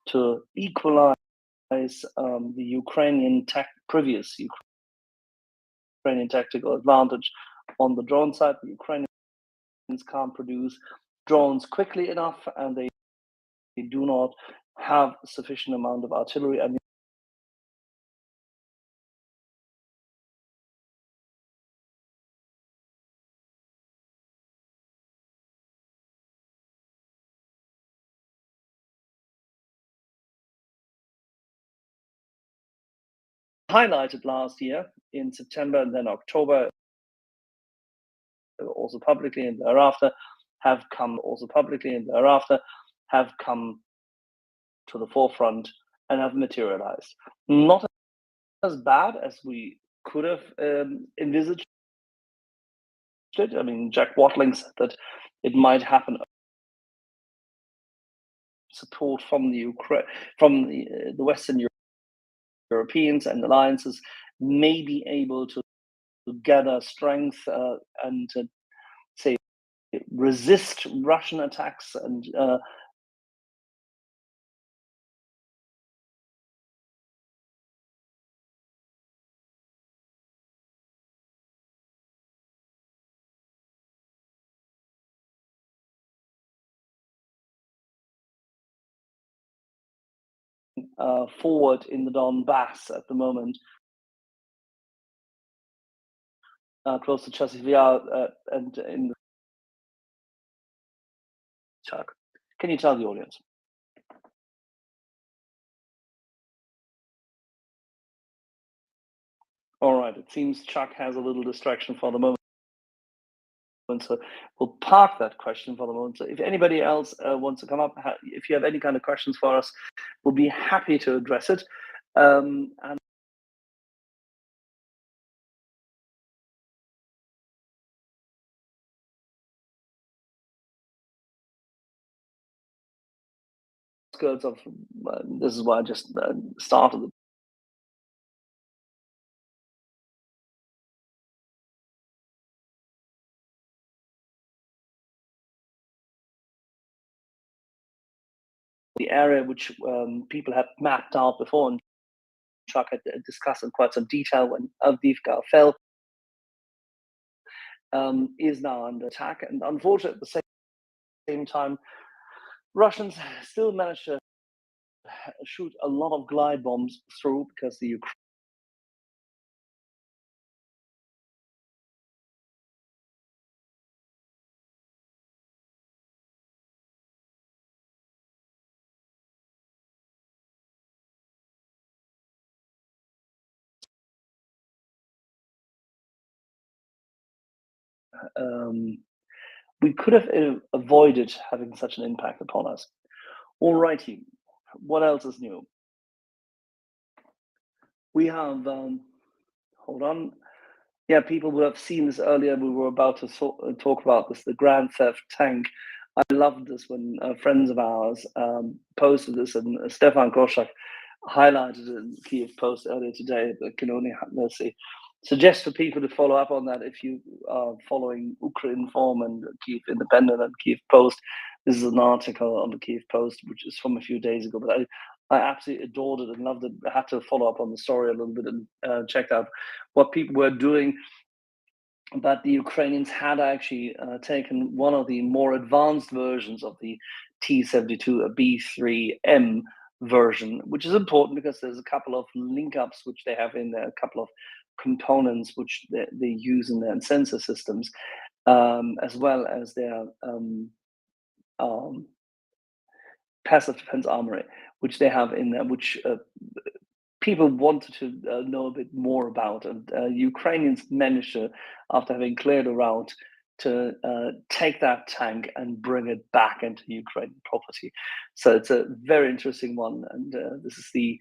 to equalize the Ukrainian previous Ukrainian tactical advantage on the drone side. The Ukrainians can't produce drones quickly enough, and they do not have sufficient amount of artillery. I mean, highlighted last year in September and then October, also publicly, and thereafter have come to the forefront and have materialized. Not as bad as we could have envisaged it. I mean, Jack Watling said that it might happen. Support from the Western Europeans and alliances may be able to gather strength and say resist Russian attacks and forward in the Donbass at the moment, close to Chasiv and in the Chuck. Can you tell the audience? All right, it seems Chuck has a little distraction for the moment, so we'll park that question for the moment. So if anybody else wants to come up, if you have any kind of questions for us, we'll be happy to address it. And skirts of this is why I just started the area which people had mapped out before, and Chuck had discussed in quite some detail when Avdiivka fell, is now under attack. And unfortunately, at the same time, Russians still managed to shoot a lot of glide bombs through, because the we could have avoided having such an impact upon us. Alrighty, what else is new? We have, hold on. Yeah, people would have seen this earlier. We were about to talk about this, the Grand Theft tank. I loved this when friends of ours posted this, and Stefan Groschak highlighted it in Kiev Post earlier today. But can only, let's see, suggest for people to follow up on that if you are following Ukrinform and Kiev Independent and Kiev Post. This is an article on the Kiev Post, which is from a few days ago, but I absolutely adored it and loved it. I had to follow up on the story a little bit and check out what people were doing. But the Ukrainians had actually taken one of the more advanced versions of the T-72, a B3M version, which is important because there's a couple of link ups which they have in there, a couple of components which they use in their sensor systems, as well as their passive defense armory, which they have in there, which people wanted to know a bit more about, and Ukrainians managed to, after having cleared a route, to take that tank and bring it back into Ukrainian property. So it's a very interesting one, and this is the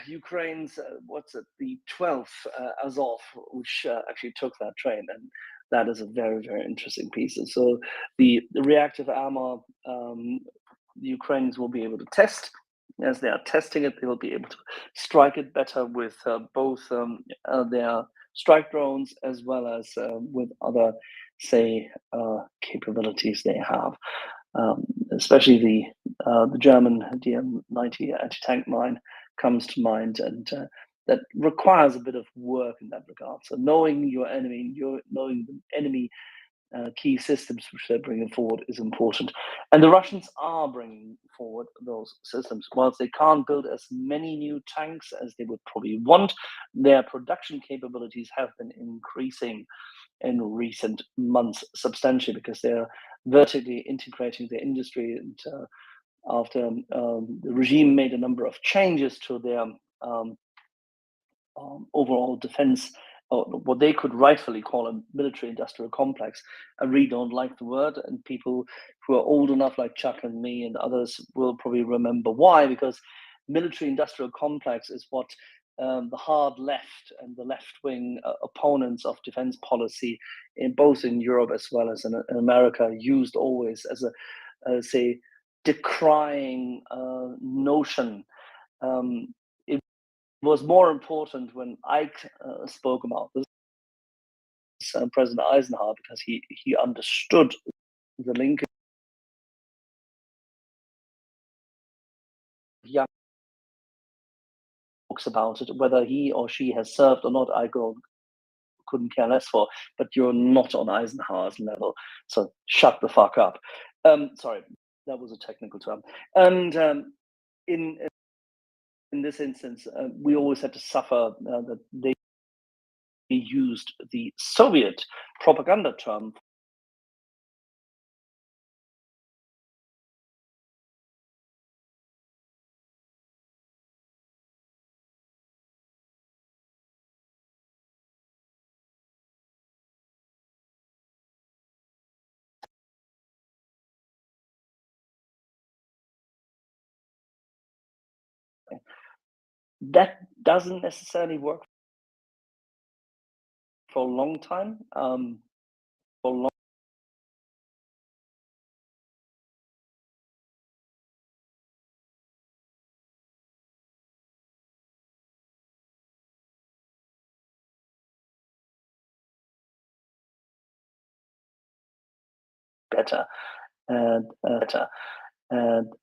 Ukraine's the 12th Azov, which actually took that train, and that is a very, very interesting piece. And so the reactive armor, the Ukrainians will be able to test. As they are testing it, they will be able to strike it better with both their strike drones as well as with other, say, capabilities they have. Especially the German DM-90 anti-tank mine comes to mind, and that requires a bit of work in that regard. So knowing your enemy, knowing the enemy key systems which they're bringing forward is important. And the Russians are bringing forward those systems. Whilst they can't build as many new tanks as they would probably want, their production capabilities have been increasing in recent months substantially because they're vertically integrating their industry. And after the regime made a number of changes to their overall defense, or what they could rightfully call a military-industrial complex. I really don't like the word, and people who are old enough, like Chuck and me and others, will probably remember why, because military-industrial complex is what the hard left and the left-wing opponents of defense policy, both in Europe as well as in America, used always as a say, decrying notion. It was more important when Ike spoke about this, President Eisenhower, because he understood the link. Young talks about it, whether he or she has served or not, I couldn't care less for, but you're not on Eisenhower's level, so shut the fuck up. Sorry, that was a technical term. And in this instance, we always had to suffer that they used the Soviet propaganda term that doesn't necessarily work for a long time. Better and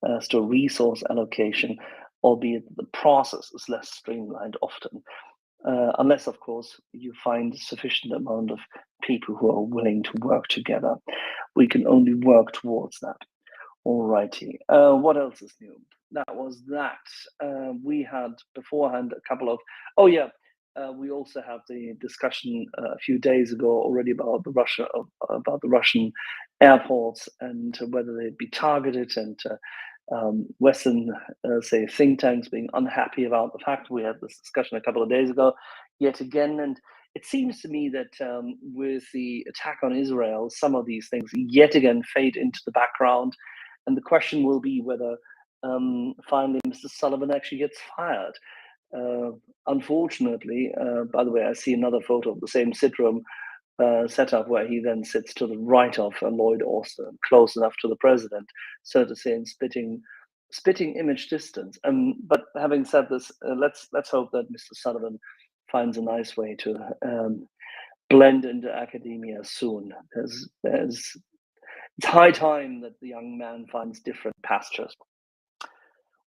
as to resource allocation, albeit the process is less streamlined often. Unless, of course, you find a sufficient amount of people who are willing to work together. We can only work towards that. Alrighty. What else is new? That was that. We had beforehand a couple of. Oh yeah. We also have the discussion a few days ago already about the Russian airports and whether they'd be targeted, and Western, say, think tanks being unhappy about the fact. We had this discussion a couple of days ago, yet again, and it seems to me that with the attack on Israel, some of these things yet again fade into the background, and the question will be whether finally Mr. Sullivan actually gets fired. Unfortunately, by the way, I see another photo of the same sit room setup where he then sits to the right of Lloyd Austin, close enough to the president, so to say, in spitting image distance. But having said this, let's hope that Mr. Sullivan finds a nice way to blend into academia soon. It's high time that the young man finds different pastures.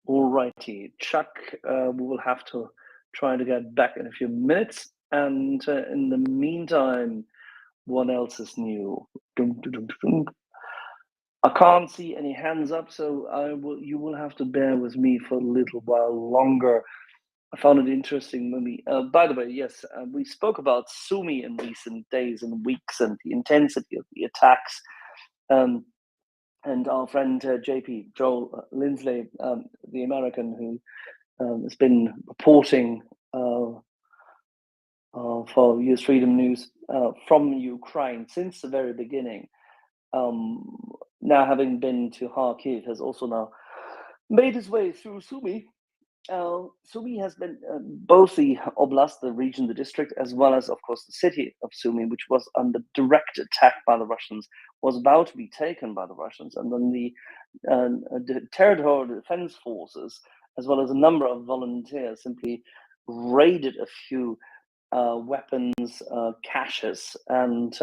Alrighty, Chuck, we will have to try to get back in a few minutes. And in the meantime, what else is new? I can't see any hands up, so you will have to bear with me for a little while longer. I found it interesting when by the way, yes, we spoke about Sumi in recent days and weeks and the intensity of the attacks. And our friend JP, Joel Lindsley, the American who has been reporting for US Freedom News from Ukraine since the very beginning. Now having been to Kharkiv, has also now made his way through Sumy. Sumy has been both the oblast, the region, the district, as well as, of course, the city of Sumy, which was under direct attack by the Russians, was about to be taken by the Russians. And then the territorial defense forces, as well as a number of volunteers, simply raided a few weapons caches and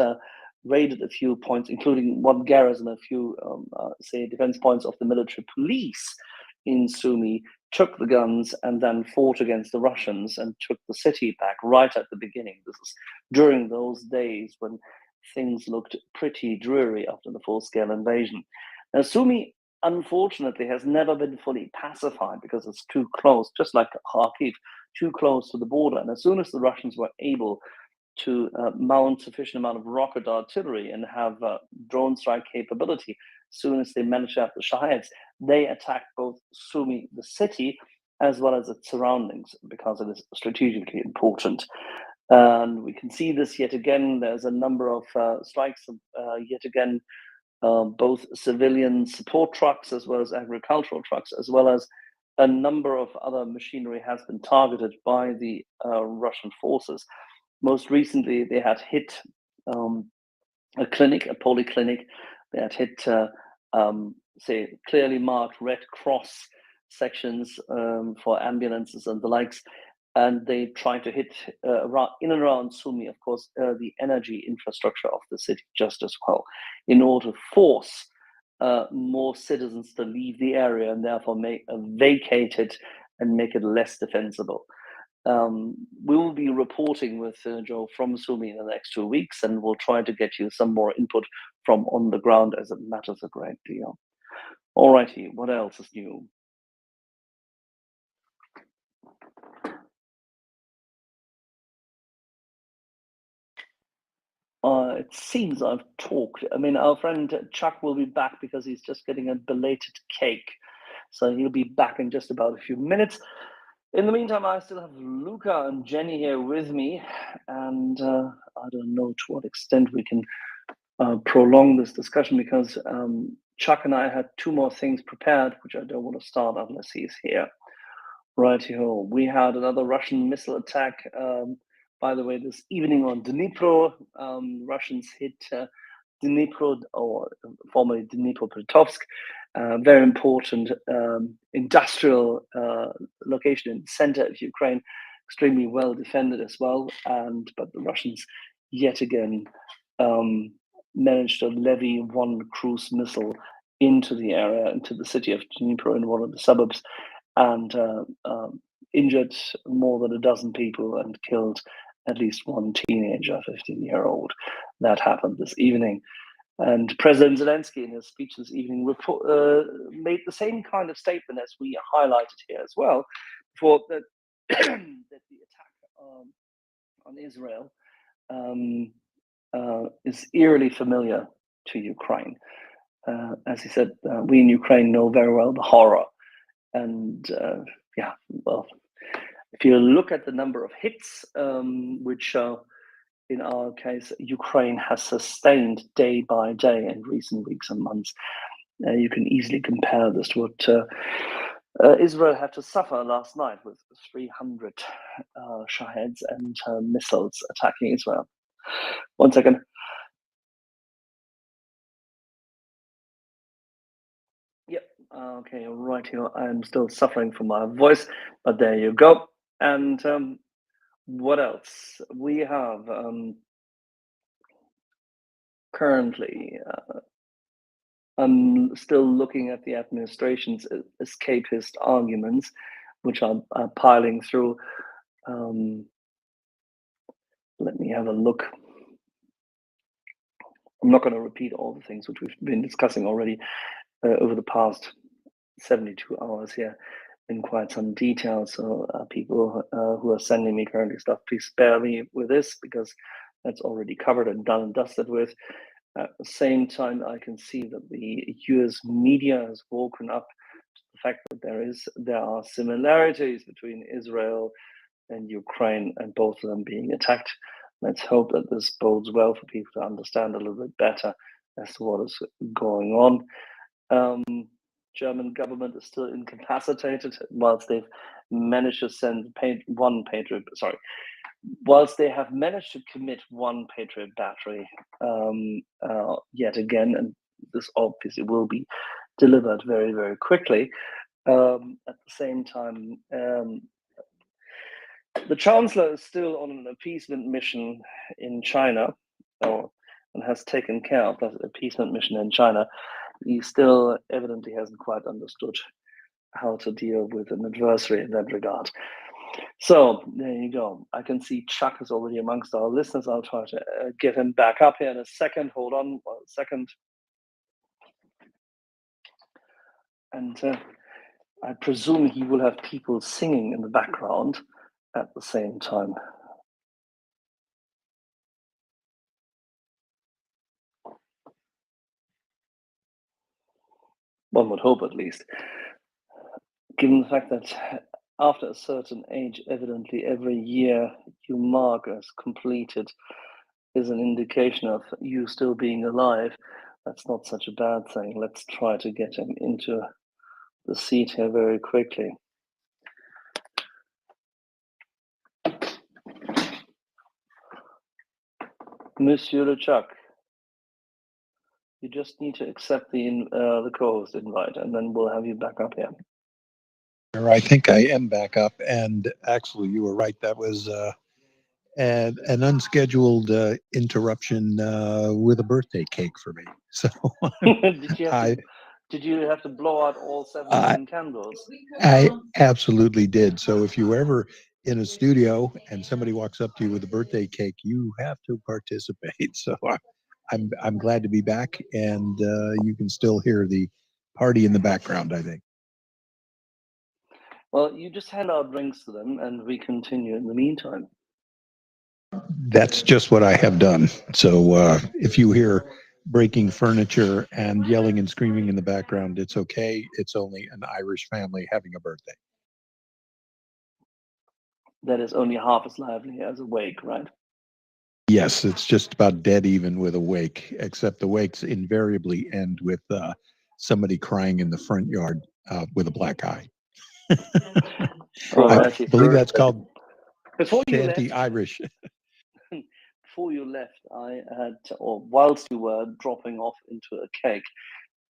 raided a few points, including one garrison, a few, say, defense points of the military police in Sumy, took the guns and then fought against the Russians and took the city back right at the beginning. This is during those days when things looked pretty dreary after the full-scale invasion. Now, Sumy, unfortunately, has never been fully pacified because it's too close, just like Kharkiv, too close to the border. And as soon as the Russians were able to mount sufficient amount of rocket artillery and have drone strike capability, as soon as they managed to have the Shahed, they attacked both Sumy, the city, as well as its surroundings, because it is strategically important. And we can see this yet again. There's a number of strikes, yet again, both civilian support trucks as well as agricultural trucks, as well as a number of other machinery has been targeted by the Russian forces. Most recently, they had hit a clinic, a polyclinic. They had hit, say, clearly marked Red Cross sections for ambulances and the likes. And they tried to hit in and around Sumy, of course, the energy infrastructure of the city just as well, in order to force more citizens to leave the area and therefore vacate it and make it less defensible. We will be reporting with Joe from Sumy in the next 2 weeks, and we'll try to get you some more input from on the ground, as it matters a great deal. Alrighty, what else is new? It seems I've talked. I mean, our friend Chuck will be back because he's just getting a belated cake. So he'll be back in just about a few minutes. In the meantime, I still have Luca and Jenny here with me. And I don't know to what extent we can prolong this discussion, because Chuck and I had 2 more things prepared, which I don't want to start unless he's here. Right here, we had another Russian missile attack. By the way, this evening on Dnipro, Russians hit Dnipro, or formerly Dnipropetrovsk, very important industrial location in the center of Ukraine, extremely well defended as well. But the Russians yet again managed to levy one cruise missile into the area, into the city of Dnipro in one of the suburbs, and injured more than a dozen people and killed at least one teenager, 15-year-old. That happened this evening. And President Zelensky, in his speech this evening, made the same kind of statement as we highlighted here as well, for that, that the attack on Israel is eerily familiar to Ukraine. As he said, we in Ukraine know very well the horror. And yeah, well, if you look at the number of hits, which in our case, Ukraine has sustained day by day in recent weeks and months, you can easily compare this to what Israel had to suffer last night with 300 Shaheds and missiles attacking Israel. 1 second. Yep. Okay, right here. I'm still suffering from my voice, but there you go. And what else? We have currently, I'm still looking at the administration's escapist arguments, which are piling through. Let me have a look. I'm not going to repeat all the things which we've been discussing already over the past 72 hours here in quite some detail. So people who are sending me currently stuff, please spare me with this, because that's already covered and done and dusted with. At the same time, I can see that the US media has woken up to the fact that there are similarities between Israel and Ukraine, and both of them being attacked. Let's hope that this bodes well for people to understand a little bit better as to what is going on. German government is still incapacitated, whilst they've managed to send whilst they have managed to commit one Patriot battery yet again, and this obviously will be delivered very, very quickly. At the same time, the Chancellor is still on an appeasement mission in China, and has taken care of that appeasement mission in China. He still evidently hasn't quite understood how to deal with an adversary in that regard. So there you go. I can see Chuck is already amongst our listeners. I'll try to get him back up here in a second. Hold on a second. And I presume he will have people singing in the background at the same time. One would hope, at least. Given the fact that after a certain age, evidently every year you mark as completed is an indication of you still being alive, that's not such a bad thing. Let's try to get him into the seat here very quickly. Monsieur LeChuck, you just need to accept the co-host invite, and then we'll have you back up here. I think I am back up, and actually, you were right. That was an unscheduled interruption with a birthday cake for me. So Did you have to blow out all 17 candles? I absolutely did. So if you were ever in a studio and somebody walks up to you with a birthday cake, you have to participate. So I'm glad to be back, and you can still hear the party in the background, I think. Well, you just hand out drinks to them, and we continue in the meantime. That's just what I have done. So if you hear breaking furniture and yelling and screaming in the background, it's okay. It's only an Irish family having a birthday. That is only half as lively as a wake, right? Yes, it's just about dead even with a wake, except the wakes invariably end with somebody crying in the front yard with a black eye. I believe that's called Shanty Irish. Before you left, I had, or whilst you were dropping off into a cake,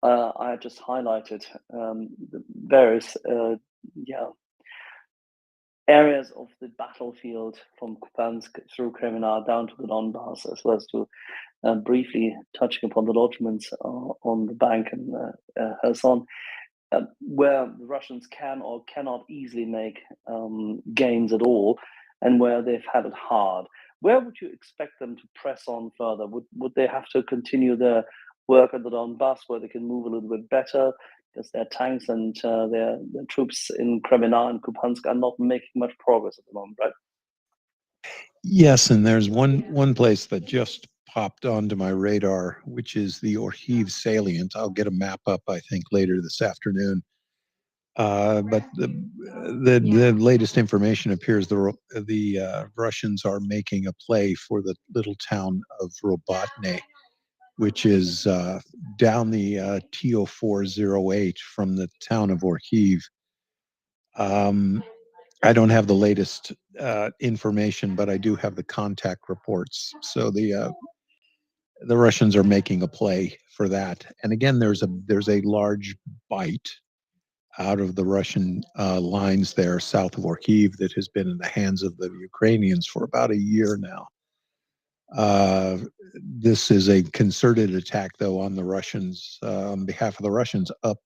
I had just highlighted the various areas of the battlefield from Kupiansk through Kremina down to the Donbass, as well as to briefly touching upon the lodgements on the bank and Kherson, where the Russians can or cannot easily make gains at all, and where they've had it hard. Where would you expect them to press on further? Would they have to continue their work at the Donbass, where they can move a little bit better, because their tanks and their troops in Kremina and Kupiansk are not making much progress at the moment, right? Yes, and there's one place that just popped onto my radar, which is the Orhiv salient. I'll get a map up, I think, later this afternoon. But the latest information appears the Russians are making a play for the little town of Robatne, which is down the TO408 from the town of Orhiv. I don't have the latest information, but I do have the contact reports. So the Russians are making a play for that. And again, there's a large bite out of the Russian lines there south of Orhiv that has been in the hands of the Ukrainians for about a year now. This is a concerted attack, though, on the Russians, on behalf of the Russians, up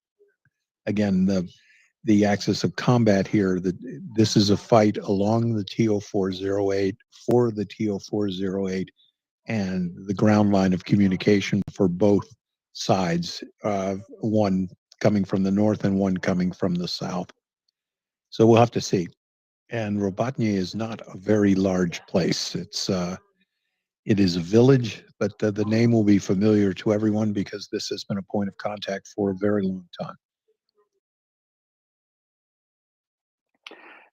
again the axis of combat here. This is a fight along the TO408 for the TO408 and the ground line of communication for both sides, one coming from the north and one coming from the south. So we'll have to see. And Robatny is not a very large place. It is a village, but the name will be familiar to everyone because this has been a point of contact for a very long time.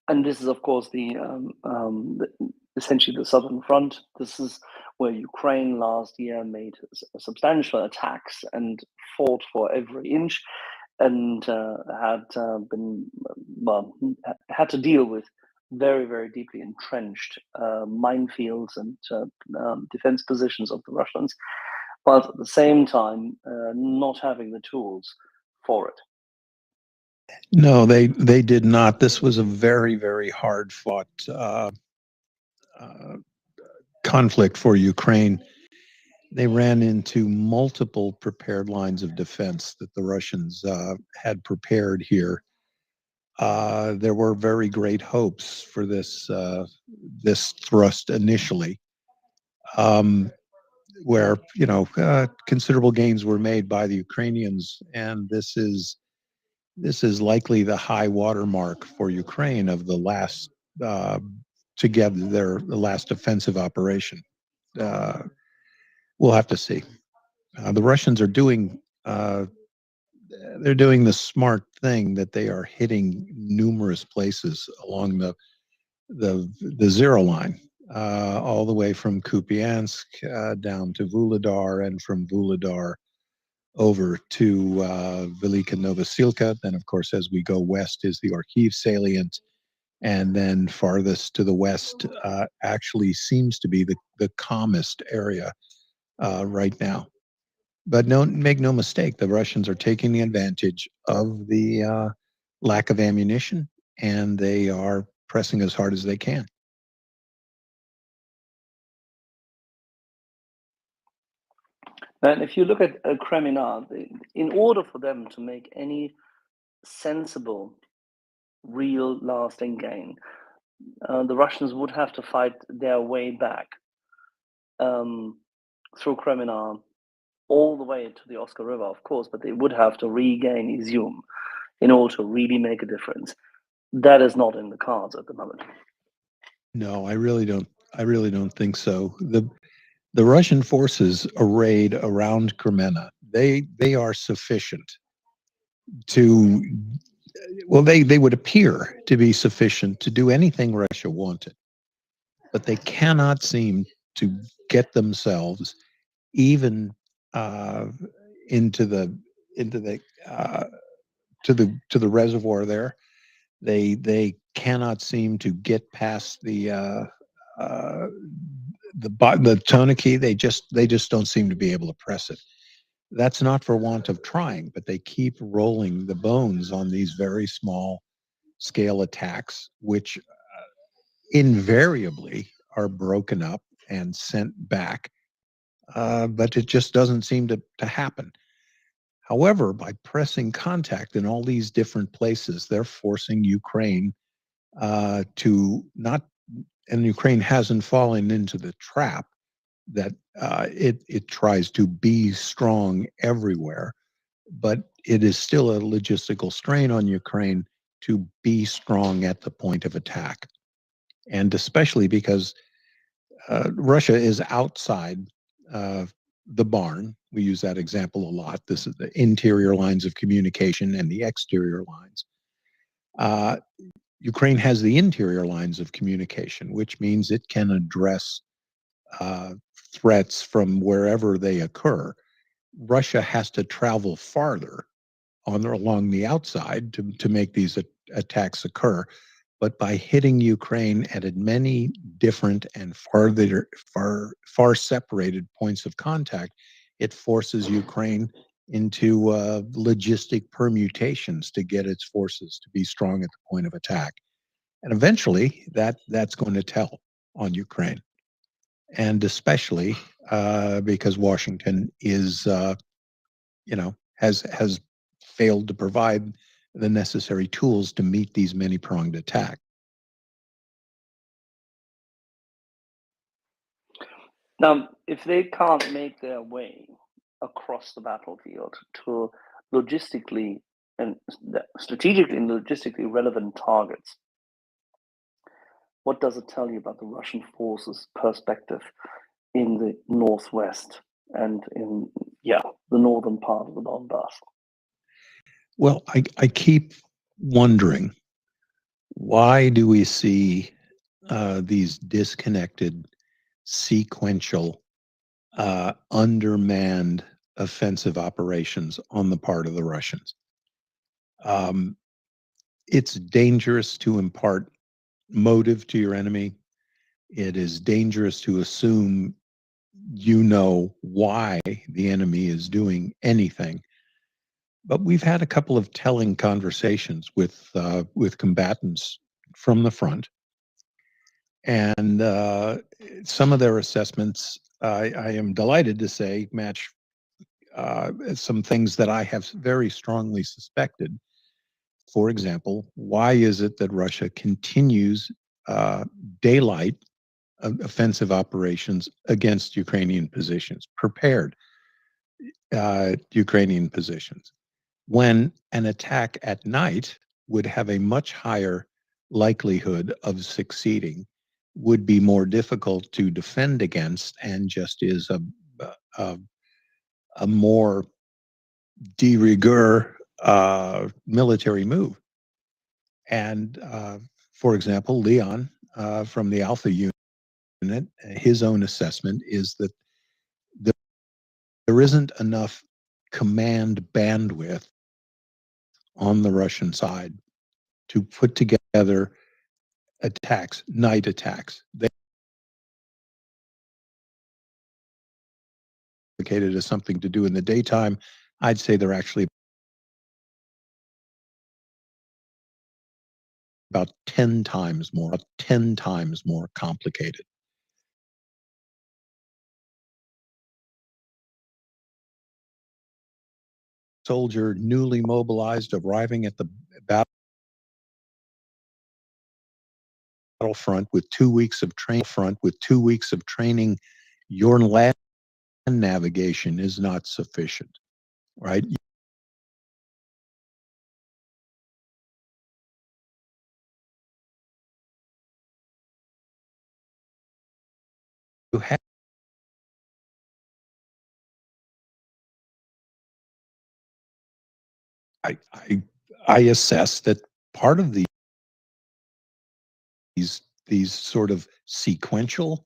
And this is, of course, essentially the southern front. This is where Ukraine last year made substantial attacks and fought for every inch, and had to deal with very, very deeply entrenched minefields and defense positions of the Russians, but at the same time not having the tools for it. No, they did not. This was a very, very hard fought conflict for Ukraine. They ran into multiple prepared lines of defense that the Russians had prepared here. There were very great hopes for this thrust initially, where considerable gains were made by the Ukrainians, and this is likely the high watermark for Ukraine of the last the last offensive operation. We'll have to see. The Russians are doing they're doing the smart thing that they are hitting numerous places along the zero line, all the way from Kupiansk down to Vuhledar, and from Vuhledar over to Velika Novosilka. Then, of course, as we go west is the Orkhiv salient, and then farthest to the west actually seems to be the calmest area right now. But make no mistake, the Russians are taking the advantage of the lack of ammunition, and they are pressing as hard as they can. And if you look at Kremina, in order for them to make any sensible, real, lasting gain, the Russians would have to fight their way back through Kremina, all the way to the Oskar River, of course, but they would have to regain Izium in order to really make a difference. That is not in the cards at the moment. No, I really don't think so. The Russian forces arrayed around Kremena, they are sufficient to, well, they would appear to be sufficient to do anything Russia wanted, but they cannot seem to get themselves even into the reservoir there. They cannot seem to get past the Toniki. They just don't seem to be able to press it. That's not for want of trying, but they keep rolling the bones on these very small scale attacks, which invariably are broken up and sent back. But it just doesn't seem to happen. However, by pressing contact in all these different places, they're forcing Ukraine to not, and Ukraine hasn't fallen into the trap that it tries to be strong everywhere, but it is still a logistical strain on Ukraine to be strong at the point of attack. And especially because Russia is outside the barn. We use that example a lot. This is the interior lines of communication and the exterior lines. Ukraine has the interior lines of communication, which means it can address threats from wherever they occur. Russia has to travel farther along the outside to make these attacks occur. But by hitting Ukraine at many different and far separated points of contact, it forces Ukraine into logistic permutations to get its forces to be strong at the point of attack. And eventually that's going to tell on Ukraine. And especially because Washington is, has failed to provide the necessary tools to meet these many-pronged attacks. Now, if they can't make their way across the battlefield to logistically and strategically and logistically relevant targets, what does it tell you about the Russian forces' perspective in the northwest and in the northern part of the Donbass? Well, I keep wondering why do we see these disconnected, sequential, undermanned offensive operations on the part of the Russians? It's dangerous to impart motive to your enemy. It is dangerous to assume you know why the enemy is doing anything. But we've had a couple of telling conversations with combatants from the front, and some of their assessments, I am delighted to say, match some things that I have very strongly suspected. For example, why is it that Russia continues daylight offensive operations against Ukrainian positions, prepared Ukrainian positions, when an attack at night would have a much higher likelihood of succeeding, would be more difficult to defend against, and just is a more de rigueur military move? And for example, Leon from the Alpha Unit, his own assessment is that there isn't enough command bandwidth on the Russian side to put together attacks, night attacks. They indicated as something to do in the daytime. I'd say they're actually about 10 times more complicated. Soldier newly mobilized arriving at the battlefront with 2 weeks of training, your land navigation is not sufficient, right? You have, I assess that part of these sort of sequential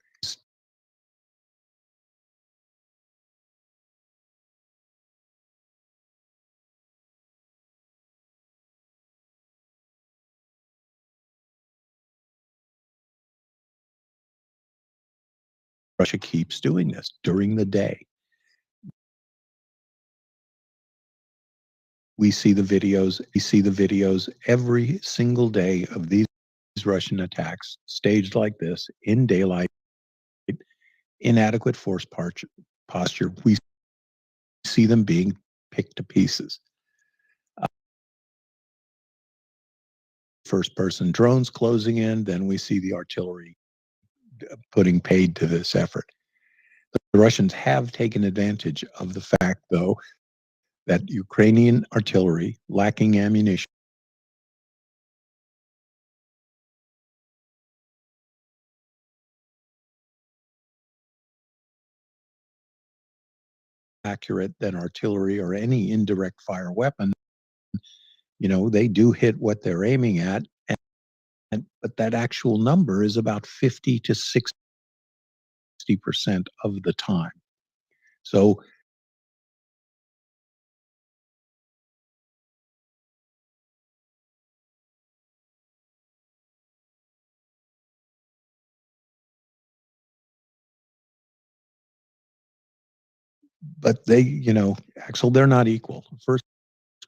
Russia keeps doing this during the day. We see the videos every single day of these Russian attacks staged like this in daylight, inadequate force posture. We see them being picked to pieces. First person drones closing in, then we see the artillery putting paid to this effort. The Russians have taken advantage of the fact, though, that Ukrainian artillery, lacking ammunition, accurate than artillery or any indirect fire weapon. You know, they do hit what they're aiming at, but that actual number is about 50 to 60% of the time. So but they, you know, Axel, they're not equal. First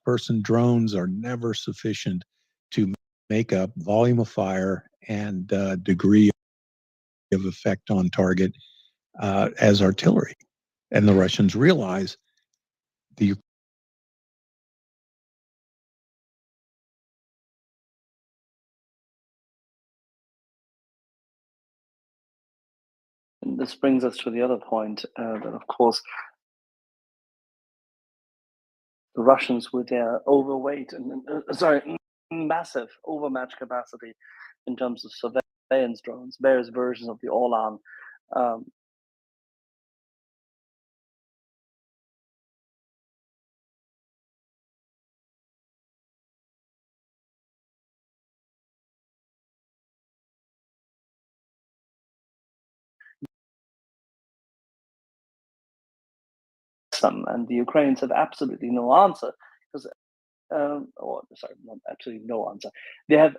person drones are never sufficient to make up volume of fire and degree of effect on target as artillery. And the Russians realize the And this brings us to the other point that, of course, the Russians, with their overweight and massive overmatch capacity in terms of surveillance drones, various versions of the Orlan, them, and the Ukrainians have absolutely no answer because, or sorry, not absolutely no answer. They have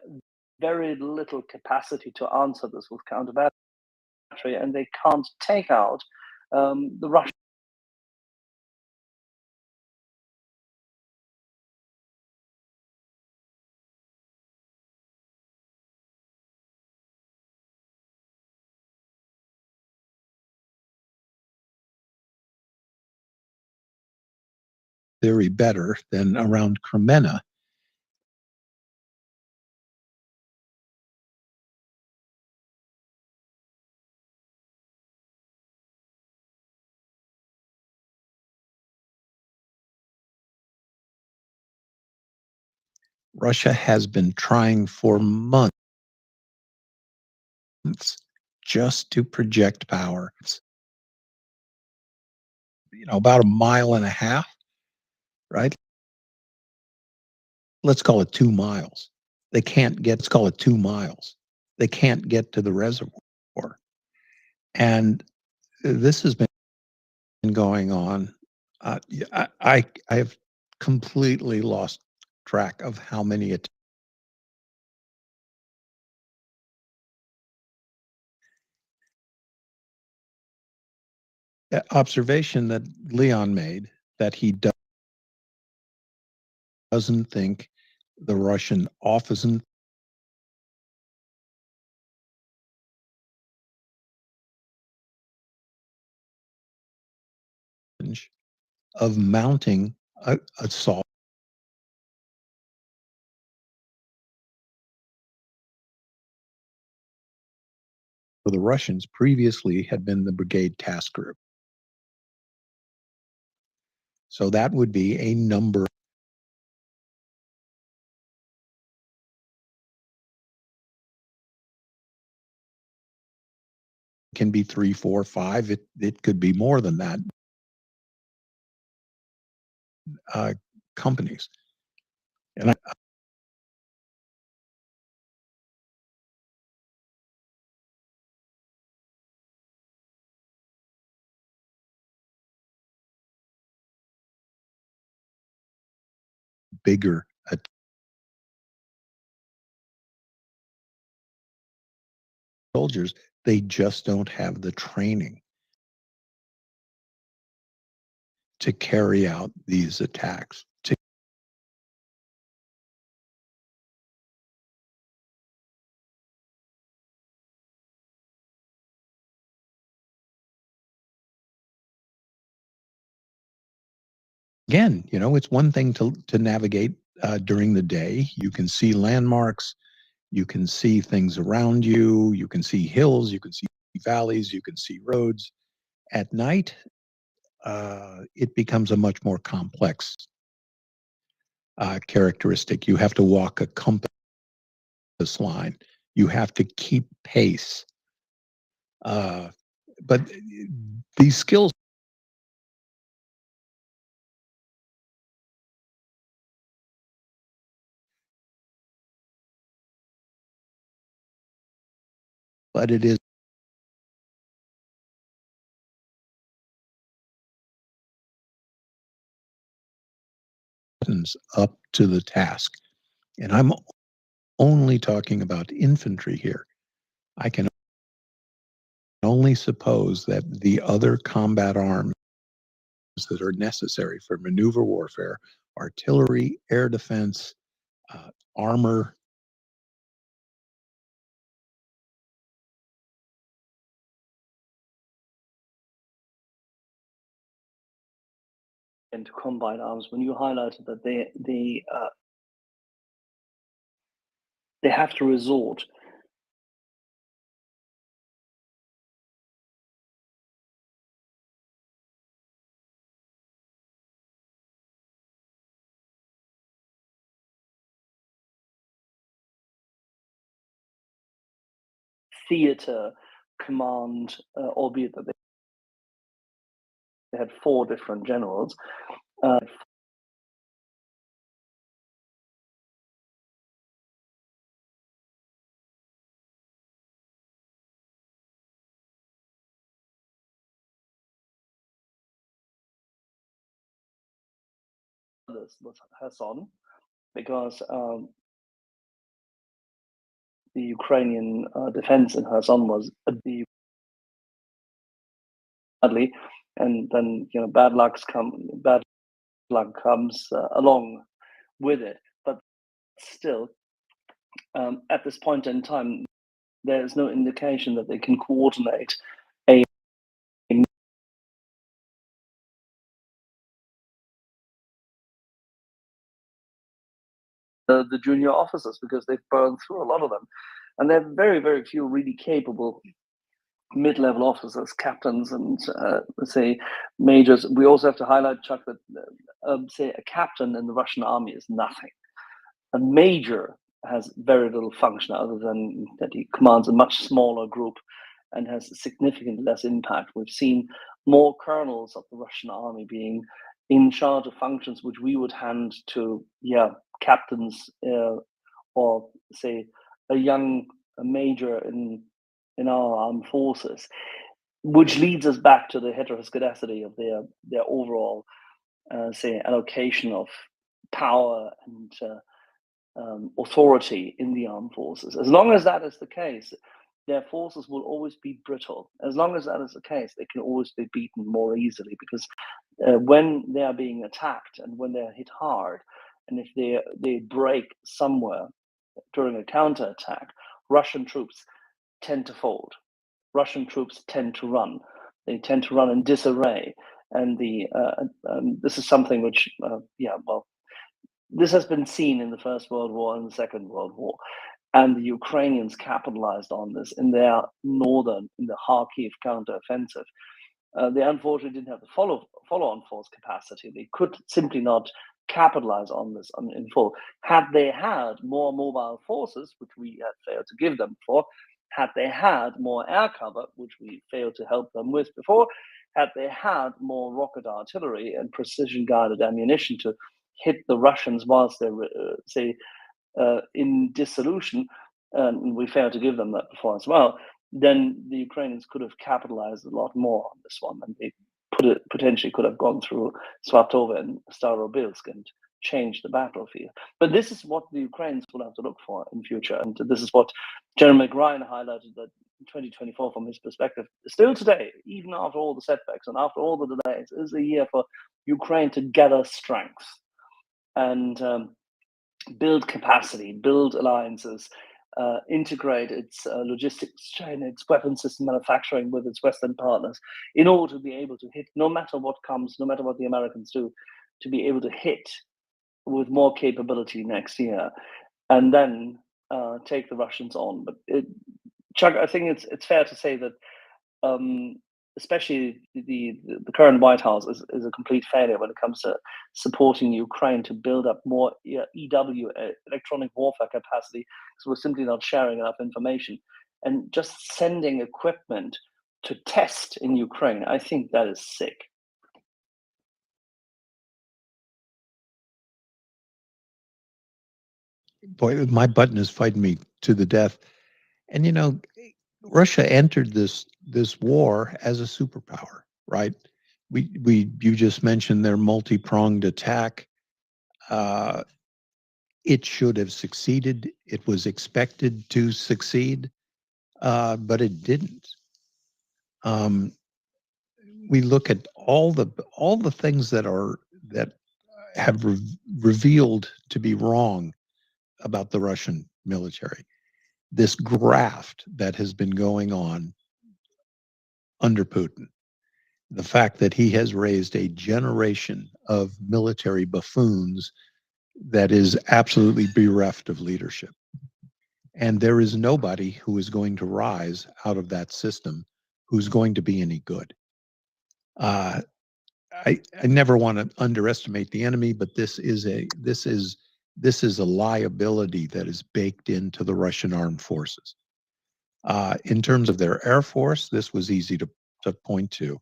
very little capacity to answer this with counter battery, and they can't take out the Russian. Theory better than around Cremena. Russia has been trying for months just to project power. About a mile and a half, right? Let's call it 2 miles. They can't get, let's call it 2 miles. They can't get to the reservoir. And this has been going on. I have completely lost track of how many observation that Leon made, that he doesn't think the Russian office of mounting a assault. For the Russians previously had been the brigade task group. So that would be a number. Can be 3, 4, 5. It could be more than that. Companies. And bigger soldiers, they just don't have the training to carry out these attacks. Again, it's one thing to navigate during the day. You can see landmarks, you can see things around you, you can see hills, you can see valleys, you can see roads. At night, it becomes a much more complex characteristic. You have to walk a compass line. You have to keep pace. But these skills, but it is up to the task. And I'm only talking about infantry here. I can only suppose that the other combat arms that are necessary for maneuver warfare, artillery, air defense, armor, into combined arms, when you highlighted that they have to resort theater command, albeit that they had 4 different generals. this with Kherson, because the Ukrainian defense in Kherson was badly, and then bad luck comes along with it. But still, at this point in time, there is no indication that they can coordinate the junior officers, because they've burned through a lot of them, and there are very, very few really capable mid-level officers, captains, and let's say majors. We also have to highlight, Chuck, that say a captain in the Russian army is nothing. A major has very little function other than that he commands a much smaller group and has significantly less impact. We've seen more colonels of the Russian army being in charge of functions which we would hand to captains or say a major in our armed forces, which leads us back to the heteroscedasticity of their overall say allocation of power and authority in the armed forces. As long as that is the case, their forces will always be brittle. As long as that is the case, they can always be beaten more easily, because when they are being attacked and when they're hit hard, and if they break somewhere during a counterattack, Russian troops tend to fold. Russian troops tend to run. They tend to run in disarray, and this is something which, this has been seen in the First World War and the Second World War, and the Ukrainians capitalized on this in their in the Kharkiv counteroffensive. They unfortunately didn't have the follow-on force capacity. They could simply not capitalize on this in full. Had they had more mobile forces, which we had failed to give them before, had they had more air cover, which we failed to help them with before, had they had more rocket artillery and precision-guided ammunition to hit the Russians whilst they were, in dissolution, and we failed to give them that before as well, then the Ukrainians could have capitalized a lot more on this one, and they potentially could have gone through Svatove and Starobilsk and changed the battlefield. But this is what the Ukrainians will have to look for in future, and this is what General McRyan highlighted, that 2024, from his perspective, still today, even after all the setbacks and after all the delays, is a year for Ukraine to gather strength and build capacity, build alliances, integrate its logistics chain, its weapon system manufacturing with its Western partners, in order to be able to hit, no matter what comes, no matter what the Americans do, to be able to hit with more capability next year, and then take the Russians on. But Chuck, I think it's fair to say that especially the current White House is a complete failure when it comes to supporting Ukraine to build up more EW, electronic warfare capacity, because we're simply not sharing enough information. And just sending equipment to test in Ukraine, I think that is sick. Boy, my button is fighting me to the death. And Russia entered this war as a superpower, right? You just mentioned their multi-pronged attack. It should have succeeded. It was expected to succeed, but it didn't. We look at all the things that have revealed to be wrong about the Russian military. This graft that has been going on under Putin, the fact that he has raised a generation of military buffoons that is absolutely bereft of leadership. And there is nobody who is going to rise out of that system who's going to be any good. I never want to underestimate the enemy, but this is a liability that is baked into the Russian armed forces. In terms of their air force, this was easy to point to.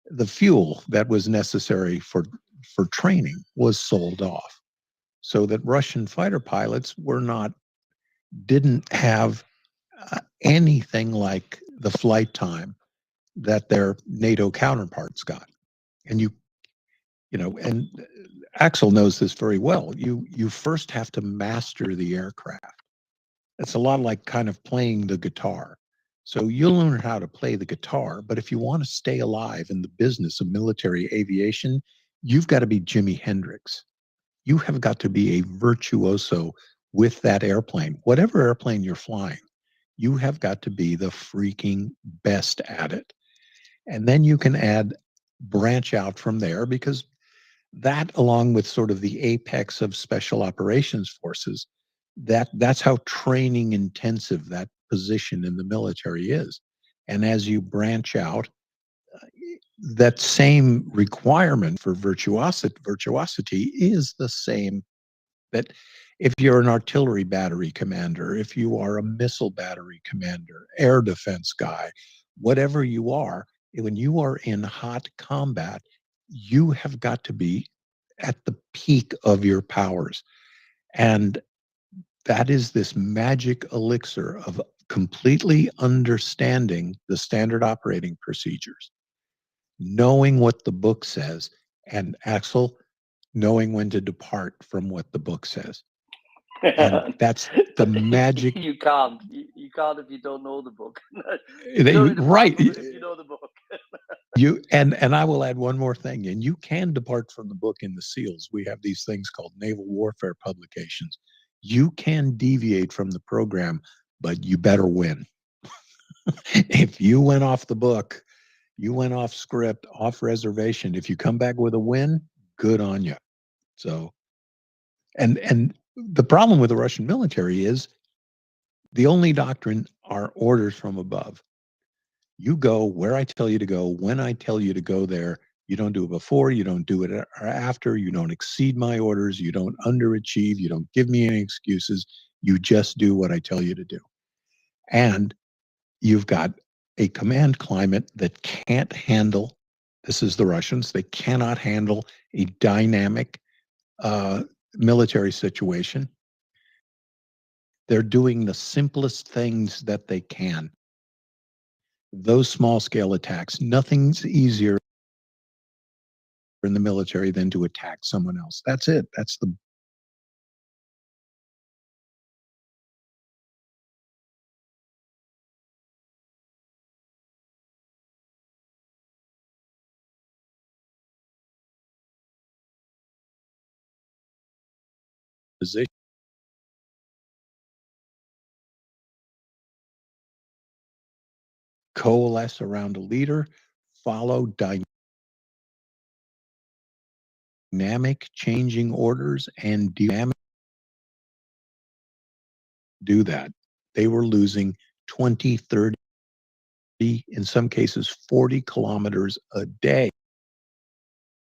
The fuel that was necessary for training was sold off, so that Russian fighter pilots didn't have anything like the flight time that their NATO counterparts got. And And Axel knows this very well. You first have to master the aircraft. It's a lot like kind of playing the guitar. So you'll learn how to play the guitar, but if you want to stay alive in the business of military aviation, you've got to be Jimi Hendrix. You have got to be a virtuoso with that airplane. Whatever airplane you're flying, you have got to be the freaking best at it. And then you can branch out from there, because that, along with sort of the apex of special operations forces, that's how training intensive that position in the military is. And as you branch out, that same requirement for virtuosity is the same. That if you're an artillery battery commander, if you are a missile battery commander, air defense guy, whatever you are, when you are in hot combat, you have got to be at the peak of your powers. And that is this magic elixir of completely understanding the standard operating procedures, knowing what the book says, and Axel, knowing when to depart from what the book says. And that's the magic. You can't. You can't if you don't know the book. Right. If you know the book. And I will add one more thing. And you can depart from the book in the SEALs. We have these things called naval warfare publications. You can deviate from the program, but you better win. If you went off the book, you went off script, off reservation. If you come back with a win, good on you. So, and the problem with the Russian military is the only doctrine are orders from above. You go where I tell you to go, when I tell you to go there. You don't do it before, you don't do it after, you don't exceed my orders, you don't underachieve, you don't give me any excuses. You just do what I tell you to do. And you've got a command climate that can't handle, this is the Russians, they cannot handle a dynamic military situation. They're doing the simplest things that they can. Those small scale attacks, nothing's easier in the military than to attack someone else. That's it. That's the position. Coalesce around a leader, follow dynamic changing orders, and do that. They were losing 20, 30, in some cases 40 kilometers a day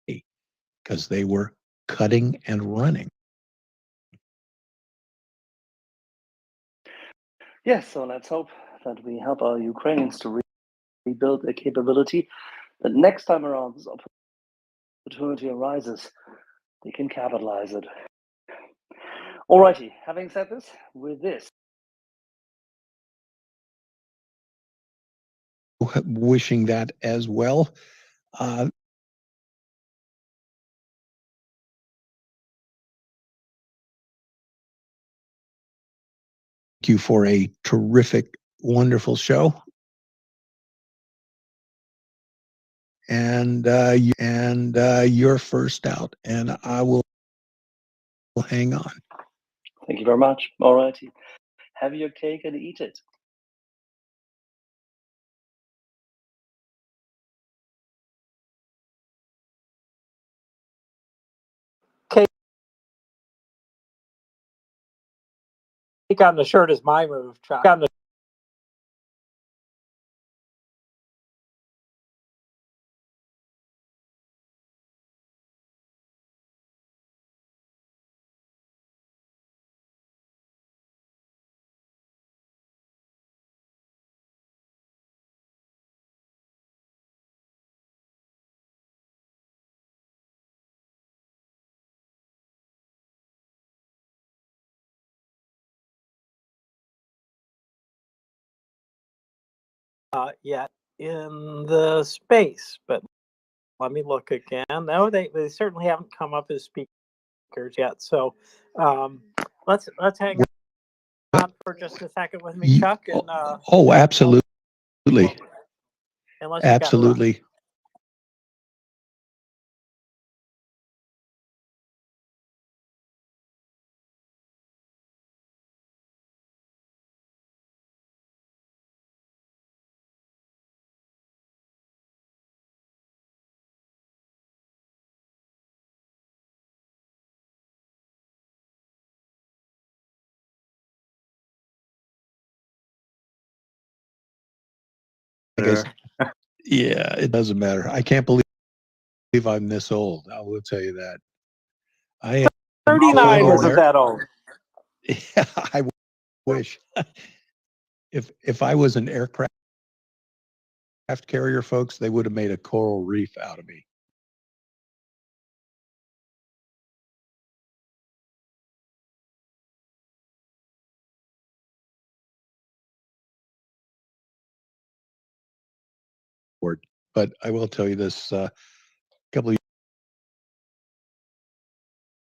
because they were cutting and running. Yes, so let's hope that we help our Ukrainians to rebuild their capability. That next time around this opportunity arises, they can capitalize it. Alrighty, having said this, with this, Wishing that as well. Thank you for a terrific, wonderful show. And you're first out, and I will hang on. thank you very much. Alrighty, have your cake and eat it. Cake on the shirt is my move, Chuck. Yet in the space, but Let me look again. No, they certainly haven't come up as speakers yet. So let's hang on for just a second with me, Chuck. And Oh, absolutely. unless you got Absolutely. Yeah, it doesn't matter. I can't believe I'm this old. I will tell you that. I am 39 isn't that old. Yeah, I wish. If I was an aircraft carrier, folks, they would have made a coral reef out of me. But I will tell you this: a couple of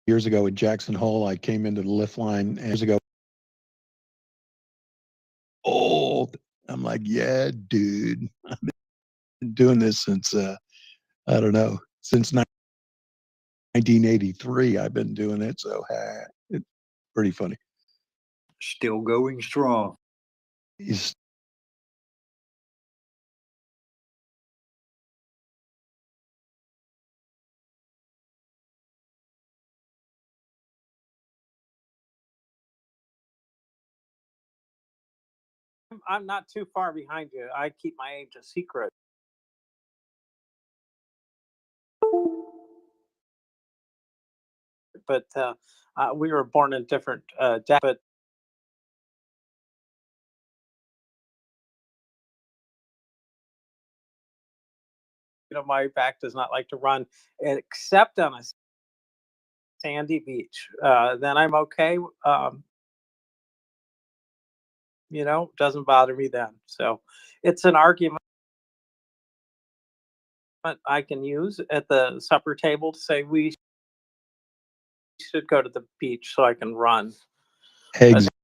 years ago in Jackson Hole, I came into the lift line years ago. Old. I'm like, yeah, dude. I've been doing this since I don't know, since 1983. I've been doing it, so it's pretty funny. Still going strong. He's I'm not too far behind you. I keep my age a secret. But we were born in different but my back does not like to run except on a sandy beach. Then I'm okay. Doesn't bother me then. So it's an argument I can use at the supper table to say we should go to the beach so I can run. Exactly.